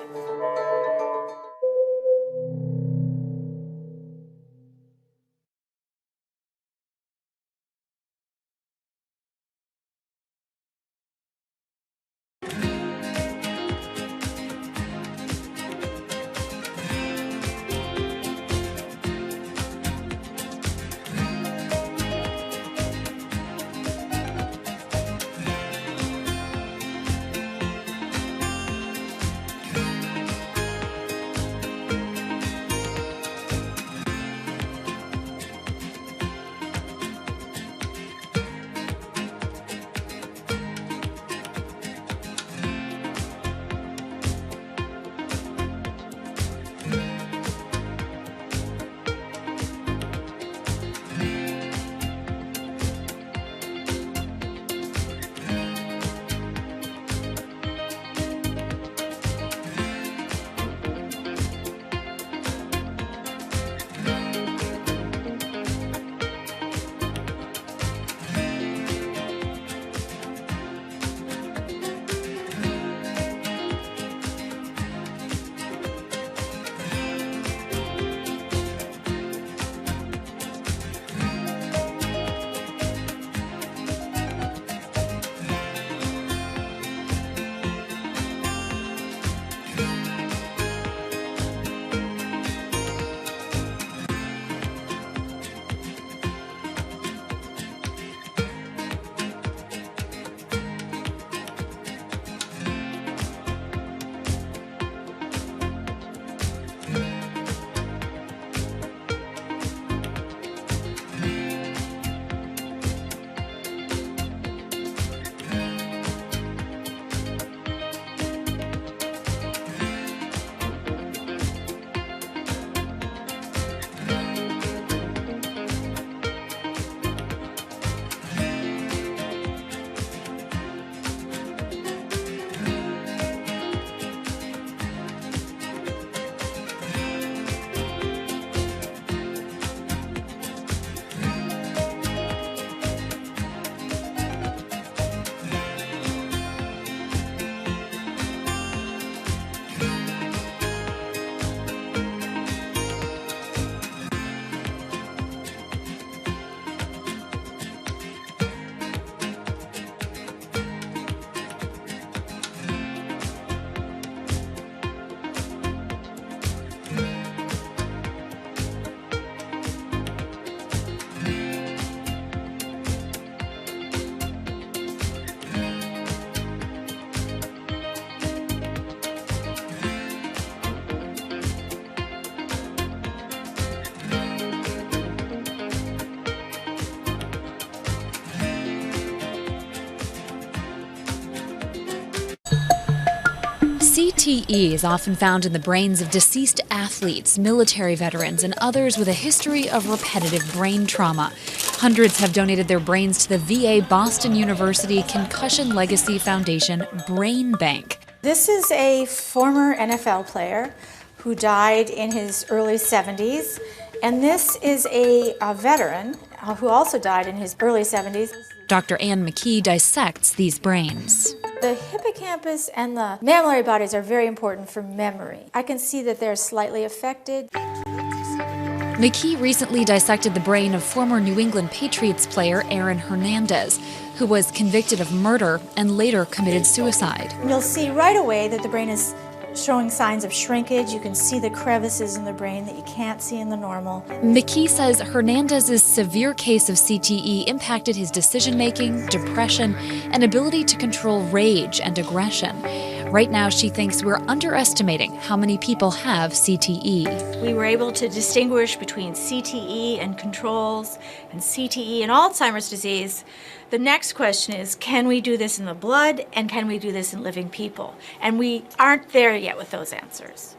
CTE is often found in the brains of deceased athletes, military veterans, and others with a history of repetitive brain trauma. Hundreds have donated their brains to the VA Boston University Concussion Legacy Foundation Brain Bank. This is a former NFL player who died in his early 70s, and this is a veteran who also died in his early 70s. Dr. Ann McKee dissects these brains. The hippocampus and the mammillary bodies are very important for memory. I can see that they're slightly affected. McKee recently dissected the brain of former New England Patriots player Aaron Hernandez, who was convicted of murder and later committed suicide. You'll see right away that the brain is showing signs of shrinkage. You can see the crevices in the brain that you can't see in the normal. McKee says Hernandez's severe case of CTE impacted his decision-making, depression, and ability to control rage and aggression. Right now, she thinks we're underestimating how many people have CTE. We were able to distinguish between CTE and controls and CTE and Alzheimer's disease. The next question is, can we do this in the blood and can we do this in living people? And we aren't there yet with those answers.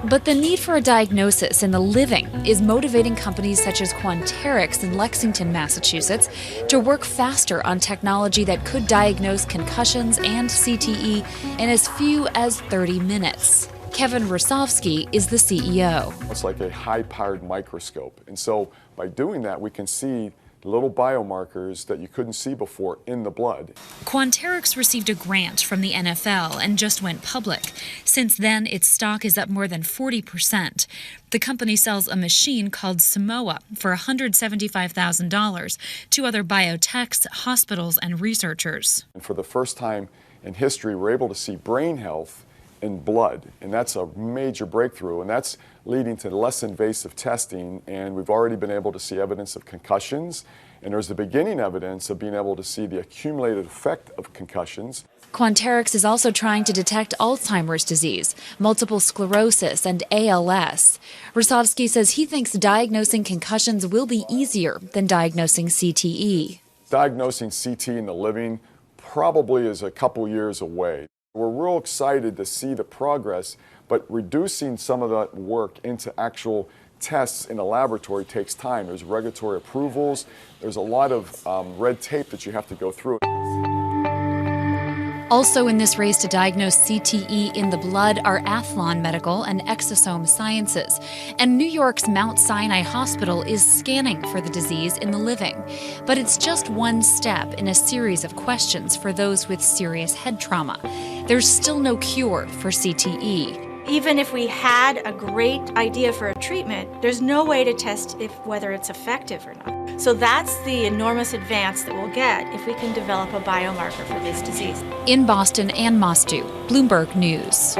But the need for a diagnosis in the living is motivating companies such as Quanterix in Lexington, Massachusetts, to work faster on technology that could diagnose concussions and CTE in as few as 30 minutes. Kevin Rosovsky is the CEO. It's like a high-powered microscope. And so by doing that, we can see little biomarkers that you couldn't see before in the blood. Quanterix received a grant from the NFL and just went public. Since then, its stock is up more than 40%. The company sells a machine called Simoa for $175,000 to other biotechs, hospitals, and researchers. And for the first time in history, we're able to see brain health in blood, and that's a major breakthrough, and that's leading to less invasive testing, and we've already been able to see evidence of concussions, and there's the beginning evidence of being able to see the accumulated effect of concussions. Quanterix is also trying to detect Alzheimer's disease, multiple sclerosis, and ALS. Rosovsky says he thinks diagnosing concussions will be easier than diagnosing CTE. Diagnosing CT in the living probably is a couple years away. We're real excited to see the progress, but reducing some of that work into actual tests in a laboratory takes time. There's regulatory approvals. There's a lot of red tape that you have to go through. Also in this race to diagnose CTE in the blood are Athlon Medical and Exosome Sciences. And New York's Mount Sinai Hospital is scanning for the disease in the living. But it's just one step in a series of questions for those with serious head trauma. There's still no cure for CTE. Even if we had a great idea for a treatment, there's no way to test whether it's effective or not. So that's the enormous advance that we'll get if we can develop a biomarker for this disease. In Boston, Ann Mostu, Bloomberg News.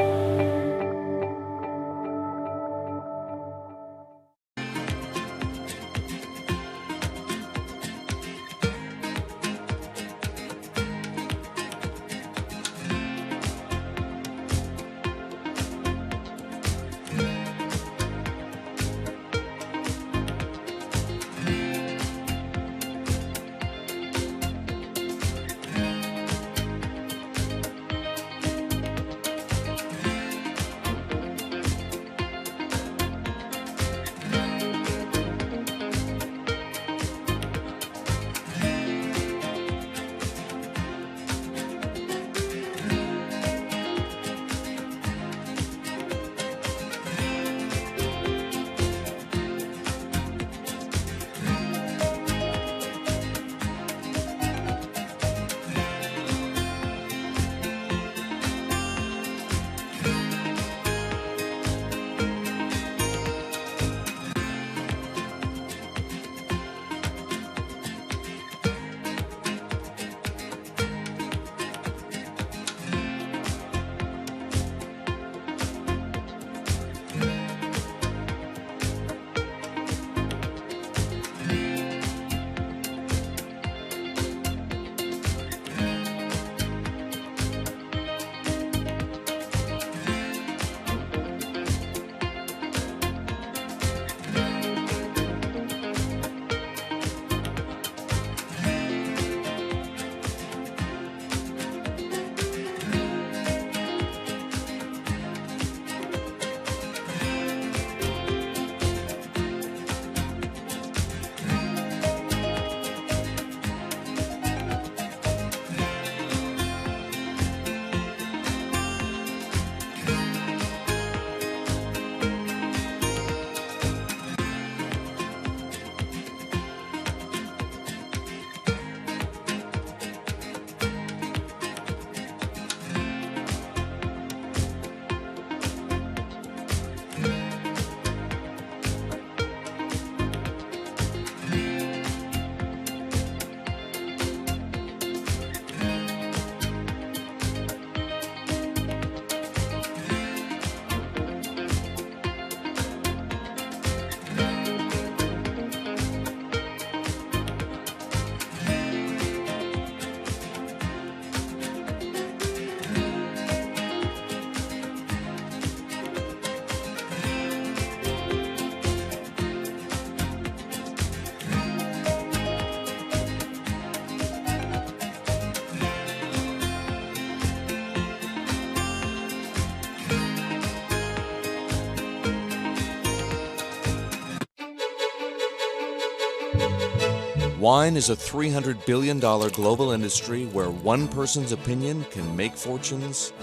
Wine is a $300 billion global industry where one person's opinion can make fortunes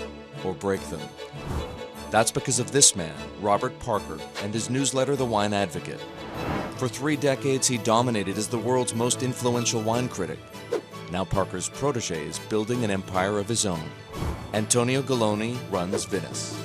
or break them. That's because of this man, Robert Parker, and his newsletter, The Wine Advocate. For 3 decades, he dominated as the world's most influential wine critic. Now Parker's protege is building an empire of his own. Antonio Galloni runs Venice.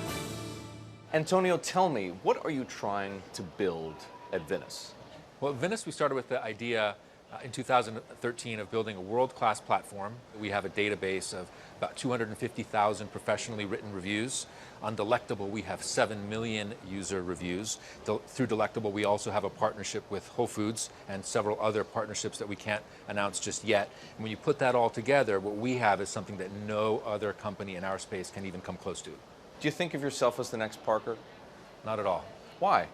Antonio, tell me, what are you trying to build at Venice? Well, at Venice, we started with the idea in 2013 of building a world-class platform. We have a database of about 250,000 professionally written reviews. On Delectable, we have 7 million user reviews. Through Delectable, we also have a partnership with Whole Foods and several other partnerships that we can't announce just yet. And when you put that all together, what we have is something that no other company in our space can even come close to. Do you think of yourself as the next Parker? Not at all. Why?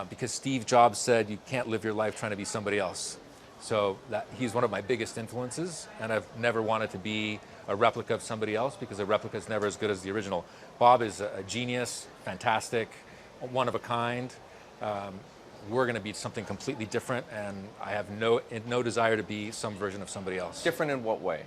Because Steve Jobs said you can't live your life trying to be somebody else. So he's one of my biggest influences, and I've never wanted to be a replica of somebody else because a replica is never as good as the original. Bob is a genius, fantastic, one of a kind. We're going to be something completely different, and I have no desire to be some version of somebody else. Different in what way?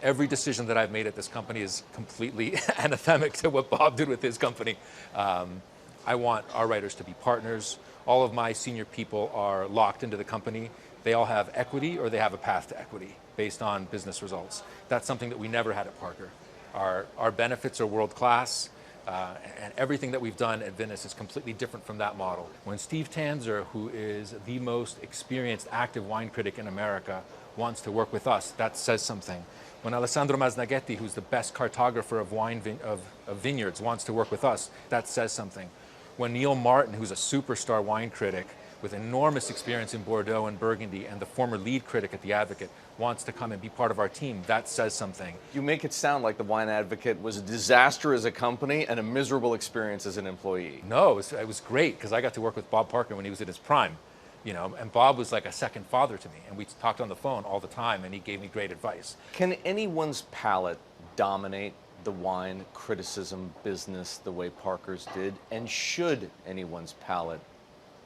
Every decision that I've made at this company is completely anathemic to what Bob did with his company. I want our writers to be partners. All of my senior people are locked into the company. They all have equity or they have a path to equity based on business results. That's something that we never had at Parker. Our benefits are world-class, and everything that we've done at Venice is completely different from that model. When Steve Tanzer, who is the most experienced active wine critic in America, wants to work with us, that says something. When Alessandro Masnaghetti, who's the best cartographer of vineyards, wants to work with us, that says something. When Neil Martin, who's a superstar wine critic with enormous experience in Bordeaux and Burgundy and the former lead critic at The Advocate, wants to come and be part of our team, that says something. You make it sound like The Wine Advocate was a disaster as a company and a miserable experience as an employee. No, it was great because I got to work with Bob Parker when he was in his prime. You know, and Bob was like a second father to me, and we talked on the phone all the time, and he gave me great advice. Can anyone's palate dominate the wine criticism business the way Parker's did? And should anyone's palate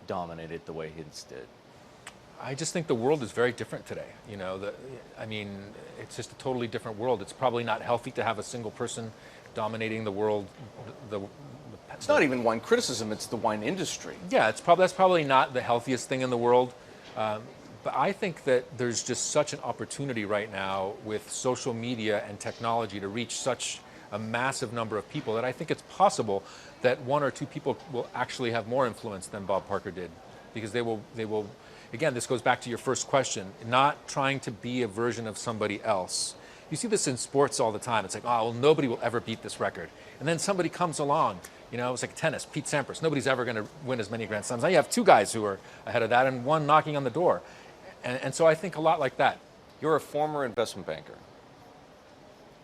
dominate it the way his did? I just think the world is very different today. You know, I mean, it's just a totally different world. It's probably not healthy to have a single person dominating the world. It's not even wine criticism, it's the wine industry. Yeah, that's probably not the healthiest thing in the world. But I think that there's just such an opportunity right now with social media and technology to reach such a massive number of people that I think it's possible that 1 or 2 people will actually have more influence than Bob Parker did. Because they will, again, this goes back to your first question, not trying to be a version of somebody else. You see this in sports all the time. It's like, oh, well, nobody will ever beat this record. And then somebody comes along. You know, it's like tennis, Pete Sampras. Nobody's ever going to win as many Grand Slams. Now you have 2 guys who are ahead of that and 1 knocking on the door. And so I think a lot like that. You're a former investment banker.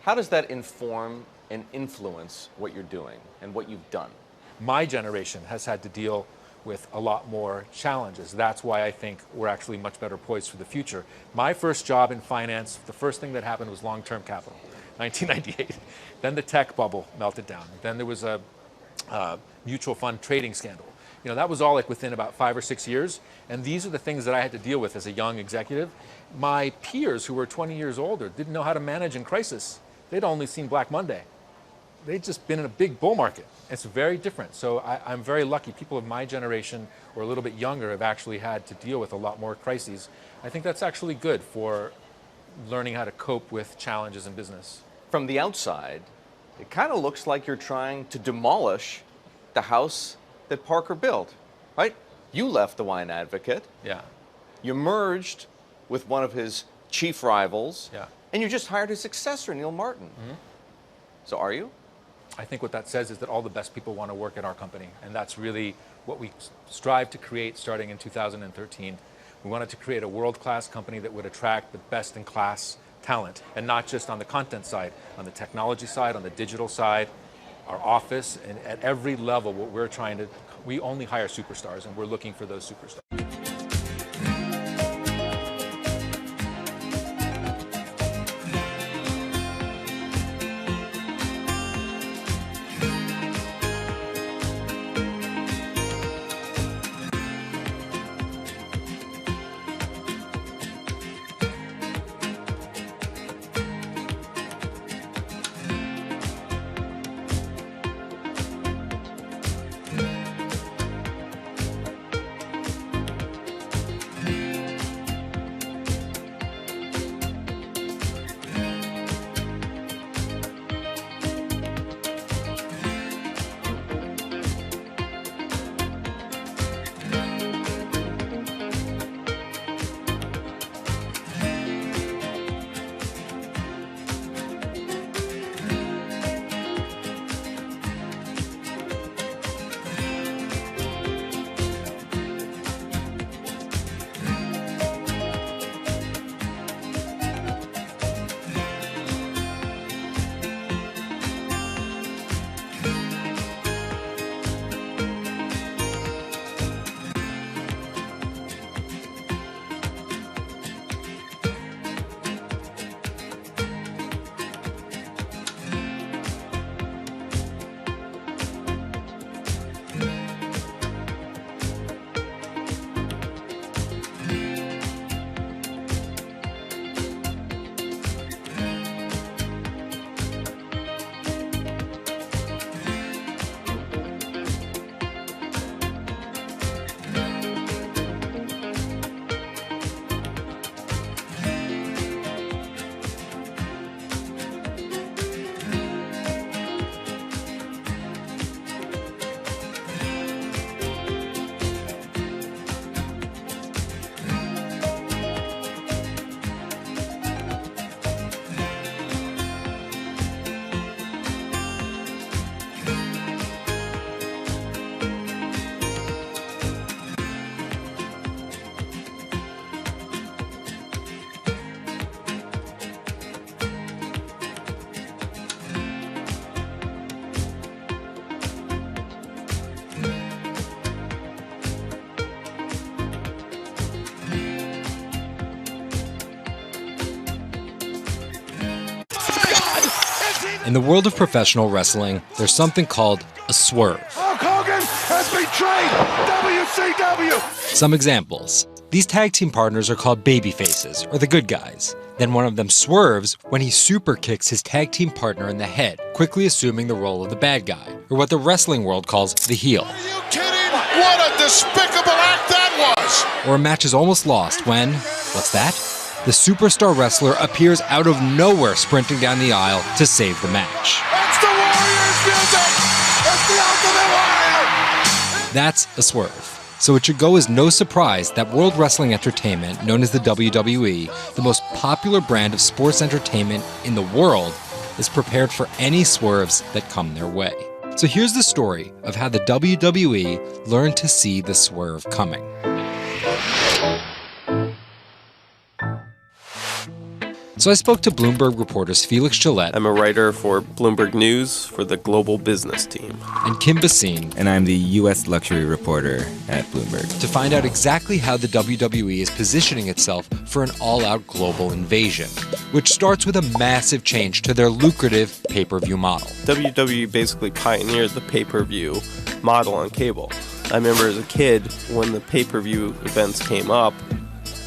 How does that inform and influence what you're doing and what you've done? My generation has had to deal with a lot more challenges. That's why I think we're actually much better poised for the future. My first job in finance, the first thing that happened was long-term capital, 1998. Then the tech bubble melted down. Then there was a mutual fund trading scandal. You know, that was all like within about 5 or 6 years. And these are the things that I had to deal with as a young executive. My peers who were 20 years older didn't know how to manage in crisis. They'd only seen Black Monday. They'd just been in a big bull market. It's very different. So I'm very lucky. People of my generation or a little bit younger have actually had to deal with a lot more crises. I think that's actually good for learning how to cope with challenges in business. From the outside, it kind of looks like you're trying to demolish the house that Parker built, right? You left the Wine Advocate. Yeah. You merged with one of his chief rivals. Yeah. And you just hired his successor, Neil Martin. Mm-hmm. So are you? I think what that says is that all the best people want to work at our company. And that's really what we strive to create starting in 2013. We wanted to create a world-class company that would attract the best-in-class talent, and not just on the content side, on the technology side, on the digital side, our office, and at every level, what we're trying to, we only hire superstars, and we're looking for those superstars. In the world of professional wrestling, there's something called a swerve. Hulk Hogan has betrayed WCW! Some examples. These tag team partners are called babyfaces, or the good guys. Then one of them swerves when he super kicks his tag team partner in the head, quickly assuming the role of the bad guy, or what the wrestling world calls the heel. Are you kidding? What a despicable act that was! Or a match is almost lost when, what's that? The superstar wrestler appears out of nowhere sprinting down the aisle to save the match. That's the Warriors music! That's the Ultimate Warrior! That's a swerve. So it should go as no surprise that World Wrestling Entertainment, known as the WWE, the most popular brand of sports entertainment in the world, is prepared for any swerves that come their way. So here's the story of how the WWE learned to see the swerve coming. So I spoke to Bloomberg reporters Felix Gillette. I'm a writer for Bloomberg News for the global business team. And Kim Basine. And I'm the U.S. luxury reporter at Bloomberg. To find out exactly how the WWE is positioning itself for an all-out global invasion, which starts with a massive change to their lucrative pay-per-view model. WWE basically pioneered the pay-per-view model on cable. I remember as a kid, when the pay-per-view events came up,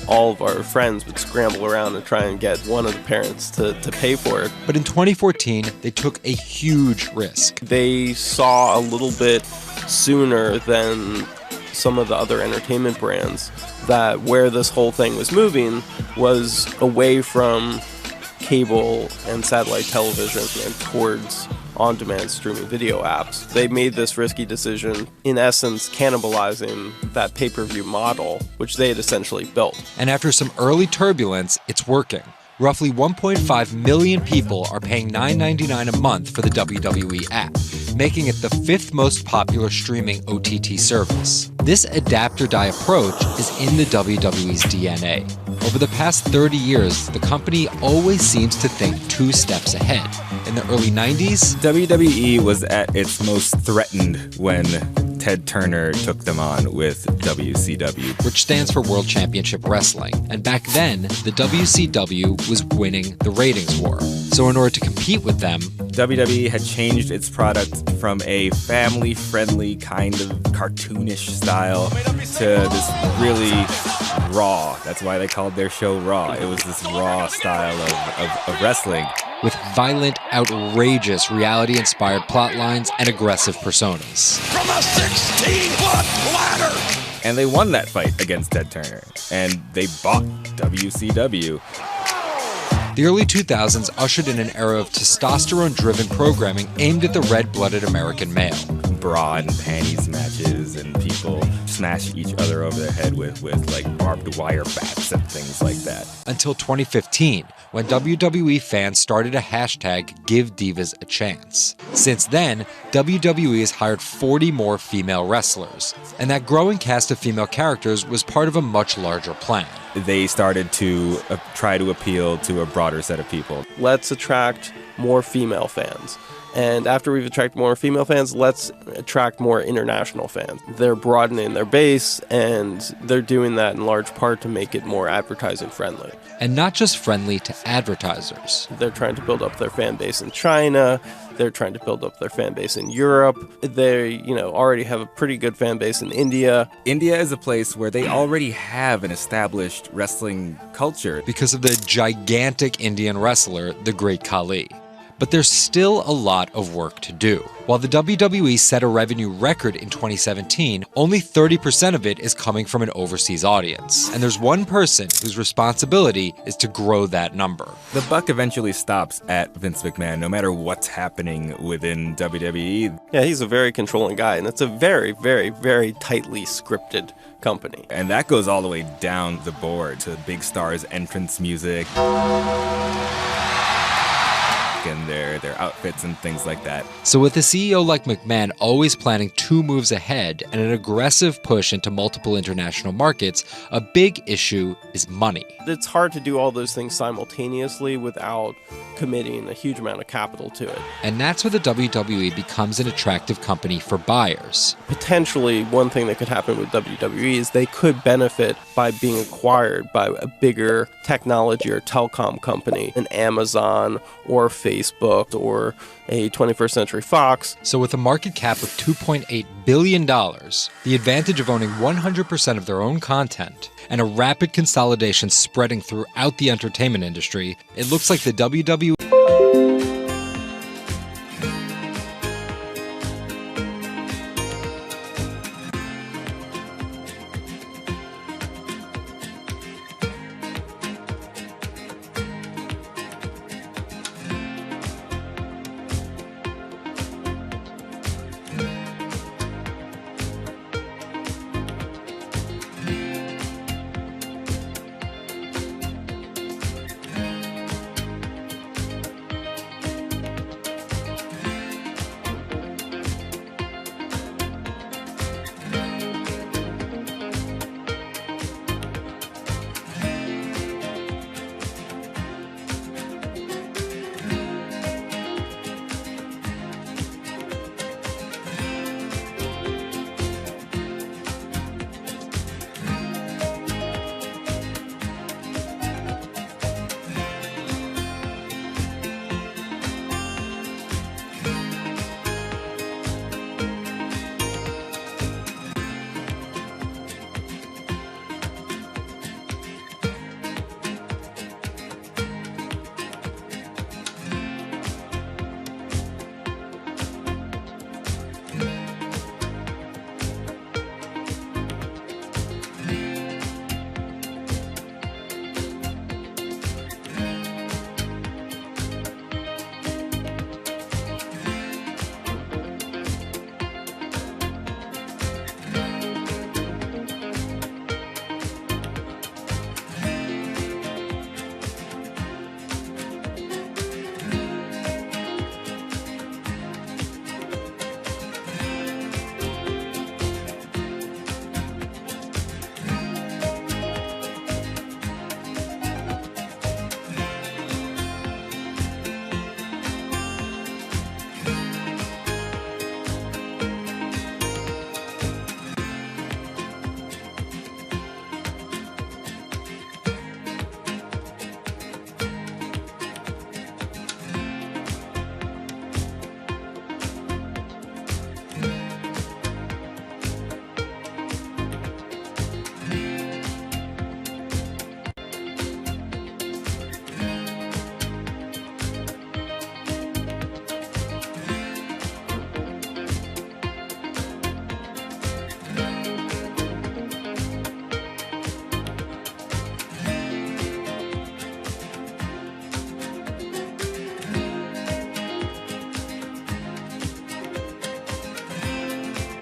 all of our friends would scramble around and try and get one of the parents to pay for it. But in 2014, they took a huge risk. They saw a little bit sooner than some of the other entertainment brands that where this whole thing was moving was away from cable and satellite television and towards on-demand streaming video apps. They made this risky decision, in essence cannibalizing that pay-per-view model, which they had essentially built. And after some early turbulence, it's working. Roughly 1.5 million people are paying $9.99 a month for the WWE app, making it the 5th most popular streaming OTT service. This adapt-or-die approach is in the WWE's DNA. Over the past 30 years, the company always seems to think 2 steps ahead. In the early 90s, WWE was at its most threatened when Ted Turner took them on with WCW, which stands for World Championship Wrestling. And back then, the WCW was winning the ratings war. So in order to compete with them, WWE had changed its product from a family-friendly kind of cartoonish style to this really raw. That's why they called their show Raw. It was this raw style of wrestling. With violent, outrageous, reality-inspired plot lines and aggressive personas. From a 16-foot ladder! And they won that fight against Ted Turner. And they bought WCW. The early 2000s ushered in an era of testosterone-driven programming aimed at the red-blooded American male. Bra and panties matches, and people smash each other over their head with like barbed wire bats and things like that. Until 2015, when WWE fans started a hashtag #GiveDivas_a_chance. Since then, WWE has hired 40 more female wrestlers, and that growing cast of female characters was part of a much larger plan. They started to try to appeal to a broader set of people. Let's attract more female fans. And after we've attracted more female fans, let's attract more international fans. They're broadening their base, and they're doing that in large part to make it more advertising friendly. And not just friendly to advertisers. They're trying to build up their fan base in China. They're trying to build up their fan base in Europe. They, already have a pretty good fan base in India. India is a place where they already have an established wrestling culture. Because of the gigantic Indian wrestler, the Great Khali. But there's still a lot of work to do. While the WWE set a revenue record in 2017, only 30% of it is coming from an overseas audience. And there's one person whose responsibility is to grow that number. The buck eventually stops at Vince McMahon, no matter what's happening within WWE. Yeah, he's a very controlling guy, and it's a very, very, very tightly scripted company. And that goes all the way down the board to big stars' entrance music. And their outfits and things like that. So with a CEO like McMahon always planning 2 moves ahead and an aggressive push into multiple international markets, a big issue is money. It's hard to do all those things simultaneously without committing a huge amount of capital to it. And that's where the WWE becomes an attractive company for buyers. Potentially, one thing that could happen with WWE is they could benefit by being acquired by a bigger technology or telecom company, an Amazon or Facebook Facebook or a 21st Century Fox. So with a market cap of $2.8 billion, the advantage of owning 100% of their own content, and a rapid consolidation spreading throughout the entertainment industry, it looks like the WWE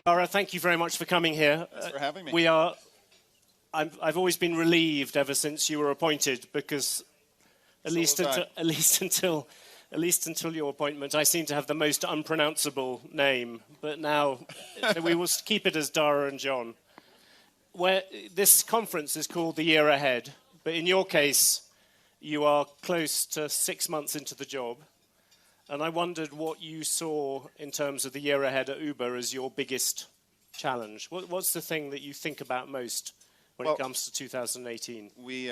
Dara, thank you very much for coming here. Thanks for having me. I've always been relieved ever since you were appointed, because at least until your appointment, I seem to have the most unpronounceable name. But now we will keep it as Dara and John. This conference is called The Year Ahead, but in your case, you are close to 6 months into the job. And I wondered what you saw in terms of the year ahead at Uber as your biggest challenge. What's the thing that you think about most when it comes to 2018? We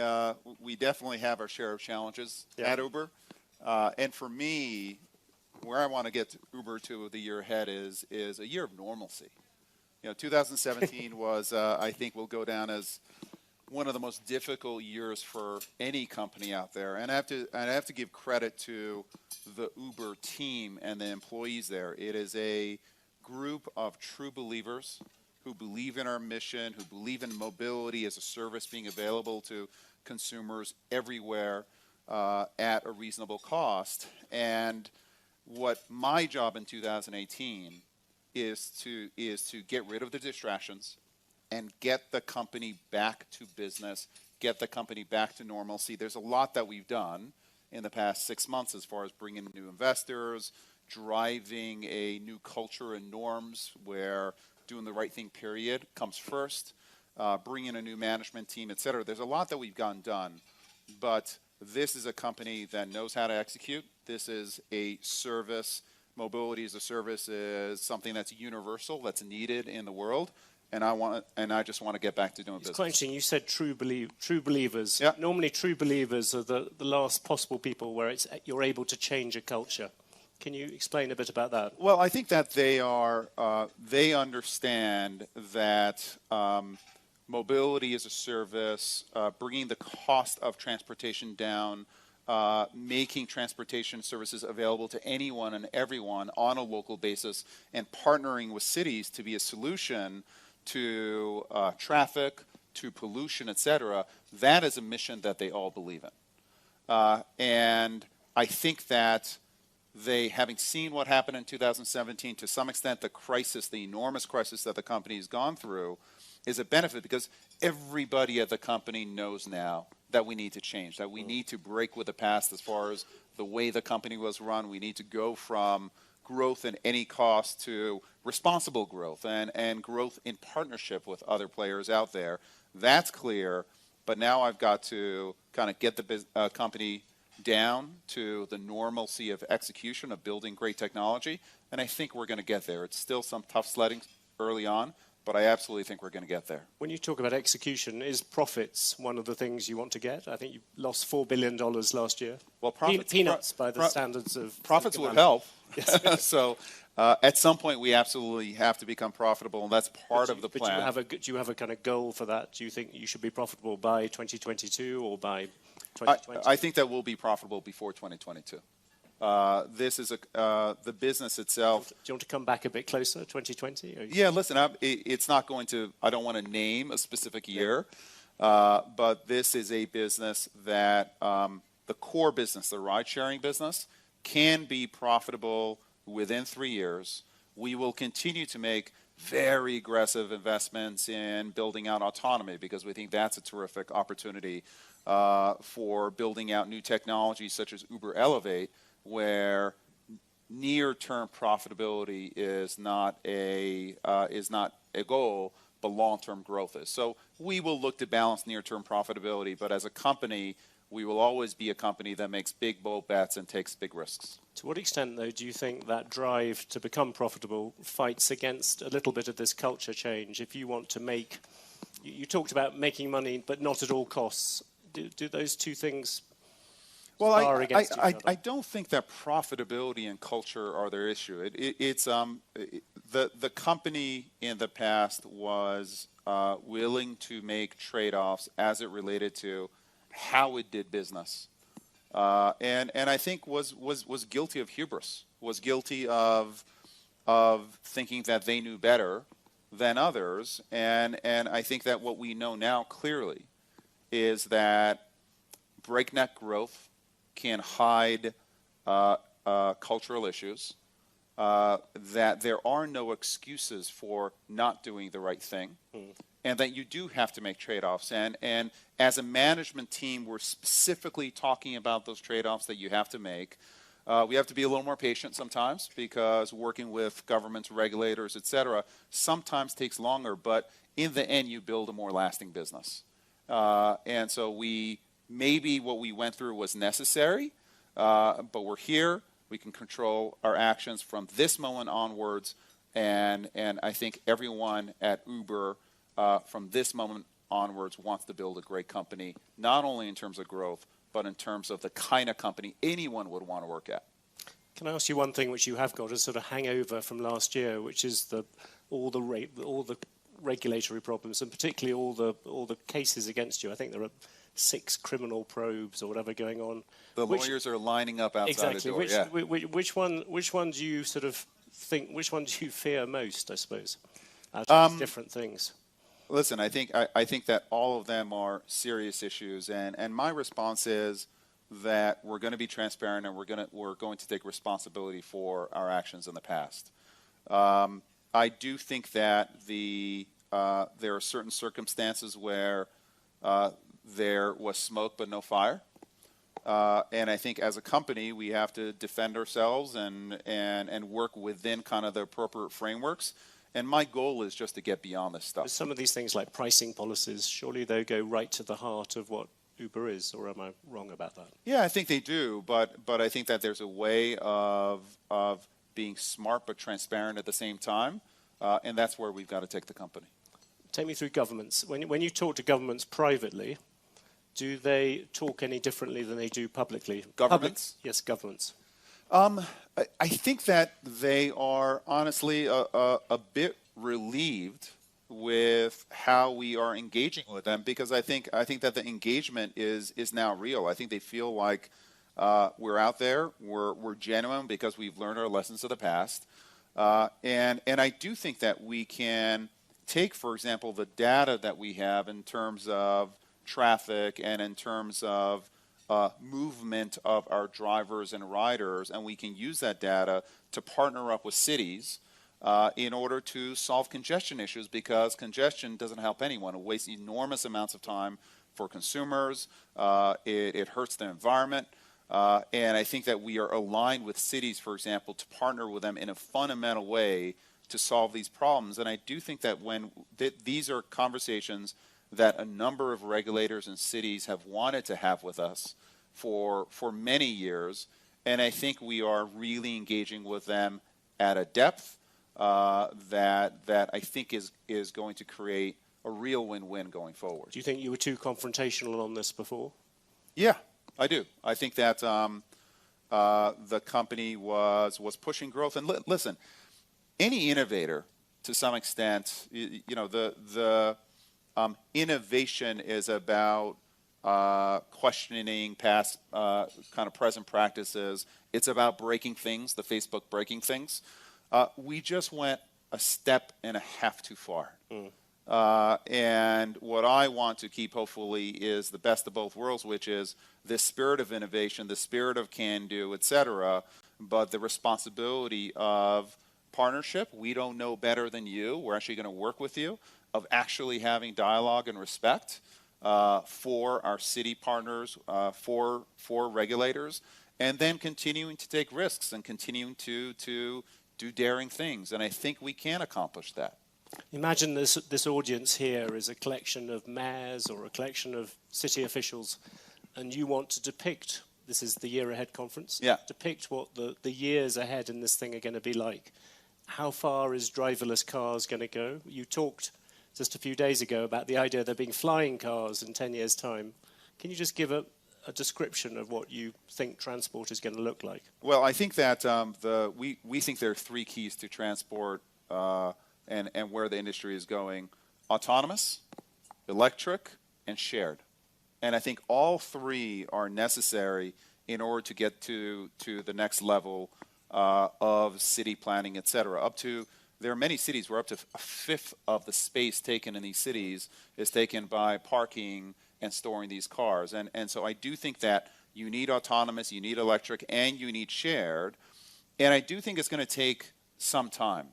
definitely have our share of challenges at Uber. And for me, where I want to get Uber to the year ahead is a year of normalcy. 2017 was, I think, will go down as one of the most difficult years for any company out there. And I have to give credit to the Uber team and the employees there. It is a group of true believers who believe in our mission, who believe in mobility as a service being available to consumers everywhere at a reasonable cost. And what my job in 2018 is to get rid of the distractions and get the company back to business, get the company back to normalcy. There's a lot that we've done in the past 6 months as far as bringing new investors, driving a new culture and norms where doing the right thing, period, comes first, bringing a new management team, et cetera. There's a lot that we've gotten done, but this is a company that knows how to execute. This is a service. Mobility as a service is something that's universal, that's needed in the world. and I just want to get back to doing business. It's quite interesting. You said true believers. Yeah. Normally, true believers are the last possible people where you're able to change a culture. Can you explain a bit about that? Well, I think that they understand that mobility as a service, bringing the cost of transportation down, making transportation services available to anyone and everyone on a local basis, and partnering with cities to be a solution to traffic, to pollution, etc. That is a mission that they all believe in. And I think that they, having seen what happened in 2017, to some extent the crisis, the enormous crisis that the company has gone through, is a benefit because everybody at the company knows now that we need to change, that we need to break with the past as far as the way the company was run. We need to go from growth at any cost to responsible growth and growth in partnership with other players out there. That's clear, but now I've got to kind of get the company down to the normalcy of execution of building great technology, and I think we're going to get there. It's still some tough sledding early on, but I absolutely think we're going to get there. When you talk about execution, is profits one of the things you want to get? I think you lost $4 billion last year. Well, profits, peanuts by the standards of profits would help. So at some point we absolutely have to become profitable, and that's part of the plan. But do you have a kind of goal for that? Do you think you should be profitable by 2022 or by 2020? I think that we'll be profitable before 2022. This is the business itself. Do you want to come back a bit closer, 2020? Yeah, listen, it's not going to, I don't want to name a specific year, but this is a business that the core business, the ride-sharing business, can be profitable within 3 years. We will continue to make very aggressive investments in building out autonomy because we think that's a terrific opportunity for building out new technologies such as Uber Elevate, where near-term profitability is not a goal, but long-term growth is. So we will look to balance near-term profitability, but as a company, we will always be a company that makes big, bold bets and takes big risks. To what extent, though, do you think that drive to become profitable fights against a little bit of this culture change? If you want to make, you talked about making money, but not at all costs. Do those two things spar against each other? I don't think that profitability and culture are their issue. It's the company in the past was willing to make trade-offs as it related to how it did business, and I think was guilty of hubris, was guilty of thinking that they knew better than others, and I think that what we know now clearly is that breakneck growth can hide cultural issues, that there are no excuses for not doing the right thing, and that you do have to make trade-offs. And as a management team, we're specifically talking about those trade-offs that you have to make. We have to be a little more patient sometimes because working with governments, regulators, et cetera, sometimes takes longer, but in the end, you build a more lasting business. And so maybe what we went through was necessary, but we're here. We can control our actions from this moment onwards, and I think everyone at Uber from this moment onwards wants to build a great company, not only in terms of growth, but in terms of the kind of company anyone would want to work at. Can I ask you one thing which you have got a sort of hangover from last year, which is all the regulatory problems, and particularly all the cases against you? I think there are 6 criminal probes or whatever going on. The lawyers are lining up outside the door. Which one do you sort of think? Which one do you fear most? I suppose out of these different things. Listen, I think that all of them are serious issues, and my response is that we're going to be transparent and we're going to take responsibility for our actions in the past. I do think that there are certain circumstances where there was smoke but no fire, and I think as a company we have to defend ourselves and work within kind of the appropriate frameworks. And my goal is just to get beyond this stuff. Some of these things like pricing policies, surely they go right to the heart of what Uber is, or am I wrong about that? Yeah, I think they do, but I think that there's a way of being smart but transparent at the same time, and that's where we've got to take the company. Take me through governments. When you talk to governments privately, do they talk any differently than they do publicly? Governments? Yes, governments. I think that they are honestly a bit relieved with how we are engaging with them, because I think that the engagement is now real. I think they feel like we're out there, we're genuine because we've learned our lessons of the past, and I do think that we can take, for example, the data that we have in terms of traffic and in terms of movement of our drivers and riders, and we can use that data to partner up with cities in order to solve congestion issues, because congestion doesn't help anyone. It wastes enormous amounts of time for consumers. It hurts the environment. And I think that we are aligned with cities, for example, to partner with them in a fundamental way to solve these problems. And I do think that when these are conversations that a number of regulators and cities have wanted to have with us for many years, and I think we are really engaging with them at a depth that I think is going to create a real win-win going forward. Do you think you were too confrontational on this before? Yeah, I do. I think that the company was pushing growth. And listen, any innovator, to some extent, the innovation is about questioning past kind of present practices. It's about breaking things, the Facebook breaking things. We just went a step and a half too far. And what I want to keep, hopefully, is the best of both worlds, which is this spirit of innovation, the spirit of can-do, etc., but the responsibility of partnership. We don't know better than you. We're actually going to work with you, of actually having dialogue and respect for our city partners, for regulators, and then continuing to take risks and continuing to do daring things. And I think we can accomplish that. Imagine this audience here is a collection of mayors or a collection of city officials, and you want to depict, this is the Year Ahead conference, depict what the years ahead in this thing are going to be like. How far is driverless cars going to go? You talked just a few days ago about the idea of there being flying cars in 10 years' time. Can you just give a description of what you think transport is going to look like? Well, I think that we think there are three keys to transport and where the industry is going: autonomous, electric, and shared. And I think all three are necessary in order to get to the next level of city planning, et cetera. There are many cities where up to a fifth of the space taken in these cities is taken by parking and storing these cars. And so I do think that you need autonomous, you need electric, and you need shared. And I do think it's going to take some time.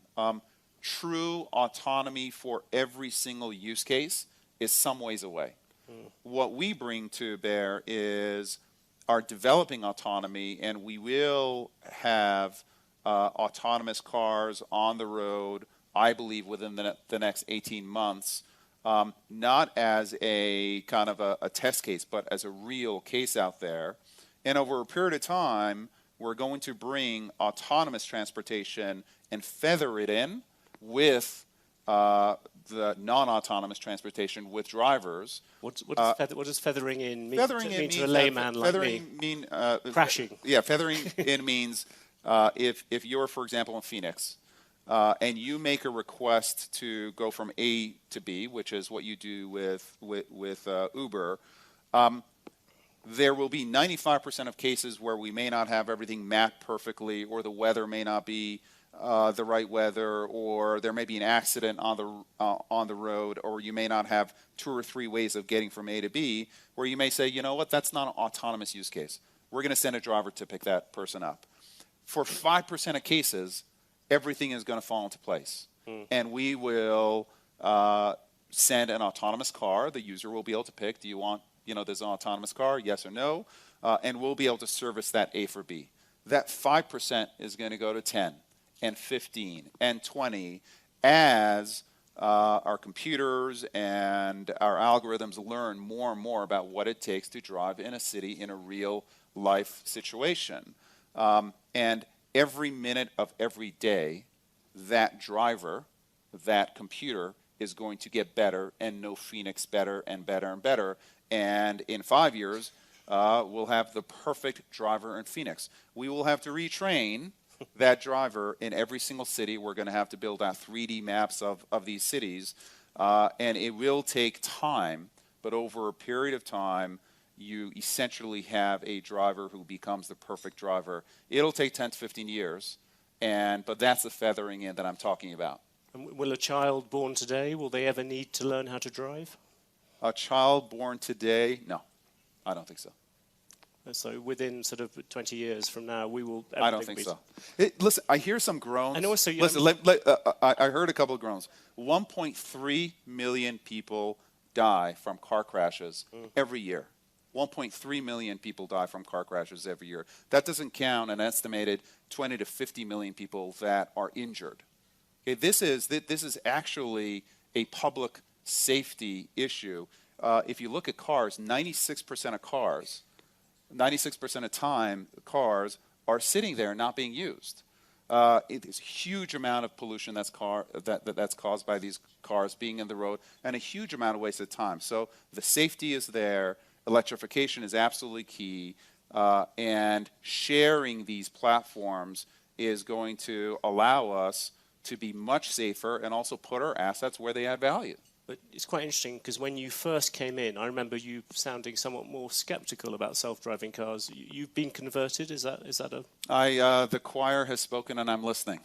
True autonomy for every single use case is some ways away. What we bring to bear is our developing autonomy, and we will have autonomous cars on the road, I believe, within the next 18 months, not as a kind of a test case, but as a real case out there. And over a period of time, we're going to bring autonomous transportation and feather it in with the non-autonomous transportation with drivers. What does feathering in mean? Feathering in means to a layman like me? Crashing. Yeah, feathering in means if you're, for example, in Phoenix, and you make a request to go from A to B, which is what you do with Uber, there will be 95% of cases where we may not have everything mapped perfectly, or the weather may not be the right weather, or there may be an accident on the road, or you may not have 2 or 3 ways of getting from A to B, where you may say, you know what, that's not an autonomous use case. We're going to send a driver to pick that person up. For 5% of cases, everything is going to fall into place. And we will send an autonomous car. The user will be able to pick, do you want, there's an autonomous car, yes or no? And we'll be able to service that A for B. That 5% is going to go to 10 and 15 and 20 as our computers and our algorithms learn more and more about what it takes to drive in a city in a real life situation. And every minute of every day, that driver, that computer, is going to get better and know Phoenix better and better and better. And in 5 years, we'll have the perfect driver in Phoenix. We will have to retrain that driver in every single city. We're going to have to build out 3D maps of these cities. And it will take time, but over a period of time, you essentially have a driver who becomes the perfect driver. It'll take 10 to 15 years, but that's the feathering in that I'm talking about. And will a child born today, will they ever need to learn how to drive? A child born today? No, I don't think so. So within sort of 20 years from now, we will... I don't think so. Listen, I hear some groans. And also, I heard a couple of groans. 1.3 million people die from car crashes every year. 1.3 million people die from car crashes every year. That doesn't count an estimated 20 to 50 million people that are injured. Okay, this is actually a public safety issue. If you look at cars, 96% of cars, 96% of time, cars are sitting there not being used. It is a huge amount of pollution that's caused by these cars being in the road, and a huge amount of wasted time. So the safety is there. Electrification is absolutely key, and sharing these platforms is going to allow us to be much safer and also put our assets where they add value. But it's quite interesting because when you first came in, I remember you sounding somewhat more skeptical about self-driving cars. You've been converted. Is that a? The choir has spoken, and I'm listening.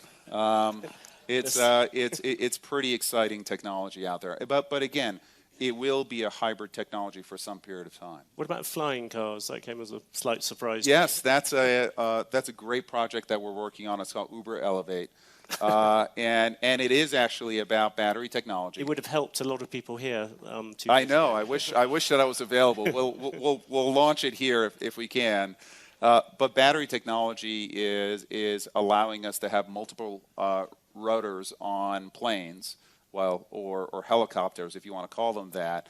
It's pretty exciting technology out there. But again, it will be a hybrid technology for some period of time. What about flying cars? That came as a slight surprise. Yes, that's a great project that we're working on. It's called Uber Elevate. And it is actually about battery technology. It would have helped a lot of people here. I know. I wish that I was available. We'll launch it here if we can. But battery technology is allowing us to have multiple rotors on planes, or helicopters, if you want to call them that.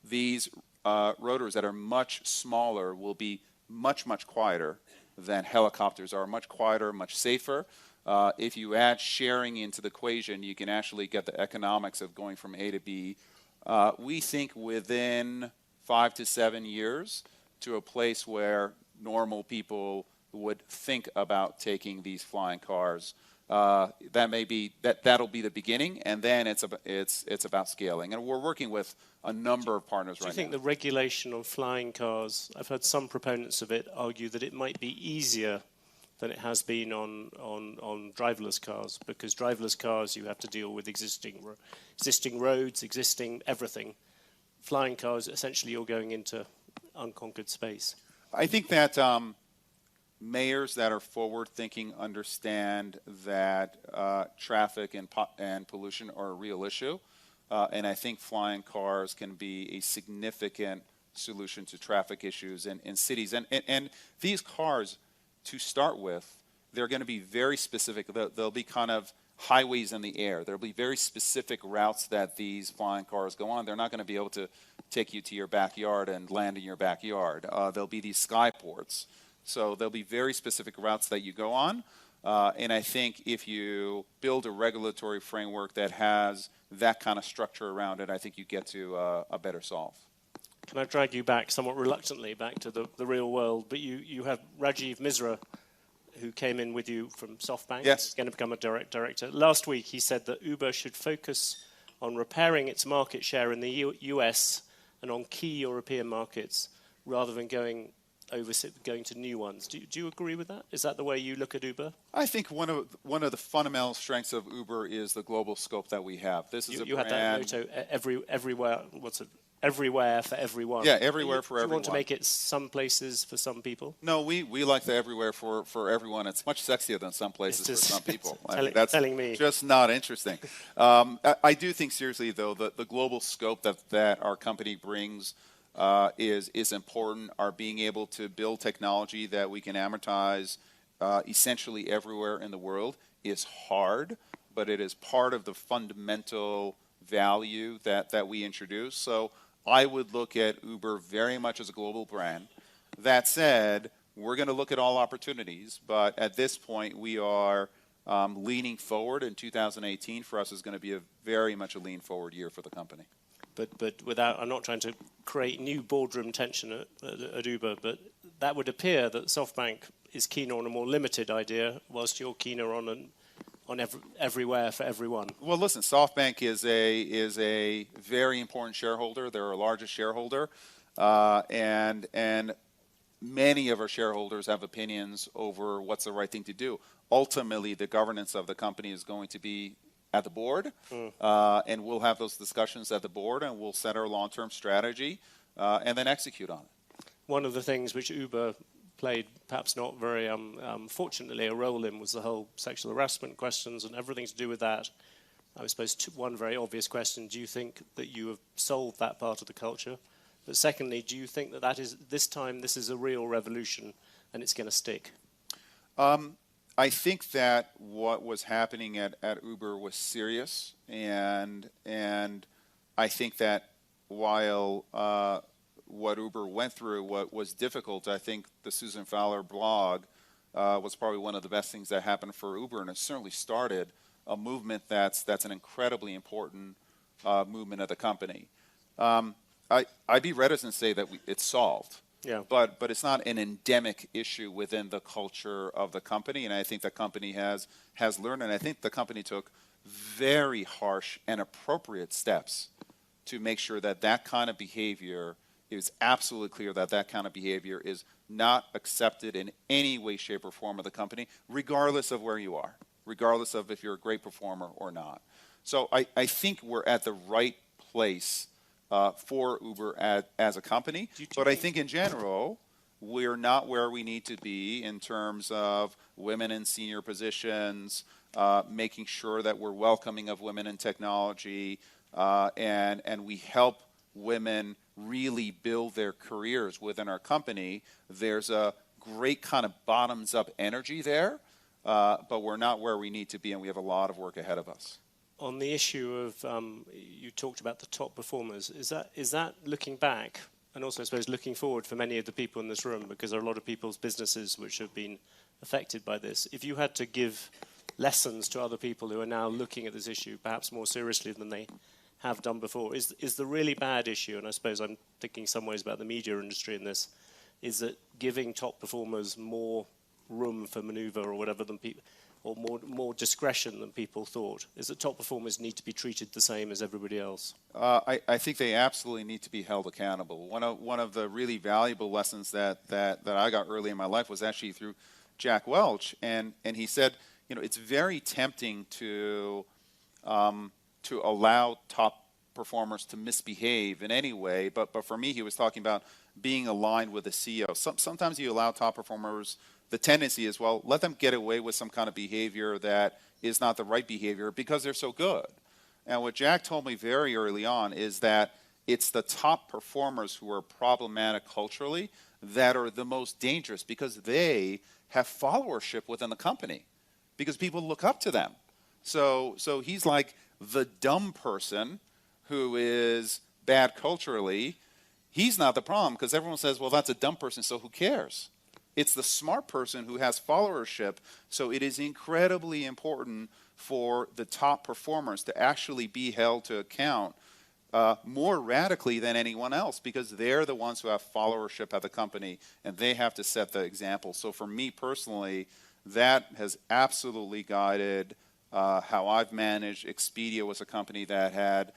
These rotors that are much smaller will be much quieter than helicopters are. Much quieter, much safer. If you add sharing into the equation, you can actually get the economics of going from A to B. We think within 5 to 7 years to a place where normal people would think about taking these flying cars. That'll be the beginning, and then it's about scaling. And we're working with a number of partners right now. Do you think the regulation on flying cars, I've heard some proponents of it argue that it might be easier than it has been on driverless cars, because driverless cars you have to deal with existing roads, existing everything. Flying cars, essentially you're going into unconquered space. I think that mayors that are forward-thinking understand that traffic and pollution are a real issue, and I think flying cars can be a significant solution to traffic issues in cities. And these cars, to start with, they're going to be very specific. They'll be kind of highways in the air. There'll be very specific routes that these flying cars go on. They're not going to be able to take you to your backyard and land in your backyard. There'll be these skyports. So there'll be very specific routes that you go on. And I think if you build a regulatory framework that has that kind of structure around it, I think you get to a better solve. Can I drag you back somewhat reluctantly back to the real world? But you have Rajiv Misra, who came in with you from SoftBank. Yes. He's going to become a director. Last week he said that Uber should focus on repairing its market share in the US and on key European markets rather than going to new ones. Do you agree with that? Is that the way you look at Uber? I think one of the fundamental strengths of Uber is the global scope that we have. This is you a had brand. that motto, everywhere. What's it? Everywhere for everyone. Yeah, everywhere for everyone. Do you want to make it some places for some people? No, we like the everywhere for everyone. It's much sexier than some places for some people. That's telling me. Just not interesting. I do think seriously, though, the global scope that our company brings is important. Our being able to build technology that we can amortize essentially everywhere in the world is hard, but it is part of the fundamental value that we introduce. So I would look at Uber very much as a global brand. That said, we're going to look at all opportunities, but at this point we are leaning forward in 2018 for us is going to be very much a lean forward year for the company. But without, I'm not trying to create new boardroom tension at Uber, but that would appear that SoftBank is keener on a more limited idea, whilst you're keener on everywhere for everyone. Well, listen, SoftBank is a very important shareholder. They're our largest shareholder, and many of our shareholders have opinions over what's the right thing to do. Ultimately, the governance of the company is going to be at the board, and we'll have those discussions at the board, and we'll set our long-term strategy and then execute on it. One of the things which Uber played, perhaps not very fortunately, a role in was the whole sexual harassment questions and everything to do with that. I suppose one very obvious question, do you think that you have solved that part of the culture? But secondly, do you think that this is a real revolution and it's going to stick? I think that what was happening at Uber was serious, and I think that while what Uber went through what was difficult, I think the Susan Fowler blog was probably one of the best things that happened for Uber, and it certainly started a movement that's an incredibly important movement at the company. I'd be reticent to say that it's solved. Yeah. But it's not an endemic issue within the culture of the company, and I think the company has learned, and I think the company took very harsh and appropriate steps to make sure that that kind of behavior is absolutely clear, that kind of behavior is not accepted in any way, shape, or form of the company, regardless of where you are, regardless of if you're a great performer or not. So I think we're at the right place for Uber as a company, but I think in general, we're not where we need to be in terms of women in senior positions, making sure that we're welcoming of women in technology, and we help women really build their careers within our company. There's a great kind of bottoms-up energy there, but we're not where we need to be, and we have a lot of work ahead of us. On the issue of, you talked about the top performers, is that looking back, and also I suppose looking forward for many of the people in this room, because there are a lot of people's businesses which have been affected by this. If you had to give lessons to other people who are now looking at this issue, perhaps more seriously than they have done before, is the really bad issue, and I suppose I'm thinking some ways about the media industry in this, is that giving top performers more room for maneuver or whatever than people, or more discretion than people thought? Is that top performers need to be treated the same as everybody else? I think they absolutely need to be held accountable. One of the really valuable lessons that I got early in my life was actually through Jack Welch, and he said, it's very tempting to allow top performers to misbehave in any way, but for me, he was talking about being aligned with the CEO. Sometimes you allow top performers. The tendency is, well, let them get away with some kind of behavior that is not the right behavior because they're so good. And what Jack told me very early on is that it's the top performers who are problematic culturally that are the most dangerous because they have followership within the company because people look up to them. So he's like the dumb person who is bad culturally. He's not the problem because everyone says, well, that's a dumb person, so who cares? It's the smart person who has followership, so it is incredibly important for the top performers to actually be held to account more radically than anyone else because they're the ones who have followership at the company, and they have to set the example. So for me personally, that has absolutely guided how I've managed. Expedia was a company that had,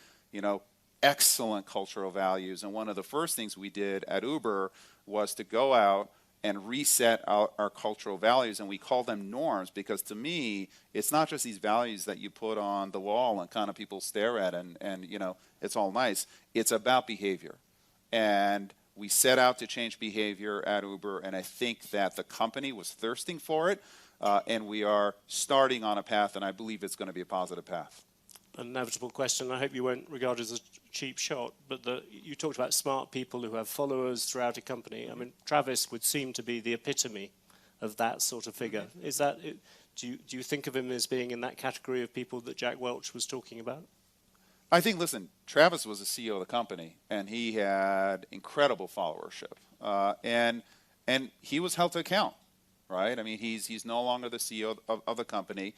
excellent cultural values, and one of the first things we did at Uber was to go out and reset our cultural values, and we call them norms because to me, it's not just these values that you put on the wall and kind of people stare at and it's all nice. It's about behavior. And we set out to change behavior at Uber, and I think that the company was thirsting for it, and we are starting on a path, and I believe it's going to be a positive path. An inevitable question, I hope you won't regard it as a cheap shot, but you talked about smart people who have followers throughout a company. I mean, Travis would seem to be the epitome of that sort of figure. Is that, do you think of him as being in that category of people that Jack Welch was talking about? I think, listen, Travis was the CEO of the company, and he had incredible followership. And he was held to account. right? I mean, he's no longer the CEO of the company,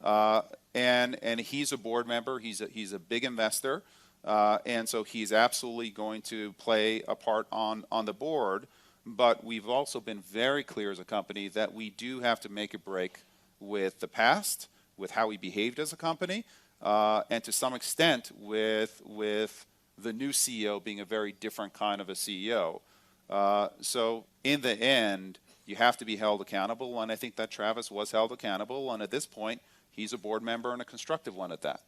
and he's a board member. He's a big investor, and so he's absolutely going to play a part on the board. But we've also been very clear as a company that we do have to make a break with the past, with how we behaved as a company, and to some extent with the new CEO being a very different kind of a CEO. So in the end, you have to be held accountable, and I think that Travis was held accountable, and at this point, he's a board member and a constructive one at that.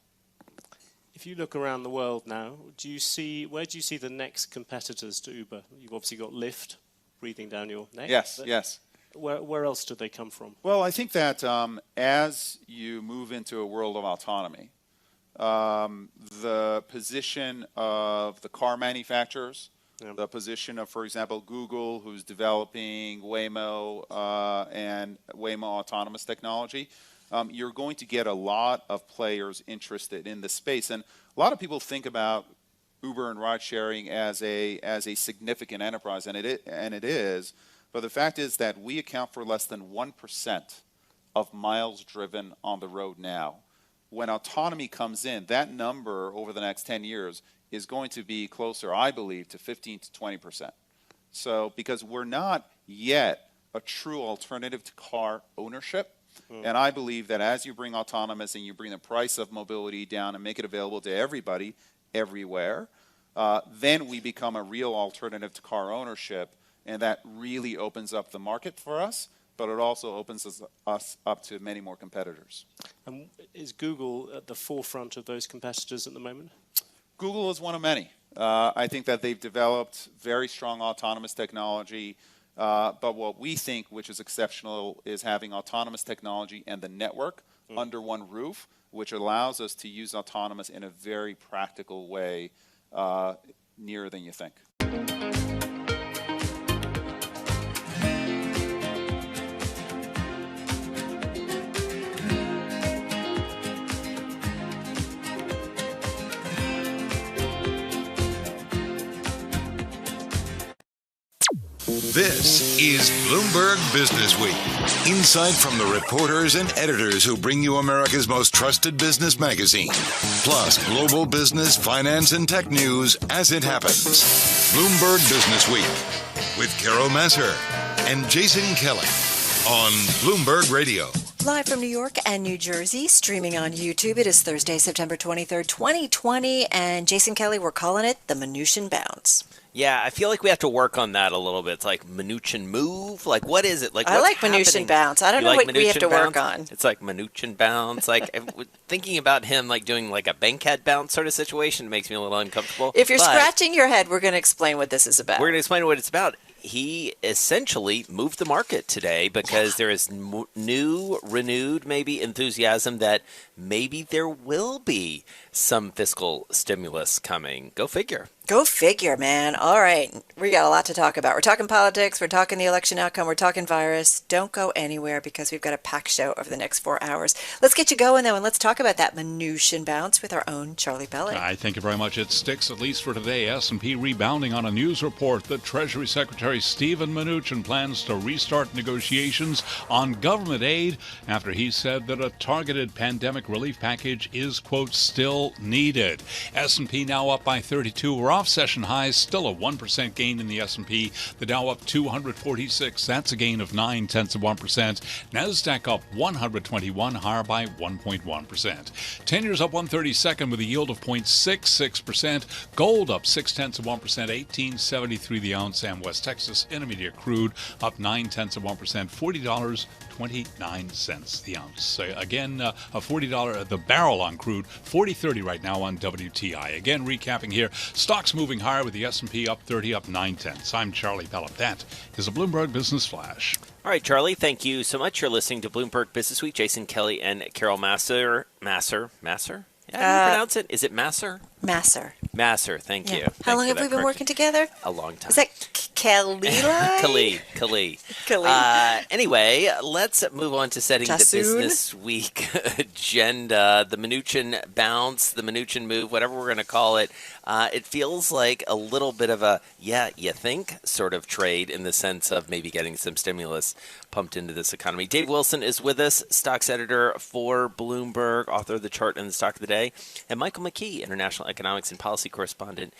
If you look around the world now, where do you see the next competitors to Uber? You've obviously got Lyft breathing down your neck. Yes. Where else do they come from? Well, I think that as you move into a world of autonomy, the position of the car manufacturers, the position of, for example, Google, who's developing Waymo and Waymo autonomous technology, you're going to get a lot of players interested in this space. And a lot of people think about Uber and ride sharing as a significant enterprise, and it is. But the fact is that we account for less than 1% of miles driven on the road now. When autonomy comes in, that number over the next 10 years is going to be closer, I believe, to 15 to 20%. So because we're not yet a true alternative to car ownership, and I believe that as you bring autonomous and you bring the price of mobility down and make it available to everybody, everywhere, then we become a real alternative to car ownership, and that really opens up the market for us, but it also opens us up to many more competitors. And is Google at the forefront of those competitors at the moment? Google is one of many. I think that they've developed very strong autonomous technology, but what we think, which is exceptional, is having autonomous technology and the network under one roof, which allows us to use autonomous in a very practical way, nearer than you think. This is Bloomberg Business Week. Insight from the reporters and editors who bring you America's most trusted business magazine. Plus, global business, finance, and tech news as it happens. Bloomberg Business Week with Carol Masser and Jason Kelly on Bloomberg Radio. Live from New York and New Jersey, streaming on YouTube. It is Thursday, September 23rd, 2020. And Jason Kelly, we're calling it the Mnuchin Bounce. Yeah, I feel like we have to work on that a little bit. It's like Mnuchin move. Like, what is it? Like, I like Mnuchin bounce. I don't know what we have to work on. It's like Mnuchin bounce. Like, thinking about him like doing like a bankhead bounce sort of situation makes me a little uncomfortable. If you're scratching your head, we're going to explain what this is about. We're going to explain what it's about. He essentially moved the market today because there is renewed maybe enthusiasm that maybe there will be some fiscal stimulus coming. Go figure. Go figure, man. All right. We got a lot to talk about. We're talking politics. We're talking the election outcome. We're talking virus. Don't go anywhere because we've got a packed show over the next 4 hours. Let's get you going, though, and let's talk about that Mnuchin bounce with our own Charlie Belling. I thank you very much. It sticks, at least for today. S&P rebounding on a news report that Treasury Secretary Steven Mnuchin plans to restart negotiations on government aid after he said that a targeted pandemic relief package is, quote, still needed. S&P now up by 32. We're off session highs, still a 1% gain in the S&P. The Dow up 246. That's a gain of 0.9%. NASDAQ up 121, higher by 1.1%. 10 years up 132nd with a yield of 0.66%. Gold up 0.6%, 1873 the ounce. And West Texas Intermediate crude up 0.9%, $40.29 the ounce. Again, a $40 the barrel on crude, $40.30 right now on WTI. Again, recapping here, stocks moving higher with the S&P up 30, up 0.9. I'm Charlie Pellet. That is a Bloomberg Business Flash. All right, Charlie, thank you so much. You're listening to Bloomberg Business Week. Jason Kelly and Carol Masser? Masser? Yeah, how do you pronounce it? Is it Masser? Masser. Masser, thank you. How long have we been working together? A long time. Is that Khalili? Khalid. Anyway, let's move on to setting the business week agenda. The Mnuchin bounce, the Mnuchin move, whatever we're going to call it. It feels like a little bit of a, you think, sort of trade in the sense of maybe getting some stimulus pumped into this economy. Dave Wilson is with us, stocks editor for Bloomberg, author of The Chart and the Stock of the Day, and Michael McKee, international economics and policy correspondent.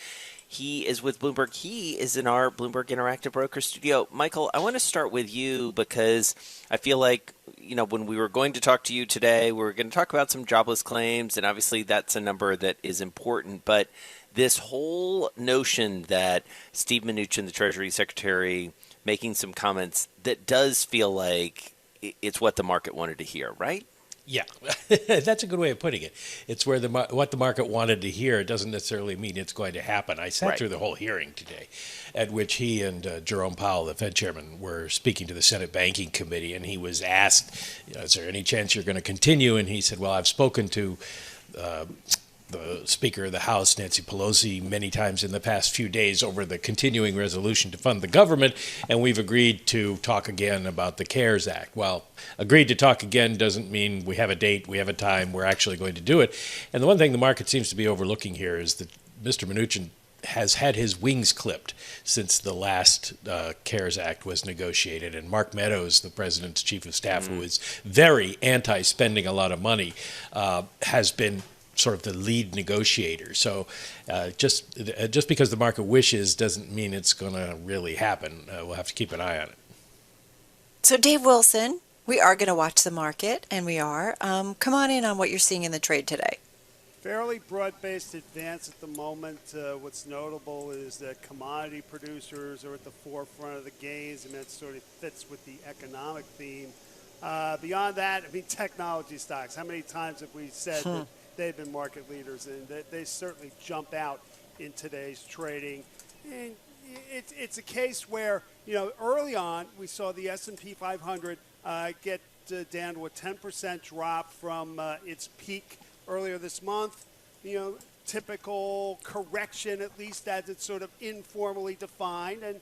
He is with Bloomberg. He is in our Bloomberg Interactive Broker studio. Michael, I want to start with you because I feel like, when we were going to talk to you today, we were going to talk about some jobless claims, and obviously that's a number that is important. But this whole notion that Steve Mnuchin, the Treasury Secretary, making some comments, that does feel like it's what the market wanted to hear, right? Yeah, that's a good way of putting it. It's where what the market wanted to hear. It doesn't necessarily mean it's going to happen. I sat through the whole hearing today, at which he and Jerome Powell, the Fed chairman, were speaking to the Senate Banking Committee, and he was asked, is there any chance you're going to continue? And he said, well, I've spoken to the Speaker of the House, Nancy Pelosi, many times in the past few days over the continuing resolution to fund the government, and we've agreed to talk again about the CARES Act. Well, agreed to talk again doesn't mean we have a date, we have a time, we're actually going to do it. And the one thing the market seems to be overlooking here is that Mr. Mnuchin has had his wings clipped since the last CARES Act was negotiated. And Mark Meadows, the president's chief of staff, who is very anti-spending a lot of money, has been sort of the lead negotiator. So just because the market wishes doesn't mean it's going to really happen. We'll have to keep an eye on it. So Dave Wilson, we are going to watch the market, and we are. Come on in on what you're seeing in the trade today. Fairly broad-based advance at the moment. What's notable is that commodity producers are at the forefront of the gains, and that sort of fits with the economic theme. Beyond that, technology stocks. How many times have we said that they've been market leaders, and they certainly jump out in today's trading. And it's a case where, early on we saw the S&P 500 get down to a 10% drop from its peak earlier this month. Typical correction, at least as it's sort of informally defined, and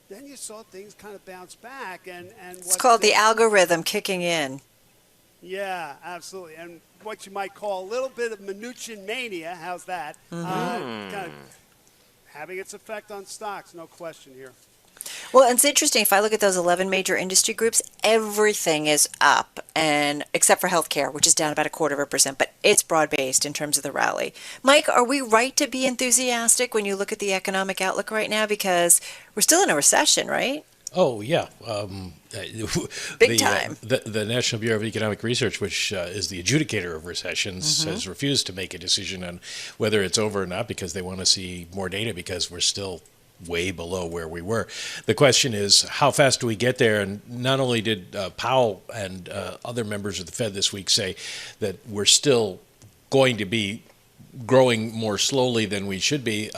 then you saw things kind of bounce back. And it's called the algorithm kicking in. Yeah, absolutely. And what you might call a little bit of Mnuchin mania, how's that? Kind of having its effect on stocks, no question here. Well, it's interesting. If I look at those 11 major industry groups, everything is up, and except for healthcare, which is down about 0.25%, but it's broad-based in terms of the rally. Mike, are we right to be enthusiastic when you look at the economic outlook right now? Because we're still in a recession, right? Oh, yeah. Big time. The National Bureau of Economic Research, which is the adjudicator of recessions, has refused to make a decision on whether it's over or not because they want to see more data because we're still way below where we were. The question is, how fast do we get there? And not only did Powell and other members of the Fed this week say that we're still going to be growing more slowly than we should be,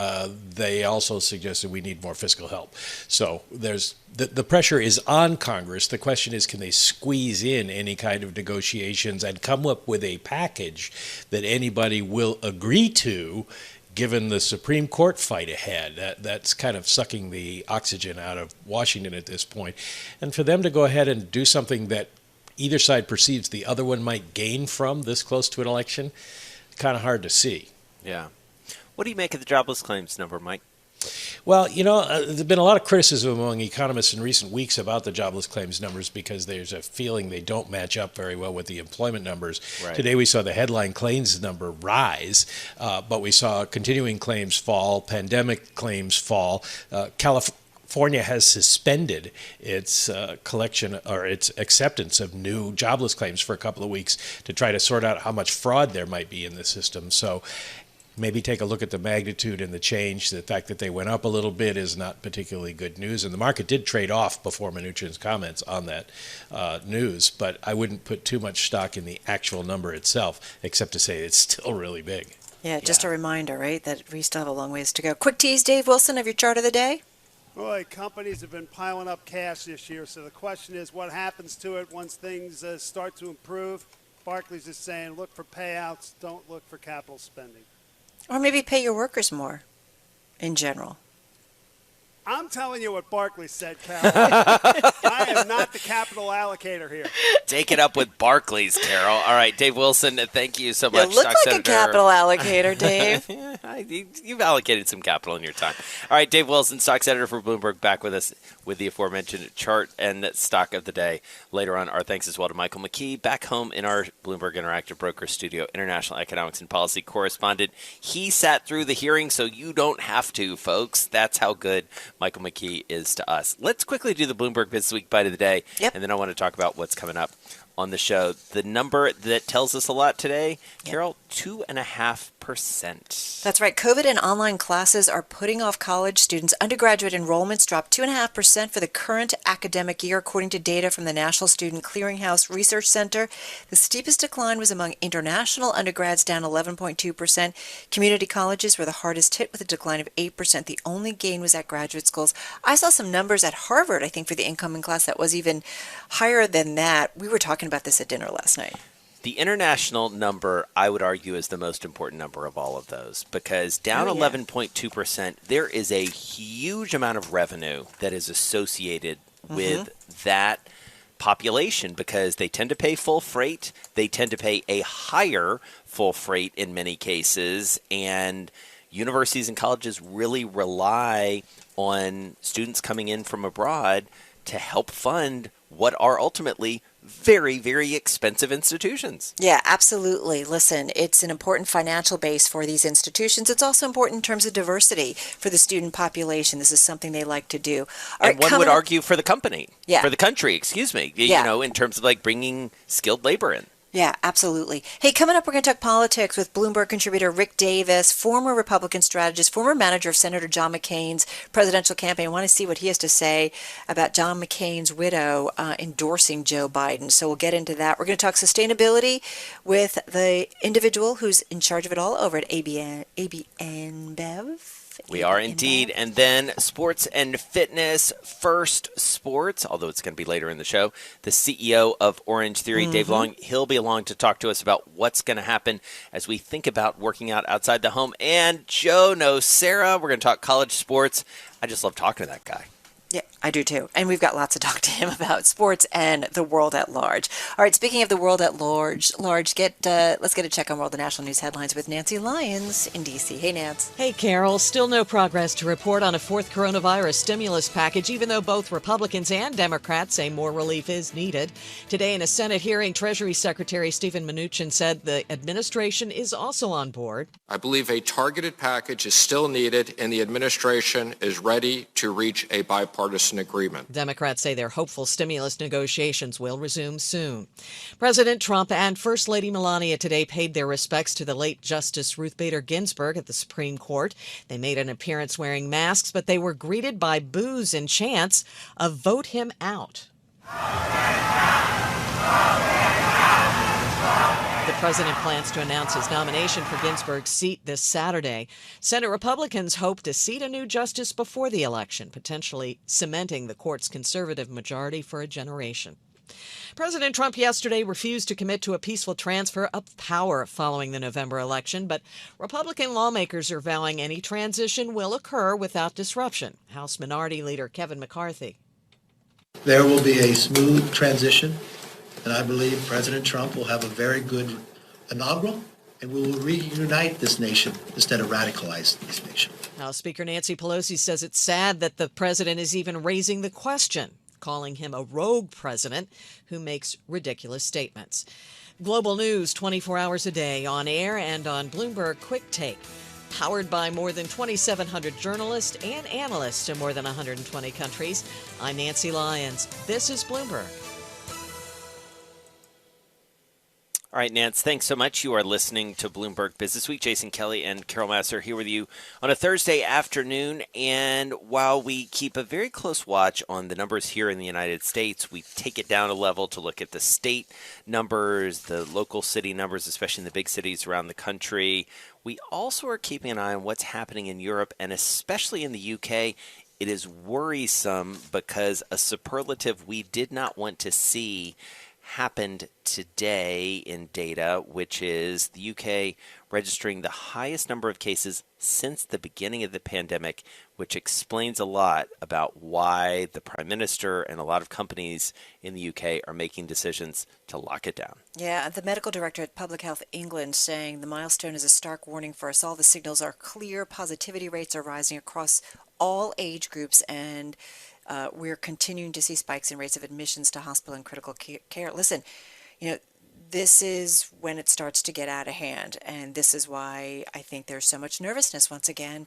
they also suggested we need more fiscal help. So there's the pressure is on Congress. The question is, can they squeeze in any kind of negotiations and come up with a package that anybody will agree to, given the Supreme Court fight ahead? That's kind of sucking the oxygen out of Washington at this point. And for them to go ahead and do something that either side perceives the other one might gain from this close to an election, kind of hard to see. Yeah. What do you make of the jobless claims number, Mike? Well, there's been a lot of criticism among economists in recent weeks about the jobless claims numbers because there's a feeling they don't match up very well with the employment numbers. Right. Today we saw the headline claims number rise, but we saw continuing claims fall, pandemic claims fall. California has suspended its collection or its acceptance of new jobless claims for a couple of weeks to try to sort out how much fraud there might be in the system. So maybe take a look at the magnitude and the change. The fact that they went up a little bit is not particularly good news. And the market did trade off before Mnuchin's comments on that news. But I wouldn't put too much stock in the actual number itself, except to say it's still really big. Yeah, just a reminder, right, that we still have a long ways to go. Quick tease, Dave Wilson, of your chart of the day. Boy, companies have been piling up cash this year, so the question is what happens to it once things start to improve? Barclays is saying look for payouts, don't look for capital spending. Or maybe pay your workers more in general. I'm telling you what Barclays said, Carol. I am not the capital allocator here. Take it up with Barclays, Carol. All right, Dave Wilson, thank you so much. You look Stock like Senator. a capital allocator, Dave. You've allocated some capital in your time. All right, Dave Wilson, stock senator for Bloomberg, back with us with the aforementioned chart and stock of the day. Later on, our thanks as well to Michael McKee, back home in our Bloomberg Interactive Broker Studio, international economics and policy correspondent. He sat through the hearing, so you don't have to, folks. That's how good Michael McKee is to us. Let's quickly do the Bloomberg Business Week Bite of the Day, and then I want to talk about what's coming up on the show. The number that tells us a lot today, Carol, 2.5%. That's right. COVID and online classes are putting off college students. Undergraduate enrollments dropped 2.5% for the current academic year, according to data from the National Student Clearinghouse Research Center. The steepest decline was among international undergrads, down 11.2%. Community colleges were the hardest hit with a decline of 8%. The only gain was at graduate schools. I saw some numbers at Harvard, I think, for the incoming class that was even higher than that. We were talking about this at dinner last night. The international number, I would argue, is the most important number of all of those, because down 11.2%, there is a huge amount of revenue that is associated with that population, because they tend to pay full freight. They tend to pay a higher full freight in many cases, and universities and colleges really rely on students coming in from abroad to help fund what are ultimately very, very expensive institutions. Yeah, absolutely. Listen, it's an important financial base for these institutions. It's also important in terms of diversity for the student population. This is something they like to do. And one would argue for the company, for the country, you know, in terms of like bringing skilled labor in. Yeah, absolutely. Hey, coming up, we're going to talk politics with Bloomberg contributor Rick Davis, former Republican strategist, former manager of Senator John McCain's presidential campaign. I want to see what he has to say about John McCain's widow endorsing Joe Biden. So we'll get into that. We're going to talk sustainability with the individual who's in charge of it all over at ABN Bev. We are indeed. And then sports and fitness. First Sports, although it's going to be later in the show, the CEO of Orange Theory, Dave Long, he'll be along to talk to us about what's going to happen as we think about working out outside the home. And Joe Nocera, we're going to talk college sports. I just love talking to that guy. Yeah, I do too. And we've got lots to talk to him about sports and the world at large. All right, speaking of the world at large, let's get a check on world and national news headlines with Nancy Lyons in D.C. Hey, Nance. Hey, Carol. Still no progress to report on a fourth coronavirus stimulus package, even though both Republicans and Democrats say more relief is needed. Today in a Senate hearing, Treasury Secretary Steven Mnuchin said the administration is also on board. I believe a targeted package is still needed, and the administration is ready to reach a bipartisan agreement. Democrats say they're hopeful stimulus negotiations will resume soon. President Trump and First Lady Melania today paid their respects to the late Justice Ruth Bader Ginsburg at the Supreme Court. They made an appearance wearing masks, but they were greeted by boos and chants of "Vote him out." The president plans to announce his nomination for Ginsburg's seat this Saturday. Senate Republicans hope to seat a new justice before the election, potentially cementing the court's conservative majority for a generation. President Trump yesterday refused to commit to a peaceful transfer of power following the November election, but Republican lawmakers are vowing any transition will occur without disruption. House Minority Leader Kevin McCarthy. There will be a smooth transition, and I believe President Trump will have a very good inaugural, and we will reunite this nation instead of radicalize this nation. House Speaker Nancy Pelosi says it's sad that the president is even raising the question, calling him a rogue president who makes ridiculous statements. Global news 24 hours a day, on air and on Bloomberg Quick Take. Powered by more than 2,700 journalists and analysts in more than 120 countries. I'm Nancy Lyons. This is Bloomberg. All right, Nance, thanks so much. You are listening to Bloomberg Business Week. Jason Kelly and Carol Massar here with you on a Thursday afternoon. And while we keep a very close watch on the numbers here in the United States, we take it down a level to look at the state numbers, the local city numbers, especially in the big cities around the country. We also are keeping an eye on what's happening in Europe and especially in the UK. It is worrisome because a superlative we did not want to see happened today in data, which is the UK registering the highest number of cases since the beginning of the pandemic, which explains a lot about why the Prime Minister and a lot of companies in the UK are making decisions to lock it down. Yeah, the medical director at Public Health England saying the milestone is a stark warning for us all. The signals are clear. Positivity rates are rising across all age groups, and we're continuing to see spikes in rates of admissions to hospital and critical care. Listen, this is when it starts to get out of hand, and this is why I think there's so much nervousness once again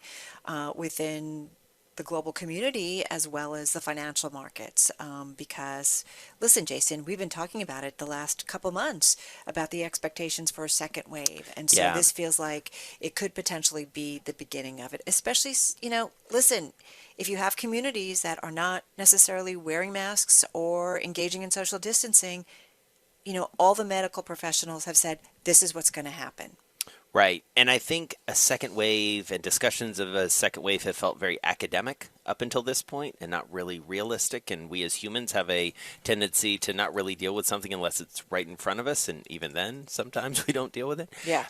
within the global community as well as the financial markets. Because, listen, Jason, we've been talking about it the last couple months about the expectations for a second wave, and so this feels like it could potentially be the beginning of it. Especially, listen, if you have communities that are not necessarily wearing masks or engaging in social distancing, all the medical professionals have said this is what's going to happen. Right. And I think a second wave and discussions of a second wave have felt very academic up until this point and not really realistic. And we as humans have a tendency to not really deal with something unless it's right in front of us. And even then, sometimes we don't deal with it. Yeah.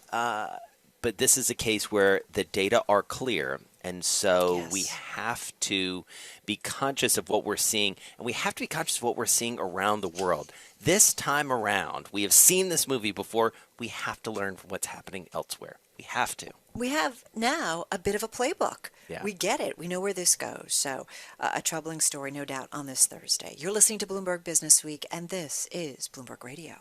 But this is a case where the data are clear. And so we have to be conscious of what we're seeing, and we have to be conscious of what we're seeing around the world. This time around, we have seen this movie before. We have to learn from what's happening elsewhere. We have to. We have now a bit of a playbook. Yeah. We get it. We know where this goes. So a troubling story, no doubt, on this Thursday. You're listening to Bloomberg Business Week, and this is Bloomberg Radio.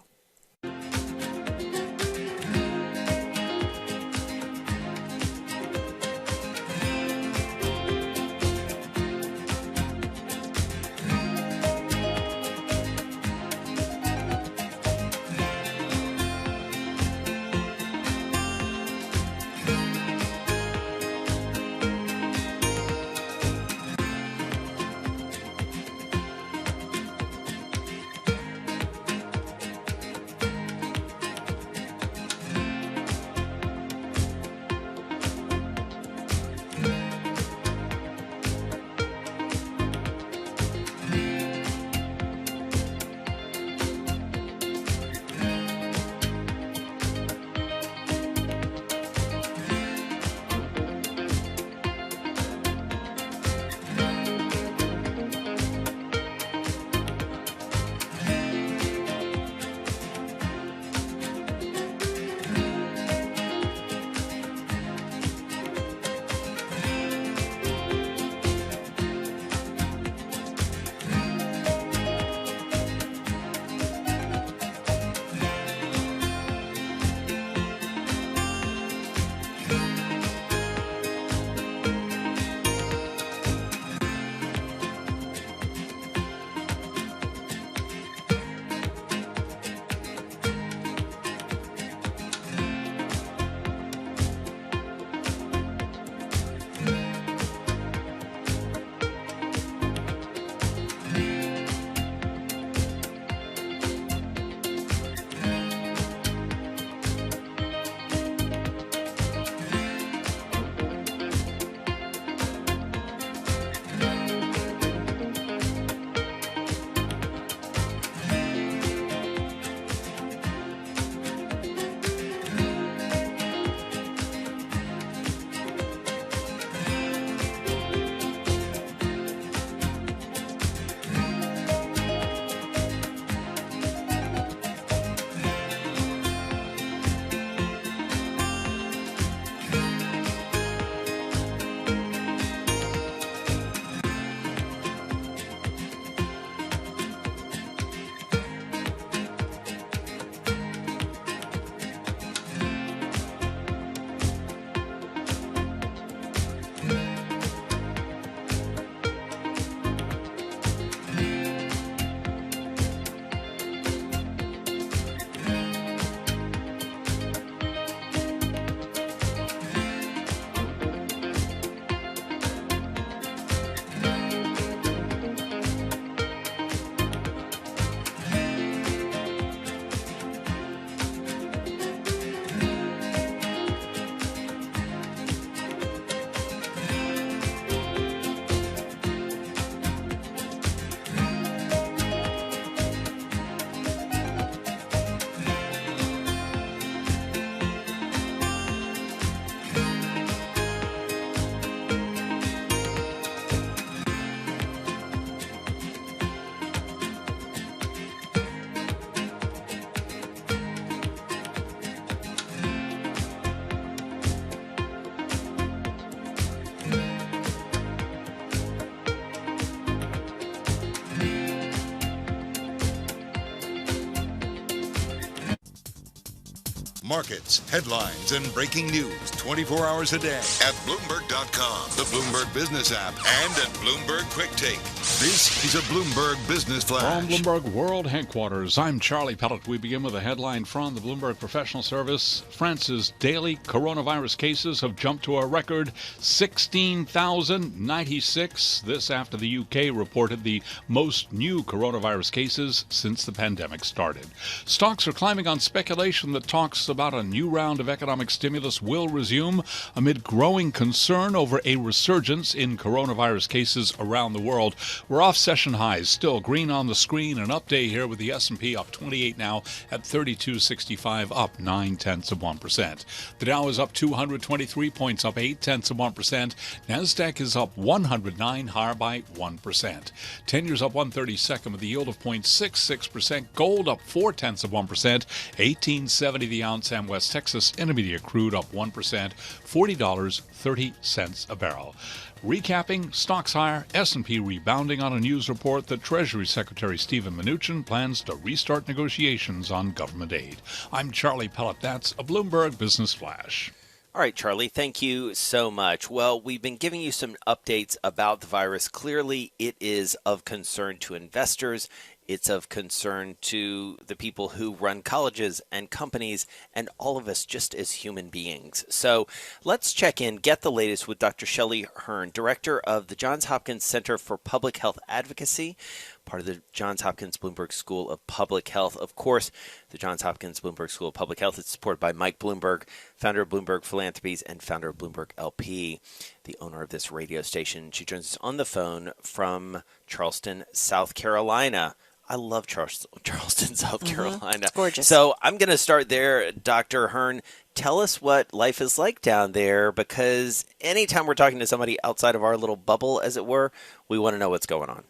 Markets, headlines, and breaking news 24 hours a day at Bloomberg.com, the Bloomberg Business app, and at Bloomberg Quick Take. This is a Bloomberg Business Flash. From Bloomberg World Headquarters, I'm Charlie Pellet. We begin with a headline from the Bloomberg Professional Service. France's daily coronavirus cases have jumped to a record 16,096. This after the UK reported the most new coronavirus cases since the pandemic started. Stocks are climbing on speculation that talks about a new round of economic stimulus will resume amid growing concern over a resurgence in coronavirus cases around the world. We're off session highs, still green on the screen. An update here with the S&P up 28 now at 3265, up 0.9%. The Dow is up 223 points, up 0.8%. Nasdaq is up 109, higher by 1%. 10 years up 132nd with a yield of 0.66%. Gold up 0.4%, 1870 the ounce. And West Texas Intermediate crude up 1%, $40.30 a barrel. Recapping, stocks higher, S&P rebounding on a news report that Treasury Secretary Steven Mnuchin plans to restart negotiations on government aid. I'm Charlie Pellet. That's a Bloomberg Business Flash. All right, Charlie, thank you so much. Well, we've been giving you some updates about the virus. Clearly, it is of concern to investors. It's of concern to the people who run colleges and companies and all of us just as human beings. So let's check in, get the latest with Dr. Shelley Hearn, director of the Johns Hopkins Center for Public Health Advocacy, part of the Johns Hopkins Bloomberg School of Public Health. Of course, the Johns Hopkins Bloomberg School of Public Health is supported by Mike Bloomberg, founder of Bloomberg Philanthropies and founder of Bloomberg LP, the owner of this radio station. She joins us on the phone from Charleston, South Carolina. I love Charleston, South Carolina. It's gorgeous. So I'm going to start there. Dr. Hearn, tell us what life is like down there, because anytime we're talking to somebody outside of our little bubble, as it were, we want to know what's going on.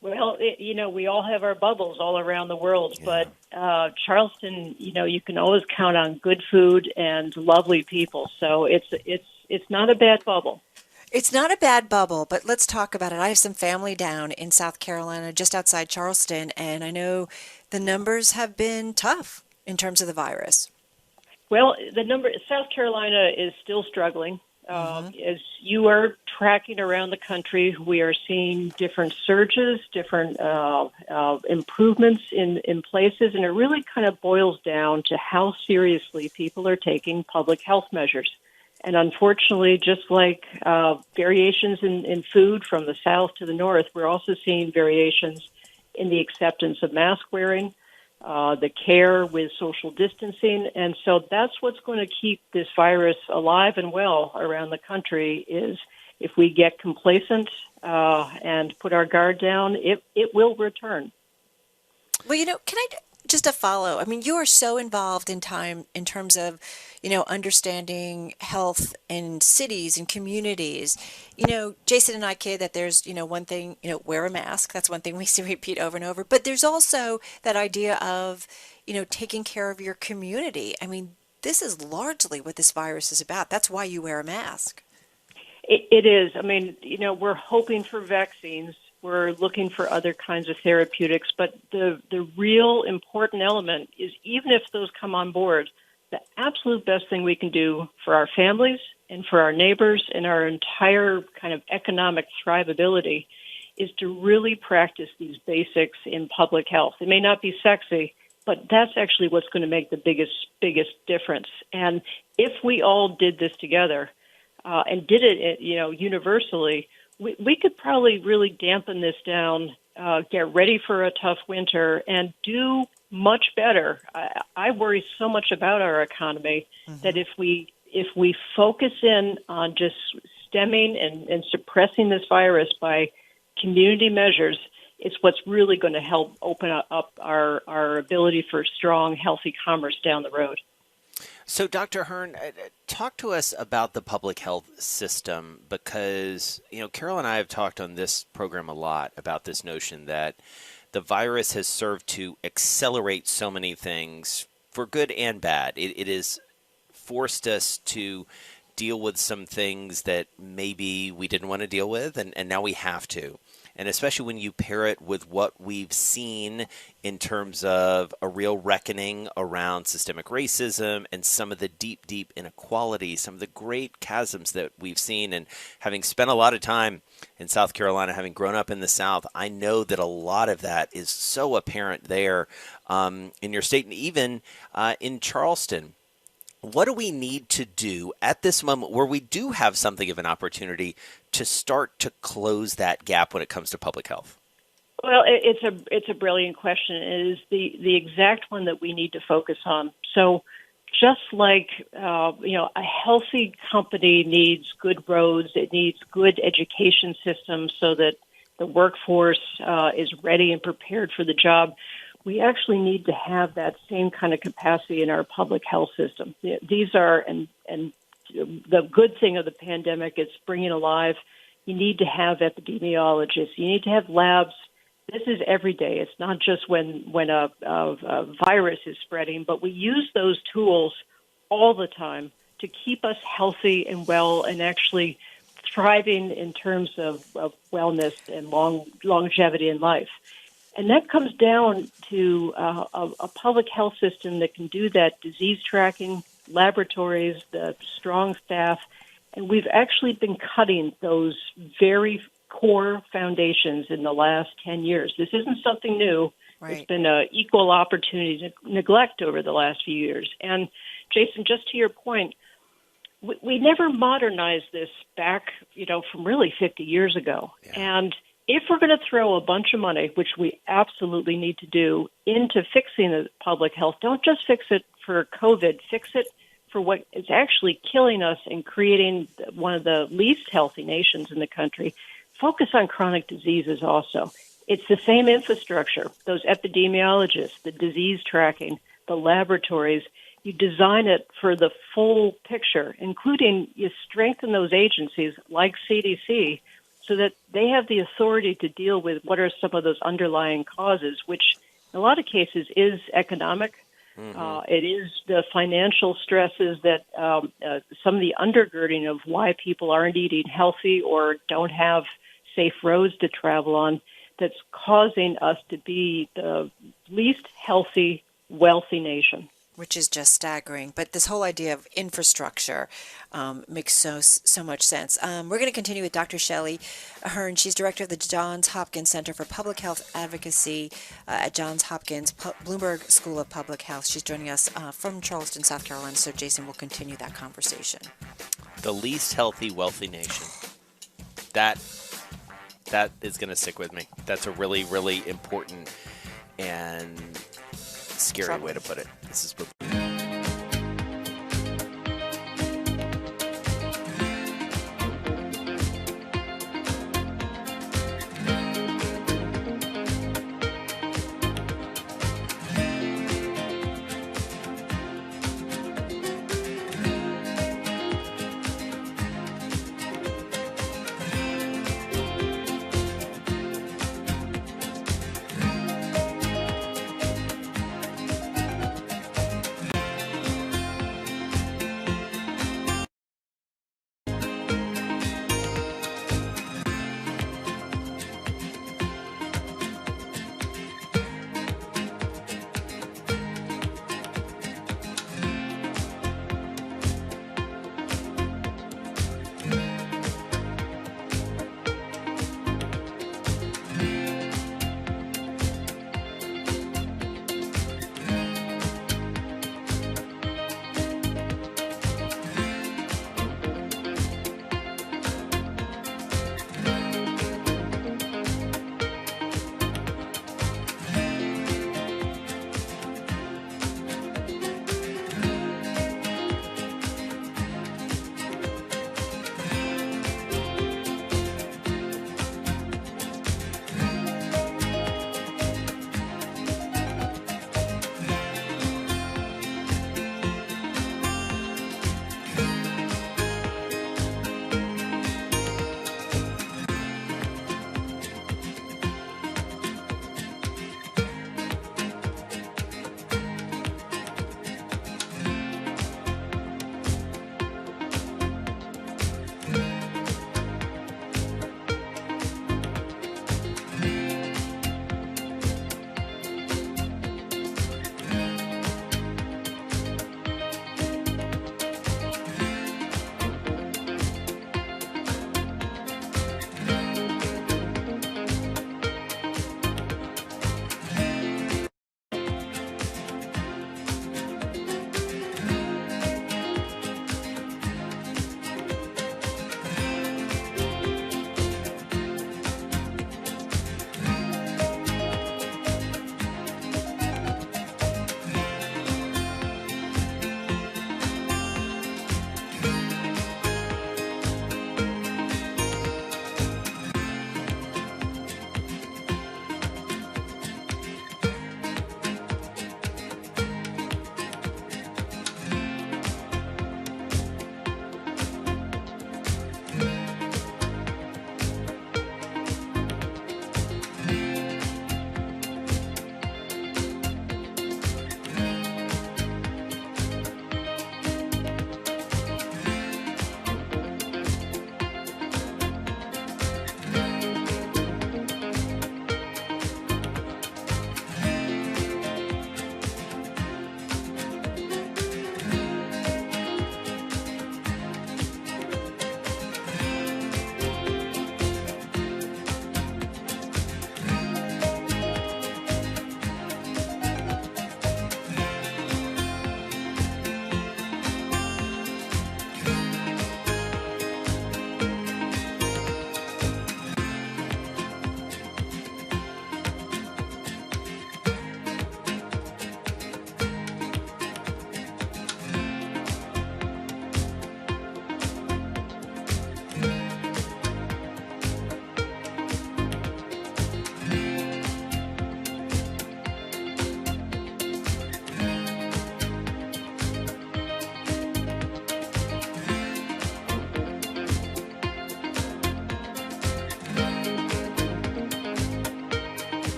Well, we all have our bubbles all around the world, but Charleston, you can always count on good food and lovely people. So it's not a bad bubble. It's not a bad bubble, but let's talk about it. I have some family down in South Carolina, just outside Charleston, and I know the numbers have been tough in terms of the virus. Well, South Carolina is still struggling. As you are tracking around the country, we are seeing different surges, different improvements in places, and it really kind of boils down to how seriously people are taking public health measures. And unfortunately, just like variations in food from the south to the north, we're also seeing variations in the acceptance of mask wearing, the care with social distancing. And so that's what's going to keep this virus alive and well around the country is if we get complacent and put our guard down, it will return. Well, can I just a follow? I mean, you are so involved in terms of, understanding health in cities and communities. Jason and I kid that there's, one thing, wear a mask. That's one thing we see repeat over and over. But there's also that idea of, taking care of your community. I mean, this is largely what this virus is about. That's why you wear a mask. It is. I mean, we're hoping for vaccines. We're looking for other kinds of therapeutics. But the real important element is even if those come on board, the absolute best thing we can do for our families and for our neighbors and our entire kind of economic thrivability is to really practice these basics in public health. It may not be sexy, but that's actually what's going to make the biggest difference. And if we all did this together and did it, universally, we could probably really dampen this down, get ready for a tough winter, and do much better. I worry so much about our economy that if we focus in on just stemming and suppressing this virus by community measures, it's what's really going to help open up our ability for strong, healthy commerce down the road. So, Dr. Hearn, talk to us about the public health system because, Carol and I have talked on this program a lot about this notion that the virus has served to accelerate so many things for good and bad. It has forced us to deal with some things that maybe we didn't want to deal with, and now we have to. And especially when you pair it with what we've seen in terms of a real reckoning around systemic racism and some of the deep, deep inequality, some of the great chasms that we've seen. And having spent a lot of time in South Carolina, having grown up in the South, I know that a lot of that is so apparent there in your state and even in Charleston. What do we need to do at this moment where we do have something of an opportunity to start to close that gap when it comes to public health? Well, it's a brilliant question. It is the exact one that we need to focus on. So, just like a healthy company needs good roads, it needs good education systems so that the workforce is ready and prepared for the job. We actually need to have that same kind of capacity in our public health system. These are, and the good thing of the pandemic is bringing alive. You need to have epidemiologists. You need to have labs. This is every day. It's not just when a virus is spreading, but we use those tools all the time to keep us healthy and well and actually thriving in terms of wellness and longevity in life. And that comes down to a public health system that can do that disease tracking, laboratories, the strong staff, and we've actually been cutting those very core foundations in the last 10 years. This isn't something new. Right. It's been an equal opportunity neglect over the last few years. And, Jason, just to your point, we never modernized this back, from really 50 years ago. Yeah. And if we're going to throw a bunch of money, which we absolutely need to do, into fixing the public health, don't just fix it for COVID, fix it for what is actually killing us and creating one of the least healthy nations in the country. Focus on chronic diseases also. It's the same infrastructure, those epidemiologists, the disease tracking, the laboratories. You design it for the full picture, including you strengthen those agencies like CDC so that they have the authority to deal with what are some of those underlying causes, which in a lot of cases is economic. Mm-hmm. It is the financial stresses that some of the undergirding of why people aren't eating healthy or don't have safe roads to travel on that's causing us to be the least healthy, wealthy nation. Which is just staggering. But this whole idea of infrastructure makes so much sense. We're going to continue with Dr. Shelley Hearn. She's director of the Johns Hopkins Center for Public Health Advocacy at Johns Hopkins Bloomberg School of Public Health. She's joining us from Charleston, South Carolina. So, Jason, we'll continue that conversation. The least healthy, wealthy nation. That is going to stick with me. That's a really, really important and scary way to put it. This is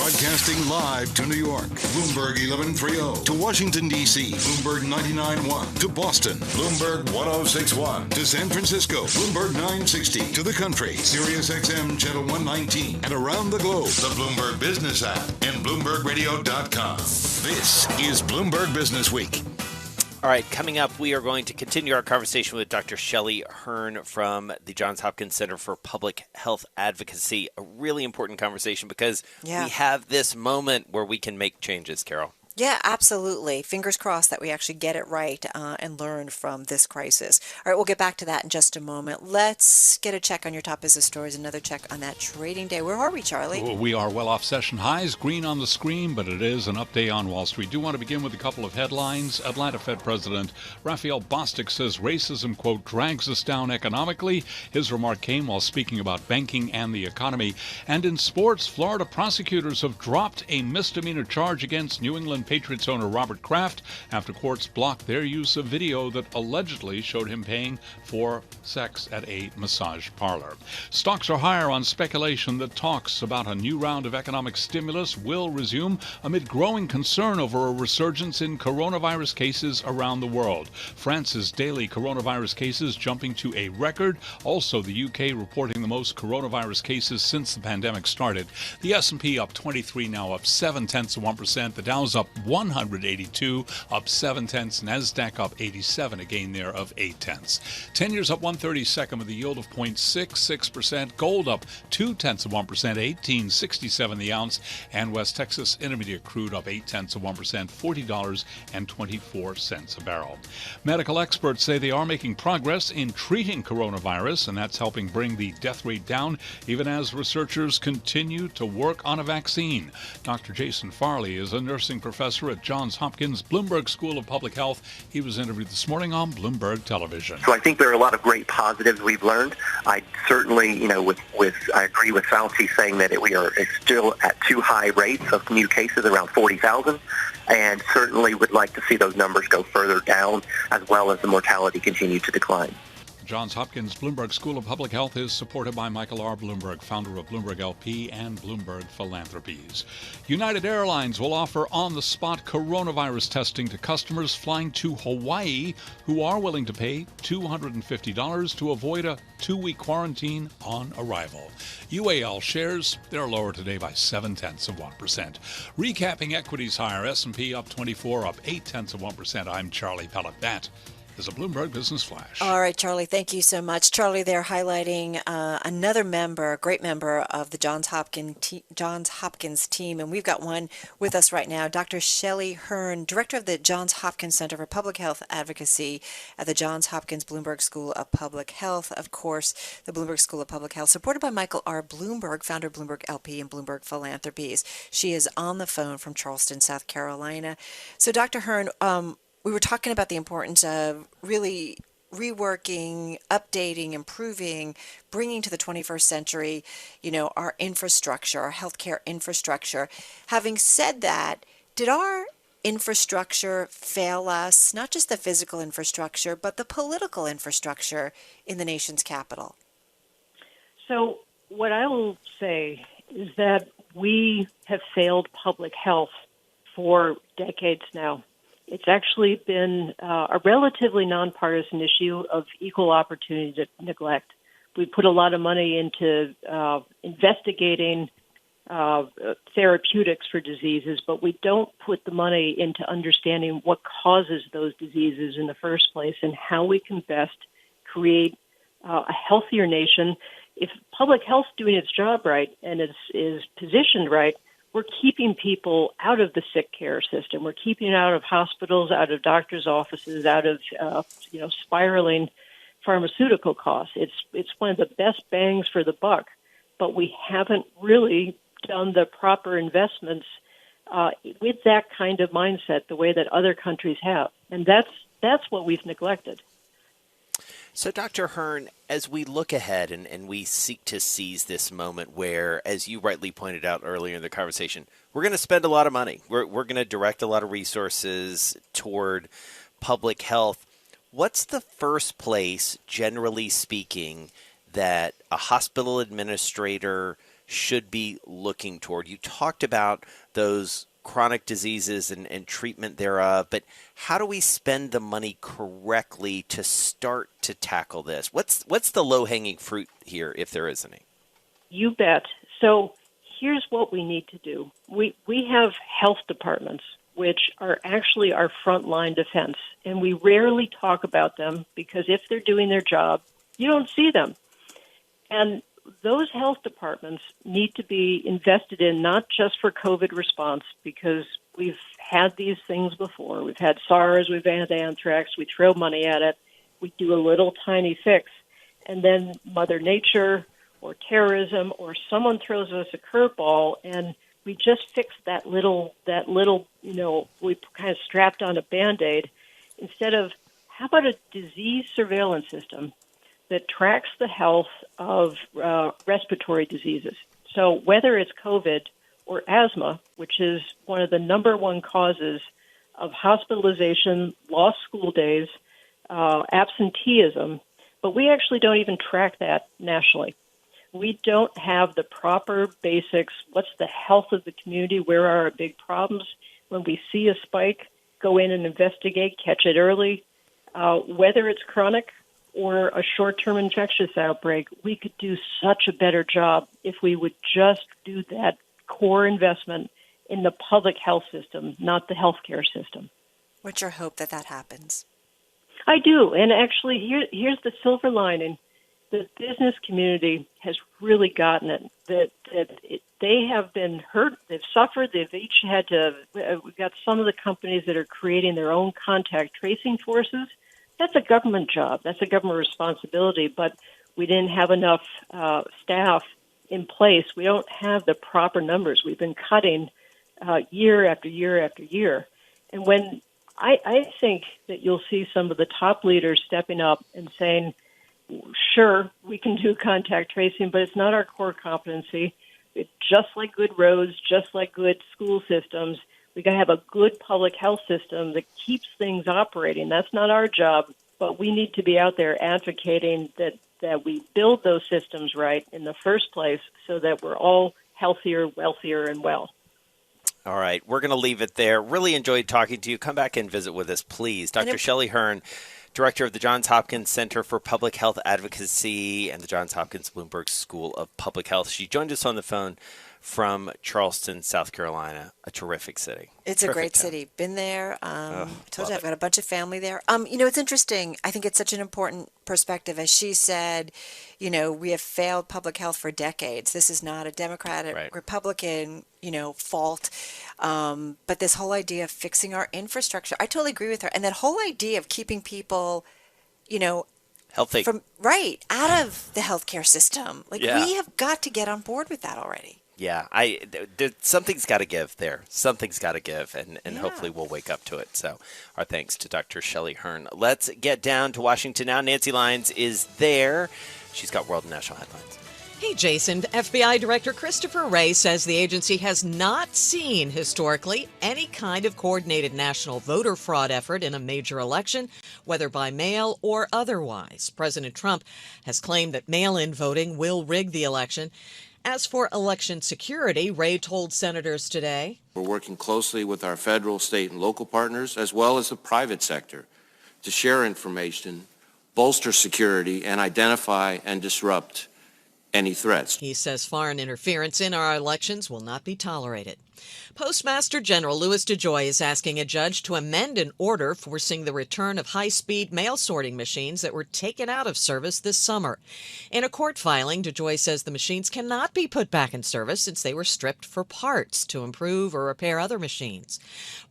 Broadcasting live to New York, Bloomberg 1130. To Washington, D.C., Bloomberg 99.1. To Boston, Bloomberg 1061. To San Francisco, Bloomberg 960. To the country, Sirius XM Channel 119. And around the globe, the Bloomberg Business app and BloombergRadio.com. This is Bloomberg Business Week. All right, coming up, we are going to continue our conversation with Dr. Shelley Hearn from the Johns Hopkins Center for Public Health Advocacy. A really important conversation because we have this moment where we can make changes, Carol. Yeah, absolutely. Fingers crossed that we actually get it right and learn from this crisis. All right, we'll get back to that in just a moment. Let's get a check on your top business stories, another check on that trading day. Where are we, Charlie? Well, we are well off session highs, green on the screen, but it is an up day on Wall Street. Do want to begin with a couple of headlines. Atlanta Fed President Raphael Bostic says racism, quote, drags us down economically. His remark came while speaking about banking and the economy. And in sports, Florida prosecutors have dropped a misdemeanor charge against New England Patriots owner Robert Kraft after courts blocked their use of video that allegedly showed him paying for sex at a massage parlor. Stocks are higher on speculation that talks about a new round of economic stimulus will resume amid growing concern over a resurgence in coronavirus cases around the world. France's daily coronavirus cases jumping to a record. Also, the UK reporting the most coronavirus cases since the pandemic started. The S&P up 23, now up 0.7%. The Dow's up 182, up 0.7. NASDAQ up 87, a gain there of 0.8. 10 years up 1/32 with a yield of 0.66%. Gold up 0.2%, 18.67 the ounce. And West Texas Intermediate crude up 0.8%, $40.24 a barrel. Medical experts say they are making progress in treating coronavirus, and that's helping bring the death rate down, even as researchers continue to work on a vaccine. Dr. Jason Farley is a nursing professor at Johns Hopkins Bloomberg School of Public Health. He was interviewed this morning on Bloomberg Television. So I think there are a lot of great positives we've learned. I certainly, I agree with Fauci saying that we are still at too high rates of new cases, around 40,000, and certainly would like to see those numbers go further down as well as the mortality continue to decline. Johns Hopkins Bloomberg School of Public Health is supported by Michael R. Bloomberg, founder of Bloomberg LP and Bloomberg Philanthropies. United Airlines will offer on-the-spot coronavirus testing to customers flying to Hawaii who are willing to pay $250 to avoid a 2-week quarantine on arrival. UAL shares, they're lower today by 0.7%. Recapping equities higher, S&P up 24, up 0.8%. I'm Charlie Pellet. That is a Bloomberg Business Flash. All right, Charlie, thank you so much. Charlie, they're highlighting another member, a great member of the Johns Hopkins team, and we've got one with us right now, Dr. Shelley Hearn, director of the Johns Hopkins Center for Public Health Advocacy at the Johns Hopkins Bloomberg School of Public Health. Of course, the Bloomberg School of Public Health, supported by Michael R. Bloomberg, founder of Bloomberg LP and Bloomberg Philanthropies. She is on the phone from Charleston, South Carolina. So, Dr. Hearn, we were talking about the importance of really reworking, updating, improving, bringing to the 21st century, our infrastructure, our healthcare infrastructure. Having said that, did our infrastructure fail us, not just the physical infrastructure, but the political infrastructure in the nation's capital? So what I will say is that we have failed public health for decades now. It's actually been a relatively nonpartisan issue of equal opportunity neglect. We put a lot of money into investigating therapeutics for diseases, but we don't put the money into understanding what causes those diseases in the first place and how we can best create a healthier nation. If public health's doing its job right and is positioned right, we're keeping people out of the sick care system. We're keeping out of hospitals, out of doctors' offices, out of spiraling pharmaceutical costs. It's one of the best bangs for the buck, but we haven't really done the proper investments with that kind of mindset the way that other countries have, and that's what we've neglected. So, Dr. Hearn, as we look ahead and we seek to seize this moment where, as you rightly pointed out earlier in the conversation, we're going to spend a lot of money. We're going to direct a lot of resources toward public health. What's the first place, generally speaking, that a hospital administrator should be looking toward? You talked about those chronic diseases and treatment thereof, but how do we spend the money correctly to start to tackle this? What's the low-hanging fruit here, if there is any? You bet. So here's what we need to do. We have health departments, which are actually our frontline defense, and we rarely talk about them because if they're doing their job, you don't see them. And those health departments need to be invested in not just for COVID response, because we've had these things before. We've had SARS, we've had anthrax, we throw money at it, we do a little tiny fix, and then Mother Nature or terrorism or someone throws us a curveball and we just fix that little, we kind of strapped on a Band-Aid instead of, how about a disease surveillance system that tracks the health of respiratory diseases? So whether it's COVID or asthma, which is one of the number one causes of hospitalization, lost school days, absenteeism, but we actually don't even track that nationally. We don't have the proper basics. What's the health of the community? Where are our big problems? When we see a spike, go in and investigate, catch it early. Whether it's chronic or a short-term infectious outbreak, we could do such a better job if we would just do that core investment in the public health system, not the healthcare system. What's your hope that happens? I do. And actually, here's the silver lining. The business community has really gotten it, that they have been hurt, they've suffered, they've each had to, we've got some of the companies that are creating their own contact tracing forces. That's a government job. That's a government responsibility, but we didn't have enough staff in place. We don't have the proper numbers. We've been cutting year after year after year. And when I think that you'll see some of the top leaders stepping up and saying, sure, we can do contact tracing, but it's not our core competency. It's just like good roads, just like good school systems. We got to have a good public health system that keeps things operating. That's not our job, but we need to be out there advocating that we build those systems right in the first place so that we're all healthier, wealthier, and well. All right, we're going to leave it there. Really enjoyed talking to you. Come back and visit with us, please. Dr. Shelley Hearn, Director of the Johns Hopkins Center for Public Health Advocacy and the Johns Hopkins Bloomberg School of Public Health. She joined us on the phone from Charleston, South Carolina, a terrific city. It's a great city. Been there. I told you I've got a bunch of family there. It's interesting. I think it's such an important perspective. As she said, we have failed public health for decades. This is not a Democratic, Republican, fault. But this whole idea of fixing our infrastructure, I totally agree with her. And that whole idea of keeping people, healthy, out of the healthcare system. We have got to get on board with that already. Yeah, something's got to give there. Something's got to give, and hopefully we'll wake up to it. So our thanks to Dr. Shelley Hearn. Let's get down to Washington now. Nancy Lyons is there. She's got world and national headlines. Hey, Jason. FBI Director Christopher Wray says the agency has not seen historically any kind of coordinated national voter fraud effort in a major election, whether by mail or otherwise. President Trump has claimed that mail-in voting will rig the election. As for election security, Wray told senators today, we're working closely with our federal, state, and local partners, as well as the private sector, to share information, bolster security, and identify and disrupt any threats. He says foreign interference in our elections will not be tolerated. Postmaster General Louis DeJoy is asking a judge to amend an order forcing the return of high-speed mail sorting machines that were taken out of service this summer. In a court filing, DeJoy says the machines cannot be put back in service since they were stripped for parts to improve or repair other machines.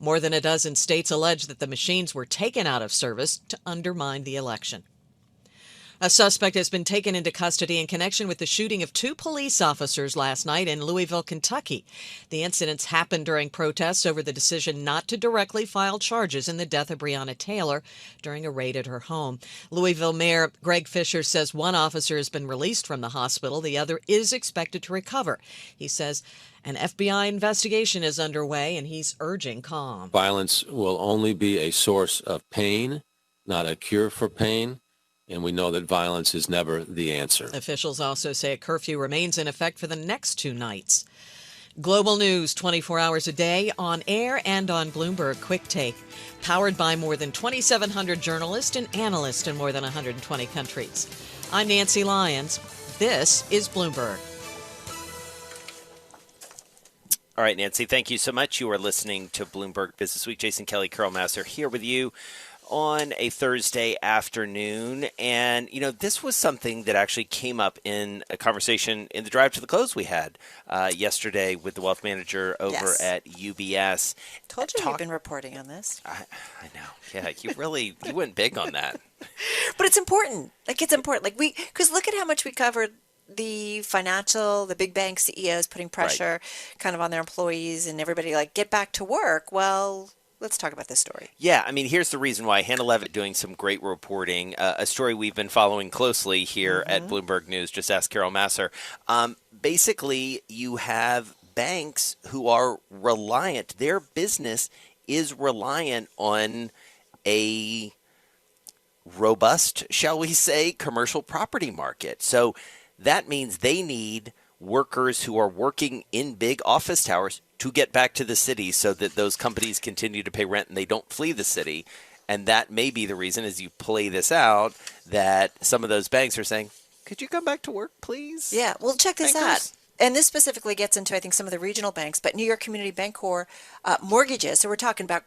More than a dozen states allege that the machines were taken out of service to undermine the election. A suspect has been taken into custody in connection with the shooting of 2 police officers last night in Louisville, Kentucky. The incidents happened during protests over the decision not to directly file charges in the death of Breonna Taylor during a raid at her home. Louisville Mayor Greg Fisher says one officer has been released from the hospital. The other is expected to recover. He says an FBI investigation is underway, and he's urging calm. Violence will only be a source of pain, not a cure for pain. And we know that violence is never the answer. Officials also say a curfew remains in effect for the next 2 nights. Global news 24 hours a day, on air and on Bloomberg Quick Take. Powered by more than 2,700 journalists and analysts in more than 120 countries. I'm Nancy Lyons. This is Bloomberg. All right, Nancy, thank you so much. You are listening to Bloomberg Business Week. Jason Kelly, Carol Massar here with you on a Thursday afternoon. And, this was something that actually came up in a conversation in the drive to the close we had yesterday with the wealth manager over at UBS. Told you you've been reporting on this. I know. Yeah, you went big on that. But it's important. It's important. Because look at how much we covered the big bank CEOs putting pressure kind of on their employees and everybody get back to work. Well, let's talk about this story. Yeah, here's the reason why. Hannah Levitt doing some great reporting, a story we've been following closely here at Bloomberg News. Just ask Carol Massar. Basically, you have banks who are reliant. Their business is reliant on a robust, shall we say, commercial property market. So that means they need workers who are working in big office towers to get back to the city so that those companies continue to pay rent and they don't flee the city. And that may be the reason, as you play this out, that some of those banks are saying, could you come back to work, please? Yeah, well, check this out. And this specifically gets into, I think, some of the regional banks, but New York Community Bancorp mortgages. So we're talking about,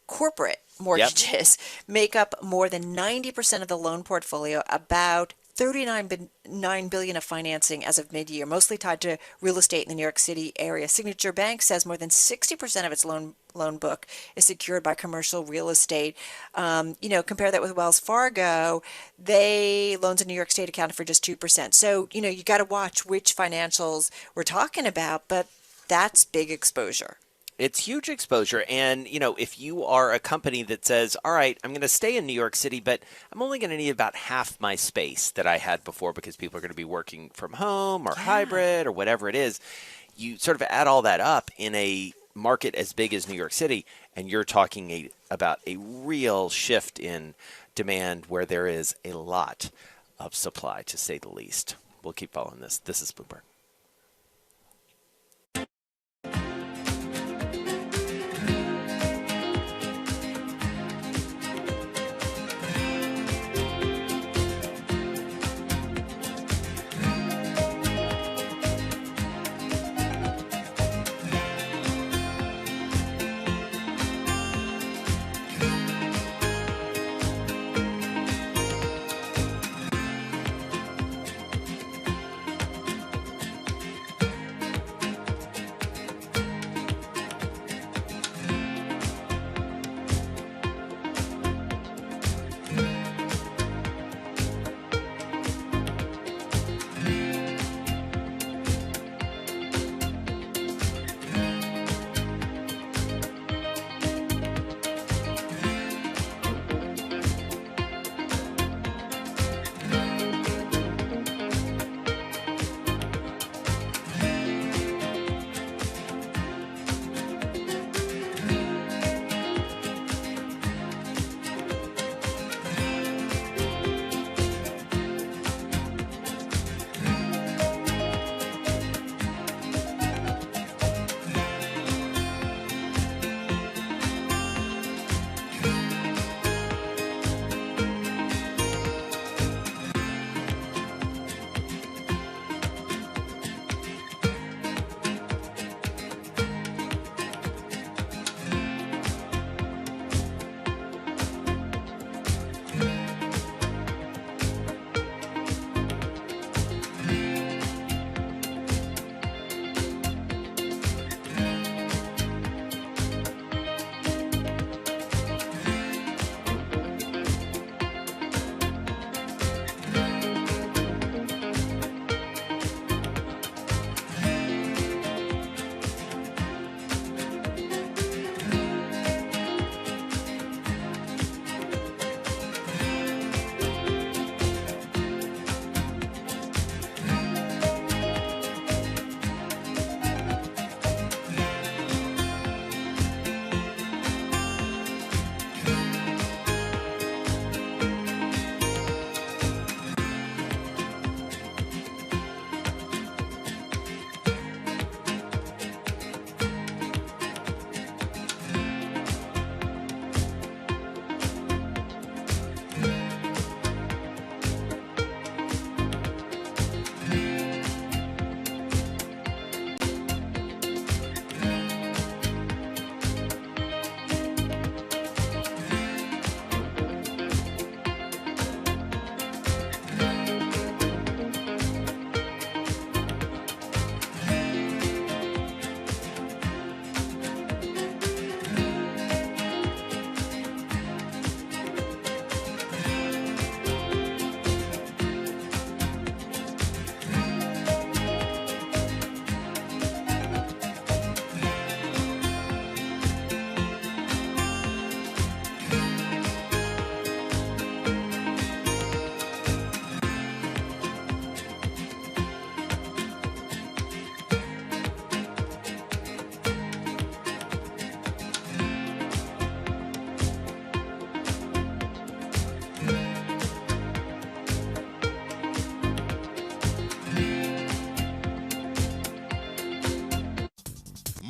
corporate mortgages make up more than 90% of the loan portfolio, about $39 billion of financing as of mid-year, mostly tied to real estate in the New York City area. Signature Bank says more than 60% of its loan book is secured by commercial real estate. Compare that with Wells Fargo. Loans in New York State accounted for just 2%. So, you got to watch which financials we're talking about, but that's big exposure. It's huge exposure. And, if you are a company that says, all right, I'm going to stay in New York City, but I'm only going to need about half my space that I had before because people are going to be working from home or hybrid or whatever it is, you sort of add all that up in a market as big as New York City, and you're talking about a real shift in demand where there is a lot of supply, to say the least. We'll keep following this. This is Bloomberg.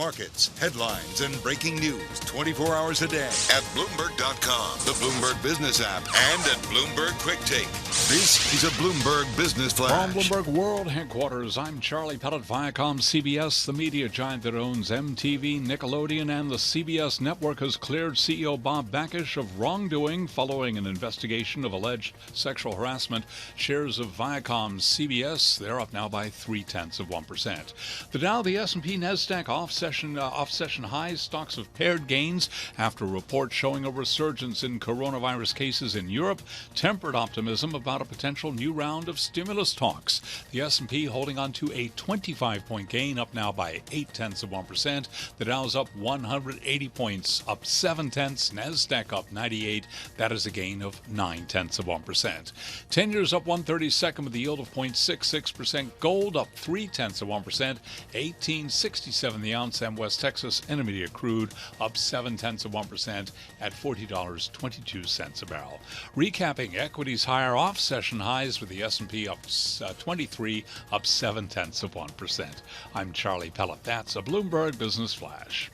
markets, headlines, and breaking news 24 hours a day at Bloomberg.com, the Bloomberg Business app, and at Bloomberg Quick Take. This is a Bloomberg Business Flash. From Bloomberg World Headquarters, I'm Charlie Pellet. Viacom CBS, the media giant that owns MTV, Nickelodeon, and the CBS network, has cleared CEO Bob Bakish of wrongdoing following an investigation of alleged sexual harassment. Shares of Viacom CBS, they're up now by 0.3%. The Dow, the S&P, NASDAQ off-session highs. Stocks have paired gains after reports showing a resurgence in coronavirus cases in Europe. Tempered optimism about a potential new round of stimulus talks. The S&P holding on to a 25-point gain, up now by 0.8%. The Dow's up 180 points, up 0.7. NASDAQ up 98. That is a gain of 0.9%. 10 years up 1/32 with a yield of 0.66%. Gold up 0.3%. 18.67 the ounce, and West Texas Intermediate crude up 0.7% at $40.22 a barrel. Recapping, equities higher off session highs with the S&P up 23, up 0.7%. I'm Charlie Pellet. That's a Bloomberg Business Flash.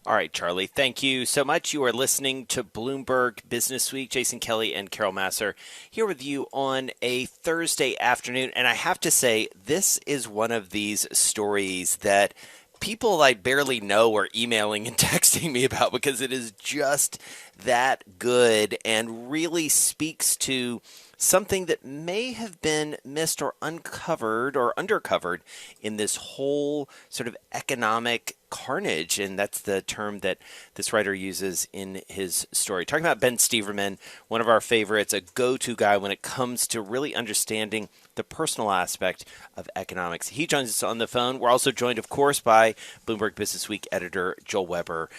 All right, Charlie, thank you so much. You are listening to Bloomberg Business Week. Jason Kelly and Carol Masser here with you on a Thursday afternoon. And I have to say, this is one of these stories that people I barely know are emailing and texting me about, because it is just that good and really speaks to something that may have been missed or uncovered or undercovered in this whole sort of economic carnage. And that's the term that this writer uses in his story. Talking about Ben Steverman, one of our favorites, a go-to guy when it comes to really understanding the personal aspect of economics. He joins us on the phone. We're also joined, of course, by Bloomberg Business Week editor Joel Weber.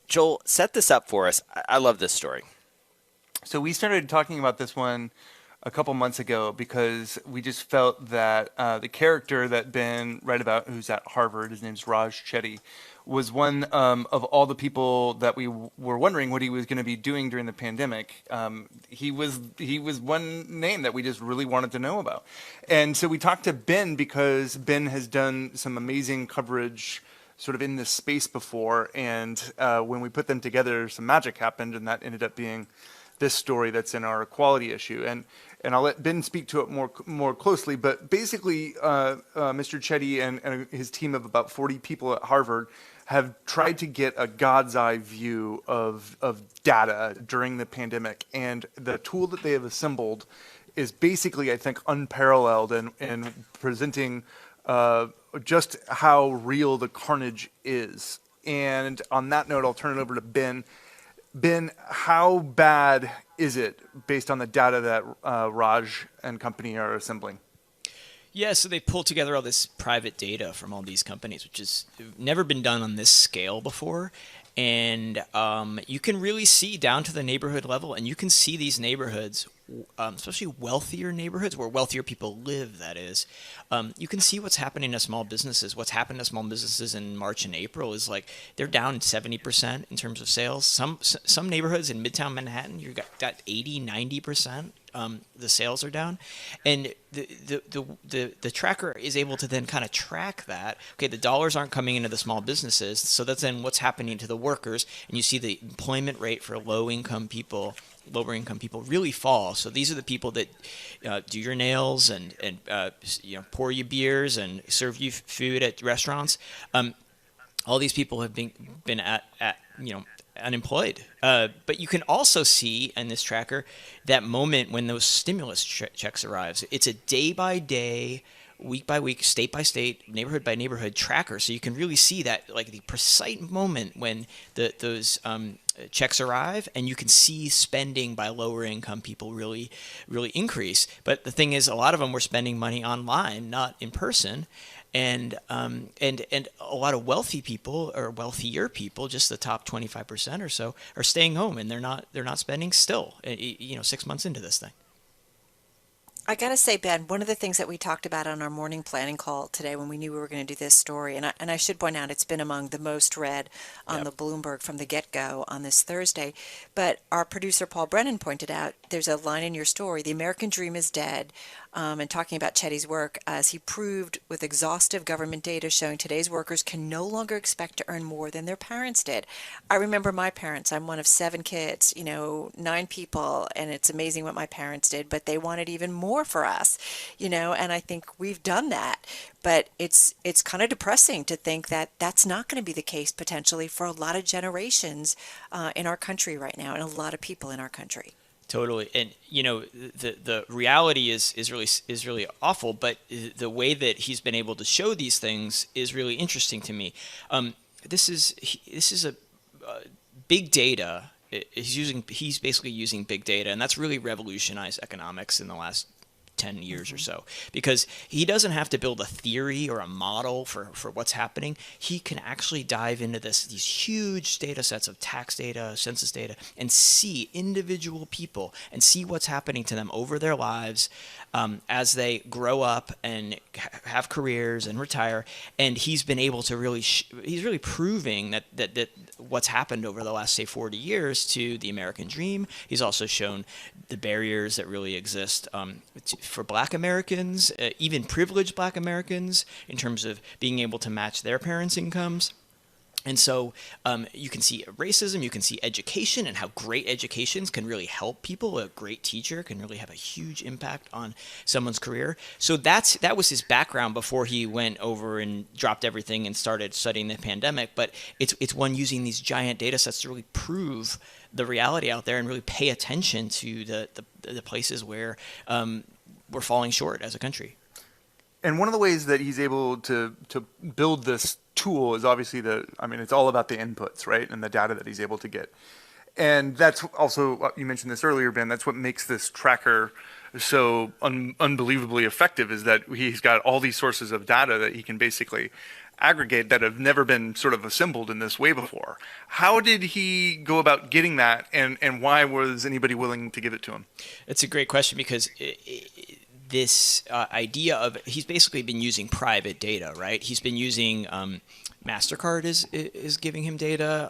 Joel, set this up for us. I love this story. So we started talking about this one a couple months ago because we just felt that the character that Ben read about, who's at Harvard, his name's Raj Chetty, was one of all the people that we were wondering what he was going to be doing during the pandemic. He was one name that we just really wanted to know about. And so we talked to Ben because Ben has done some amazing coverage sort of in this space before. And when we put them together, some magic happened, and that ended up being this story that's in our equality issue. And I'll let Ben speak to it more closely, but basically Mr. Chetty and his team of about 40 people at Harvard have tried to get a God's eye view of data during the pandemic. And the tool that they have assembled is basically, I think, unparalleled in presenting just how real the carnage is. And on that note, I'll turn it over to Ben. Ben, how bad is it based on the data that Raj and company are assembling? Yeah, so they pulled together all this private data from all these companies, which has never been done on this scale before. And you can really see down to the neighborhood level, and you can see these neighborhoods, especially wealthier neighborhoods where wealthier people live, that is. You can see what's happening to small businesses. What's happened to small businesses in March and April is like they're down 70% in terms of sales. Some neighborhoods in Midtown Manhattan, you've got 80, 90%. The sales are down, and the tracker is able to then kind of track that. Okay, the dollars aren't coming into the small businesses, so that's then what's happening to the workers, and you see the employment rate for lower income people really fall. So these are the people that do your nails and pour you beers and serve you food at restaurants. All these people have been at unemployed. But you can also see in this tracker that moment when those stimulus checks arrives. It's a day-by-day, week-by-week, state-by-state, neighborhood-by-neighborhood tracker. So you can really see that, like the precise moment when those checks arrive, and you can see spending by lower-income people really, really increase. But the thing is, a lot of them were spending money online, not in person. And a lot of wealthy people or wealthier people, just the top 25% or so, are staying home, and they're not spending still. 6 months into this thing. I got to say, Ben, one of the things that we talked about on our morning planning call today when we knew we were going to do this story, and I should point out it's been among the most read on the Bloomberg from the get-go on this Thursday, but our producer Paul Brennan pointed out there's a line in your story, the American dream is dead. and talking about Chetty's work as he proved with exhaustive government data showing today's workers can no longer expect to earn more than their parents did. I remember my parents. I'm one of 7 kids, 9 people, and it's amazing what my parents did, but they wanted even more for us, and I think we've done that. But it's kind of depressing to think that that's not going to be the case potentially for a lot of generations in our country right now, and a lot of people in our country. Totally, and the reality is really awful. But the way that he's been able to show these things is really interesting to me. This is a big data. He's basically using big data, and that's really revolutionized economics in the last 10 years or so, because he doesn't have to build a theory or a model for what's happening. He can actually dive into these huge data sets of tax data, census data, and see individual people and see what's happening to them over their lives as they grow up and have careers and retire. And he's been able to he's really proving that what's happened over the last, say, 40 years to the American dream. He's also shown the barriers that really exist for Black Americans, even privileged Black Americans, in terms of being able to match their parents' incomes. And so you can see racism, you can see education and how great educations can really help people. A great teacher can really have a huge impact on someone's career. So that was his background before he went over and dropped everything and started studying the pandemic. But it's one using these giant data sets to really prove the reality out there and really pay attention to the places where we're falling short as a country. And one of the ways that he's able to build this tool is obviously it's all about the inputs, right? And the data that he's able to get. And that's also, you mentioned this earlier, Ben, that's what makes this tracker so unbelievably effective, is that he's got all these sources of data that he can basically aggregate that have never been sort of assembled in this way before. How did he go about getting that, and why was anybody willing to give it to him? It's a great question, because this idea of, he's basically been using private data, right? He's been using MasterCard is giving him data,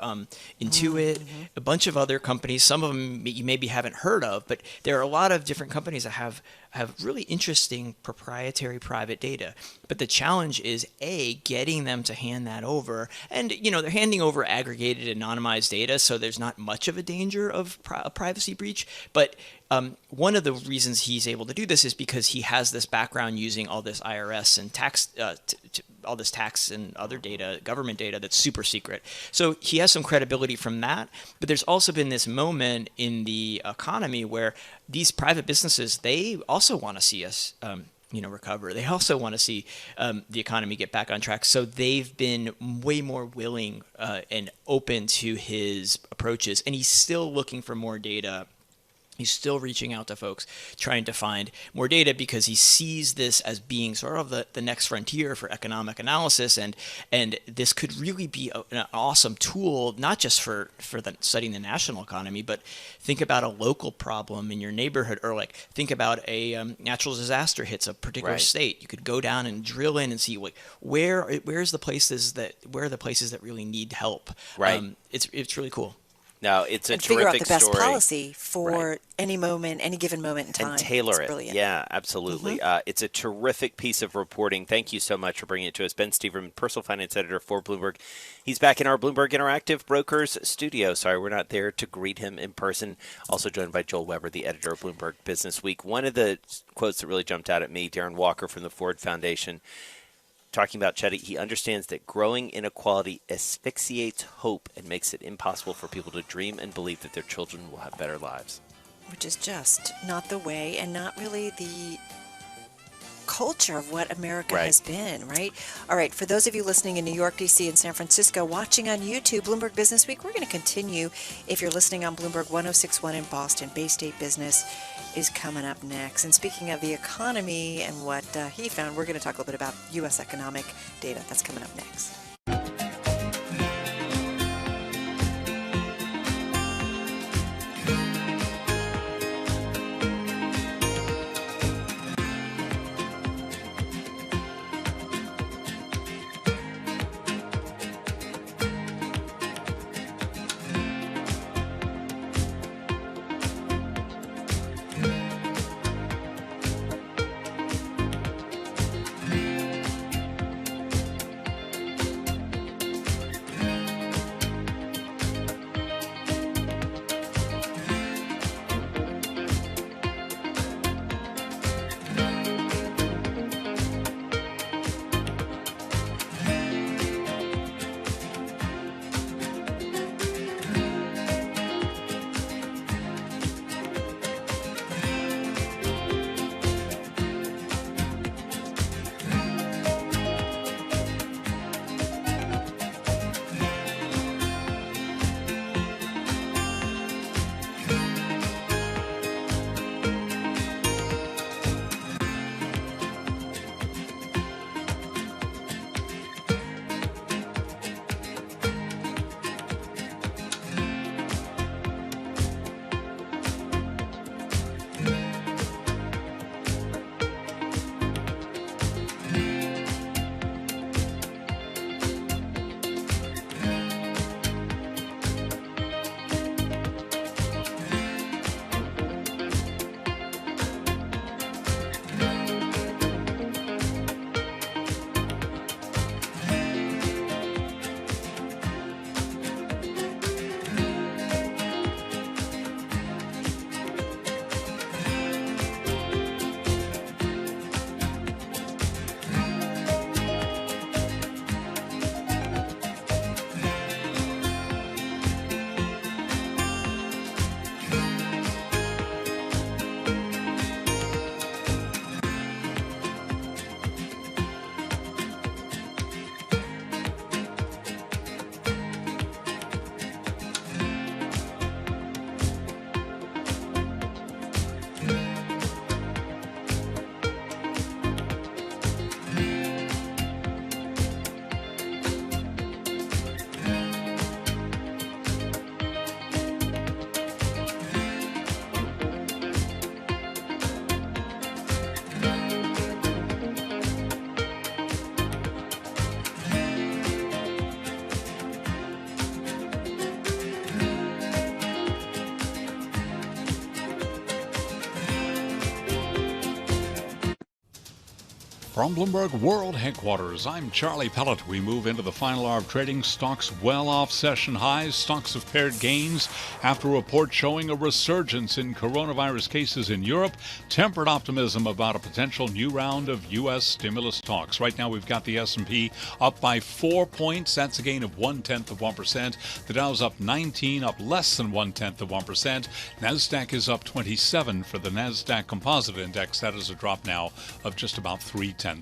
Intuit, a bunch of other companies. Some of them you maybe haven't heard of, but there are a lot of different companies that have really interesting proprietary private data. But the challenge is, getting them to hand that over. And, they're handing over aggregated, anonymized data, so there's not much of a danger of a privacy breach. But one of the reasons he's able to do this is because he has this background using all this IRS and tax, all this tax and other data, government data that's super secret. So he has some credibility from that. But there's also been this moment in the economy where these private businesses, they also want to see us recover. They also want to see the economy get back on track. So they've been way more willing and open to his approaches. And he's still looking for more data. He's still reaching out to folks, trying to find more data, because he sees this as being sort of the next frontier for economic analysis. And this could really be an awesome tool, not just for studying the national economy, but think about a local problem in your neighborhood, or think about a natural disaster hits a particular state. You could go down and drill in and see where's the places that really need help. Right. It's really cool. No, it's a and terrific figure out the best story. policy for any moment, any given moment in time. And tailor it. Brilliant. Yeah, absolutely. It's a terrific piece of reporting. Thank you so much for bringing it to us. Ben Steverman, personal finance editor for Bloomberg. He's back in our Bloomberg Interactive Brokers studio. Sorry, we're not there to greet him in person. Also joined by Joel Weber, the editor of Bloomberg Business Week. One of the quotes that really jumped out at me, Darren Walker from the Ford Foundation, talking about Chetty, he understands that growing inequality asphyxiates hope and makes it impossible for people to dream and believe that their children will have better lives. Which is just not the way, and not really the culture of what America has been, right? All right, for those of you listening in New York, D.C., and San Francisco, watching on YouTube, Bloomberg Business Week, we're going to continue. If you're listening on Bloomberg 106.1 in Boston, Bay State Business is coming up next. And speaking of the economy and what he found, we're going to talk a little bit about U.S. economic data. That's coming up next. From Bloomberg World Headquarters, I'm Charlie Pellet. We move into the final hour of trading. Stocks well off session highs. Stocks have paired gains after a report showing a resurgence in coronavirus cases in Europe. Tempered optimism about a potential new round of U.S. stimulus talks. Right now, we've got the S&P up by 4 points. That's a gain of 0.1%. The Dow's up 19, up less than 0.1%. NASDAQ is up 27 for the NASDAQ Composite Index. That is a drop now of just about 0.3%. 10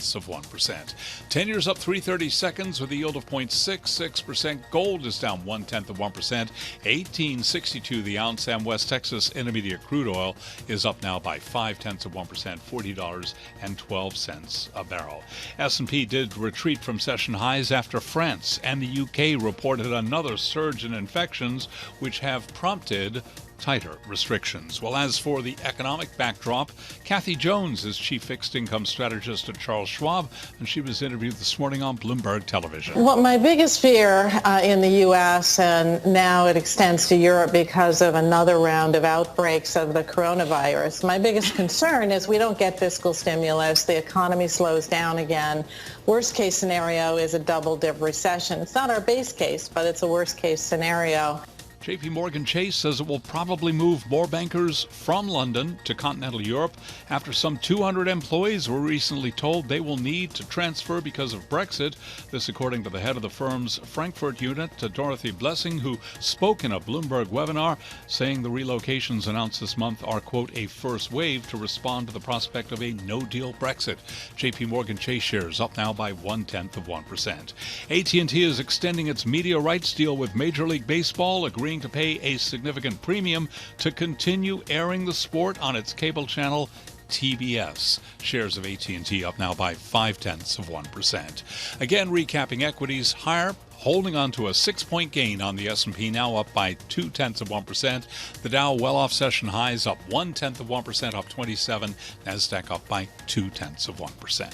years up 3/30 seconds with a yield of 0.66%. Gold is down 0.1%. 18.62 the ounce, and West Texas Intermediate crude oil is up now by 0.5%, $40.12 a barrel. S&P did retreat from session highs after France and the UK reported another surge in infections, which have prompted tighter restrictions. Well, as for the economic backdrop, Kathy Jones is chief fixed income strategist at Charles Schwab, and she was interviewed this morning on Bloomberg Television. Well, my biggest fear in the U.S., and now it extends to Europe because of another round of outbreaks of the coronavirus, my biggest concern is we don't get fiscal stimulus, the economy slows down again. Worst case scenario is a double-dip recession. It's not our base case, but it's a worst case scenario. JP Morgan Chase says it will probably move more bankers from London to continental Europe after some 200 employees were recently told they will need to transfer because of Brexit. This according to the head of the firm's Frankfurt unit, Dorothy Blessing, who spoke in a Bloomberg webinar, saying the relocations announced this month are, quote, a first wave to respond to the prospect of a no-deal Brexit. JP Morgan Chase shares up now by 0.1%. AT&T is extending its media rights deal with Major League Baseball, agreeing to pay a significant premium to continue airing the sport on its cable channel TBS. Shares of AT&T up now by 0.5%. Again, recapping equities higher, holding on to a 6-point gain on the S&P, now up by 0.2%. The Dow well off session highs, up 0.1%, up 27. NASDAQ up by 0.2%.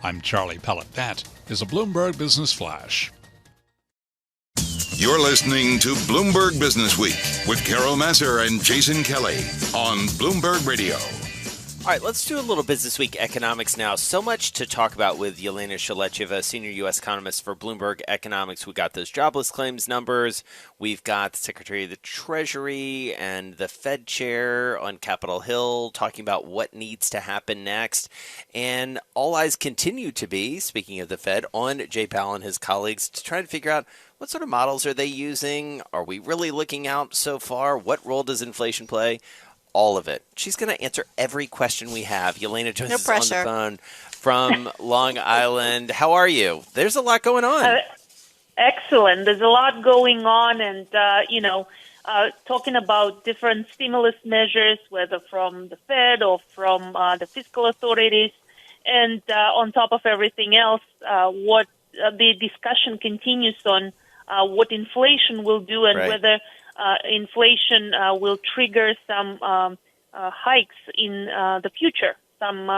I'm Charlie Pellet. That is a Bloomberg Business Flash. You're listening to Bloomberg Business Week with Carol Masser and Jason Kelly on Bloomberg Radio. All right, let's do a little Business Week economics now. So much to talk about with Yelena Shalecheva, senior U.S. economist for Bloomberg Economics. We got those jobless claims numbers. We've got the Secretary of the Treasury and the Fed chair on Capitol Hill talking about what needs to happen next. And all eyes continue to be, speaking of the Fed, on Jay Powell and his colleagues to try to figure out what sort of models are they using? Are we really looking out so far? What role does inflation play? All of it. She's going to answer every question we have. Yelena joins us on the phone from Long Island. How are you? There's a lot going on. Excellent. There's a lot going on, and talking about different stimulus measures, whether from the Fed or from the fiscal authorities, and on top of everything else, what the discussion continues on what inflation will do and whether inflation will trigger some hikes in the future, some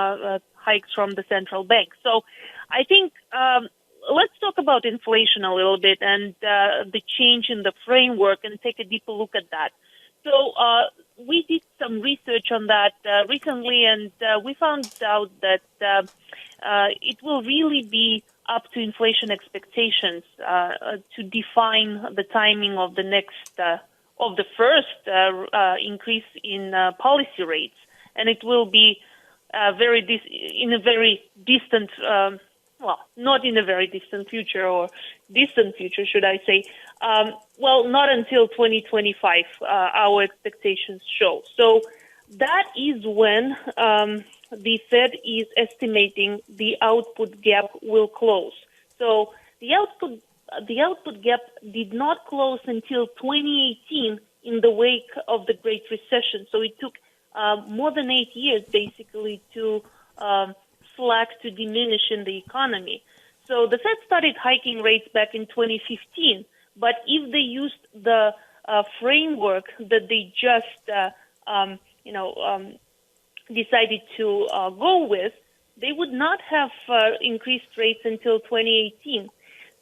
hikes from the central bank. So I think let's talk about inflation a little bit and the change in the framework and take a deeper look at that. So we did some research on that recently, and we found out that it will really be up to inflation expectations to define the timing of the next of the first increase in policy rates, and it will be in a very distant, not in a very distant future, or distant future, should I say? Not until 2025. Our expectations show. So that is when the Fed is estimating the output gap will close. So the output gap did not close until 2018 in the wake of the Great Recession. So it took more than 8 years, basically, to slack to diminish in the economy. So the Fed started hiking rates back in 2015. But if they used the framework that they just, decided to go with, they would not have increased rates until 2018.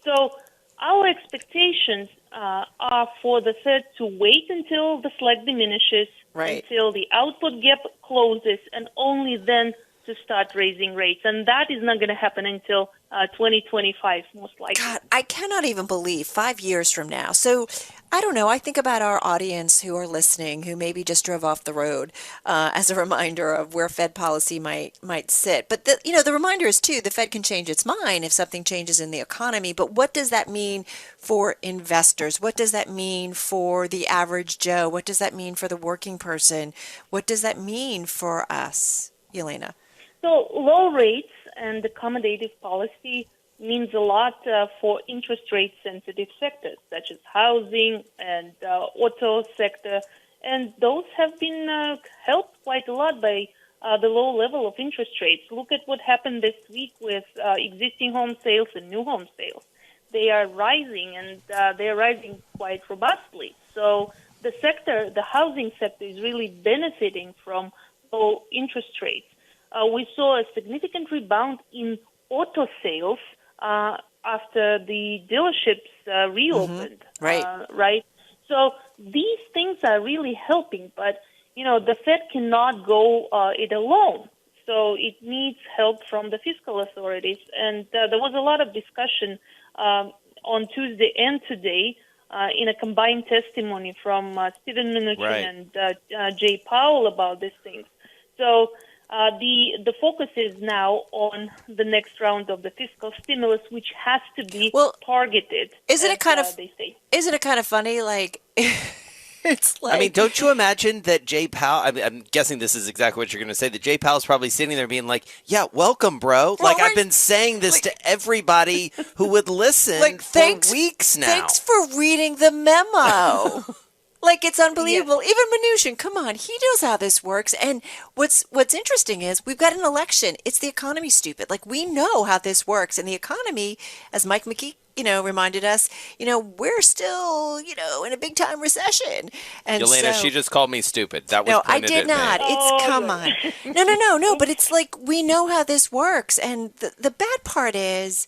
So our expectations are for the Fed to wait until the slack diminishes, until the output gap closes, and only then to start raising rates. And that is not going to happen until 2025, most likely. God, I cannot even believe 5 years from now. So I don't know. I think about our audience who are listening, who maybe just drove off the road, as a reminder of where Fed policy might sit. But the reminder is too, the Fed can change its mind if something changes in the economy. But what does that mean for investors? What does that mean for the average Joe? What does that mean for the working person? What does that mean for us, Yelena? So low rates and accommodative policy means a lot for interest rate sensitive sectors such as housing and auto sector, and those have been helped quite a lot by the low level of interest rates. Look at what happened this week with existing home sales and new home sales. They are rising, and they are rising quite robustly. So the housing sector is really benefiting from low interest rates. We saw a significant rebound in auto sales after the dealerships reopened. Right. So these things are really helping, but the Fed cannot go it alone. So it needs help from the fiscal authorities. And there was a lot of discussion on Tuesday and today in a combined testimony from Steven Mnuchin and Jay Powell about these things. So the focus is now on the next round of the fiscal stimulus, which has to be targeted. Isn't it kind of they say? Isn't it kind of funny? Like, it's like. I mean, don't you imagine that Jay Powell? I'm guessing this is exactly what you're going to say. That Jay Powell's probably sitting there being like, "Yeah, welcome, bro." Like I've been saying this to everybody who would listen for weeks now. Thanks for reading the memo. Like, it's unbelievable. Even Mnuchin, come on, he knows how this works. And what's interesting is we've got an election. It's the economy, stupid. Like, we know how this works. And the economy, as Mike McKee, reminded us, we're still, in a big time recession. And Yelena, she just called me stupid. That was no, I pointed did not. at me. Come on. No. But it's like we know how this works. And the bad part is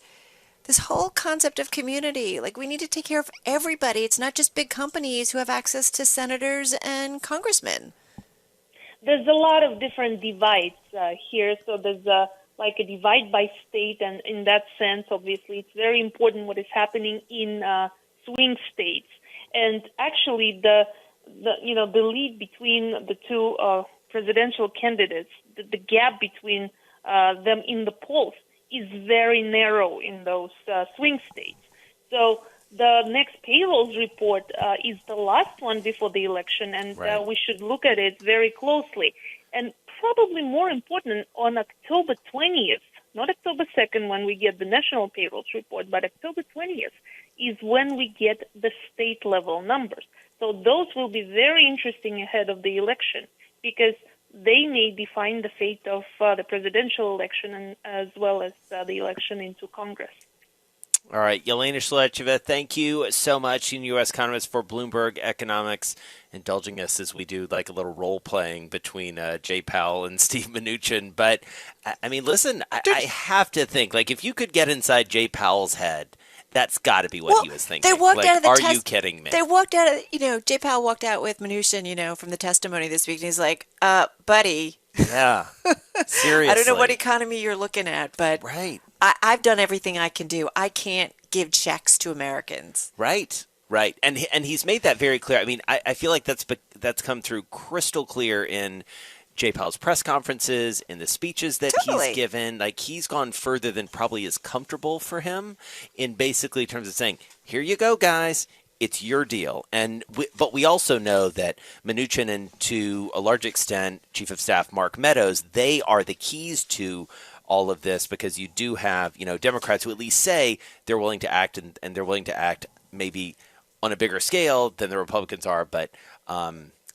this whole concept of community. Like, we need to take care of everybody. It's not just big companies who have access to senators and congressmen. There's a lot of different divides here. So there's a divide by state, and in that sense, obviously, it's very important what is happening in swing states. And actually, the lead between the two presidential candidates, the gap between them in the polls is very narrow in those swing states. So the next payrolls report is the last one before the election, and we should look at it very closely. And probably more important, on October 20th, not October 2nd when we get the national payrolls report, but October 20th is when we get the state-level numbers. So those will be very interesting ahead of the election because they may define the fate of the presidential election and as well as the election into Congress. All right, Yelena Shlecheva, thank you so much, senior U.S. economist for Bloomberg Economics, indulging us as we do like a little role-playing between Jay Powell and Steve Mnuchin. But, I mean, listen, I have to think, like, if you could get inside Jay Powell's head, that's got to be what he was thinking. They walked out of the Are you kidding me? They walked out of, Jay Powell walked out with Mnuchin, from the testimony this week, and he's like, buddy. Yeah, seriously. I don't know what economy you're looking at, but I've done everything I can do. I can't give checks to Americans. Right. And he's made that very clear. I mean, I feel like that's come through crystal clear in Jay Powell's press conferences, in the speeches that he's given. Like, he's gone further than probably is comfortable for him in basically terms of saying, here you go, guys. It's your deal. But we also know that Mnuchin and, to a large extent, Chief of Staff Mark Meadows, they are the keys to all of this because you do have, Democrats who at least say they're willing to act and they're willing to act maybe on a bigger scale than the Republicans are. But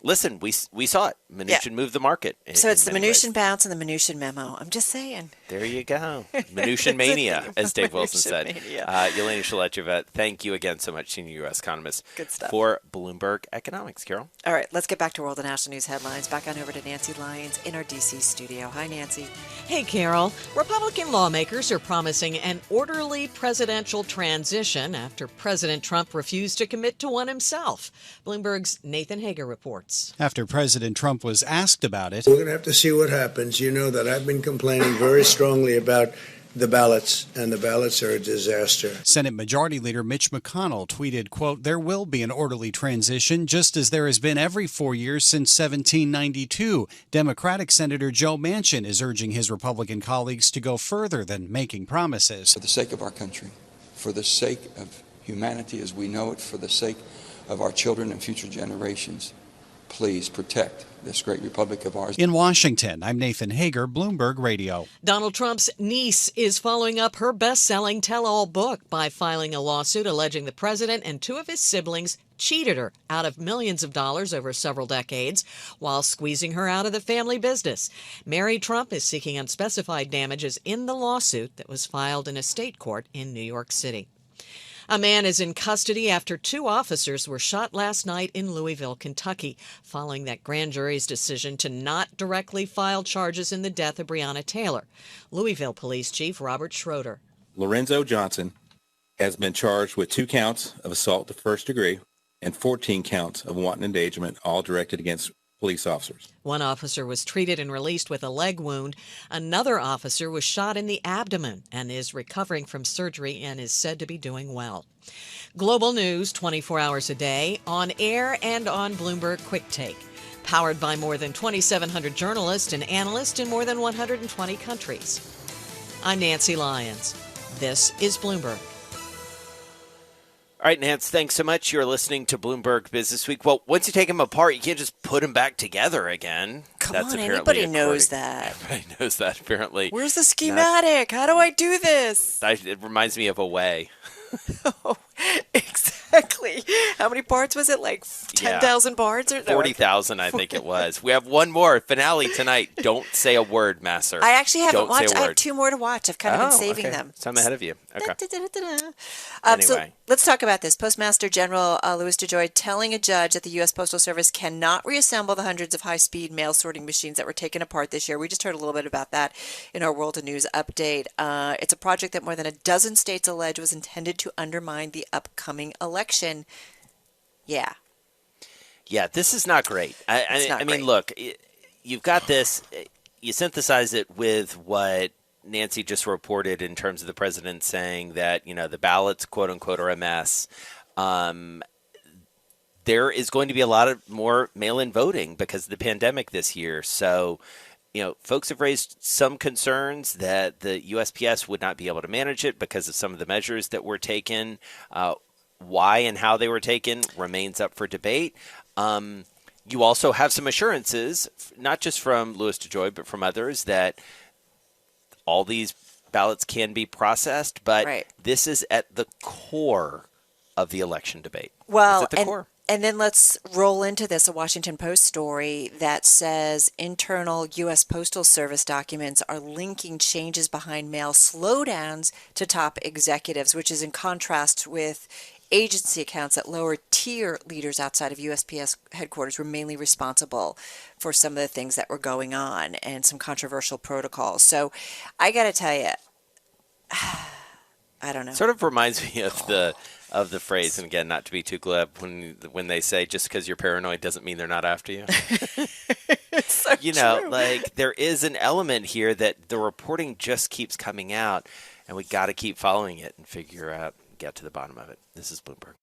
listen, we saw it. Mnuchin moved the market. So it's the Mnuchin bounce and the Mnuchin memo. I'm just saying. There you go. Mnuchin mania, as Dave Wilson said. Yelena Shlecheva, thank you again so much, senior U.S. economist for Bloomberg Economics. Carol? All right, let's get back to World and National News headlines. Back on over to Nancy Lyons in our D.C. studio. Hi, Nancy. Hey, Carol. Republican lawmakers are promising an orderly presidential transition after President Trump refused to commit to one himself. Bloomberg's Nathan Hager reports. Democrats. After President Trump was asked about it, we're going to have to see what happens. You know that I've been complaining very strongly about the ballots, and the ballots are a disaster. Senate Majority Leader Mitch McConnell tweeted, quote, "There will be an orderly transition, just as there has been every 4 years since 1792. Democratic Senator Joe Manchin is urging his Republican colleagues to go further than making promises. For the sake of our country, for the sake of humanity as we know it, for the sake of our children and future generations, please protect this great republic of ours." In Washington, I'm Nathan Hager, Bloomberg Radio. Donald Trump's niece is following up her best-selling tell-all book by filing a lawsuit alleging the president and two of his siblings cheated her out of millions of dollars over several decades while squeezing her out of the family business. Mary Trump is seeking unspecified damages in the lawsuit that was filed in a state court in New York City. A man is in custody after two officers were shot last night in Louisville, Kentucky, following that grand jury's decision to not directly file charges in the death of Breonna Taylor. Louisville Police Chief Robert Schroeder. Lorenzo Johnson has been charged with 2 counts of assault to first degree and 14 counts of wanton endangerment, all directed against police officers. One officer was treated and released with a leg wound. Another officer was shot in the abdomen and is recovering from surgery and is said to be doing well. Global news 24 hours a day, on air and on Bloomberg Quick Take. Powered by more than 2,700 journalists and analysts in more than 120 countries. I'm Nancy Lyons. This is Bloomberg. All right, Nance, thanks so much. You're listening to Bloomberg Business Week. Well, once you take them apart, you can't just put them back together again. Come on, anybody knows that. Everybody knows that, apparently. Where's the schematic? How do I do this? It reminds me of a way. Exactly. How many parts was it? Like 10,000 parts? Or 40,000, I think it was. We have one more finale tonight. Don't say a word, Masser. I actually haven't watched. I have 2 more to watch. I've kind of been saving them. So I'm ahead of you. Okay. Anyway. So let's talk about this. Postmaster General Louis DeJoy telling a judge that the U.S. Postal Service cannot reassemble the hundreds of high-speed mail sorting machines that were taken apart this year. We just heard a little bit about that in our World of News update. It's a project that more than a dozen states allege was intended to undermine the upcoming election. Yeah, this is not great. I mean, look, you've got this. You synthesize it with what Nancy just reported in terms of the president saying that, the ballots, quote unquote, are a mess. There is going to be a lot of more mail-in voting because of the pandemic this year. So, folks have raised some concerns that the USPS would not be able to manage it because of some of the measures that were taken. Why and how they were taken remains up for debate. You also have some assurances, not just from Louis DeJoy, but from others, that all these ballots can be processed. But this is at the core of the election debate. Well, it's at the core. And then let's roll into this, a Washington Post story that says internal U.S. Postal Service documents are linking changes behind mail slowdowns to top executives, which is in contrast with agency accounts that lower tier leaders outside of USPS headquarters were mainly responsible for some of the things that were going on and some controversial protocols. So I got to tell you, I don't know. Sort of reminds me of the phrase, and again, not to be too glib, when they say just because you're paranoid doesn't mean they're not after you. It's so true. Like there is an element here that the reporting just keeps coming out, and we got to keep following it and get to the bottom of it. This is Bloomberg.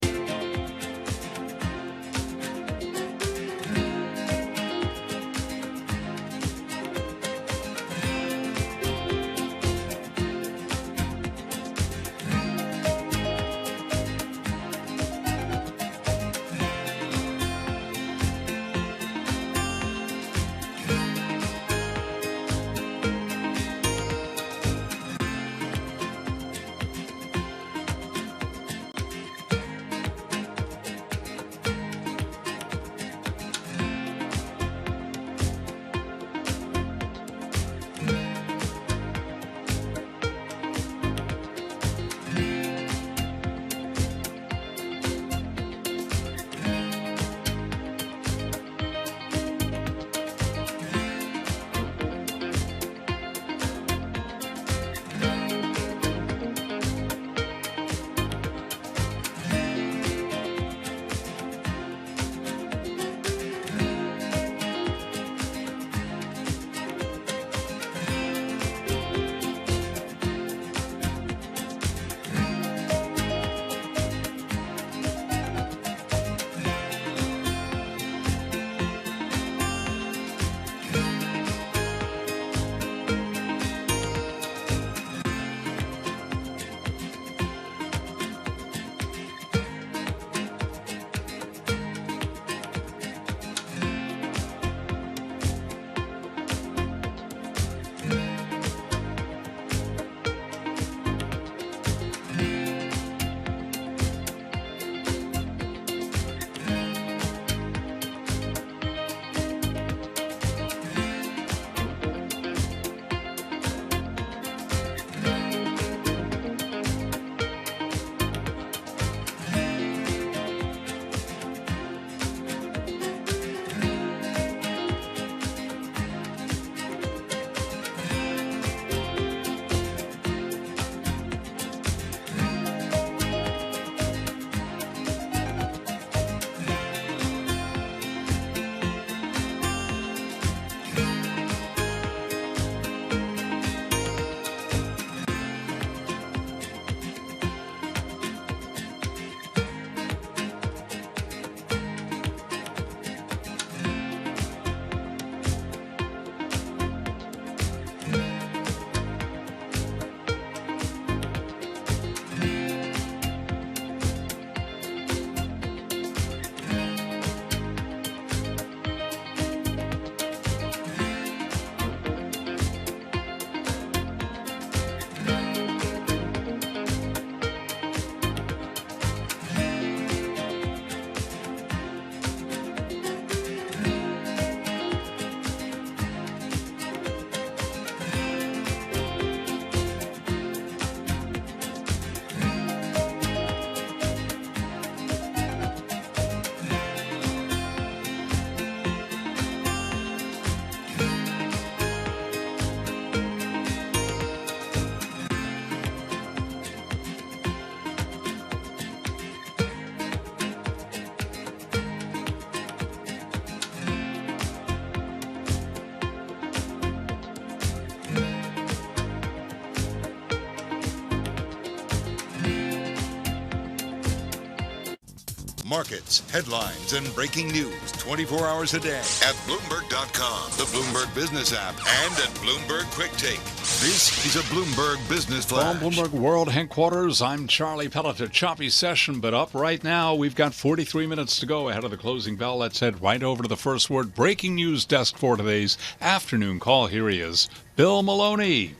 markets, headlines, and breaking news 24 hours a day at Bloomberg.com, the Bloomberg Business app, and at Bloomberg Quick Take. This is a Bloomberg Business Flash. From Bloomberg World Headquarters, I'm Charlie Pellet. A choppy session, but up right now. We've got 43 minutes to go ahead of the closing bell. Let's head right over to the first word breaking news desk for today's afternoon call. Here he is, Bill Maloney.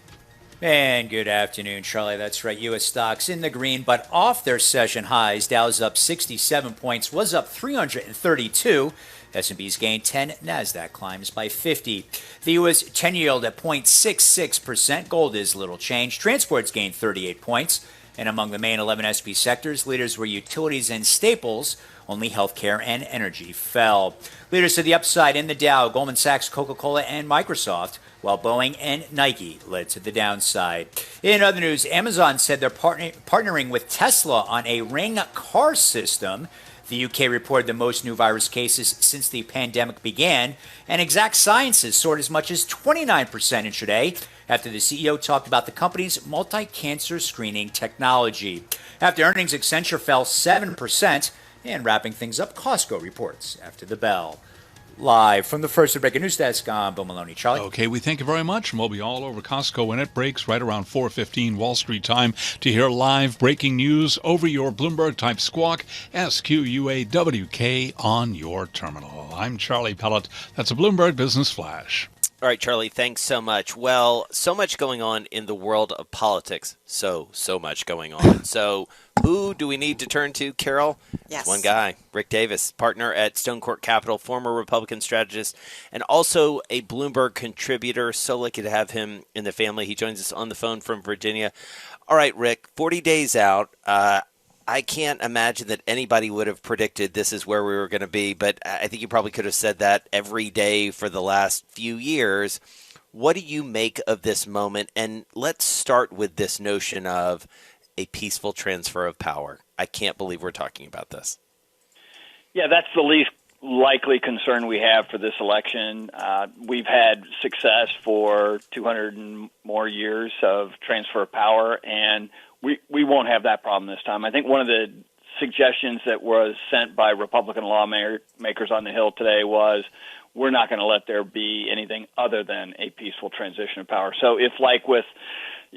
And good afternoon, Charlie. That's right. U.S. stocks in the green, but off their session highs. Dow's up 67 points, was up 332. S&P's gained 10. NASDAQ climbs by 50. The U.S. 10 yield at 0.66%. Gold is little change. Transports gained 38 points. And among the main 11 S&P sectors, leaders were utilities and staples. Only healthcare and energy fell. Leaders to the upside in the Dow, Goldman Sachs, Coca-Cola, and Microsoft, while Boeing and Nike led to the downside. In other news, Amazon said they're partnering with Tesla on a Ring car system. The UK reported the most new virus cases since the pandemic began, and Exact Sciences soared as much as 29% intraday after the CEO talked about the company's multi-cancer screening technology. After earnings, Accenture fell 7%, and wrapping things up, Costco reports after the bell. Live from the First Breaking News Desk, I'm Bill Maloney. Charlie? Okay, we thank you very much, and we'll be all over Costco when it breaks right around 4:15 Wall Street time to hear live breaking news over your Bloomberg-type squawk, SQUAWK, on your terminal. I'm Charlie Pellet. That's a Bloomberg Business Flash. All right, Charlie, thanks so much. Well, so much going on in the world of politics. So much going on. So who do we need to turn to, Carol? Yes. It's one guy, Rick Davis, partner at Stone Court Capital, former Republican strategist, and also a Bloomberg contributor. So lucky to have him in the family. He joins us on the phone from Virginia. All right, Rick, 40 days out. I can't imagine that anybody would have predicted this is where we were going to be, but I think you probably could have said that every day for the last few years. What do you make of this moment? And let's start with this notion of a peaceful transfer of power. I can't believe we're talking about this. Yeah, that's the least likely concern we have for this election. We've had success for 200 and more years of transfer of power, and we won't have that problem this time. I think one of the suggestions that was sent by Republican lawmakers on the Hill today was, we're not going to let there be anything other than a peaceful transition of power. So if, like with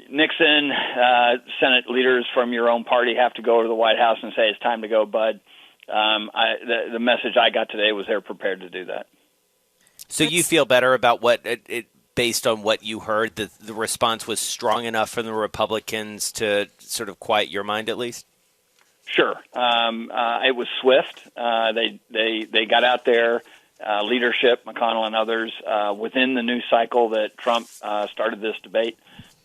Nixon, Senate leaders from your own party have to go to the White House and say, it's time to go, bud, the message I got today was they're prepared to do that. So you feel better about what based on what you heard, the response was strong enough from the Republicans to sort of quiet your mind, at least? Sure. It was swift. They got out there, leadership, McConnell and others, within the news cycle that Trump started this debate.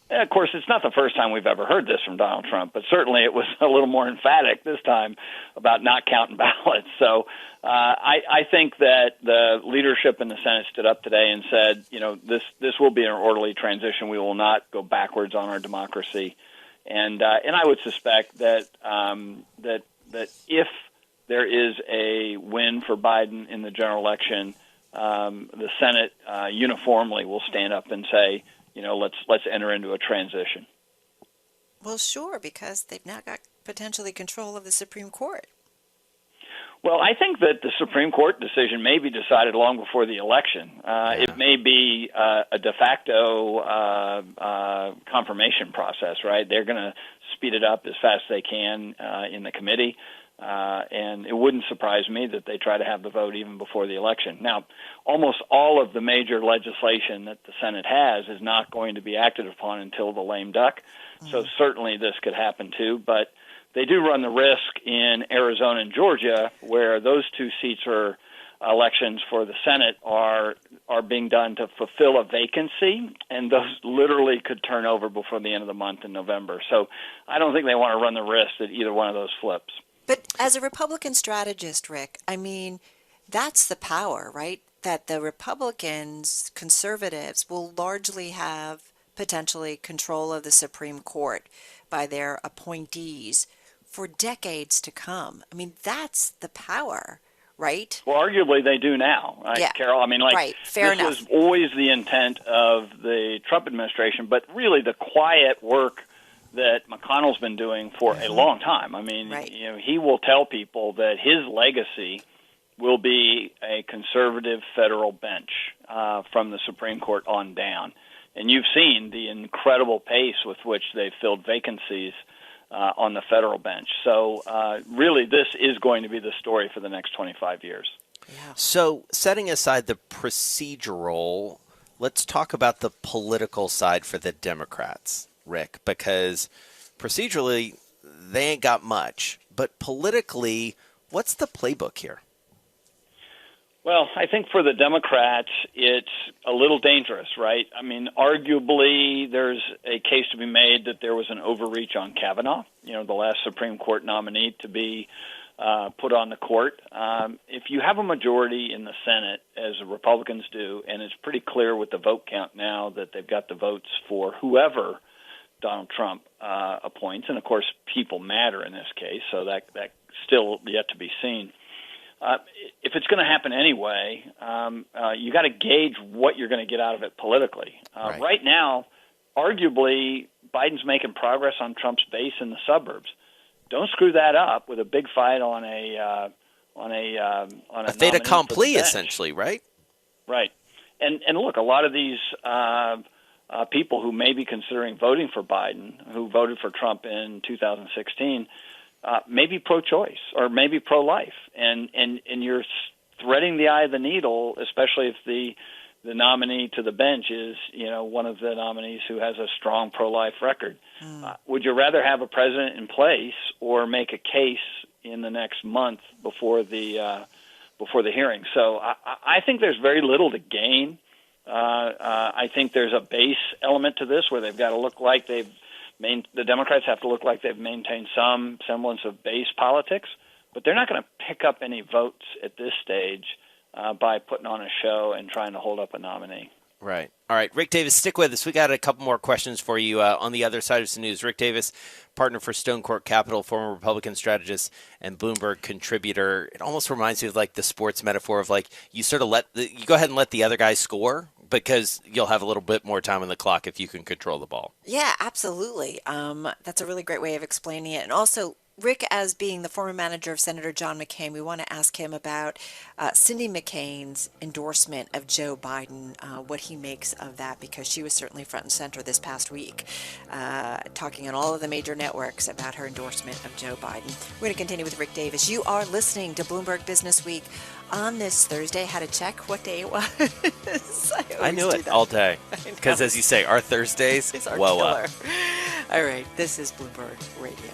And of course, it's not the first time we've ever heard this from Donald Trump, but certainly it was a little more emphatic this time about not counting ballots. So I think that the leadership in the Senate stood up today and said, this will be an orderly transition. We will not go backwards on our democracy. And I would suspect that that if there is a win for Biden in the general election, the Senate uniformly will stand up and say, let's enter into a transition. Well, sure, because they've now got potentially control of the Supreme Court. Well, I think that the Supreme Court decision may be decided long before the election. It may be a de facto confirmation process, right? They're going to speed it up as fast as they can in the committee. And it wouldn't surprise me that they try to have the vote even before the election. Now, almost all of the major legislation that the Senate has is not going to be acted upon until the lame duck. So certainly this could happen too. But they do run the risk in Arizona and Georgia, where those two seats are elections for the Senate are being done to fulfill a vacancy, and those literally could turn over before the end of the month in November. So I don't think they want to run the risk that either one of those flips. But as a Republican strategist, Rick, I mean, that's the power, right? That the Republicans, conservatives, will largely have potentially control of the Supreme Court by their appointees for decades to come. I mean, that's the power, right? Well, arguably they do now, right, yeah. Carol? I mean, right. Fair this enough. was always the intent of the Trump administration, but really the quiet work that McConnell's been doing for a long time. I mean, you know, he will tell people that his legacy will be a conservative federal bench from the Supreme Court on down. And you've seen the incredible pace with which they've filled vacancies on the federal bench. So really, this is going to be the story for the next 25 years. So setting aside the procedural, let's talk about the political side for the Democrats, Rick, because procedurally, they ain't got much. But politically, what's the playbook here? Well, I think for the Democrats, it's a little dangerous, right? I mean, arguably, there's a case to be made that there was an overreach on Kavanaugh, you know, the last Supreme Court nominee to be put on the court. If you have a majority in the Senate, as the Republicans do, and it's pretty clear with the vote count now that they've got the votes for whoever Donald Trump appoints, and of course, people matter in this case, so that still yet to be seen. If it's going to happen anyway, you got to gauge what you're going to get out of it politically. Right now, arguably, Biden's making progress on Trump's base in the suburbs. Don't screw that up with a big fight on a fait accompli, essentially, right? Right. And look, a lot of these people who may be considering voting for Biden, who voted for Trump in 2016. Maybe pro-choice or maybe pro-life, and you're threading the eye of the needle, especially if the nominee to the bench is, you know, one of the nominees who has a strong pro-life record. Would you rather have a president in place or make a case in the next month before the hearing? So I think there's very little to gain. I think there's a base element to this where they've got to look like the Democrats have to look like they've maintained some semblance of base politics, but they're not going to pick up any votes at this stage by putting on a show and trying to hold up a nominee. Right. All right, Rick Davis, stick with us. We got a couple more questions for you on the other side of some news. Rick Davis, partner for Stone Court Capital, former Republican strategist and Bloomberg contributor. It almost reminds me of like the sports metaphor of like you sort of you go ahead and let the other guy score because you'll have a little bit more time on the clock if you can control the ball. Yeah, absolutely. That's a really great way of explaining it. And also, Rick, as being the former manager of Senator John McCain, we want to ask him about Cindy McCain's endorsement of Joe Biden, what he makes of that, because she was certainly front and center this past week, talking on all of the major networks about her endorsement of Joe Biden. We're going to continue with Rick Davis. You are listening to Bloomberg Business Week on this Thursday. Had to check what day it was. I knew it all day because, as you say, our Thursdays, it's our whoa killer. up. All right, this is Bloomberg Radio.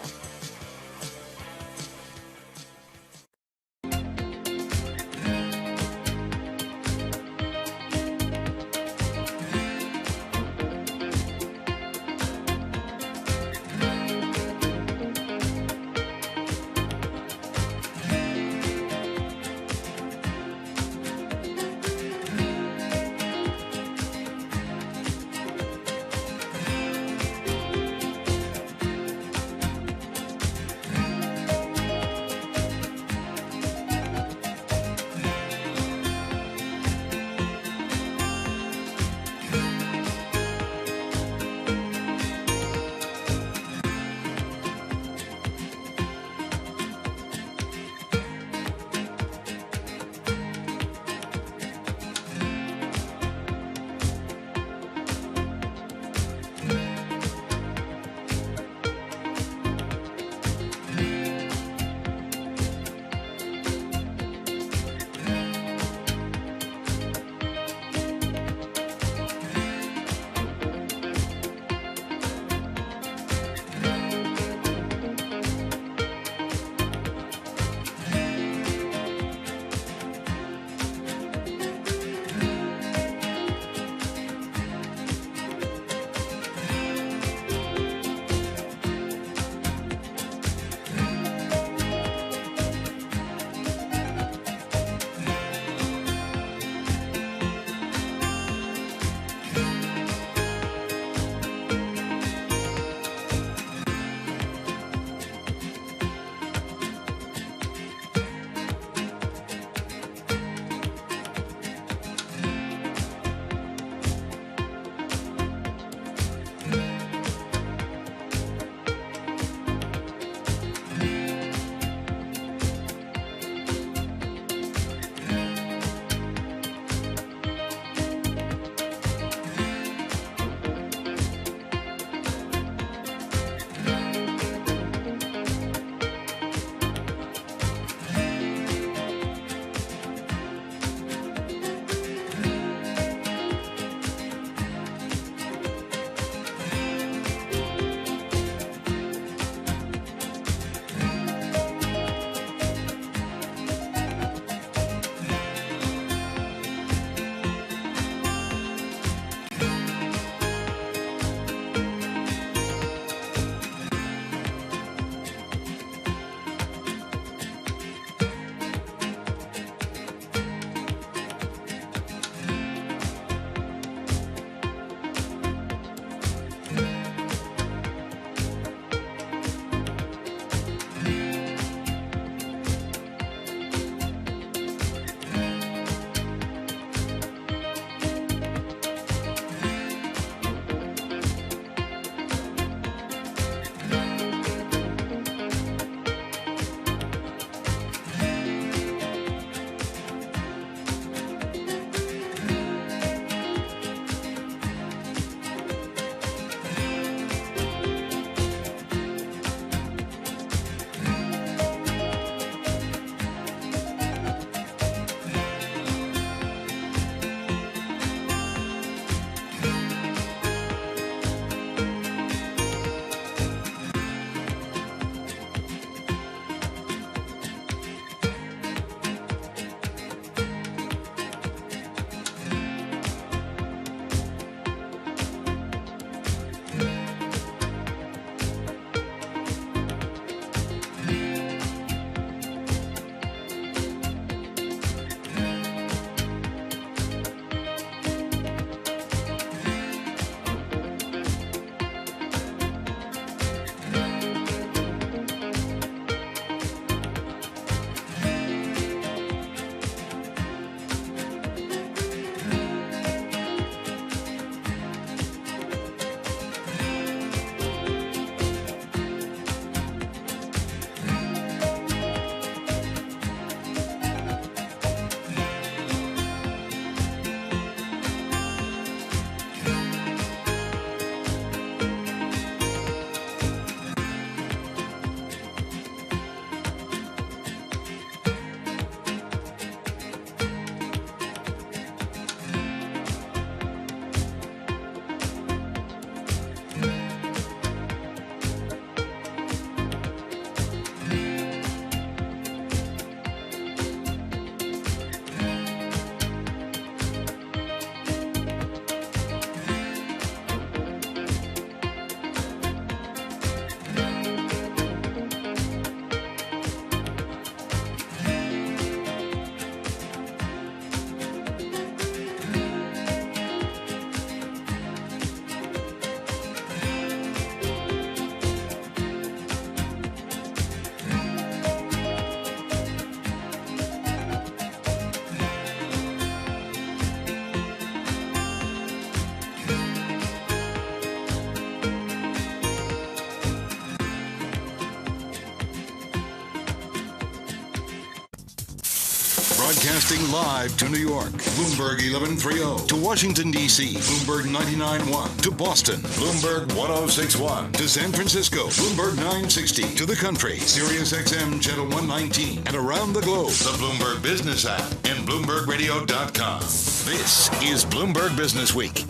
Broadcasting live to New York, Bloomberg 1130. To Washington, D.C., Bloomberg 99.1. To Boston, Bloomberg 1061. To San Francisco, Bloomberg 960. To the country, Sirius XM Channel 119. And around the globe, the Bloomberg Business app and BloombergRadio.com. This is Bloomberg Business Week.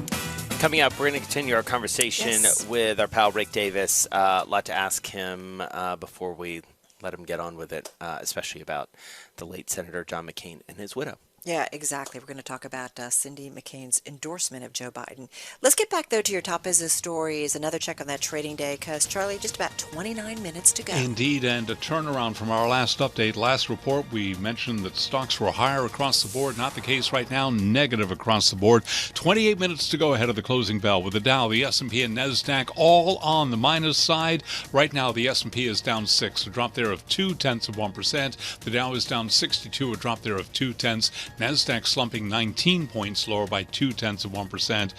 Coming up, we're going to continue our conversation with our pal Rick Davis. A lot to ask him before we let him get on with it, especially about the late Senator John McCain and his widow. Yeah, exactly. We're going to talk about Cindy McCain's endorsement of Joe Biden. Let's get back, though, to your top business stories. Another check on that trading day, because, Charlie, just about 29 minutes to go. Indeed, and a turnaround from our last update. Last report, we mentioned that stocks were higher across the board. Not the case right now. Negative across the board. 28 minutes to go ahead of the closing bell, with the Dow, the S&P, and NASDAQ all on the minus side. Right now, the S&P is down 6, a drop there of 0.2%. The Dow is down 62, a drop there of 0.2. NASDAQ slumping 19 points, lower by 0.2%.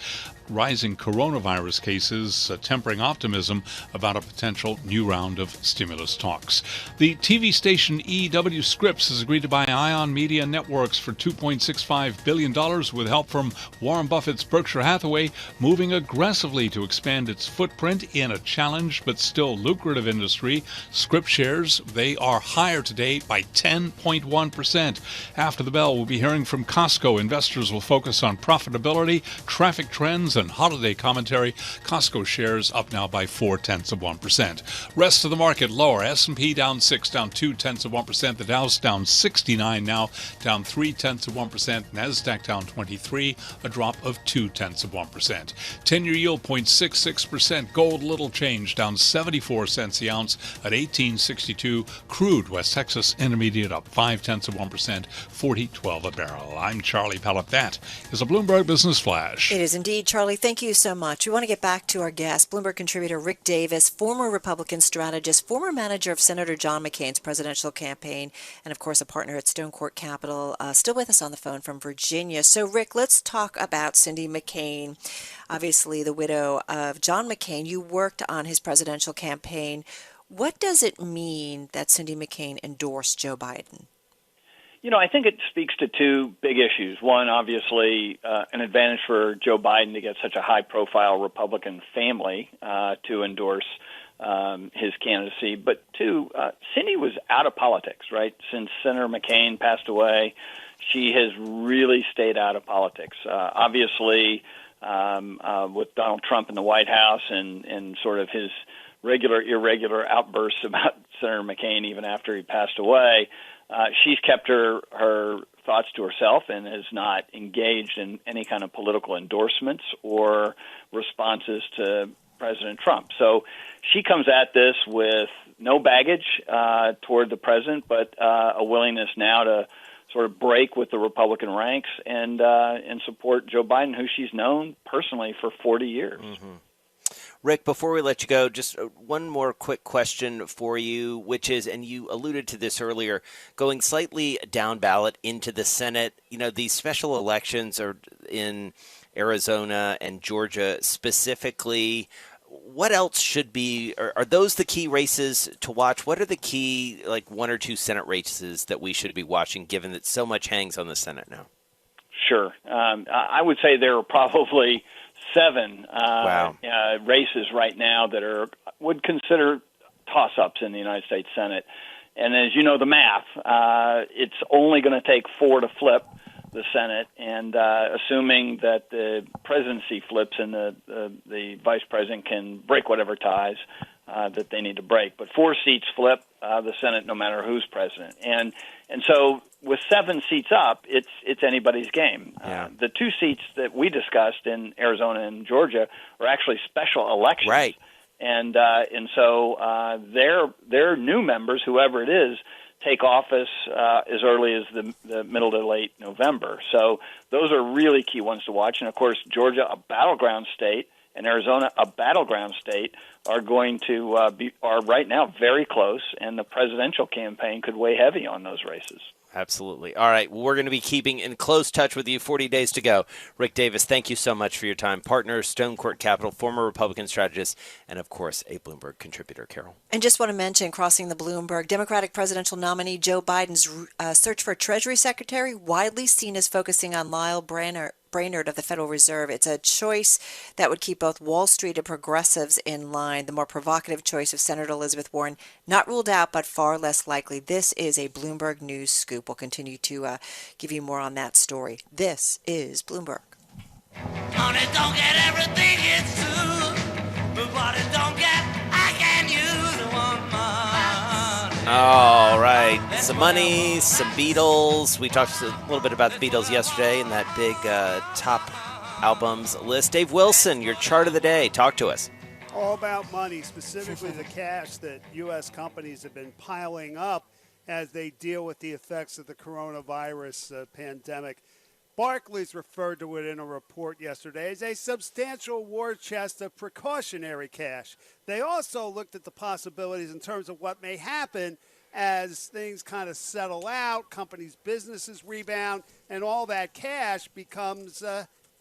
Rising coronavirus cases tempering optimism about a potential new round of stimulus talks. The TV station EW Scripps has agreed to buy Ion Media Networks for $2.65 billion with help from Warren Buffett's Berkshire Hathaway, moving aggressively to expand its footprint in a challenged but still lucrative industry. Scripps shares, they are higher today by 10.1%. After the bell, we'll be hearing from Costco. Investors will focus on profitability, traffic trends, and holiday commentary. Costco shares up now by 0.4%. Rest of the market lower. S&P down 6, down 0.2%. The Dow's down 69 now, down 0.3%. NASDAQ down 23, a drop of 0.2%. 10-year yield 0.66%. Gold little change, down 74 cents the ounce at $18.62. Crude West Texas Intermediate up 0.5%, $40.12 a barrel. I'm Charlie Pellet. That is a Bloomberg Business Flash. It is indeed, Charlie. Thank you so much. We want to get back to our guest, Bloomberg contributor Rick Davis, former Republican strategist, former manager of Senator John McCain's presidential campaign, and of course a partner at Stone Court Capital, still with us on the phone from Virginia. So Rick, let's talk about Cindy McCain, obviously the widow of John McCain. You worked on his presidential campaign. What does it mean that Cindy McCain endorsed Joe Biden? You know, I think it speaks to two big issues. One, obviously, an advantage for Joe Biden to get such a high-profile Republican family to endorse his candidacy. But two, Cindy was out of politics, right? Since Senator McCain passed away, she has really stayed out of politics. Obviously, with Donald Trump in the White House and sort of his irregular outbursts about Senator McCain even after he passed away, she's kept her thoughts to herself and has not engaged in any kind of political endorsements or responses to President Trump. So she comes at this with no baggage toward the president, but a willingness now to sort of break with the Republican ranks and support Joe Biden, who she's known personally for 40 years. Mm-hmm. Rick, before we let you go, just one more quick question for you, which is, and you alluded to this earlier, going slightly down ballot into the Senate. You know, these special elections are in Arizona and Georgia specifically. What else should be, are those the key races to watch? What are the key, like, one or two Senate races that we should be watching, given that so much hangs on the Senate now? Sure. I would say there are probably 7 races right now that would consider toss-ups in the United States Senate. And as you know the math, it's only going to take 4 to flip the Senate, and assuming that the presidency flips and the vice president can break whatever ties that they need to break. But 4 seats flip the Senate no matter who's president. And so with 7 seats up, it's anybody's game. Yeah. The 2 seats that we discussed in Arizona and Georgia are actually special elections. Right. And so their new members, whoever it is, take office as early as the middle to late November. So those are really key ones to watch. And, of course, Georgia, a battleground state, and Arizona, a battleground state, are going to are right now very close, and the presidential campaign could weigh heavy on those races. Absolutely. All right. Well, we're going to be keeping in close touch with you. 40 days to go. Rick Davis, thank you so much for your time. Partner, Stone Court Capital, former Republican strategist, and, of course, a Bloomberg contributor. Carol. And just want to mention, crossing the Bloomberg, Democratic presidential nominee Joe Biden's search for Treasury Secretary, widely seen as focusing on Lyle Brainerd of the Federal Reserve. It's a choice that would keep both Wall Street and progressives in line. The more provocative choice of Senator Elizabeth Warren, not ruled out, but far less likely. This is a Bloomberg News scoop. We'll continue to give you more on that story. This is Bloomberg. Honey, don't get everything it's true, but what it don't get, I can use one money. All right. Some money, some Beatles. We talked a little bit about the Beatles yesterday in that big top albums list. Dave Wilson, your chart of the day. Talk to us. All about money, specifically the cash that U.S. companies have been piling up as they deal with the effects of the coronavirus pandemic. Barclays referred to it in a report yesterday as a substantial war chest of precautionary cash. They also looked at the possibilities in terms of what may happen as things kind of settle out, companies' businesses rebound, and all that cash becomes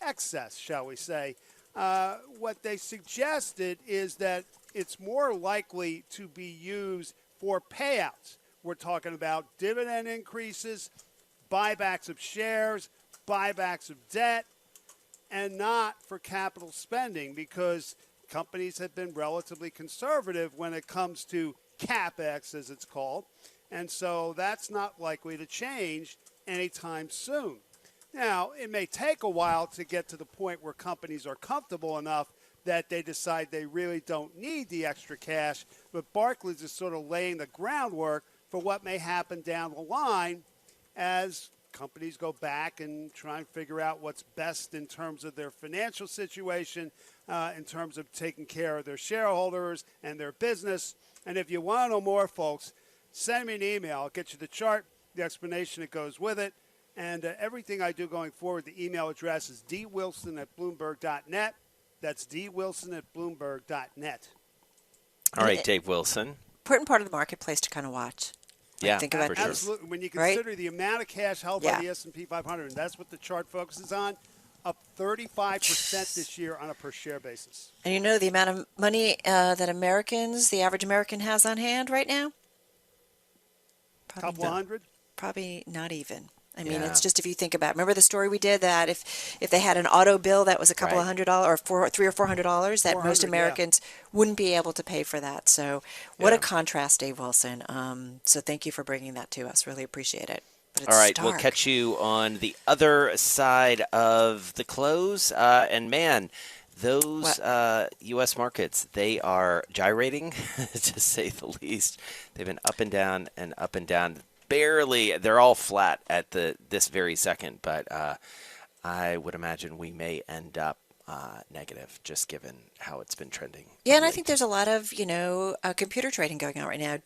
excess, shall we say. What they suggested is that it's more likely to be used for payouts. We're talking about dividend increases, buybacks of shares, buybacks of debt, and not for capital spending, because companies have been relatively conservative when it comes to CapEx, as it's called, and so that's not likely to change anytime soon. Now, it may take a while to get to the point where companies are comfortable enough that they decide they really don't need the extra cash, but Barclays is sort of laying the groundwork for what may happen down the line as companies go back and try and figure out what's best in terms of their financial situation, in terms of taking care of their shareholders and their business. And if you want to know more, folks, send me an email. I'll get you the chart, the explanation that goes with it, and everything I do going forward. The email address is dwilson@bloomberg.net. That's dwilson@bloomberg.net. All right, Dave Wilson. Important part of the marketplace to kind of watch. Yeah, think about for absolutely. When you consider the amount of cash held by the S&P 500, and that's what the chart focuses on, up 35% this year on a per-share basis. And you know the amount of money that the average American has on hand right now? Couple hundred? Probably not even. I mean, it's just if you think about. Remember the story we did that if they had an auto bill that was a couple of $100 or $300 or $400, that most Americans wouldn't be able to pay for that. So, what a contrast, Dave Wilson. So, thank you for bringing that to us. Really appreciate it. But it's all right, stark. we'll catch you on the other side of the close. And man, those U.S. markets, they are gyrating, to say the least. They've been up and down and up and down. Barely, they're all flat at this very second, but I would imagine we may end up negative, just given how it's been trending. Yeah, and I think there's a lot of, computer trading going on right now.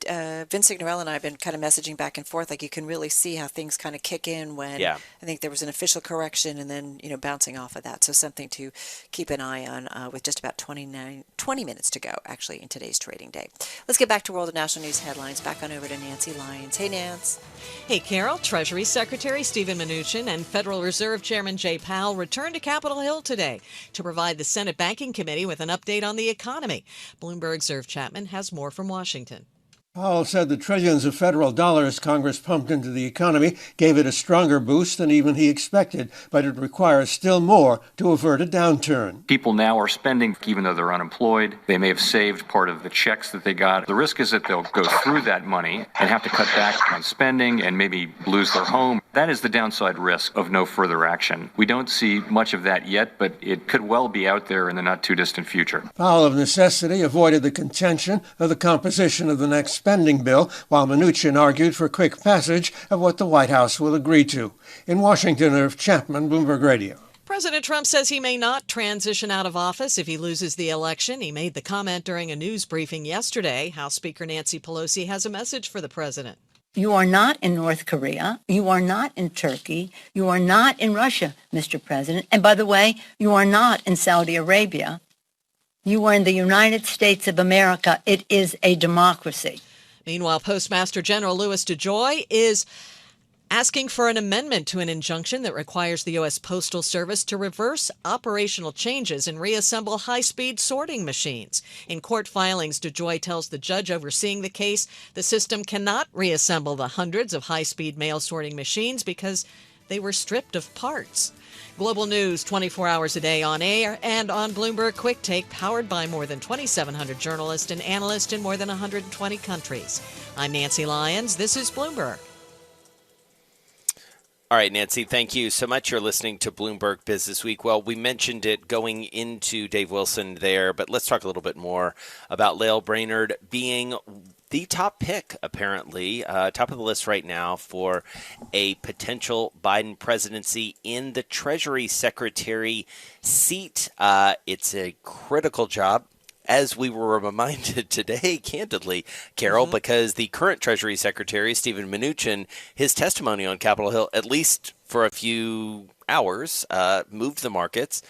Vince Signorella and I have been kind of messaging back and forth. Like, you can really see how things kind of kick in when I think there was an official correction and then, bouncing off of that. So something to keep an eye on with just about 20 minutes to go, actually, in today's trading day. Let's get back to World and National News headlines. Back on over to Nancy Lyons. Hey, Nance. Hey, Carol. Treasury Secretary Steven Mnuchin and Federal Reserve Chairman Jay Powell returned to Capitol Hill today to provide the Senate Banking Committee with an update on the economy. Bloomberg's Irv Chapman has more from Washington. Powell said the trillions of federal dollars Congress pumped into the economy gave it a stronger boost than even he expected, but it requires still more to avert a downturn. People now are spending even though they're unemployed. They may have saved part of the checks that they got. The risk is that they'll go through that money and have to cut back on spending and maybe lose their home. That is the downside risk of no further action. We don't see much of that yet, but it could well be out there in the not too distant future. Powell, of necessity, avoided the contention of the composition of the next spending bill, while Mnuchin argued for quick passage of what the White House will agree to. In Washington, Irv Chapman, Bloomberg Radio. President Trump says he may not transition out of office if he loses the election. He made the comment during a news briefing yesterday. House Speaker Nancy Pelosi has a message for the president. You are not in North Korea. You are not in Turkey. You are not in Russia, Mr. President. And by the way, you are not in Saudi Arabia. You are in the United States of America. It is a democracy. Meanwhile, Postmaster General Louis DeJoy is asking for an amendment to an injunction that requires the U.S. Postal Service to reverse operational changes and reassemble high-speed sorting machines. In court filings, DeJoy tells the judge overseeing the case the system cannot reassemble the hundreds of high-speed mail sorting machines because they were stripped of parts. Global news 24 hours a day on air and on Bloomberg Quick Take, powered by more than 2,700 journalists and analysts in more than 120 countries. I'm Nancy Lyons. This is Bloomberg. All right, Nancy, thank you so much. You're listening to Bloomberg Business Week. Well, we mentioned it going into Dave Wilson there, but let's talk a little bit more about Lael Brainerd being the top pick, apparently, top of the list right now for a potential Biden presidency in the Treasury Secretary seat. It's a critical job, as we were reminded today, candidly, Carol, because the current Treasury Secretary, Steven Mnuchin, his testimony on Capitol Hill, at least for a few hours, moved the markets.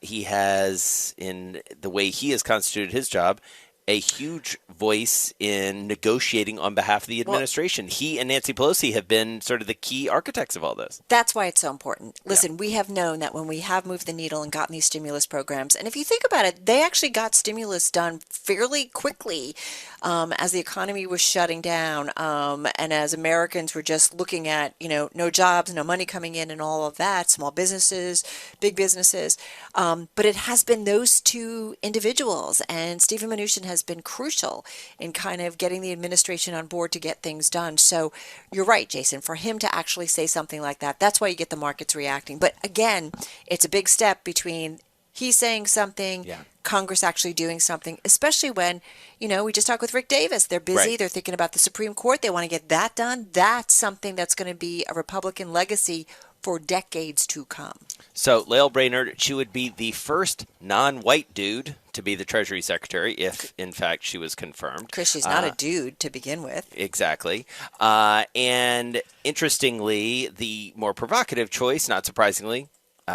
He has, in the way he has constituted his job, a huge voice in negotiating on behalf of the administration. Well, he and Nancy Pelosi have been sort of the key architects of all this. That's why it's so important. Listen, we have known that when we have moved the needle and gotten these stimulus programs, and if you think about it, they actually got stimulus done fairly quickly as the economy was shutting down and as Americans were just looking at, no jobs, no money coming in and all of that, small businesses, big businesses. But it has been those two individuals, and Steven Mnuchin has been crucial in kind of getting the administration on board to get things done. So you're right, Jason, for him to actually say something like that, that's why you get the markets reacting. But again, it's a big step between he's saying something, Congress actually doing something, especially when, we just talked with Rick Davis. They're busy. Right. They're thinking about the Supreme Court. They want to get that done. That's something that's going to be a Republican legacy for decades to come. So Lael Brainerd, she would be the first non-white dude to be the Treasury Secretary if, in fact, she was confirmed. Because she's not a dude to begin with. Exactly. And interestingly, the more provocative choice, not surprisingly,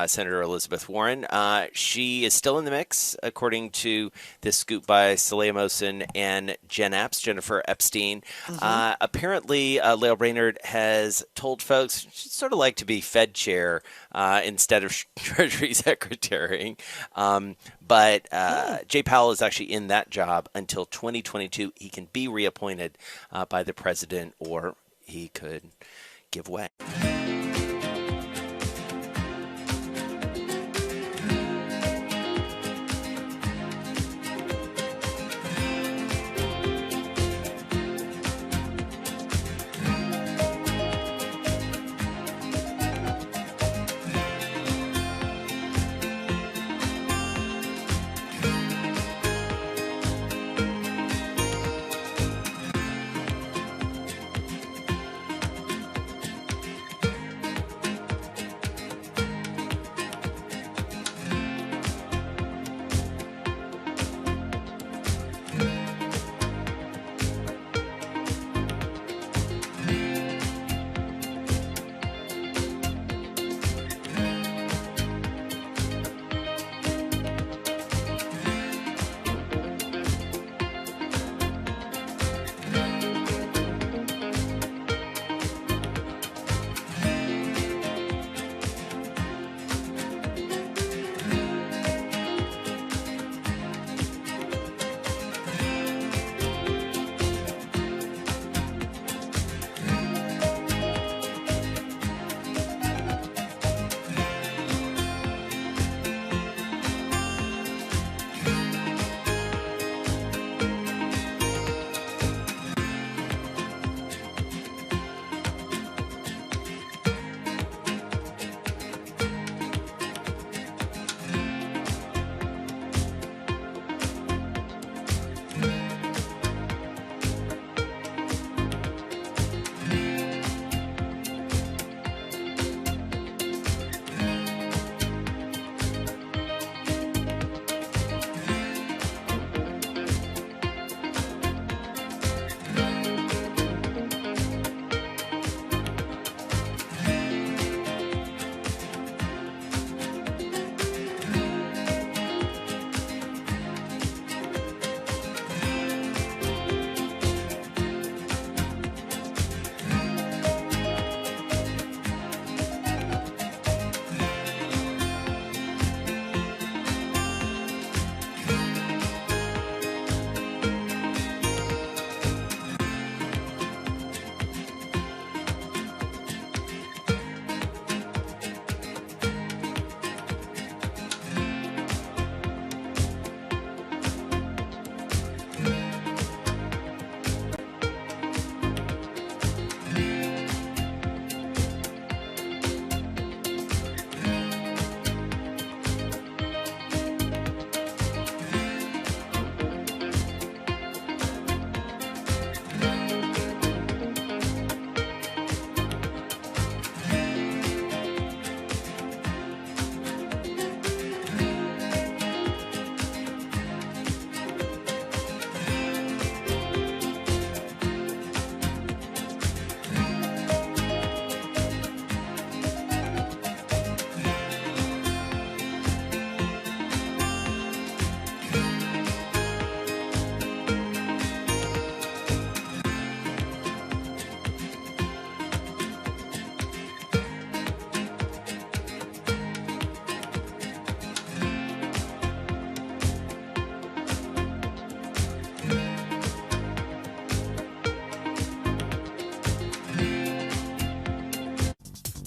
Senator Elizabeth Warren. She is still in the mix, according to this scoop by Saleha Mohsen and Jennifer Epstein. Apparently, Lael Brainerd has told folks she'd sort of like to be Fed chair instead of Treasury Secretary. But Jay Powell is actually in that job until 2022. He can be reappointed by the president, or he could give way.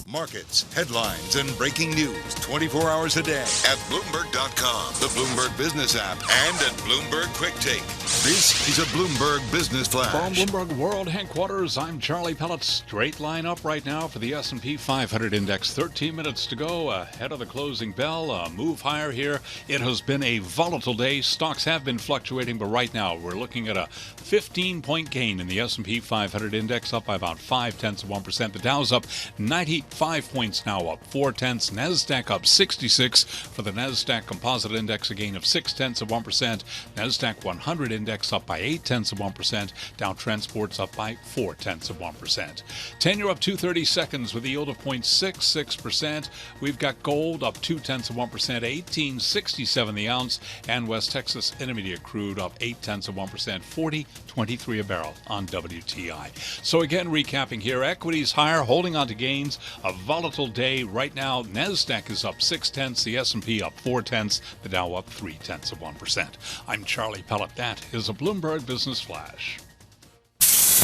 Markets, headlines, and breaking news 24 hours a day at Bloomberg.com, the Bloomberg Business app, and at Bloomberg Quick Take. This is a Bloomberg Business Flash. From Bloomberg World Headquarters, I'm Charlie Pellet. Straight line up right now for the S&P 500 index. 13 minutes to go ahead of the closing bell. A move higher here. It has been a volatile day. Stocks have been fluctuating, but right now we're looking at a 15-point gain in the S&P 500 index, up by about 0.5%. The Dow's up 95 points now, up 0.4. NASDAQ up 66 for the NASDAQ Composite Index, a gain of 0.6%. NASDAQ 100 Index up by 0.8%. Dow Transport's up by 0.4%. 10-year up 2/32 with a yield of 0.66%. We've got gold up 0.2%, $18.67 the ounce, and West Texas Intermediate crude up 0.8%, $40.23 a barrel on WTI. So again, recapping here, equities higher, holding on to gains. A volatile day right now. NASDAQ is up 0.6, the S&P up 0.4, the Dow up 0.3%. I'm Charlie Pellet. That is a Bloomberg Business Flash.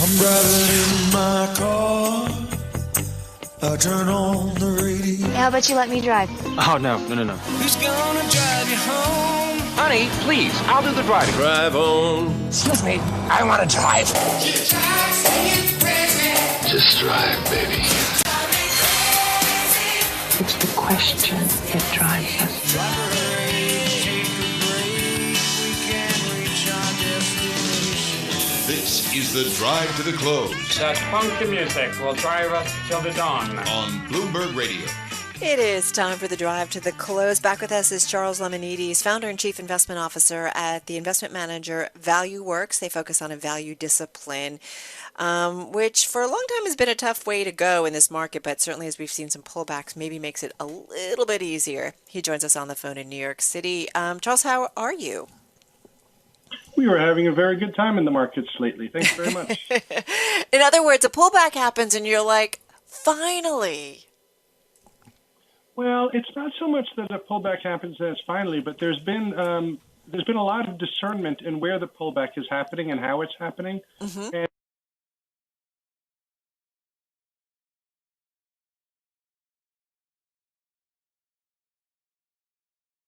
I'm driving in my car. I turn on the radio. How about you let me drive? Oh, no. Who's gonna drive you home? Honey, please, I'll do the driving. Drive on. Excuse me, I want to drive. Just drive, baby. It's the question that drives us. This is the drive to the close. That funky music will drive us till the dawn. On Bloomberg Radio. It is time for the drive to the close. Back with us is Charles Lemonides, founder and chief investment officer at the investment manager ValueWorks. They focus on a value discipline, which for a long time has been a tough way to go in this market, but certainly as we've seen some pullbacks, maybe makes it a little bit easier. He joins us on the phone in New York City. Charles, how are you? We were having a very good time in the markets lately. Thanks very much. In other words, a pullback happens and you're like, finally. Well, it's not so much that a pullback happens as finally, but there's been a lot of discernment in where the pullback is happening and how it's happening. Mm-hmm. And